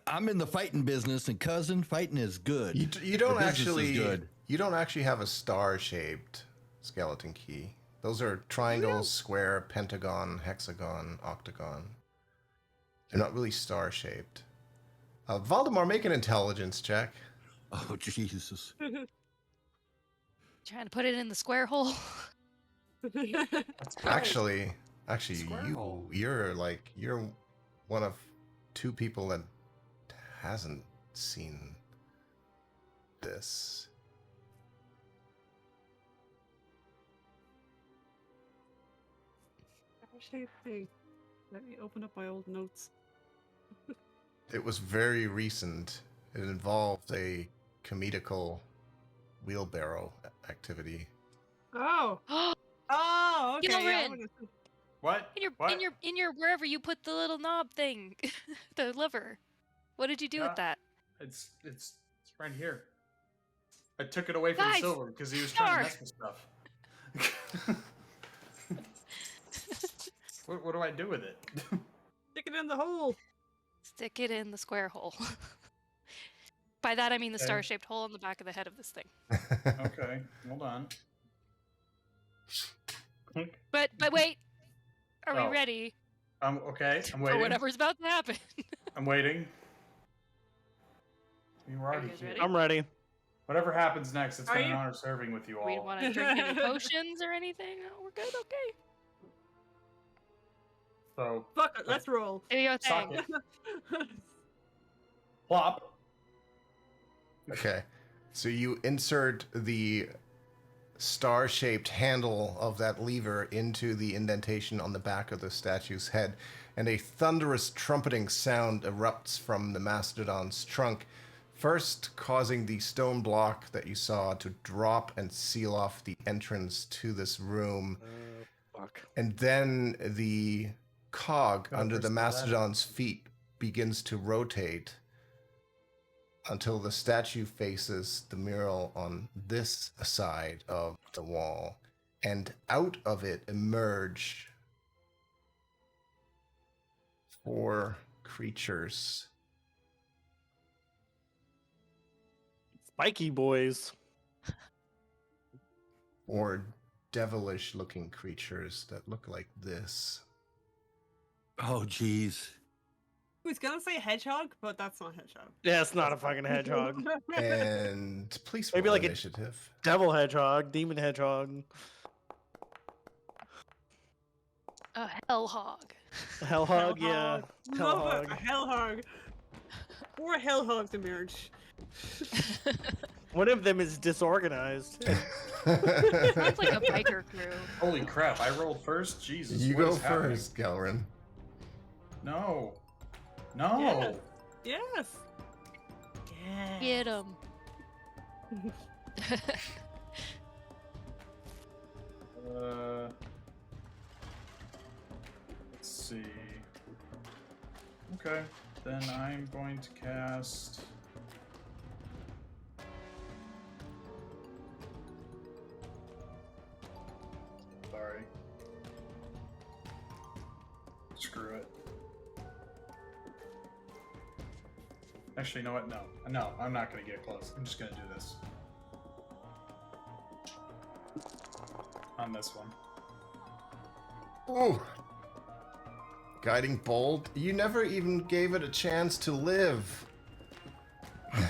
Speaker 4: I'm in the fighting business, and cousin, fighting is good.
Speaker 2: You don't
Speaker 4: The business is
Speaker 2: actually
Speaker 4: good.
Speaker 2: you don't actually have a star-shaped skeleton key. Those are triangle, square, pentagon, hexagon, octagon. They're not really star-shaped. Valdemar, make an intelligence check.
Speaker 4: Oh, Jesus.
Speaker 5: Trying to put it in the square hole.
Speaker 6: That's
Speaker 2: Actually,
Speaker 6: Square hole.
Speaker 2: you're one of two people that hasn't seen this.
Speaker 1: Star-shaped thing. Let me open up my old notes.
Speaker 2: It was very recent. It involved a comedical wheelbarrow activity.
Speaker 1: Oh. Oh. Okay.
Speaker 5: Gilrin!
Speaker 1: I'm gonna-
Speaker 6: What?
Speaker 5: In your
Speaker 6: What?
Speaker 5: in your wherever you put the little knob thing, the lever. What did you do
Speaker 6: Yeah.
Speaker 5: with that?
Speaker 6: It's right here. I took it away from
Speaker 5: Guys,
Speaker 6: Silver because he was trying to
Speaker 5: Star.
Speaker 6: mess with stuff. What do I do with it?
Speaker 1: Stick it in the hole.
Speaker 5: Stick it in the square hole. By that I mean the
Speaker 6: Okay.
Speaker 5: star-shaped hole on the back of the head of this thing.
Speaker 6: Okay, hold on.
Speaker 5: But wait, are
Speaker 6: Oh.
Speaker 5: we ready
Speaker 6: Okay. I'm
Speaker 5: for
Speaker 6: waiting.
Speaker 5: whatever's about to happen?
Speaker 6: I'm waiting. You were already
Speaker 5: guys
Speaker 6: here.
Speaker 5: ready?
Speaker 3: I'm ready.
Speaker 6: Whatever happens next, it's
Speaker 1: Are
Speaker 6: been an
Speaker 1: you?
Speaker 6: honor serving with you all.
Speaker 5: We want to drink any potions or anything? Oh, we're good. Okay.
Speaker 6: So
Speaker 1: Fuck it, let's roll.
Speaker 5: There you go,
Speaker 6: Sock
Speaker 5: thing.
Speaker 6: it. Plop.
Speaker 2: Okay. So you insert the star-shaped handle of that lever into the indentation on the back of the statue's head, and a thunderous trumpeting sound erupts from the mastodon's trunk, first causing the stone block that you saw to drop and seal off the entrance to this room.
Speaker 3: Fuck.
Speaker 2: And then the cog
Speaker 6: Gotta
Speaker 2: under the
Speaker 6: press the
Speaker 2: mastodon's feet begins to rotate until the statue faces the mural on this side of the wall. And out of it emerge 4 creatures.
Speaker 3: Spiky boys.
Speaker 2: 4 devilish looking creatures that look like this.
Speaker 4: Oh, jeez.
Speaker 1: I was gonna say hedgehog, but that's not hedgehog.
Speaker 3: Yeah, it's not a fucking hedgehog.
Speaker 2: And please
Speaker 3: Maybe
Speaker 2: roll
Speaker 3: like a-
Speaker 2: initiative.
Speaker 3: Devil hedgehog, demon hedgehog,
Speaker 5: A hell hog.
Speaker 3: hell hog. Yeah, hell
Speaker 1: Love it,
Speaker 3: hog.
Speaker 1: a hell hog. 4 hell hogs emerge.
Speaker 3: One of them is disorganized.
Speaker 5: Sounds like a biker crew.
Speaker 6: Holy crap! I rolled first. Jesus.
Speaker 2: You
Speaker 6: what
Speaker 2: go
Speaker 6: is happening?
Speaker 2: first, Galrin.
Speaker 6: No. No.
Speaker 1: Yes. Yes.
Speaker 5: Get him.
Speaker 6: Let's see. Okay, then I'm going to cast. Sorry. Screw it. Actually, you know what? No. No, I'm not going to get close. I'm just going to do this. On this one.
Speaker 2: Ooh. Guiding bolt. You never even gave it a chance to live.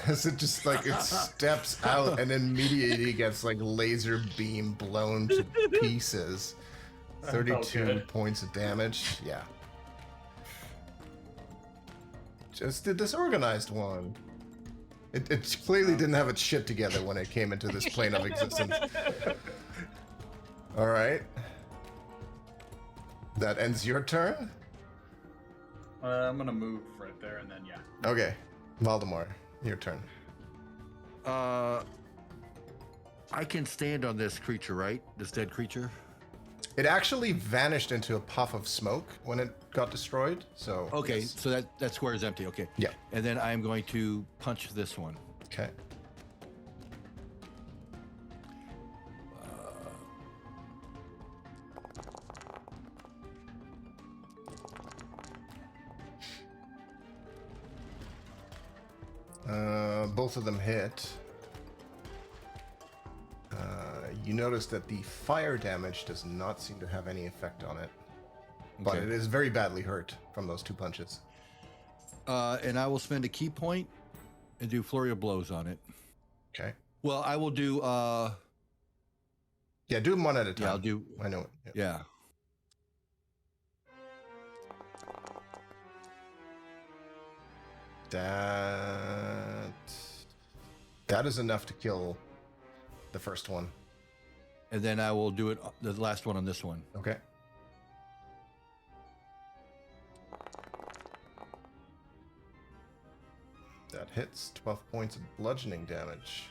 Speaker 2: As it just like it steps out and immediately gets like laser beam blown to pieces.
Speaker 6: That felt
Speaker 2: 32
Speaker 6: good.
Speaker 2: points of damage. Yeah. Just the disorganized one. It clearly didn't have its shit together when it came into this plane of existence. All right. That ends your turn?
Speaker 6: I'm gonna move right there and then yeah.
Speaker 2: Okay. Valdemar, your turn.
Speaker 4: I can stand on this creature, right? This dead creature?
Speaker 2: It actually vanished into a puff of smoke when it got destroyed, so...
Speaker 4: Okay,
Speaker 2: yes.
Speaker 4: so that square is empty. Okay.
Speaker 2: Yeah.
Speaker 4: And then I'm going to punch this one.
Speaker 2: Okay. Both of them hit. You notice that the fire damage does not seem to have any effect on it, but
Speaker 4: Okay.
Speaker 2: it is very badly hurt from those 2 punches.
Speaker 4: And I will spend a key point and do flurry of blows on it.
Speaker 2: Okay.
Speaker 4: Well, I will do.
Speaker 2: Yeah, do them one at a time.
Speaker 4: Yeah, I'll do.
Speaker 2: I know it. Yeah.
Speaker 4: Yeah.
Speaker 2: That is enough to kill the first one.
Speaker 4: And then I will do it. The last one on this one.
Speaker 2: Okay. That hits 12 points of bludgeoning damage.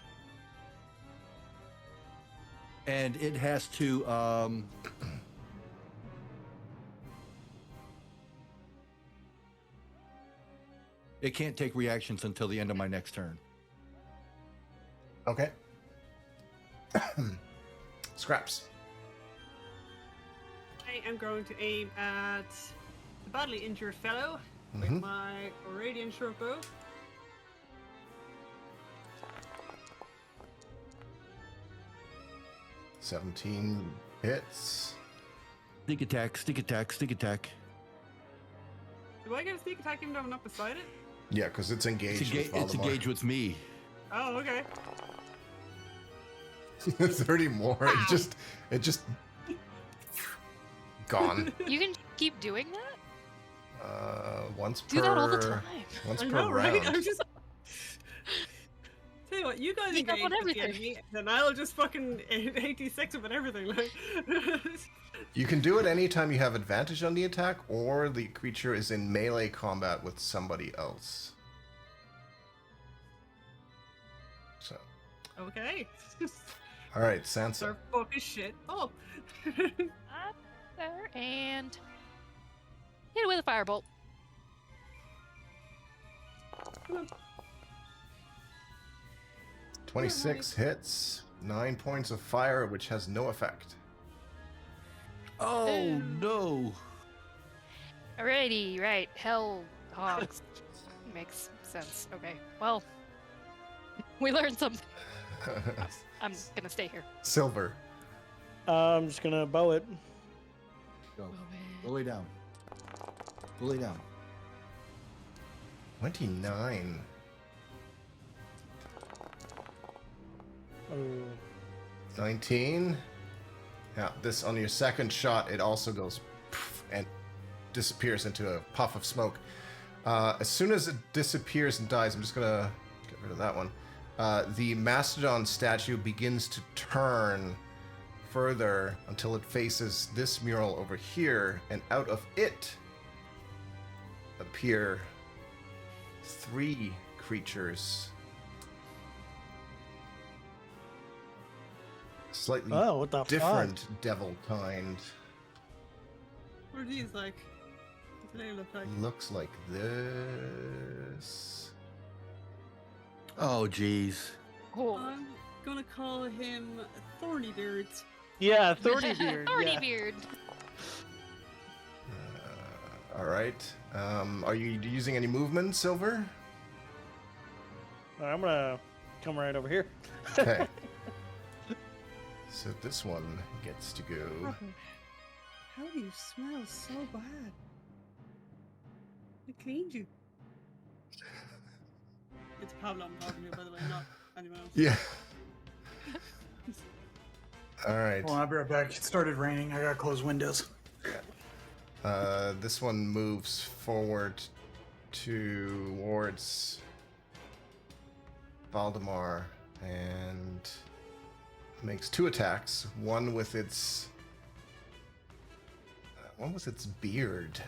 Speaker 4: And it has to. It can't take reactions until the end of my next turn.
Speaker 2: Okay. Scraps.
Speaker 1: I am going to aim at the badly injured fellow with
Speaker 2: Mhm.
Speaker 1: my radiant short bow.
Speaker 2: $17 hits.
Speaker 4: Sneak attack, sneak attack, sneak attack.
Speaker 1: Do I get a sneak attack even though I'm not beside it?
Speaker 2: Yeah, because it's engaged.
Speaker 4: It's
Speaker 2: with Valdemar.
Speaker 4: engaged with me.
Speaker 1: Oh, okay.
Speaker 2: 30 more. It just gone.
Speaker 5: You can keep doing that?
Speaker 2: Once
Speaker 5: Do
Speaker 2: per
Speaker 5: that all the time.
Speaker 2: once
Speaker 1: I
Speaker 2: per
Speaker 1: know, right?
Speaker 2: round.
Speaker 1: I'm just. Tell you what, you guys
Speaker 5: Sneak up
Speaker 1: engage
Speaker 5: on
Speaker 1: with the
Speaker 5: everything.
Speaker 1: enemy, then I'll just fucking 86 with everything. Like,
Speaker 2: You can do it anytime you have advantage on the attack, or the creature is in melee combat with somebody else. So,
Speaker 1: okay.
Speaker 2: all right, Sansa.
Speaker 1: Start fucking shit up.
Speaker 5: Up there and hit it with a firebolt.
Speaker 2: 26 hits, 9 points of fire, which has no effect.
Speaker 4: Oh no!
Speaker 5: Alrighty, right. Hell hogs. Makes sense. Okay. Well, we learned something. I'm gonna stay here.
Speaker 2: Silver.
Speaker 3: I'm just gonna bow it.
Speaker 4: Go. Go lay down. Go lay down.
Speaker 2: 29.
Speaker 3: Oh.
Speaker 2: 19. Yeah, this on your second shot, it also goes poof and disappears into a puff of smoke. As soon as it disappears and dies, I'm just gonna get rid of that one. The Mastodon statue begins to turn further until it faces this mural over here, and out of it appear 3 creatures. Slightly
Speaker 3: Oh, what the
Speaker 2: different devil kind.
Speaker 1: What are these like? What do they look like?
Speaker 2: Looks like this.
Speaker 4: Oh jeez.
Speaker 5: Oh.
Speaker 1: I'm gonna call him Thorny Beards.
Speaker 3: Yeah, Thorny Beard.
Speaker 5: Thorny
Speaker 3: yeah.
Speaker 5: beard.
Speaker 2: All right. Are you using any movement, Silver?
Speaker 3: I'm gonna come right over here.
Speaker 2: Okay. So this one gets to go.
Speaker 1: How do you smell so bad? I cleaned you. It's Pablo I'm talking to, by the way, not anyone else.
Speaker 2: Yeah. All right.
Speaker 6: Well, I'll be right back. It started raining. I gotta close windows.
Speaker 2: This one moves forward towards Valdemar and makes 2 attacks. One with its beard.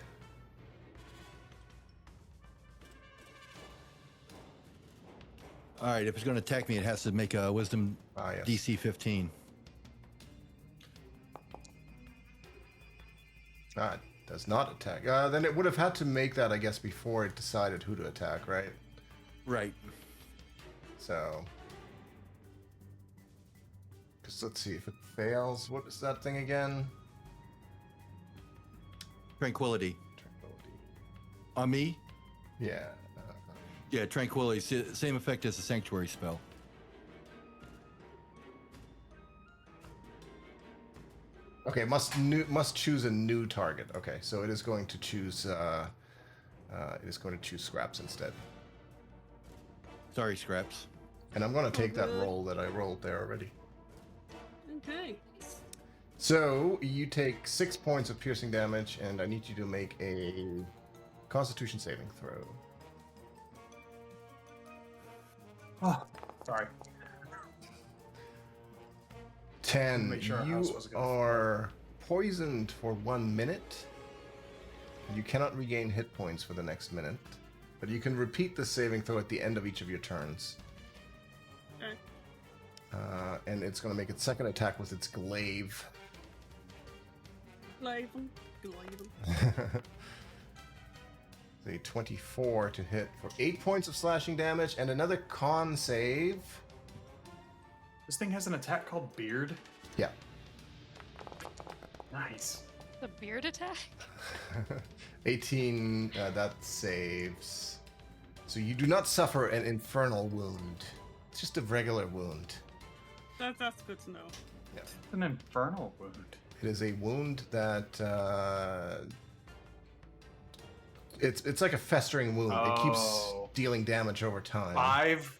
Speaker 4: All right, if it's going to attack me, it has to make a Wisdom
Speaker 2: Yes.
Speaker 4: DC 15.
Speaker 2: It does not attack. Then it would have had to make that, I guess, before it decided who to attack, right?
Speaker 4: Right.
Speaker 2: So, because let's see if it fails. What is that thing again?
Speaker 4: Tranquility.
Speaker 2: Tranquility.
Speaker 4: On me?
Speaker 2: Yeah.
Speaker 4: Yeah, Tranquility. Same effect as the Sanctuary spell.
Speaker 2: Okay, must choose a new target. Okay, so it is going to choose. It is going to choose Scraps instead.
Speaker 4: Sorry, Scraps.
Speaker 2: And I'm going to take that roll that I rolled there already.
Speaker 1: Okay.
Speaker 2: So you take 6 points of piercing damage, and I need you to make a Constitution saving throw.
Speaker 6: Oh, sorry.
Speaker 2: 10.
Speaker 6: Make sure our
Speaker 2: You
Speaker 6: house wasn't gonna
Speaker 2: are poisoned for 1 minute. You cannot regain hit points for the next minute, but you can repeat the saving throw at the end of each of your turns.
Speaker 1: Okay.
Speaker 2: And it's going to make its second attack with its glaive.
Speaker 1: Glaive 'em. Glaive 'em.
Speaker 2: A 24 to hit for 8 points of slashing damage, and another con save.
Speaker 6: This thing has an attack called Beard.
Speaker 2: Yeah.
Speaker 6: Nice.
Speaker 5: The beard attack?
Speaker 2: 18, that saves. So you do not suffer an infernal wound. It's just a regular wound.
Speaker 1: That's good to know.
Speaker 2: Yeah.
Speaker 6: An infernal wound.
Speaker 2: It is a wound that it's like a festering wound. It keeps
Speaker 6: Oh.
Speaker 2: dealing damage over time.
Speaker 6: 5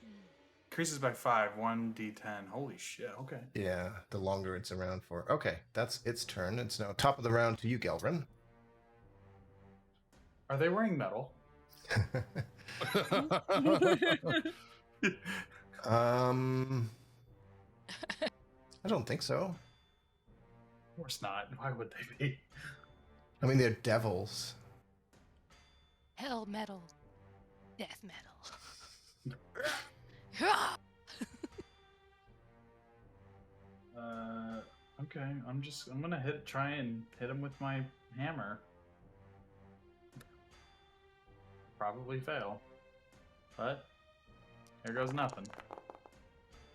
Speaker 6: increases by 5. 1d10. Holy shit. Okay.
Speaker 2: Yeah, the longer it's around for. Okay, that's its turn. It's now top of the round to you, Gelvin.
Speaker 6: Are they wearing metal?
Speaker 2: I don't think so.
Speaker 6: Of course not. Why would they be?
Speaker 2: I mean, they're devils.
Speaker 5: Hell metal. Death metal.
Speaker 6: Okay. I'm gonna try and hit him with my hammer. Probably fail. But here goes nothing.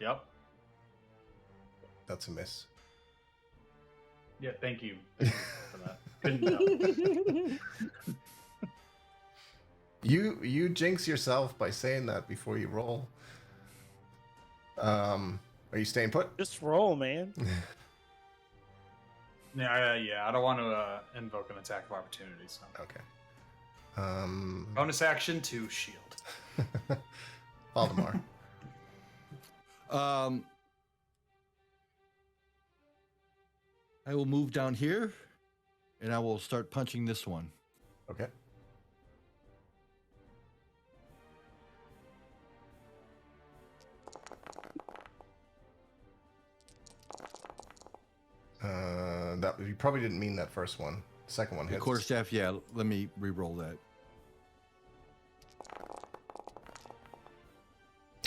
Speaker 6: Yep.
Speaker 2: That's a miss.
Speaker 6: Yeah, thank you. Thank you for that. Couldn't tell.
Speaker 2: You jinx yourself by saying that before you roll. Are you staying put?
Speaker 3: Just roll, man.
Speaker 6: Yeah, I don't want to invoke an attack of opportunity, so.
Speaker 2: Okay.
Speaker 6: Bonus action to shield.
Speaker 2: Valdemar.
Speaker 4: I will move down here, and I will start punching this one.
Speaker 2: Okay. That you probably didn't mean that first one. Second one
Speaker 4: The
Speaker 2: hits.
Speaker 4: quarterstaff, yeah. Let me re-roll that.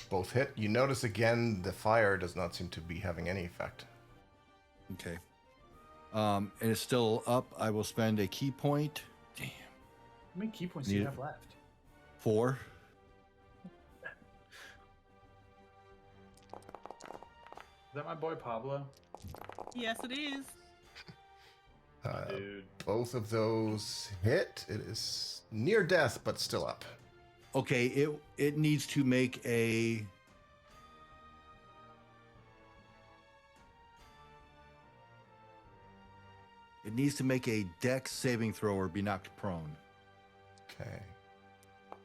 Speaker 2: Both hit. You notice again the fire does not seem to be having any effect.
Speaker 4: Okay. And it's still up. I will spend a key point. Damn.
Speaker 6: How many key points do you have left?
Speaker 4: 4.
Speaker 6: Is that my boy Pablo?
Speaker 1: Yes, it is.
Speaker 6: Dude.
Speaker 2: Both of those hit. It is near death, but still up.
Speaker 4: Okay, it needs to make a... It needs to make a dex saving throw or be knocked prone.
Speaker 2: Okay.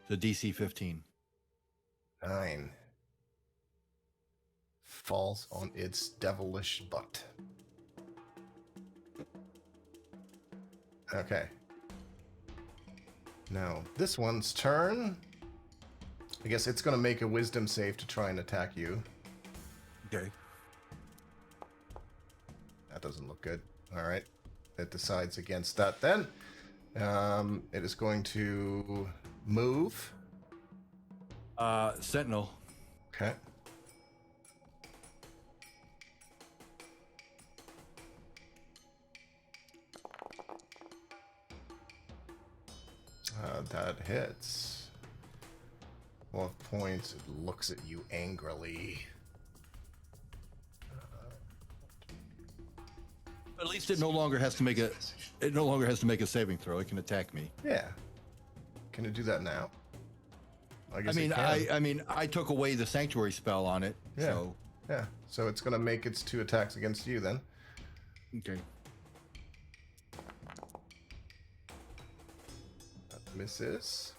Speaker 4: The DC 15.
Speaker 2: 9. Falls on its devilish butt. Okay. Now, this one's turn. I guess it's going to make a wisdom save to try and attack you.
Speaker 4: Okay.
Speaker 2: That doesn't look good. All right. It decides against that then. It is going to move.
Speaker 4: Sentinel.
Speaker 2: Okay. That hits. 12 points. It looks at you angrily.
Speaker 4: At least it no longer has to make a... It no longer has to make a saving throw. It can attack me.
Speaker 2: Yeah. Can it do that now? I guess
Speaker 4: I mean,
Speaker 2: it can.
Speaker 4: I mean, I took away the sanctuary spell on it.
Speaker 2: Yeah.
Speaker 4: So
Speaker 2: Yeah. So it's going to make its 2 attacks against you then.
Speaker 4: okay.
Speaker 2: That misses.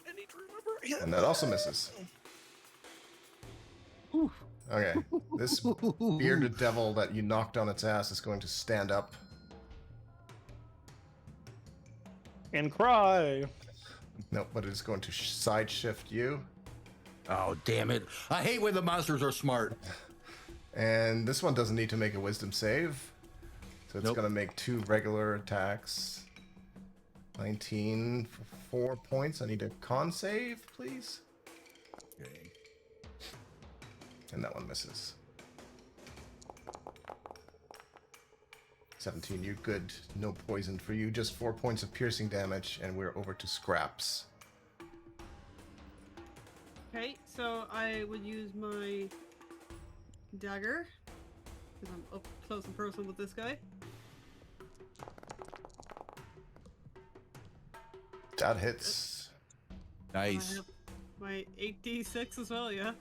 Speaker 3: I need to remember.
Speaker 2: And that also misses. Okay. This bearded devil that you knocked on its ass is going to stand up.
Speaker 3: And cry.
Speaker 2: Nope, but it's going to side shift you.
Speaker 4: Oh, damn it. I hate when the monsters are smart.
Speaker 2: And this one doesn't need to make a wisdom save. So it's
Speaker 4: Nope.
Speaker 2: going to make 2 regular attacks. 19 for 4 points. I need a con save, please.
Speaker 4: Okay.
Speaker 2: And that one misses. 17, you good. No poison for you. Just 4 points of piercing damage, and we're over to scraps.
Speaker 1: Okay, so I would use my dagger because I'm up close and personal with this guy.
Speaker 2: That hits.
Speaker 1: I
Speaker 4: Nice.
Speaker 1: have my 8d6 as well, yeah.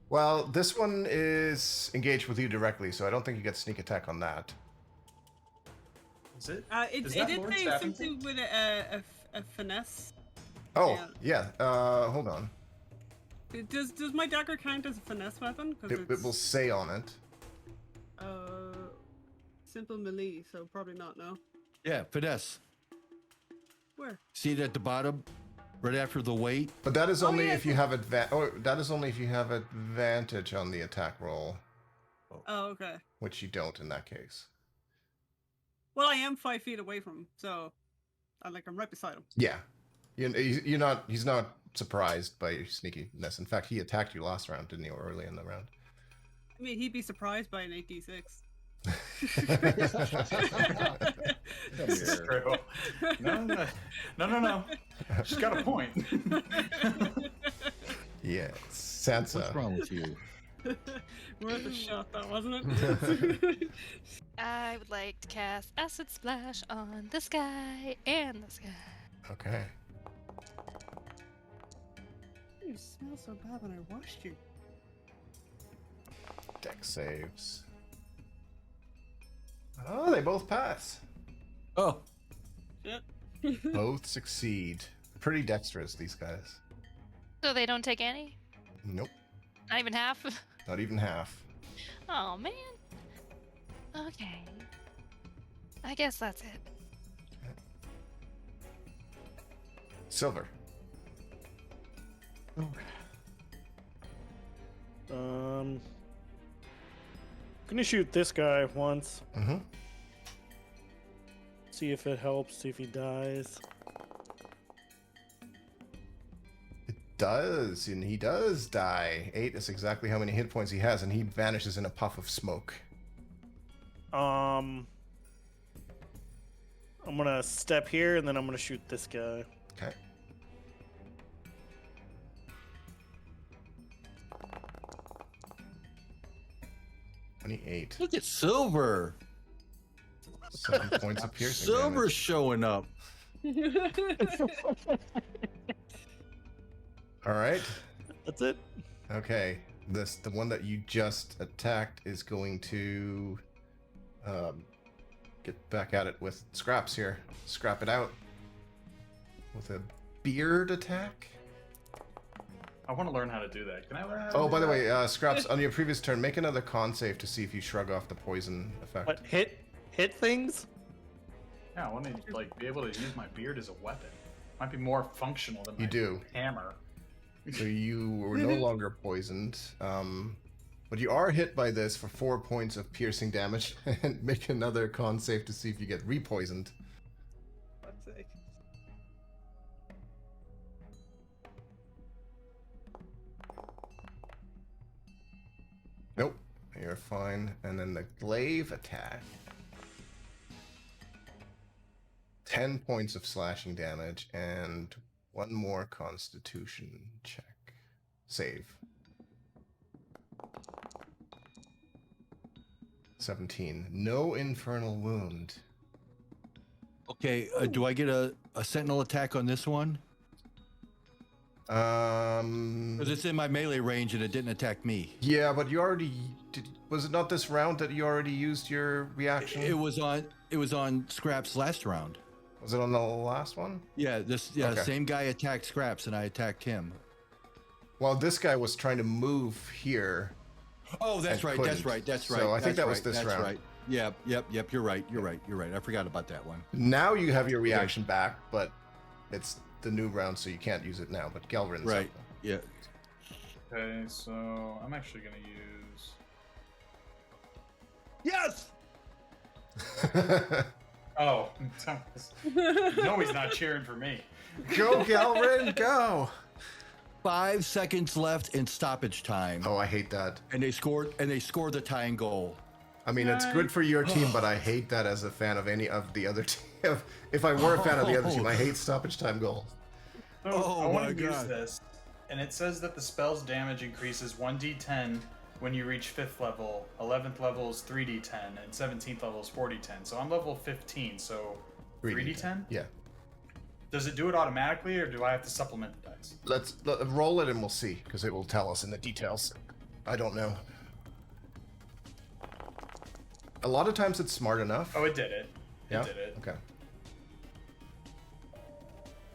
Speaker 2: Well, this one is engaged with you directly, so I don't think you get sneak attack on that.
Speaker 6: Is it?
Speaker 1: It
Speaker 6: Is
Speaker 1: did
Speaker 6: that Lord
Speaker 1: say
Speaker 6: Staffington?
Speaker 1: something with a finesse.
Speaker 2: Oh, yeah. Hold on.
Speaker 1: Does my dagger count as a finesse weapon? Because
Speaker 2: It will say on it.
Speaker 1: simple melee, so probably not. No.
Speaker 4: Yeah, finesse.
Speaker 1: Where?
Speaker 4: See it at the bottom, right after the weight.
Speaker 2: But that is only
Speaker 1: yeah,
Speaker 2: if you have that is only if you have advantage on the attack roll,
Speaker 1: Oh, okay.
Speaker 2: which you don't in that case.
Speaker 1: Well, I am 5 feet away from him, so I'm right beside him.
Speaker 2: Yeah, you're not. He's not surprised by your sneakiness. In fact, he attacked you last round, didn't he? Or early in the round.
Speaker 1: I mean, he'd be surprised by an 8d6.
Speaker 6: This is true. No. She's got a point.
Speaker 2: Yeah, Sansa.
Speaker 4: What's wrong with you?
Speaker 1: Worth a shot, that wasn't it?
Speaker 5: I would like to cast Acid Splash on this guy and this guy.
Speaker 2: Okay.
Speaker 1: You smell so bad when I washed you.
Speaker 2: Dex saves. Oh, they both pass.
Speaker 4: Oh,
Speaker 1: Shit.
Speaker 2: Both succeed. Pretty dexterous, these guys.
Speaker 5: So they don't take any?
Speaker 2: Nope,
Speaker 5: Not even half?
Speaker 2: not even half.
Speaker 5: Oh, man. Okay. I guess that's it.
Speaker 2: Silver.
Speaker 3: Gonna shoot this guy once.
Speaker 2: Mm-hmm.
Speaker 3: See if it helps. See if he dies.
Speaker 2: It does, and he does die. 8 is exactly how many hit points he has, and he vanishes in a puff of smoke.
Speaker 3: I'm gonna step here and then I'm gonna shoot this guy.
Speaker 2: Okay.
Speaker 4: look at Silver.
Speaker 2: 7 points of piercing
Speaker 4: Silver's
Speaker 2: damage.
Speaker 4: showing up.
Speaker 2: All right.
Speaker 3: That's it.
Speaker 2: Okay. The one that you just attacked is going to get back at it with scraps here. Scrap it out with a beard attack.
Speaker 6: I want to learn how to do that. Can I learn how to
Speaker 2: Oh,
Speaker 6: do
Speaker 2: by the
Speaker 6: that?
Speaker 2: way, Scraps, on your previous turn, make another con save to see if you shrug off the poison effect.
Speaker 3: What, hit things?
Speaker 6: Yeah, I want to be able to use my beard as a weapon. Might be more functional than my
Speaker 2: You do.
Speaker 6: hammer.
Speaker 2: So you were no longer poisoned, but you are hit by this for 4 points of piercing damage. And make another con save to see if you get repoisoned.
Speaker 1: Fuck's sake.
Speaker 2: Nope, you're fine. And then the glaive attack. 10 points of slashing damage and one more constitution check. Save. 17. No infernal wound.
Speaker 4: Okay, do I get a sentinel attack on this one? Because it's in my melee range and it didn't attack me.
Speaker 2: Yeah, but you already did. Was it not this round that you already used your reaction?
Speaker 4: It was on Scraps last round.
Speaker 2: Was it on the last one?
Speaker 4: Yeah,
Speaker 2: Okay.
Speaker 4: same guy attacked Scraps and I attacked him.
Speaker 2: Well, this guy was trying to move here.
Speaker 4: Oh, that's
Speaker 2: And
Speaker 4: right.
Speaker 2: couldn't.
Speaker 4: That's right. That's right.
Speaker 2: So I think
Speaker 4: that's
Speaker 2: that was
Speaker 4: right,
Speaker 2: this
Speaker 4: that's
Speaker 2: round.
Speaker 4: Right. Yep. You're right. I forgot about that one.
Speaker 2: Now you have your reaction back, but it's the new round, so you can't use it now. But Gelrin's
Speaker 4: Right.
Speaker 2: up.
Speaker 4: Yeah.
Speaker 6: Okay, so I'm actually gonna use.
Speaker 4: Yes.
Speaker 6: Oh, no, he's not cheering for me.
Speaker 2: Go, Gelrin, go!
Speaker 4: 5 seconds left in stoppage time,
Speaker 2: Oh, I hate that.
Speaker 4: and they scored the tying goal.
Speaker 2: I mean, it's good for your team, but I hate that as a fan of any of the other team. If I were a fan of the other team, I hate stoppage time goals.
Speaker 6: So
Speaker 4: Oh
Speaker 6: I want
Speaker 4: my
Speaker 6: to use
Speaker 4: God.
Speaker 6: this, and it says that the spell's damage increases 1d10 when you reach 5th level, 11th level is 3d10, and 17th level is 4d10. So I'm level 15, so 3d10?
Speaker 2: Yeah.
Speaker 6: Does it do it automatically, or do I have to supplement the dice?
Speaker 2: Let's roll it and we'll see, because it will tell us in the details. I don't know. A lot of times it's smart enough.
Speaker 6: Oh, it did it.
Speaker 2: Yeah?
Speaker 6: It did it.
Speaker 2: Okay.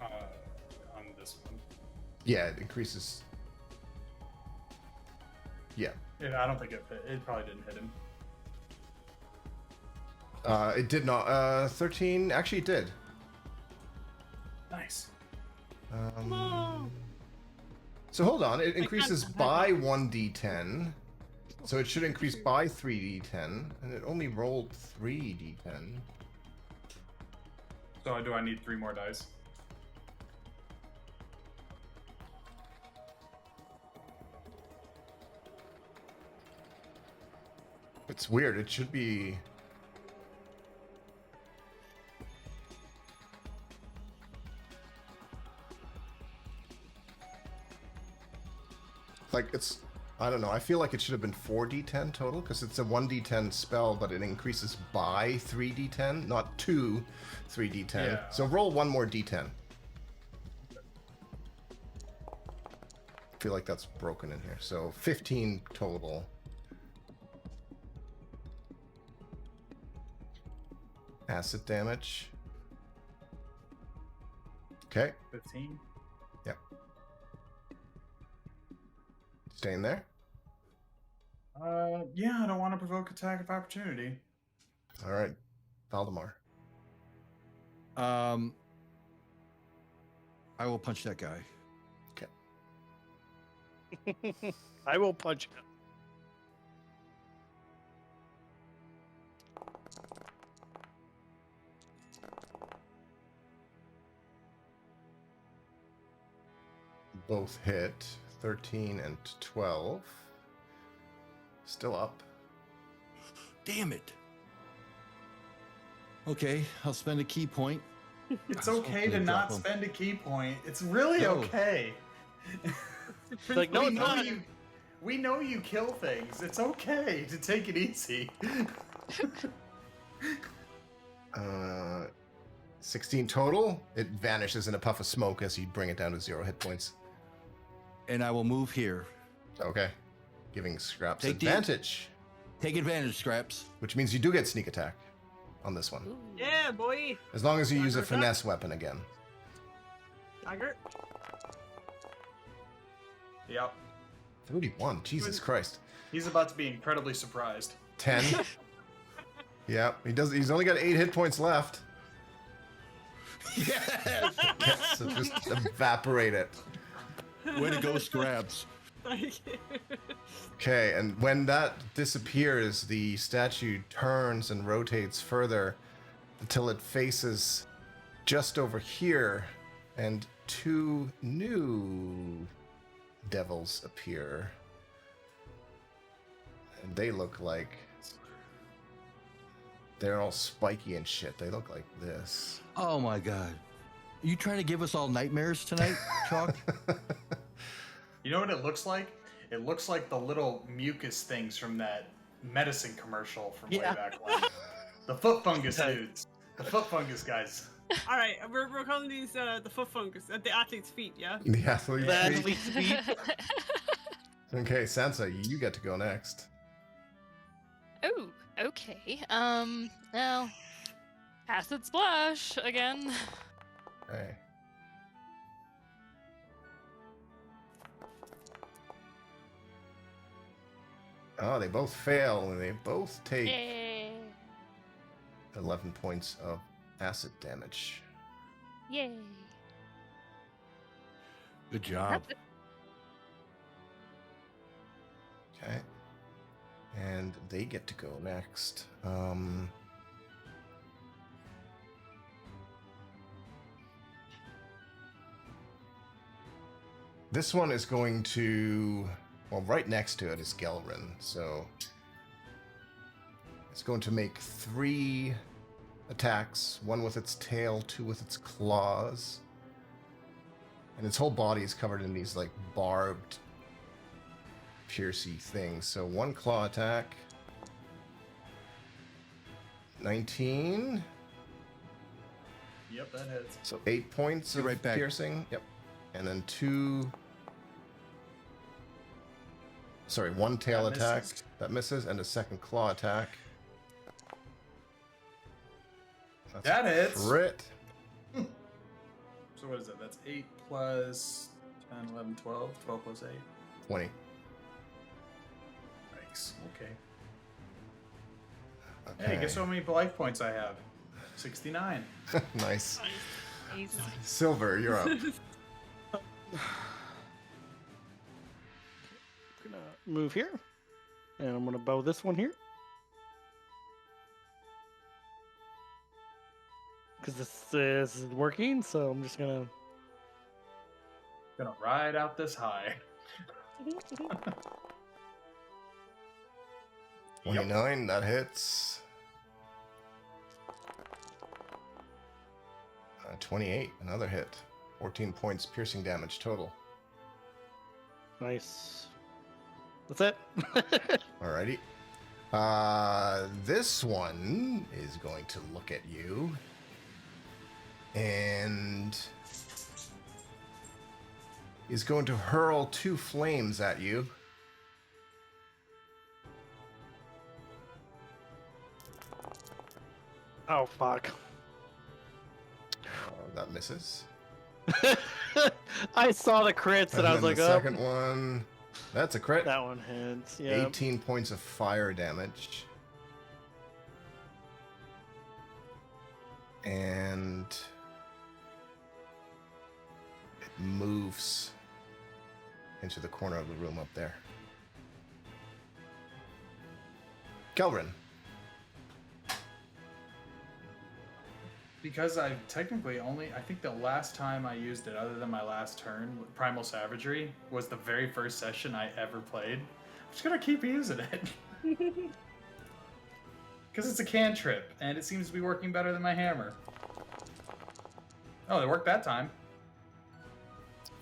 Speaker 6: On this one.
Speaker 2: Yeah, it increases. Yeah.
Speaker 6: Yeah, I don't think it probably didn't hit him.
Speaker 2: It did not. 13. Actually, it did.
Speaker 6: Nice.
Speaker 2: So hold on. It increases
Speaker 1: have
Speaker 2: by 1d10. So it should increase by 3d10. And it only rolled 3d10.
Speaker 6: So do I need 3 more dice?
Speaker 2: It's weird. It should be... Like, it's... I don't know. I feel like it should have been 4d10 total, because it's a 1d10 spell, but it increases by 3d10, not 2 3d10.
Speaker 6: Yeah.
Speaker 2: So roll one more d10. I feel like that's broken in here. So 15 total. Acid damage. Okay.
Speaker 6: 15.
Speaker 2: Yep. Staying there.
Speaker 6: Yeah, I don't want to provoke attack of opportunity.
Speaker 2: All right. Valdemar.
Speaker 4: I will punch that guy.
Speaker 2: Okay.
Speaker 3: I will punch him.
Speaker 2: Both hit. 13 and 12. Still up.
Speaker 4: Damn it. Okay, I'll spend a key point.
Speaker 6: It's
Speaker 4: I was
Speaker 6: okay
Speaker 4: hoping
Speaker 6: to
Speaker 4: to
Speaker 6: not
Speaker 4: drop 'em.
Speaker 6: spend a key point. It's really
Speaker 4: No.
Speaker 6: okay.
Speaker 3: It's like, no,
Speaker 6: we
Speaker 3: it's
Speaker 6: know
Speaker 3: not.
Speaker 6: we know you kill things. It's okay to take it easy.
Speaker 2: 16 total. It vanishes in a puff of smoke as you bring it down to 0 hit points.
Speaker 4: And I will move here.
Speaker 2: Okay. Giving Scraps
Speaker 4: Take the-
Speaker 2: advantage,
Speaker 4: Take advantage, Scraps.
Speaker 2: which means you do get sneak attack on this one.
Speaker 5: Ooh.
Speaker 1: Yeah, boy.
Speaker 2: As long as you use a
Speaker 1: Dagger attack?
Speaker 2: finesse weapon again.
Speaker 1: Dagger.
Speaker 6: Yep.
Speaker 2: 31. Jesus
Speaker 1: Good.
Speaker 2: Christ.
Speaker 6: He's about to be incredibly surprised.
Speaker 2: 10. Yeah, he's only got 8 hit points left.
Speaker 4: Yes!
Speaker 2: So just evaporate it.
Speaker 4: Way to go, Scraps.
Speaker 1: Thank you.
Speaker 2: Okay, and when that disappears, the statue turns and rotates further until it faces just over here, and 2 new devils appear. And they look like... They're all spiky and shit. They look like this.
Speaker 4: Oh my god. You trying to give us all nightmares tonight, Chalk?
Speaker 6: You know what it looks like? It looks like the little mucus things from that medicine commercial from way
Speaker 3: Yeah.
Speaker 6: back when. The foot fungus dudes. The foot fungus guys.
Speaker 1: All right, we're calling these the foot fungus, the athlete's feet, yeah.
Speaker 2: The athlete's
Speaker 3: That
Speaker 2: feet.
Speaker 3: leads me.
Speaker 2: Okay, Sansa, you get to go next.
Speaker 5: Oh, okay. Well, acid splash again.
Speaker 2: Okay. Oh, they both fail, and they both take
Speaker 5: Yay!
Speaker 2: 11 points of acid damage.
Speaker 5: Yay!
Speaker 4: Good job.
Speaker 2: Okay. And they get to go next. This one is going to... Well, right next to it is Gelrin, so... It's going to make 3 attacks. 1 with its tail, 2 with its claws. And its whole body is covered in these, like, barbed, piercy things. So 1 claw attack. 19.
Speaker 6: Yep, that hits.
Speaker 2: So 8 points
Speaker 4: Be
Speaker 2: of
Speaker 4: right back.
Speaker 2: piercing. Yep. And then 2... Sorry, 1 tail
Speaker 6: That
Speaker 2: attack.
Speaker 6: misses.
Speaker 2: That misses. And a 2nd claw attack. That's
Speaker 6: That hits.
Speaker 2: Crit.
Speaker 6: So what is it? That's 8 plus 10, 11, 12. 12 plus 8.
Speaker 2: 20.
Speaker 6: Yikes. Okay. Hey, guess how many life points I have? 69.
Speaker 2: Nice.
Speaker 5: Nice.
Speaker 2: Silver, you're up.
Speaker 3: Gonna move here, and I'm gonna bow this one here. Because this is working, so I'm just gonna...
Speaker 6: Gonna ride out this high.
Speaker 2: 29, that hits. 28, another hit. 14 points piercing damage total.
Speaker 3: Nice. That's it.
Speaker 2: Alrighty. This one is going to look at you. And is going to hurl 2 flames at you.
Speaker 3: Oh, fuck.
Speaker 2: That misses.
Speaker 3: I saw the crits and I was
Speaker 2: then
Speaker 3: like,
Speaker 2: the
Speaker 3: oh.
Speaker 2: second one, that's a crit.
Speaker 3: That one hits, yeah.
Speaker 2: 18 points of fire damage. And it moves into the corner of the room up there. Kelvin.
Speaker 6: Because I technically I think the last time I used it, other than my last turn, with Primal Savagery, was the very first session I ever played. I'm just gonna keep using it. Because it's a cantrip, and it seems to be working better than my hammer. Oh, it worked that time.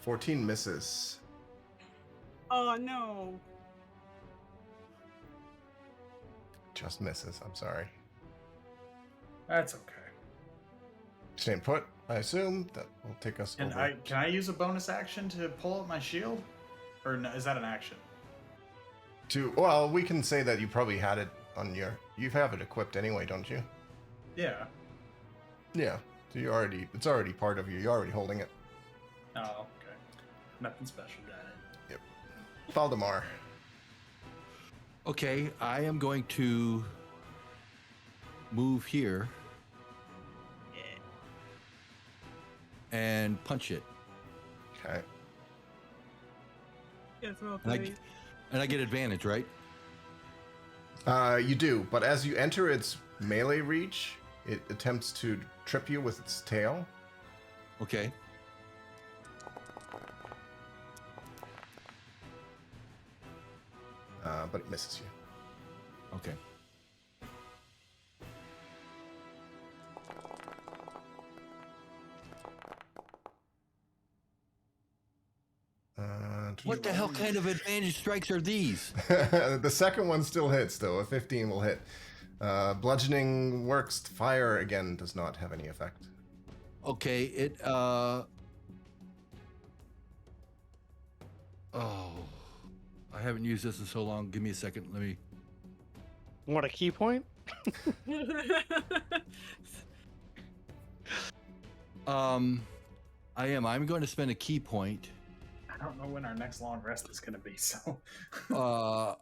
Speaker 2: 14 misses.
Speaker 1: Oh no.
Speaker 2: Just misses, I'm sorry.
Speaker 6: That's okay.
Speaker 2: Staying put, I assume. That will take us
Speaker 6: And
Speaker 2: over.
Speaker 6: can I use a bonus action to pull up my shield? Or no, is that an action?
Speaker 2: Well, we can say that you probably had it on your... You have it equipped anyway, don't you?
Speaker 6: Yeah.
Speaker 2: Yeah. So it's already part of you. You're already holding it.
Speaker 6: Oh, okay. Nothing special, got it.
Speaker 2: Valdemar.
Speaker 4: Okay, I am going to move here and punch it.
Speaker 2: Okay.
Speaker 1: Yes, well
Speaker 4: And
Speaker 1: played.
Speaker 4: I get advantage, right?
Speaker 2: You do, but as you enter its melee reach, it attempts to trip you with its tail.
Speaker 4: Okay.
Speaker 2: But it misses you.
Speaker 4: Okay. What the hell kind of advantage strikes are these?
Speaker 2: The second one still hits, though. A 15 will hit. Bludgeoning works. Fire, again, does not have any effect.
Speaker 4: Okay, oh, I haven't used this in so long. Give me a second. Let me.
Speaker 3: Want a key point?
Speaker 4: I'm going to spend a key point.
Speaker 6: I don't know when our next long rest is going to be, so...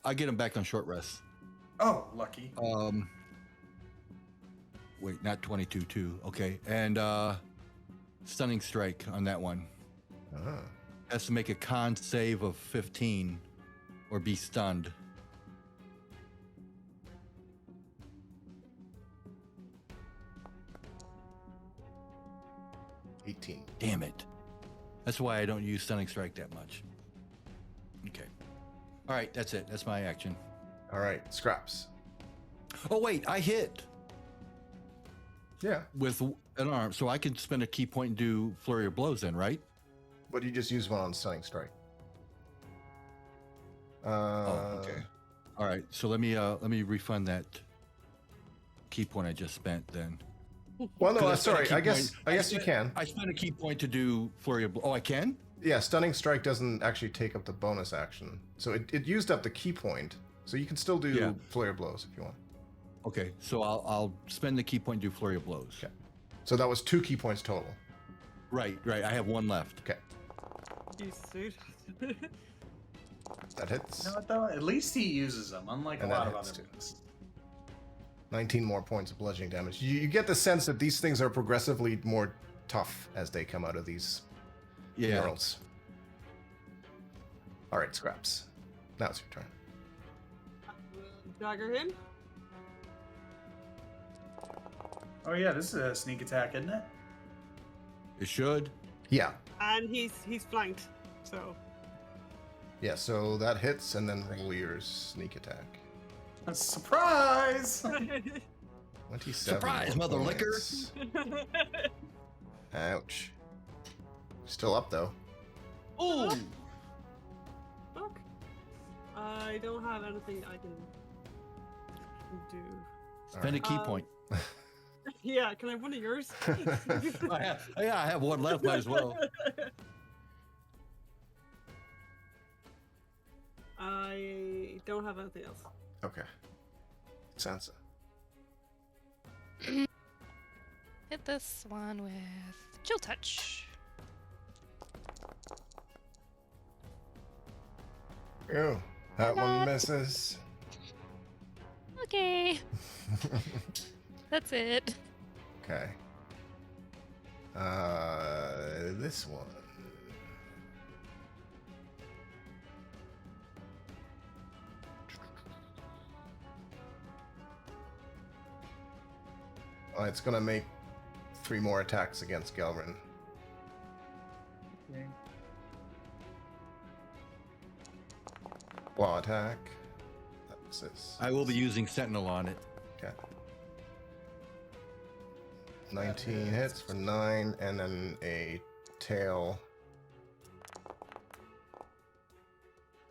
Speaker 4: I get him back on short rest.
Speaker 6: Oh, lucky.
Speaker 4: Wait, not 22 too. Okay, and stunning strike on that one.
Speaker 2: Ah.
Speaker 4: Has to make a con save of 15 or be stunned. Damn it. That's why I don't use stunning strike that much. Okay. All right, that's it. That's my action.
Speaker 2: All right, Scraps.
Speaker 4: Oh wait, I hit
Speaker 2: Yeah,
Speaker 4: with an arm, so I can spend a key point and do flurry of blows then, right?
Speaker 2: but you just use one on Stunning Strike.
Speaker 4: Oh, okay. All right, so let me refund that key point I just spent then.
Speaker 2: Well, no,
Speaker 4: 'Cause I spent a
Speaker 2: sorry.
Speaker 4: key
Speaker 2: I guess
Speaker 4: point-
Speaker 2: you can.
Speaker 4: I spent a key point to do flurry of blows. Oh, I can?
Speaker 2: Yeah, Stunning Strike doesn't actually take up the bonus action, so it used up the key point. So you can still do
Speaker 4: Yeah.
Speaker 2: Flare Blows if you want.
Speaker 4: Okay, so I'll spend the key point and do flurry of blows.
Speaker 2: Okay. So that was 2 key points total.
Speaker 4: Right. I have one left.
Speaker 2: Okay,
Speaker 1: Jesus, dude.
Speaker 2: that hits.
Speaker 6: You know what, though? At least he uses them, unlike
Speaker 2: And
Speaker 6: a
Speaker 2: that
Speaker 6: lot of
Speaker 2: hits,
Speaker 6: other
Speaker 2: too.
Speaker 6: ones.
Speaker 2: 19 more points of bludgeoning damage. You get the sense that these things are progressively more tough as they come out of these murals. All right, Scraps. Now it's your turn.
Speaker 1: I will dagger him.
Speaker 6: Oh yeah, this is a sneak attack, isn't it?
Speaker 4: It should.
Speaker 2: Yeah.
Speaker 1: And he's flanked, so.
Speaker 2: Yeah, so that hits, and then roll your sneak attack.
Speaker 6: A surprise!
Speaker 2: 27.
Speaker 4: Surprise,
Speaker 2: more
Speaker 4: mother liquor.
Speaker 2: points. Ouch. Still up, though.
Speaker 4: Oh!
Speaker 1: Fuck. I don't have anything I can do.
Speaker 4: Spend a key point.
Speaker 1: Yeah, can I have one of yours?
Speaker 4: I have one left. Might as well.
Speaker 1: I don't have anything else.
Speaker 2: Okay. Sansa.
Speaker 5: Hit this one with Chill Touch.
Speaker 2: Oh, that one misses.
Speaker 5: Okay, that's it.
Speaker 2: Okay. This one. It's gonna make 3 more attacks against Gelrin.
Speaker 6: Okay.
Speaker 2: Claw attack. That misses.
Speaker 4: I will be using Sentinel on it.
Speaker 2: Okay. 19 hits for 9, and then a tail.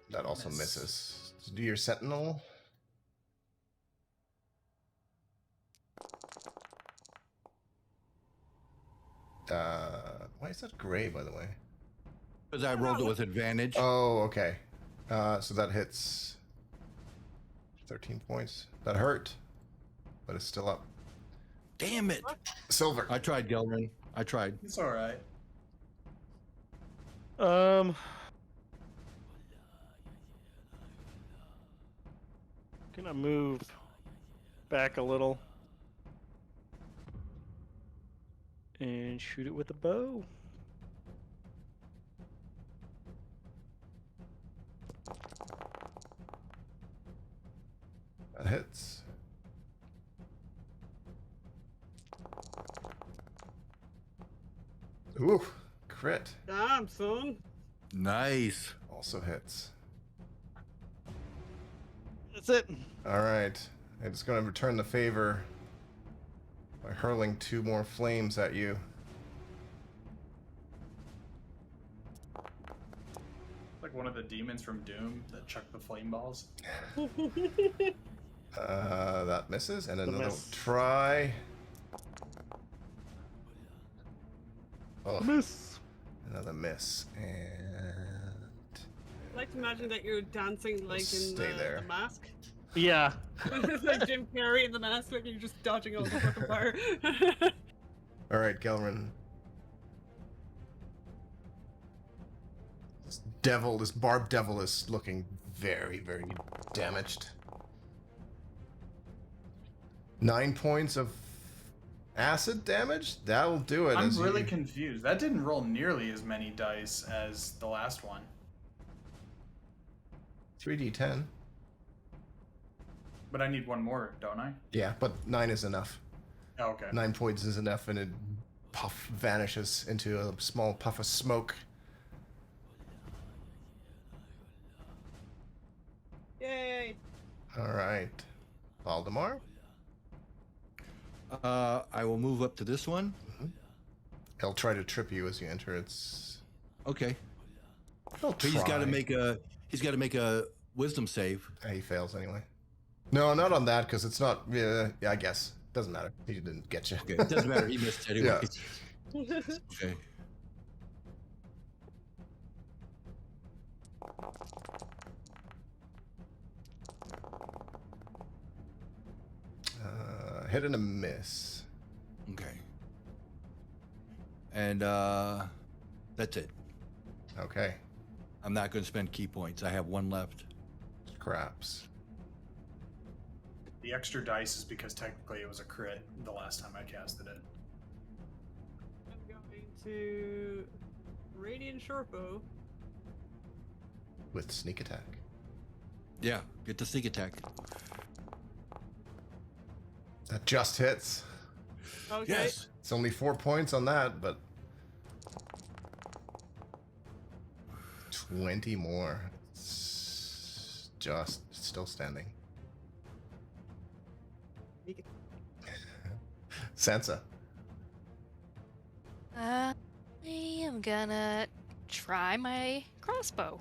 Speaker 2: That also
Speaker 6: Miss.
Speaker 2: misses. So do your Sentinel. Why is that gray, by the way?
Speaker 4: Because I rolled it with advantage.
Speaker 2: Oh, okay. So that hits 13 points. That hurt, but it's still up.
Speaker 4: Damn it!
Speaker 2: Silver.
Speaker 4: I tried, Gelrin. I tried.
Speaker 6: It's all right.
Speaker 3: Gonna move back a little and shoot it with a bow.
Speaker 2: That hits. Ooh, crit.
Speaker 1: Damn, son.
Speaker 4: Nice.
Speaker 2: Also hits.
Speaker 3: That's it.
Speaker 2: All right. It's going to return the favor by hurling 2 more flames at you.
Speaker 6: Like one of the demons from Doom that chucked the flame balls.
Speaker 2: That misses, and another
Speaker 3: miss.
Speaker 2: try. Oh,
Speaker 3: Miss.
Speaker 2: another miss, and
Speaker 1: I like to imagine that you're dancing like in
Speaker 2: Stay there.
Speaker 1: the mask.
Speaker 3: Yeah.
Speaker 1: It's like Jim Carrey in the mask, like you're just dodging all the fucking fire.
Speaker 2: all right, Gelrin. This barbed devil is looking very, very damaged. 9 points of acid damage? That'll do it.
Speaker 6: I'm
Speaker 2: as
Speaker 6: really
Speaker 2: you...
Speaker 6: confused. That didn't roll nearly as many dice as the last one.
Speaker 2: 3d10.
Speaker 6: But I need one more, don't I?
Speaker 2: Yeah, but 9 is enough.
Speaker 6: Oh, okay.
Speaker 2: 9 points is enough, and it vanishes into a small puff of smoke.
Speaker 1: Yay!
Speaker 2: All right, Valdemar.
Speaker 4: I will move up to this one.
Speaker 2: He'll try to trip you as you enter. It's
Speaker 4: Okay.
Speaker 2: he'll
Speaker 4: But he's got to
Speaker 2: try.
Speaker 4: make a wisdom save.
Speaker 2: He fails anyway. No, not on that because it's not. Yeah, I guess doesn't matter. He didn't get you.
Speaker 4: Okay, it doesn't matter. He missed anyway.
Speaker 2: Yeah.
Speaker 4: Okay.
Speaker 2: Hit and a miss.
Speaker 4: Okay. And that's it.
Speaker 2: Okay,
Speaker 4: I'm not going to spend key points. I have one left.
Speaker 2: Craps.
Speaker 6: The extra dice is because technically it was a crit the last time I casted it.
Speaker 1: I'm going to Radiant Shortbow.
Speaker 2: With sneak attack.
Speaker 4: Yeah, get the sneak attack.
Speaker 2: That just hits.
Speaker 1: Okay.
Speaker 4: Yes.
Speaker 2: It's only 4 points on that, but 20 more. It's just still standing. Sansa.
Speaker 5: I am gonna try my crossbow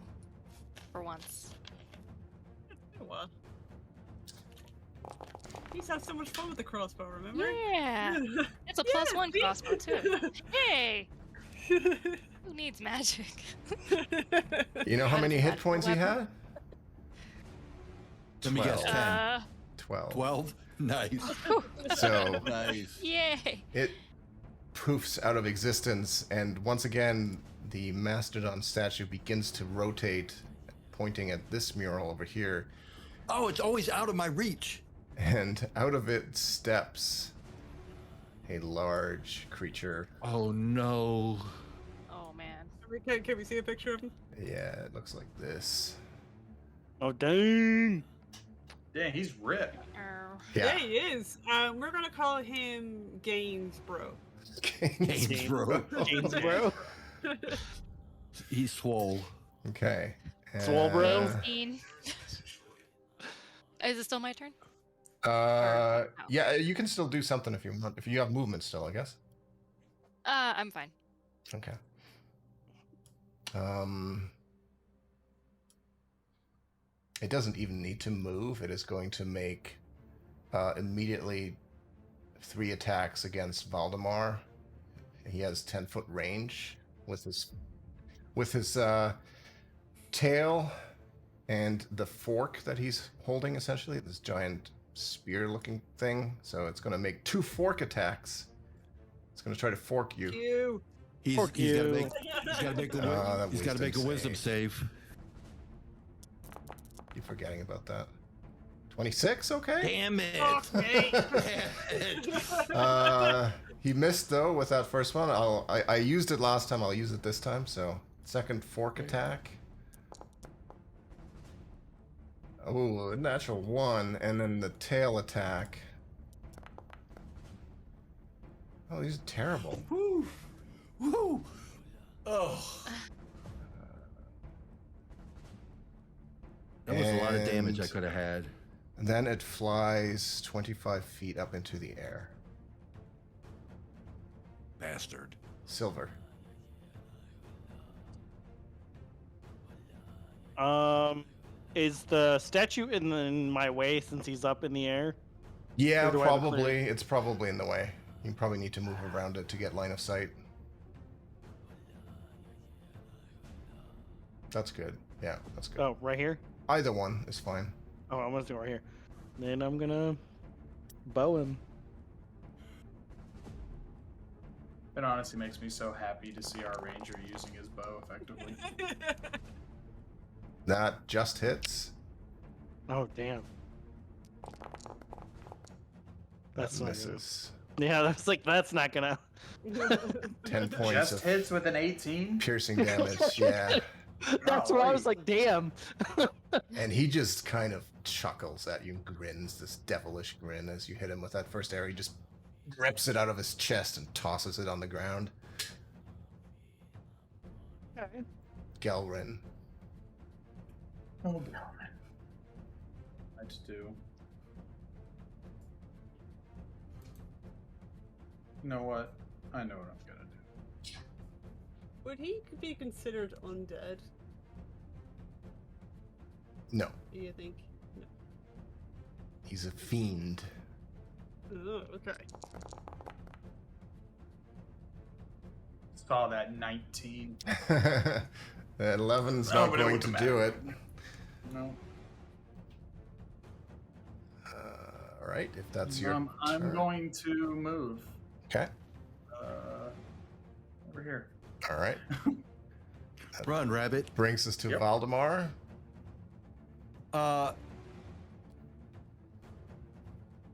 Speaker 5: for once.
Speaker 1: Well, you used to have so much fun with the crossbow, remember?
Speaker 5: Yeah, it's a
Speaker 1: Yeah,
Speaker 5: +1
Speaker 1: see?
Speaker 5: crossbow too. Hey, who needs magic?
Speaker 2: You know how many hit points he had?
Speaker 4: Let me guess, 10.
Speaker 2: 12.
Speaker 4: 12? Nice.
Speaker 2: So
Speaker 4: Nice.
Speaker 5: Yay!
Speaker 2: it poofs out of existence, and once again, the Mastodon statue begins to rotate, pointing at this mural over here,
Speaker 4: Oh, it's always out of my reach.
Speaker 2: and out of it steps a large creature.
Speaker 4: Oh, no.
Speaker 5: Oh man.
Speaker 1: Can we see a picture of him?
Speaker 2: Yeah, it looks like this.
Speaker 3: Oh dang!
Speaker 6: Dang, he's ripped.
Speaker 2: Yeah.
Speaker 1: he is. We're gonna call him Gaines, bro.
Speaker 2: Gaines,
Speaker 4: bro.
Speaker 3: Gaines, bro.
Speaker 4: He's swole.
Speaker 2: Okay.
Speaker 3: Swole, bro.
Speaker 5: Dean. Is it still my turn?
Speaker 2: Yeah, you can still do something if you want. If you have movement still, I guess.
Speaker 5: I'm fine.
Speaker 2: Okay. It doesn't even need to move. It is going to make immediately 3 attacks against Valdemar. He has 10-foot range with his tail and the fork that he's holding, essentially this giant spear-looking thing. So it's going to make 2 fork attacks. It's going to try to fork you.
Speaker 1: You.
Speaker 4: He's got to make.
Speaker 2: that
Speaker 4: He's got to make a wisdom save.
Speaker 2: Keep forgetting about that. 26, okay.
Speaker 4: Damn it!
Speaker 1: Fuck me.
Speaker 2: He missed though with that first one. I used it last time. I'll use it this time. So second fork attack. Oh, a natural 1, and then the tail attack. Oh, these are terrible.
Speaker 4: Woo! Woo! Oh. That was a lot of damage I
Speaker 2: And
Speaker 4: could have had.
Speaker 2: then it flies 25 feet up into the air.
Speaker 4: Bastard.
Speaker 2: Silver.
Speaker 3: Is the statue in my way since he's up in the air?
Speaker 2: Yeah,
Speaker 3: Or do I have a
Speaker 2: probably.
Speaker 3: clear-
Speaker 2: It's probably in the way. You probably need to move around it to get line of sight. That's good. Yeah, that's good.
Speaker 3: Oh, right here.
Speaker 2: Either one is fine.
Speaker 3: Oh, I'm gonna do it right here. Then I'm gonna bow him.
Speaker 6: It honestly makes me so happy to see our ranger using his bow effectively.
Speaker 2: That just hits.
Speaker 3: Oh damn. That's
Speaker 2: That
Speaker 3: not good.
Speaker 2: misses.
Speaker 3: Yeah, that's like that's not gonna.
Speaker 2: 10 points
Speaker 6: Just
Speaker 2: of
Speaker 6: hits with an 18.
Speaker 2: piercing damage. Yeah.
Speaker 3: That's what I was
Speaker 6: Golly.
Speaker 3: like. Damn.
Speaker 2: And he just kind of chuckles at you and grins, this devilish grin as you hit him with that first arrow. He just rips it out of his chest and tosses it on the ground. Gelrin.
Speaker 6: Oh, God. I just do. You know what? I know what I'm gonna do.
Speaker 1: Would he be considered undead?
Speaker 2: No,
Speaker 1: Do you think? No.
Speaker 2: he's a fiend.
Speaker 1: Oh, okay.
Speaker 6: Saw that 19.
Speaker 2: That 11's
Speaker 6: No,
Speaker 2: not
Speaker 6: but it
Speaker 2: going
Speaker 6: wouldn't
Speaker 2: to do it.
Speaker 6: matter. No.
Speaker 2: All right, if that's your
Speaker 6: I'm
Speaker 2: turn.
Speaker 6: going to move.
Speaker 2: Okay.
Speaker 6: Over here.
Speaker 2: All right.
Speaker 4: Run, rabbit.
Speaker 2: Brings us to
Speaker 6: Yep.
Speaker 2: Valdemar.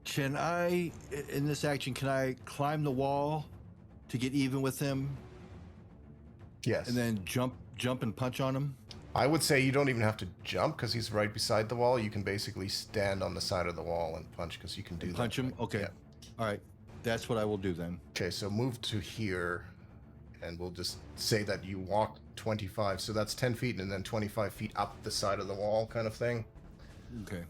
Speaker 4: Can I, in this action, can I climb the wall to get even with him
Speaker 2: Yes.
Speaker 4: and then jump and punch on him?
Speaker 2: I would say you don't even have to jump because he's right beside the wall. You can basically stand on the side of the wall and punch because you can do that.
Speaker 4: Punch him? Okay.
Speaker 2: Yeah.
Speaker 4: All right. That's what I will do then.
Speaker 2: Okay, so move to here, and we'll just say that you walk 25. So that's 10 feet and then 25 feet up the side of the wall kind of thing.
Speaker 4: Okay.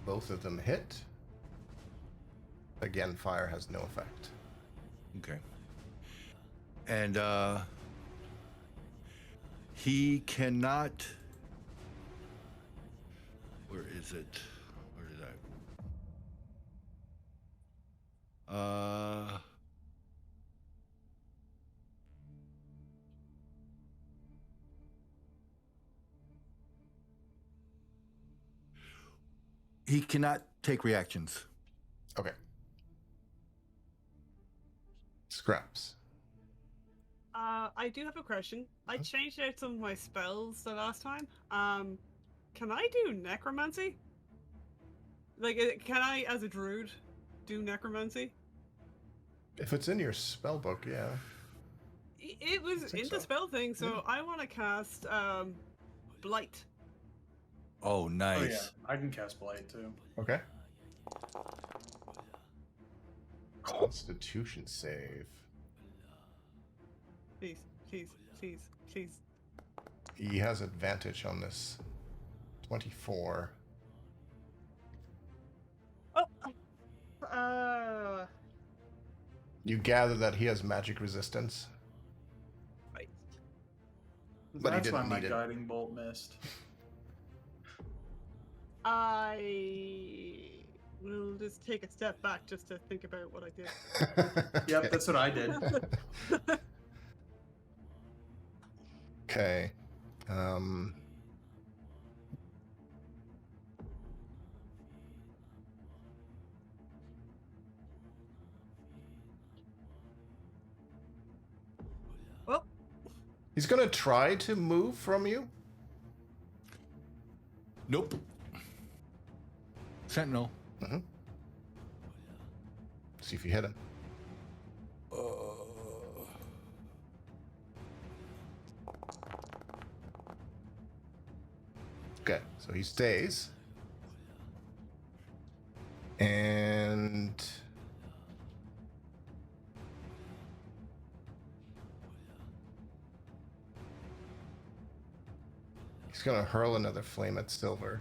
Speaker 2: Both of them hit. Again, fire has no effect.
Speaker 4: Okay. And he cannot. Where is it? Where did I? He cannot take reactions.
Speaker 2: Okay. Scraps.
Speaker 1: I do have a question. I changed out some of my spells the last time. Can I do necromancy? Like, can I, as a druid, do necromancy?
Speaker 2: If it's in your spell book, yeah.
Speaker 1: It was in
Speaker 2: so.
Speaker 1: the spell thing, so
Speaker 2: Yeah.
Speaker 1: I want to cast Blight.
Speaker 4: Oh, nice.
Speaker 6: Oh yeah, I can cast Blight too.
Speaker 2: Okay. Constitution save.
Speaker 1: Please, please, please, please.
Speaker 2: He has advantage on this. 24.
Speaker 1: Oh!
Speaker 2: You gather that he has magic resistance.
Speaker 1: Right.
Speaker 2: But he
Speaker 6: That's why
Speaker 2: didn't
Speaker 6: my
Speaker 2: need it.
Speaker 6: guiding bolt missed.
Speaker 1: I will just take a step back just to think about what I did.
Speaker 6: Yep, that's what I did.
Speaker 2: Okay.
Speaker 1: Well,
Speaker 2: He's gonna try to move from you.
Speaker 4: Nope. Sentinel.
Speaker 2: See if you hit him. Okay, so he stays. And he's gonna hurl another flame at Silver.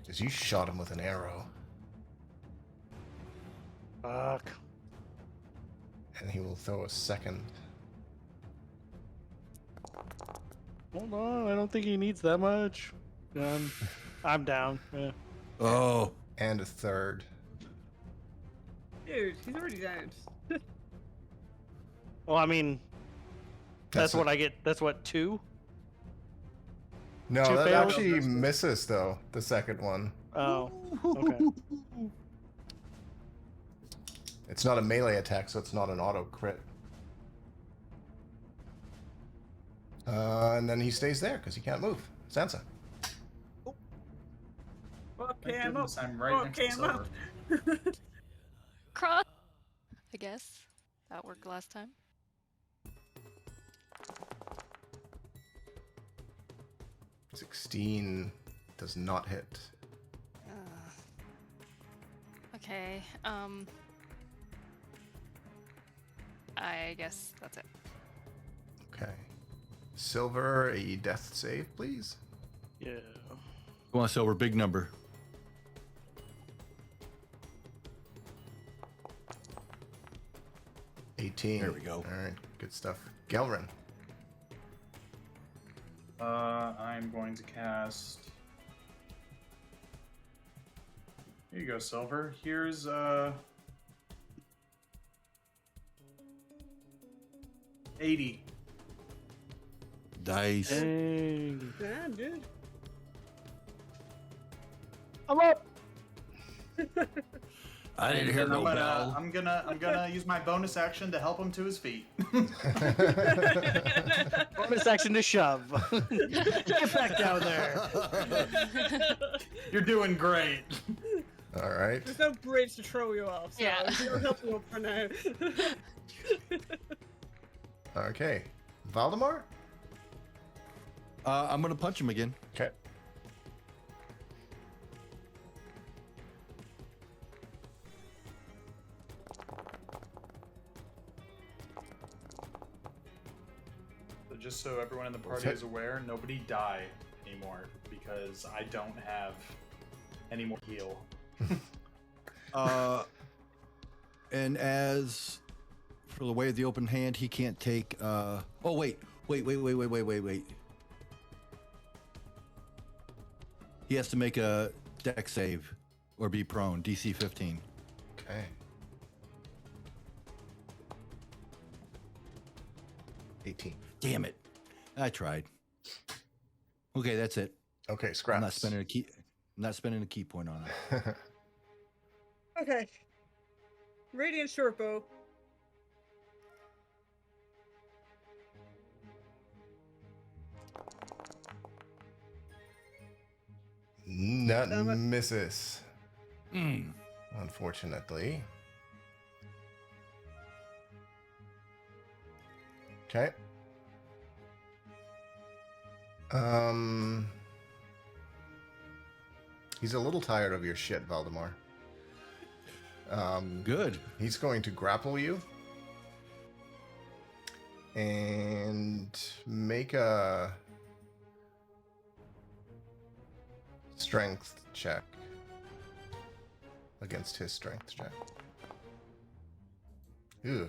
Speaker 2: Because you shot him with an arrow.
Speaker 3: Fuck.
Speaker 2: And he will throw a second.
Speaker 3: Hold on, I don't think he needs that much. I'm down. Yeah.
Speaker 4: Oh.
Speaker 2: And a third.
Speaker 1: dude, he's already down.
Speaker 3: Well, I mean, that's what
Speaker 2: it.
Speaker 3: I get. That's what, 2?
Speaker 2: No,
Speaker 3: Two
Speaker 2: that
Speaker 3: fails?
Speaker 2: actually misses though. The second one.
Speaker 3: Oh, okay.
Speaker 2: It's not a melee attack, so it's not an auto crit. And then he stays there because he can't move. Sansa.
Speaker 1: Fuck
Speaker 6: Thank
Speaker 1: him up.
Speaker 6: goodness I'm right next to
Speaker 1: Fuck him up.
Speaker 6: Silver.
Speaker 5: Cross. I guess that worked last time.
Speaker 2: 16 does not hit.
Speaker 5: Okay. I guess that's it.
Speaker 2: Okay. Silver, a death save, please.
Speaker 3: Yeah.
Speaker 4: Come on, Silver. Big number.
Speaker 2: $18.
Speaker 4: There we go.
Speaker 2: All right, good stuff. Gelrin.
Speaker 6: I'm going to cast. Here you go, Silver. Here's 80.
Speaker 4: Dice.
Speaker 3: Dang.
Speaker 1: Damn, dude.
Speaker 3: I'm up.
Speaker 4: I didn't hear
Speaker 6: And
Speaker 4: no bell.
Speaker 6: I'm gonna use my bonus action to help him to his feet.
Speaker 3: Bonus action to shove. Get back down there.
Speaker 6: You're doing great.
Speaker 2: All right.
Speaker 1: There's no bridge to throw you off, so
Speaker 5: Yeah.
Speaker 1: I'll help you up for now.
Speaker 2: Okay. Valdemar?
Speaker 4: I'm gonna punch him again.
Speaker 2: Okay.
Speaker 6: So just so everyone in the
Speaker 2: What's
Speaker 6: party
Speaker 2: it?
Speaker 6: is aware, nobody die anymore because I don't have any more heal.
Speaker 4: And as for the way of the open hand, he can't take. Oh wait. He has to make a deck save or be prone. DC 15.
Speaker 2: Okay. $18.
Speaker 4: Damn it! I tried. Okay, that's it.
Speaker 2: Okay, scraps.
Speaker 4: I'm not spending a key. I'm not spending a key point on it.
Speaker 1: Okay. Radiant short bow.
Speaker 2: Nut
Speaker 1: Damn it.
Speaker 2: misses.
Speaker 4: Mm.
Speaker 2: Unfortunately. Okay. He's a little tired of your shit, Valdemar.
Speaker 4: Good.
Speaker 2: He's going to grapple you and make a strength check against his strength check. Ew.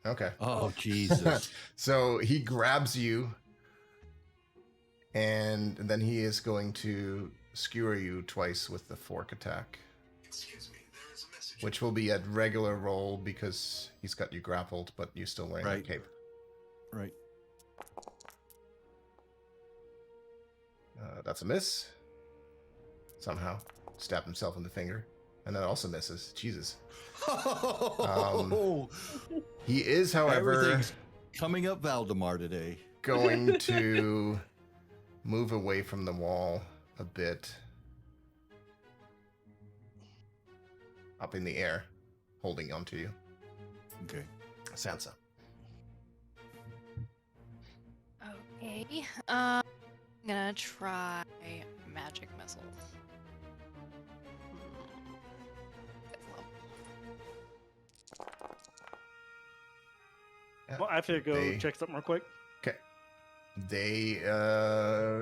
Speaker 2: Okay.
Speaker 4: Oh Jesus.
Speaker 2: So he grabs you, and then he is going to skewer you twice with the fork attack.
Speaker 7: Excuse me, there is a message.
Speaker 2: Which will be at regular roll because he's got you grappled, but you're still wearing
Speaker 4: Right.
Speaker 2: the cape.
Speaker 4: Right.
Speaker 2: That's a miss. Somehow. Stabbed himself in the finger. And that also misses. Jesus. He is, however,
Speaker 4: Everything's coming up Valdemar today.
Speaker 2: going to move away from the wall a bit. Up in the air, holding onto you.
Speaker 4: Okay.
Speaker 2: Sansa.
Speaker 5: Okay. I'm gonna try magic missile. That's low.
Speaker 2: Yeah.
Speaker 3: Well, I have to go
Speaker 2: They-
Speaker 3: check something real quick.
Speaker 2: Okay. They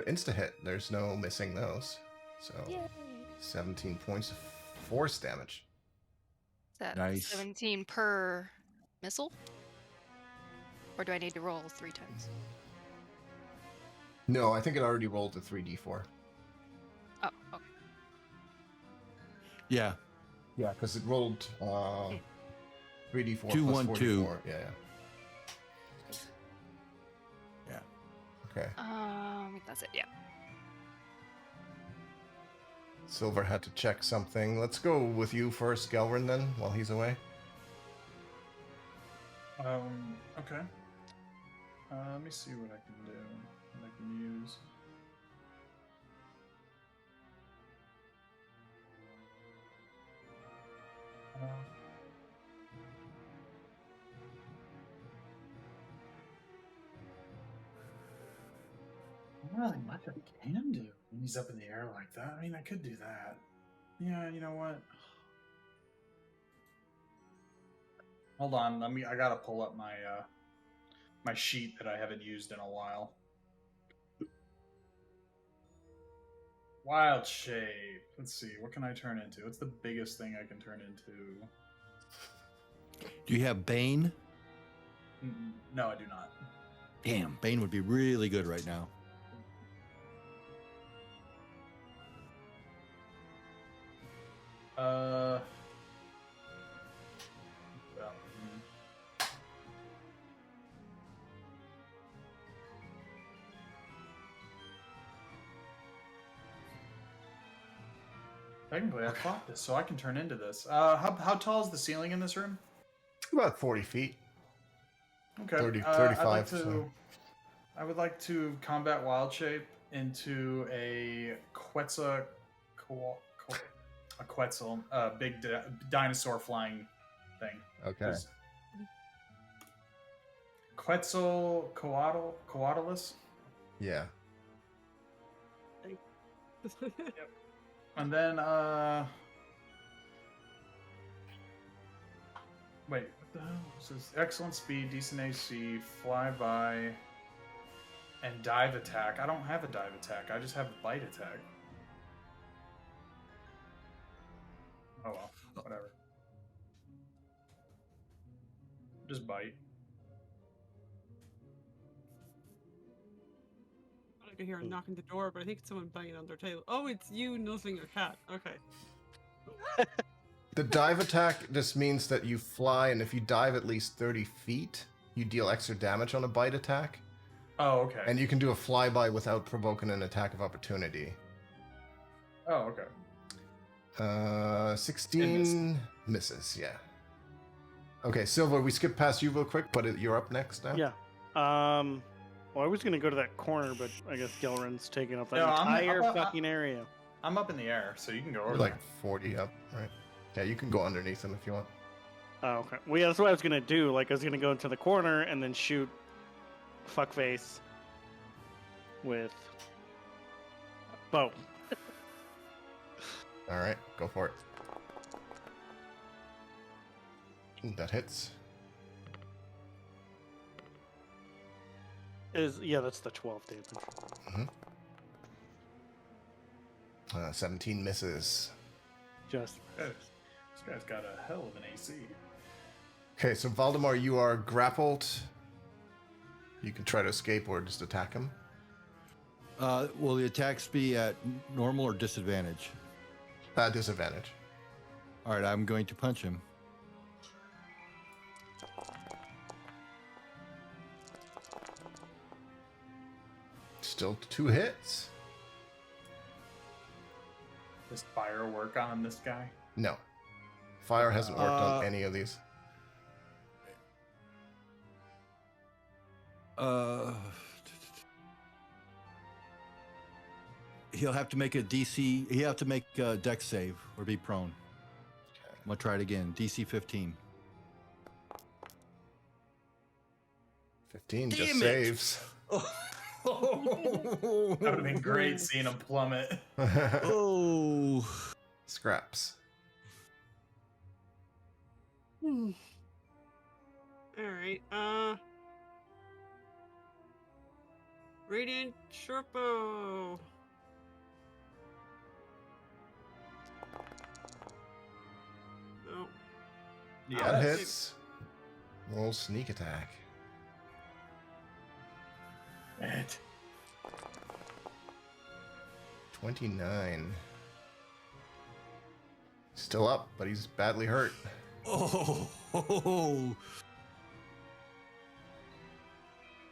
Speaker 2: insta hit. There's no missing those. So
Speaker 5: Yay.
Speaker 2: 17 points of force damage.
Speaker 5: Is that
Speaker 4: Nice.
Speaker 5: 17 per missile? Or do I need to roll 3 times?
Speaker 2: No, I think it already rolled a 3d4.
Speaker 5: Oh, okay.
Speaker 2: Yeah, because it rolled 3d4
Speaker 4: Two,
Speaker 2: plus
Speaker 4: 1,
Speaker 2: 44.
Speaker 4: 2.
Speaker 2: Yeah.
Speaker 4: Yeah.
Speaker 2: Okay.
Speaker 5: That's it, yeah.
Speaker 2: Silver had to check something. Let's go with you first, Gelrin, then, while he's away.
Speaker 6: Okay. Let me see what I can do. What I can use. Not really much I can do when he's up in the air like that. I mean, I could do that. Yeah, you know what? Hold on. I gotta pull up my my sheet that I haven't used in a while. Wild shape. Let's see. What can I turn into? What's the biggest thing I can turn into?
Speaker 4: Do you have Bane?
Speaker 6: No, I do not.
Speaker 4: Damn, Bane would be really good right now.
Speaker 6: Well, Technically, I fought this, so I can turn into this. How tall is the ceiling in this room?
Speaker 2: About 40 feet.
Speaker 6: Okay.
Speaker 2: 30,
Speaker 6: I'd
Speaker 2: 35.
Speaker 6: like to.
Speaker 2: So.
Speaker 6: I would like to combat wild shape into a Quetzal, big dinosaur flying thing.
Speaker 2: Okay.
Speaker 6: Coatlalus.
Speaker 2: Yeah.
Speaker 6: And then wait, what the hell? This is excellent speed, decent AC, flyby, and dive attack. I don't have a dive attack. I just have a bite attack. Oh well, whatever. Just bite.
Speaker 1: I can hear a knock on the door, but I think it's someone banging on their table. Oh, it's you nuzzling your cat. Okay.
Speaker 2: The dive attack just means that you fly, and if you dive at least 30 feet, you deal extra damage on a bite attack.
Speaker 6: Oh, okay.
Speaker 2: And you can do a flyby without provoking an attack of opportunity.
Speaker 6: Oh, okay.
Speaker 2: 16 misses, yeah. Okay, Silver, we skipped past you real quick, but you're up next now?
Speaker 3: Yeah. Well, I was gonna go to that corner, but I guess Gelrin's taking up that
Speaker 6: No,
Speaker 3: entire fucking area.
Speaker 6: I'm up in the air, so you can go over
Speaker 2: You're
Speaker 6: there.
Speaker 2: like 40 up, right? Yeah, you can go underneath him if you want.
Speaker 3: Oh, okay. Well, yeah, that's what I was gonna do. Like, I was gonna go into the corner and then shoot fuckface with bow.
Speaker 2: All right, go for it. That hits.
Speaker 3: Yeah, that's the 12 damage.
Speaker 2: Mm-hmm. 17 misses.
Speaker 3: Just
Speaker 6: This guy's got a hell of an AC.
Speaker 2: Okay, so Valdemar, you are grappled. You can try to escape or just attack him.
Speaker 4: Will the attacks be at normal or disadvantage?
Speaker 2: Disadvantage.
Speaker 4: All right, I'm going to punch him.
Speaker 2: Still 2 hits.
Speaker 6: Does fire work on this guy?
Speaker 2: No. Fire hasn't worked on any of these.
Speaker 4: He'll have to make a DC. He'll have to make a dex save or be prone. I'm gonna try it again. DC 15.
Speaker 2: 15 just
Speaker 4: Damn it.
Speaker 2: saves.
Speaker 6: That would have been great seeing him plummet.
Speaker 4: Oh.
Speaker 2: Scraps.
Speaker 1: All right. Radiant Sherpo. No.
Speaker 6: Yeah,
Speaker 2: That hits. Roll sneak attack.
Speaker 6: It.
Speaker 2: 29. Still up, but he's badly hurt.
Speaker 4: Oh.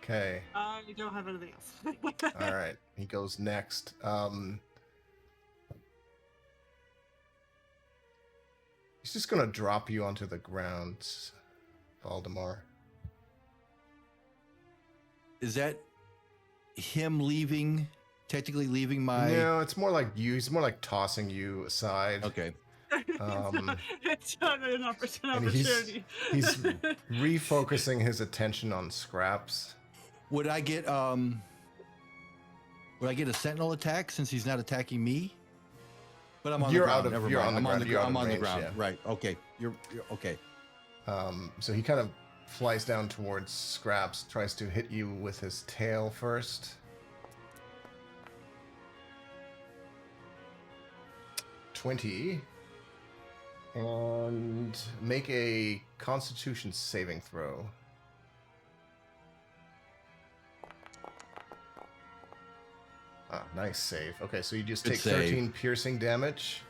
Speaker 2: Okay.
Speaker 1: You don't have anything else.
Speaker 2: All right. He goes next. He's just gonna drop you onto the ground, Valdemar.
Speaker 4: Is that him leaving? Technically leaving my.
Speaker 2: No, it's more like you. He's more like tossing you aside.
Speaker 4: Okay.
Speaker 1: It's not an
Speaker 2: And
Speaker 1: opportunity.
Speaker 2: he's refocusing his attention on Scraps.
Speaker 4: Would I get a sentinel attack since he's not attacking me? But I'm on
Speaker 2: You're
Speaker 4: the ground.
Speaker 2: out of-
Speaker 4: Never
Speaker 2: you're
Speaker 4: mind.
Speaker 2: on the ground. You're out
Speaker 4: I'm
Speaker 2: of
Speaker 4: on the
Speaker 2: range,
Speaker 4: ground.
Speaker 2: yeah.
Speaker 4: Right. Okay. You're okay.
Speaker 2: So he kind of flies down towards Scraps, tries to hit you with his tail first. 20. And make a Constitution saving throw. Ah, nice save. Okay, so you just
Speaker 4: Good
Speaker 2: take
Speaker 4: save.
Speaker 2: 13 piercing damage.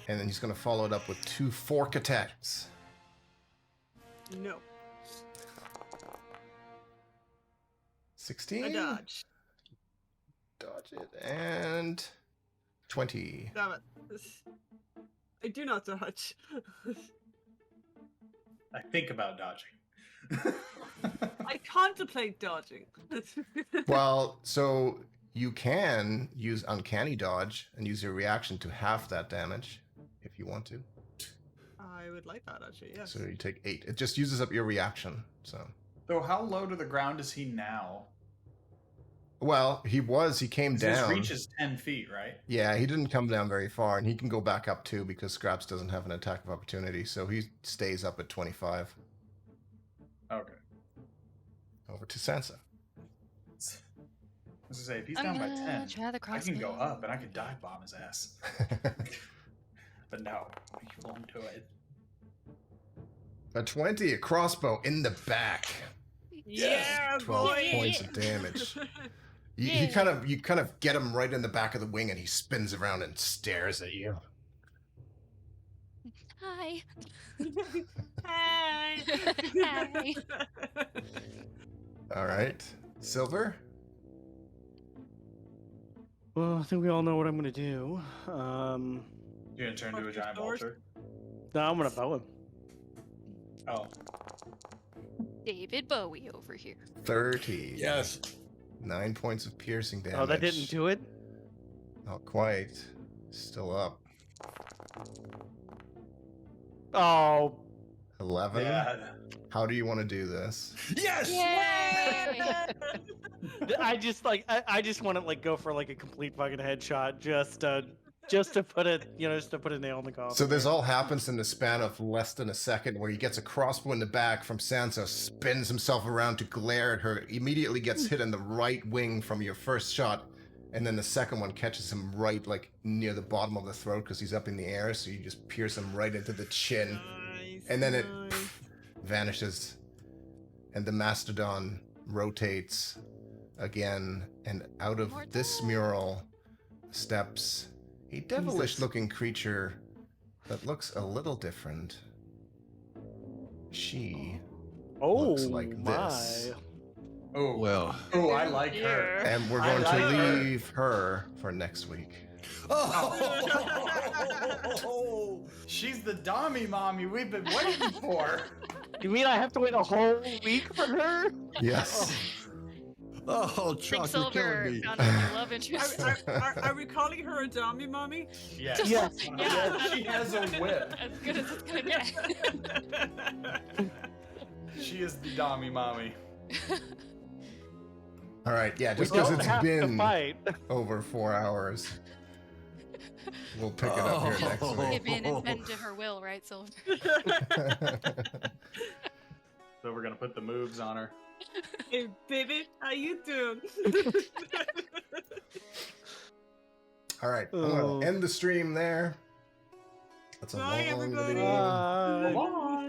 Speaker 2: And then he's going to follow it up with 2 fork attacks.
Speaker 1: No.
Speaker 2: 16?
Speaker 1: I dodge.
Speaker 2: Dodge it. And 20.
Speaker 1: Damn it. I do not dodge.
Speaker 6: I think about dodging.
Speaker 1: I contemplate dodging.
Speaker 2: Well, so you can use Uncanny Dodge and use your reaction to half that damage if you want to.
Speaker 1: I would like that actually, yes.
Speaker 2: So you take 8. It just uses up your reaction. So,
Speaker 6: So how low to the ground is he now?
Speaker 2: well, he came
Speaker 6: 'Cause
Speaker 2: down.
Speaker 6: his reach is 10 feet, right?
Speaker 2: Yeah, he didn't come down very far, and he can go back up too because Scraps doesn't have an attack of opportunity, so he stays up at 25.
Speaker 6: Okay.
Speaker 2: Over to Sansa.
Speaker 6: I was gonna say, if he's
Speaker 5: I'm
Speaker 6: down by
Speaker 5: gonna
Speaker 6: 10,
Speaker 5: try the
Speaker 6: I can go
Speaker 5: crossbow.
Speaker 6: up and I can dive bomb his ass. But no, he won't do it.
Speaker 2: A 20, a crossbow in the back.
Speaker 1: Yeah,
Speaker 2: 12
Speaker 1: boy!
Speaker 2: points of damage. You
Speaker 5: Yeah.
Speaker 2: kind of get him right in the back of the wing, and he spins around and stares at you.
Speaker 5: Hi.
Speaker 1: Hey!
Speaker 5: Hi.
Speaker 2: All right, Silver.
Speaker 3: Well, I think we all know what I'm gonna do.
Speaker 6: You're gonna turn into a giant
Speaker 1: Doors.
Speaker 6: vulture?
Speaker 3: No, I'm gonna bow him.
Speaker 6: Oh.
Speaker 5: David Bowie over here.
Speaker 2: 30.
Speaker 4: Yes.
Speaker 2: 9 points of piercing damage.
Speaker 3: Oh, that didn't do it.
Speaker 2: Not quite. Still up.
Speaker 3: Oh,
Speaker 2: 11.
Speaker 6: Yeah.
Speaker 2: How do you want to do this?
Speaker 4: Yes.
Speaker 5: Yay!
Speaker 3: I just want to like go for like a complete fucking headshot, just to put it, just to put a nail in the coffin.
Speaker 2: So this all happens in the span of less than a second, where he gets a crossbow in the back from Sansa, spins himself around to glare at her, immediately gets hit in the right wing from your first shot, and then the second one catches him right like near the bottom of the throat because he's up in the air, so you just pierce him right into the chin,
Speaker 1: Nice,
Speaker 2: and then it
Speaker 1: nice.
Speaker 2: vanishes, and the mastodon rotates again, and out of this mural steps a devilish-looking creature that looks a little different. She
Speaker 3: oh
Speaker 2: looks like
Speaker 3: my.
Speaker 2: this.
Speaker 6: Oh,
Speaker 4: Well.
Speaker 6: oh, I like her.
Speaker 2: And we're
Speaker 6: I
Speaker 2: going
Speaker 6: like
Speaker 2: to
Speaker 6: her.
Speaker 2: leave her for next week.
Speaker 4: Oh.
Speaker 6: She's the Dami mommy we've been waiting for.
Speaker 3: You mean I have to wait a whole week for her?
Speaker 2: Yes.
Speaker 4: Oh,
Speaker 5: Think
Speaker 4: Chuck, you're
Speaker 5: Silver
Speaker 4: killing me.
Speaker 5: found a new love interest.
Speaker 1: Are we calling her a dummy, mommy?
Speaker 6: Yes.
Speaker 3: Yes.
Speaker 5: Yeah.
Speaker 6: She has a whip.
Speaker 5: As good as it's gonna get.
Speaker 6: She is the Dami mommy.
Speaker 2: All right, yeah,
Speaker 3: We
Speaker 2: just because
Speaker 3: don't
Speaker 2: it's
Speaker 3: have to
Speaker 2: been
Speaker 3: fight.
Speaker 2: over 4 hours, we'll pick it up here next
Speaker 4: Oh.
Speaker 5: Give in and bend to her will, right, Silver?
Speaker 2: week.
Speaker 6: So we're gonna put the moves on her.
Speaker 1: Hey, baby, how you doing?
Speaker 2: All right, I'm
Speaker 3: Oh.
Speaker 2: going to end the stream there. That's a
Speaker 1: Bye,
Speaker 2: long
Speaker 1: everybody.
Speaker 2: video.
Speaker 3: Bye.
Speaker 6: Bye.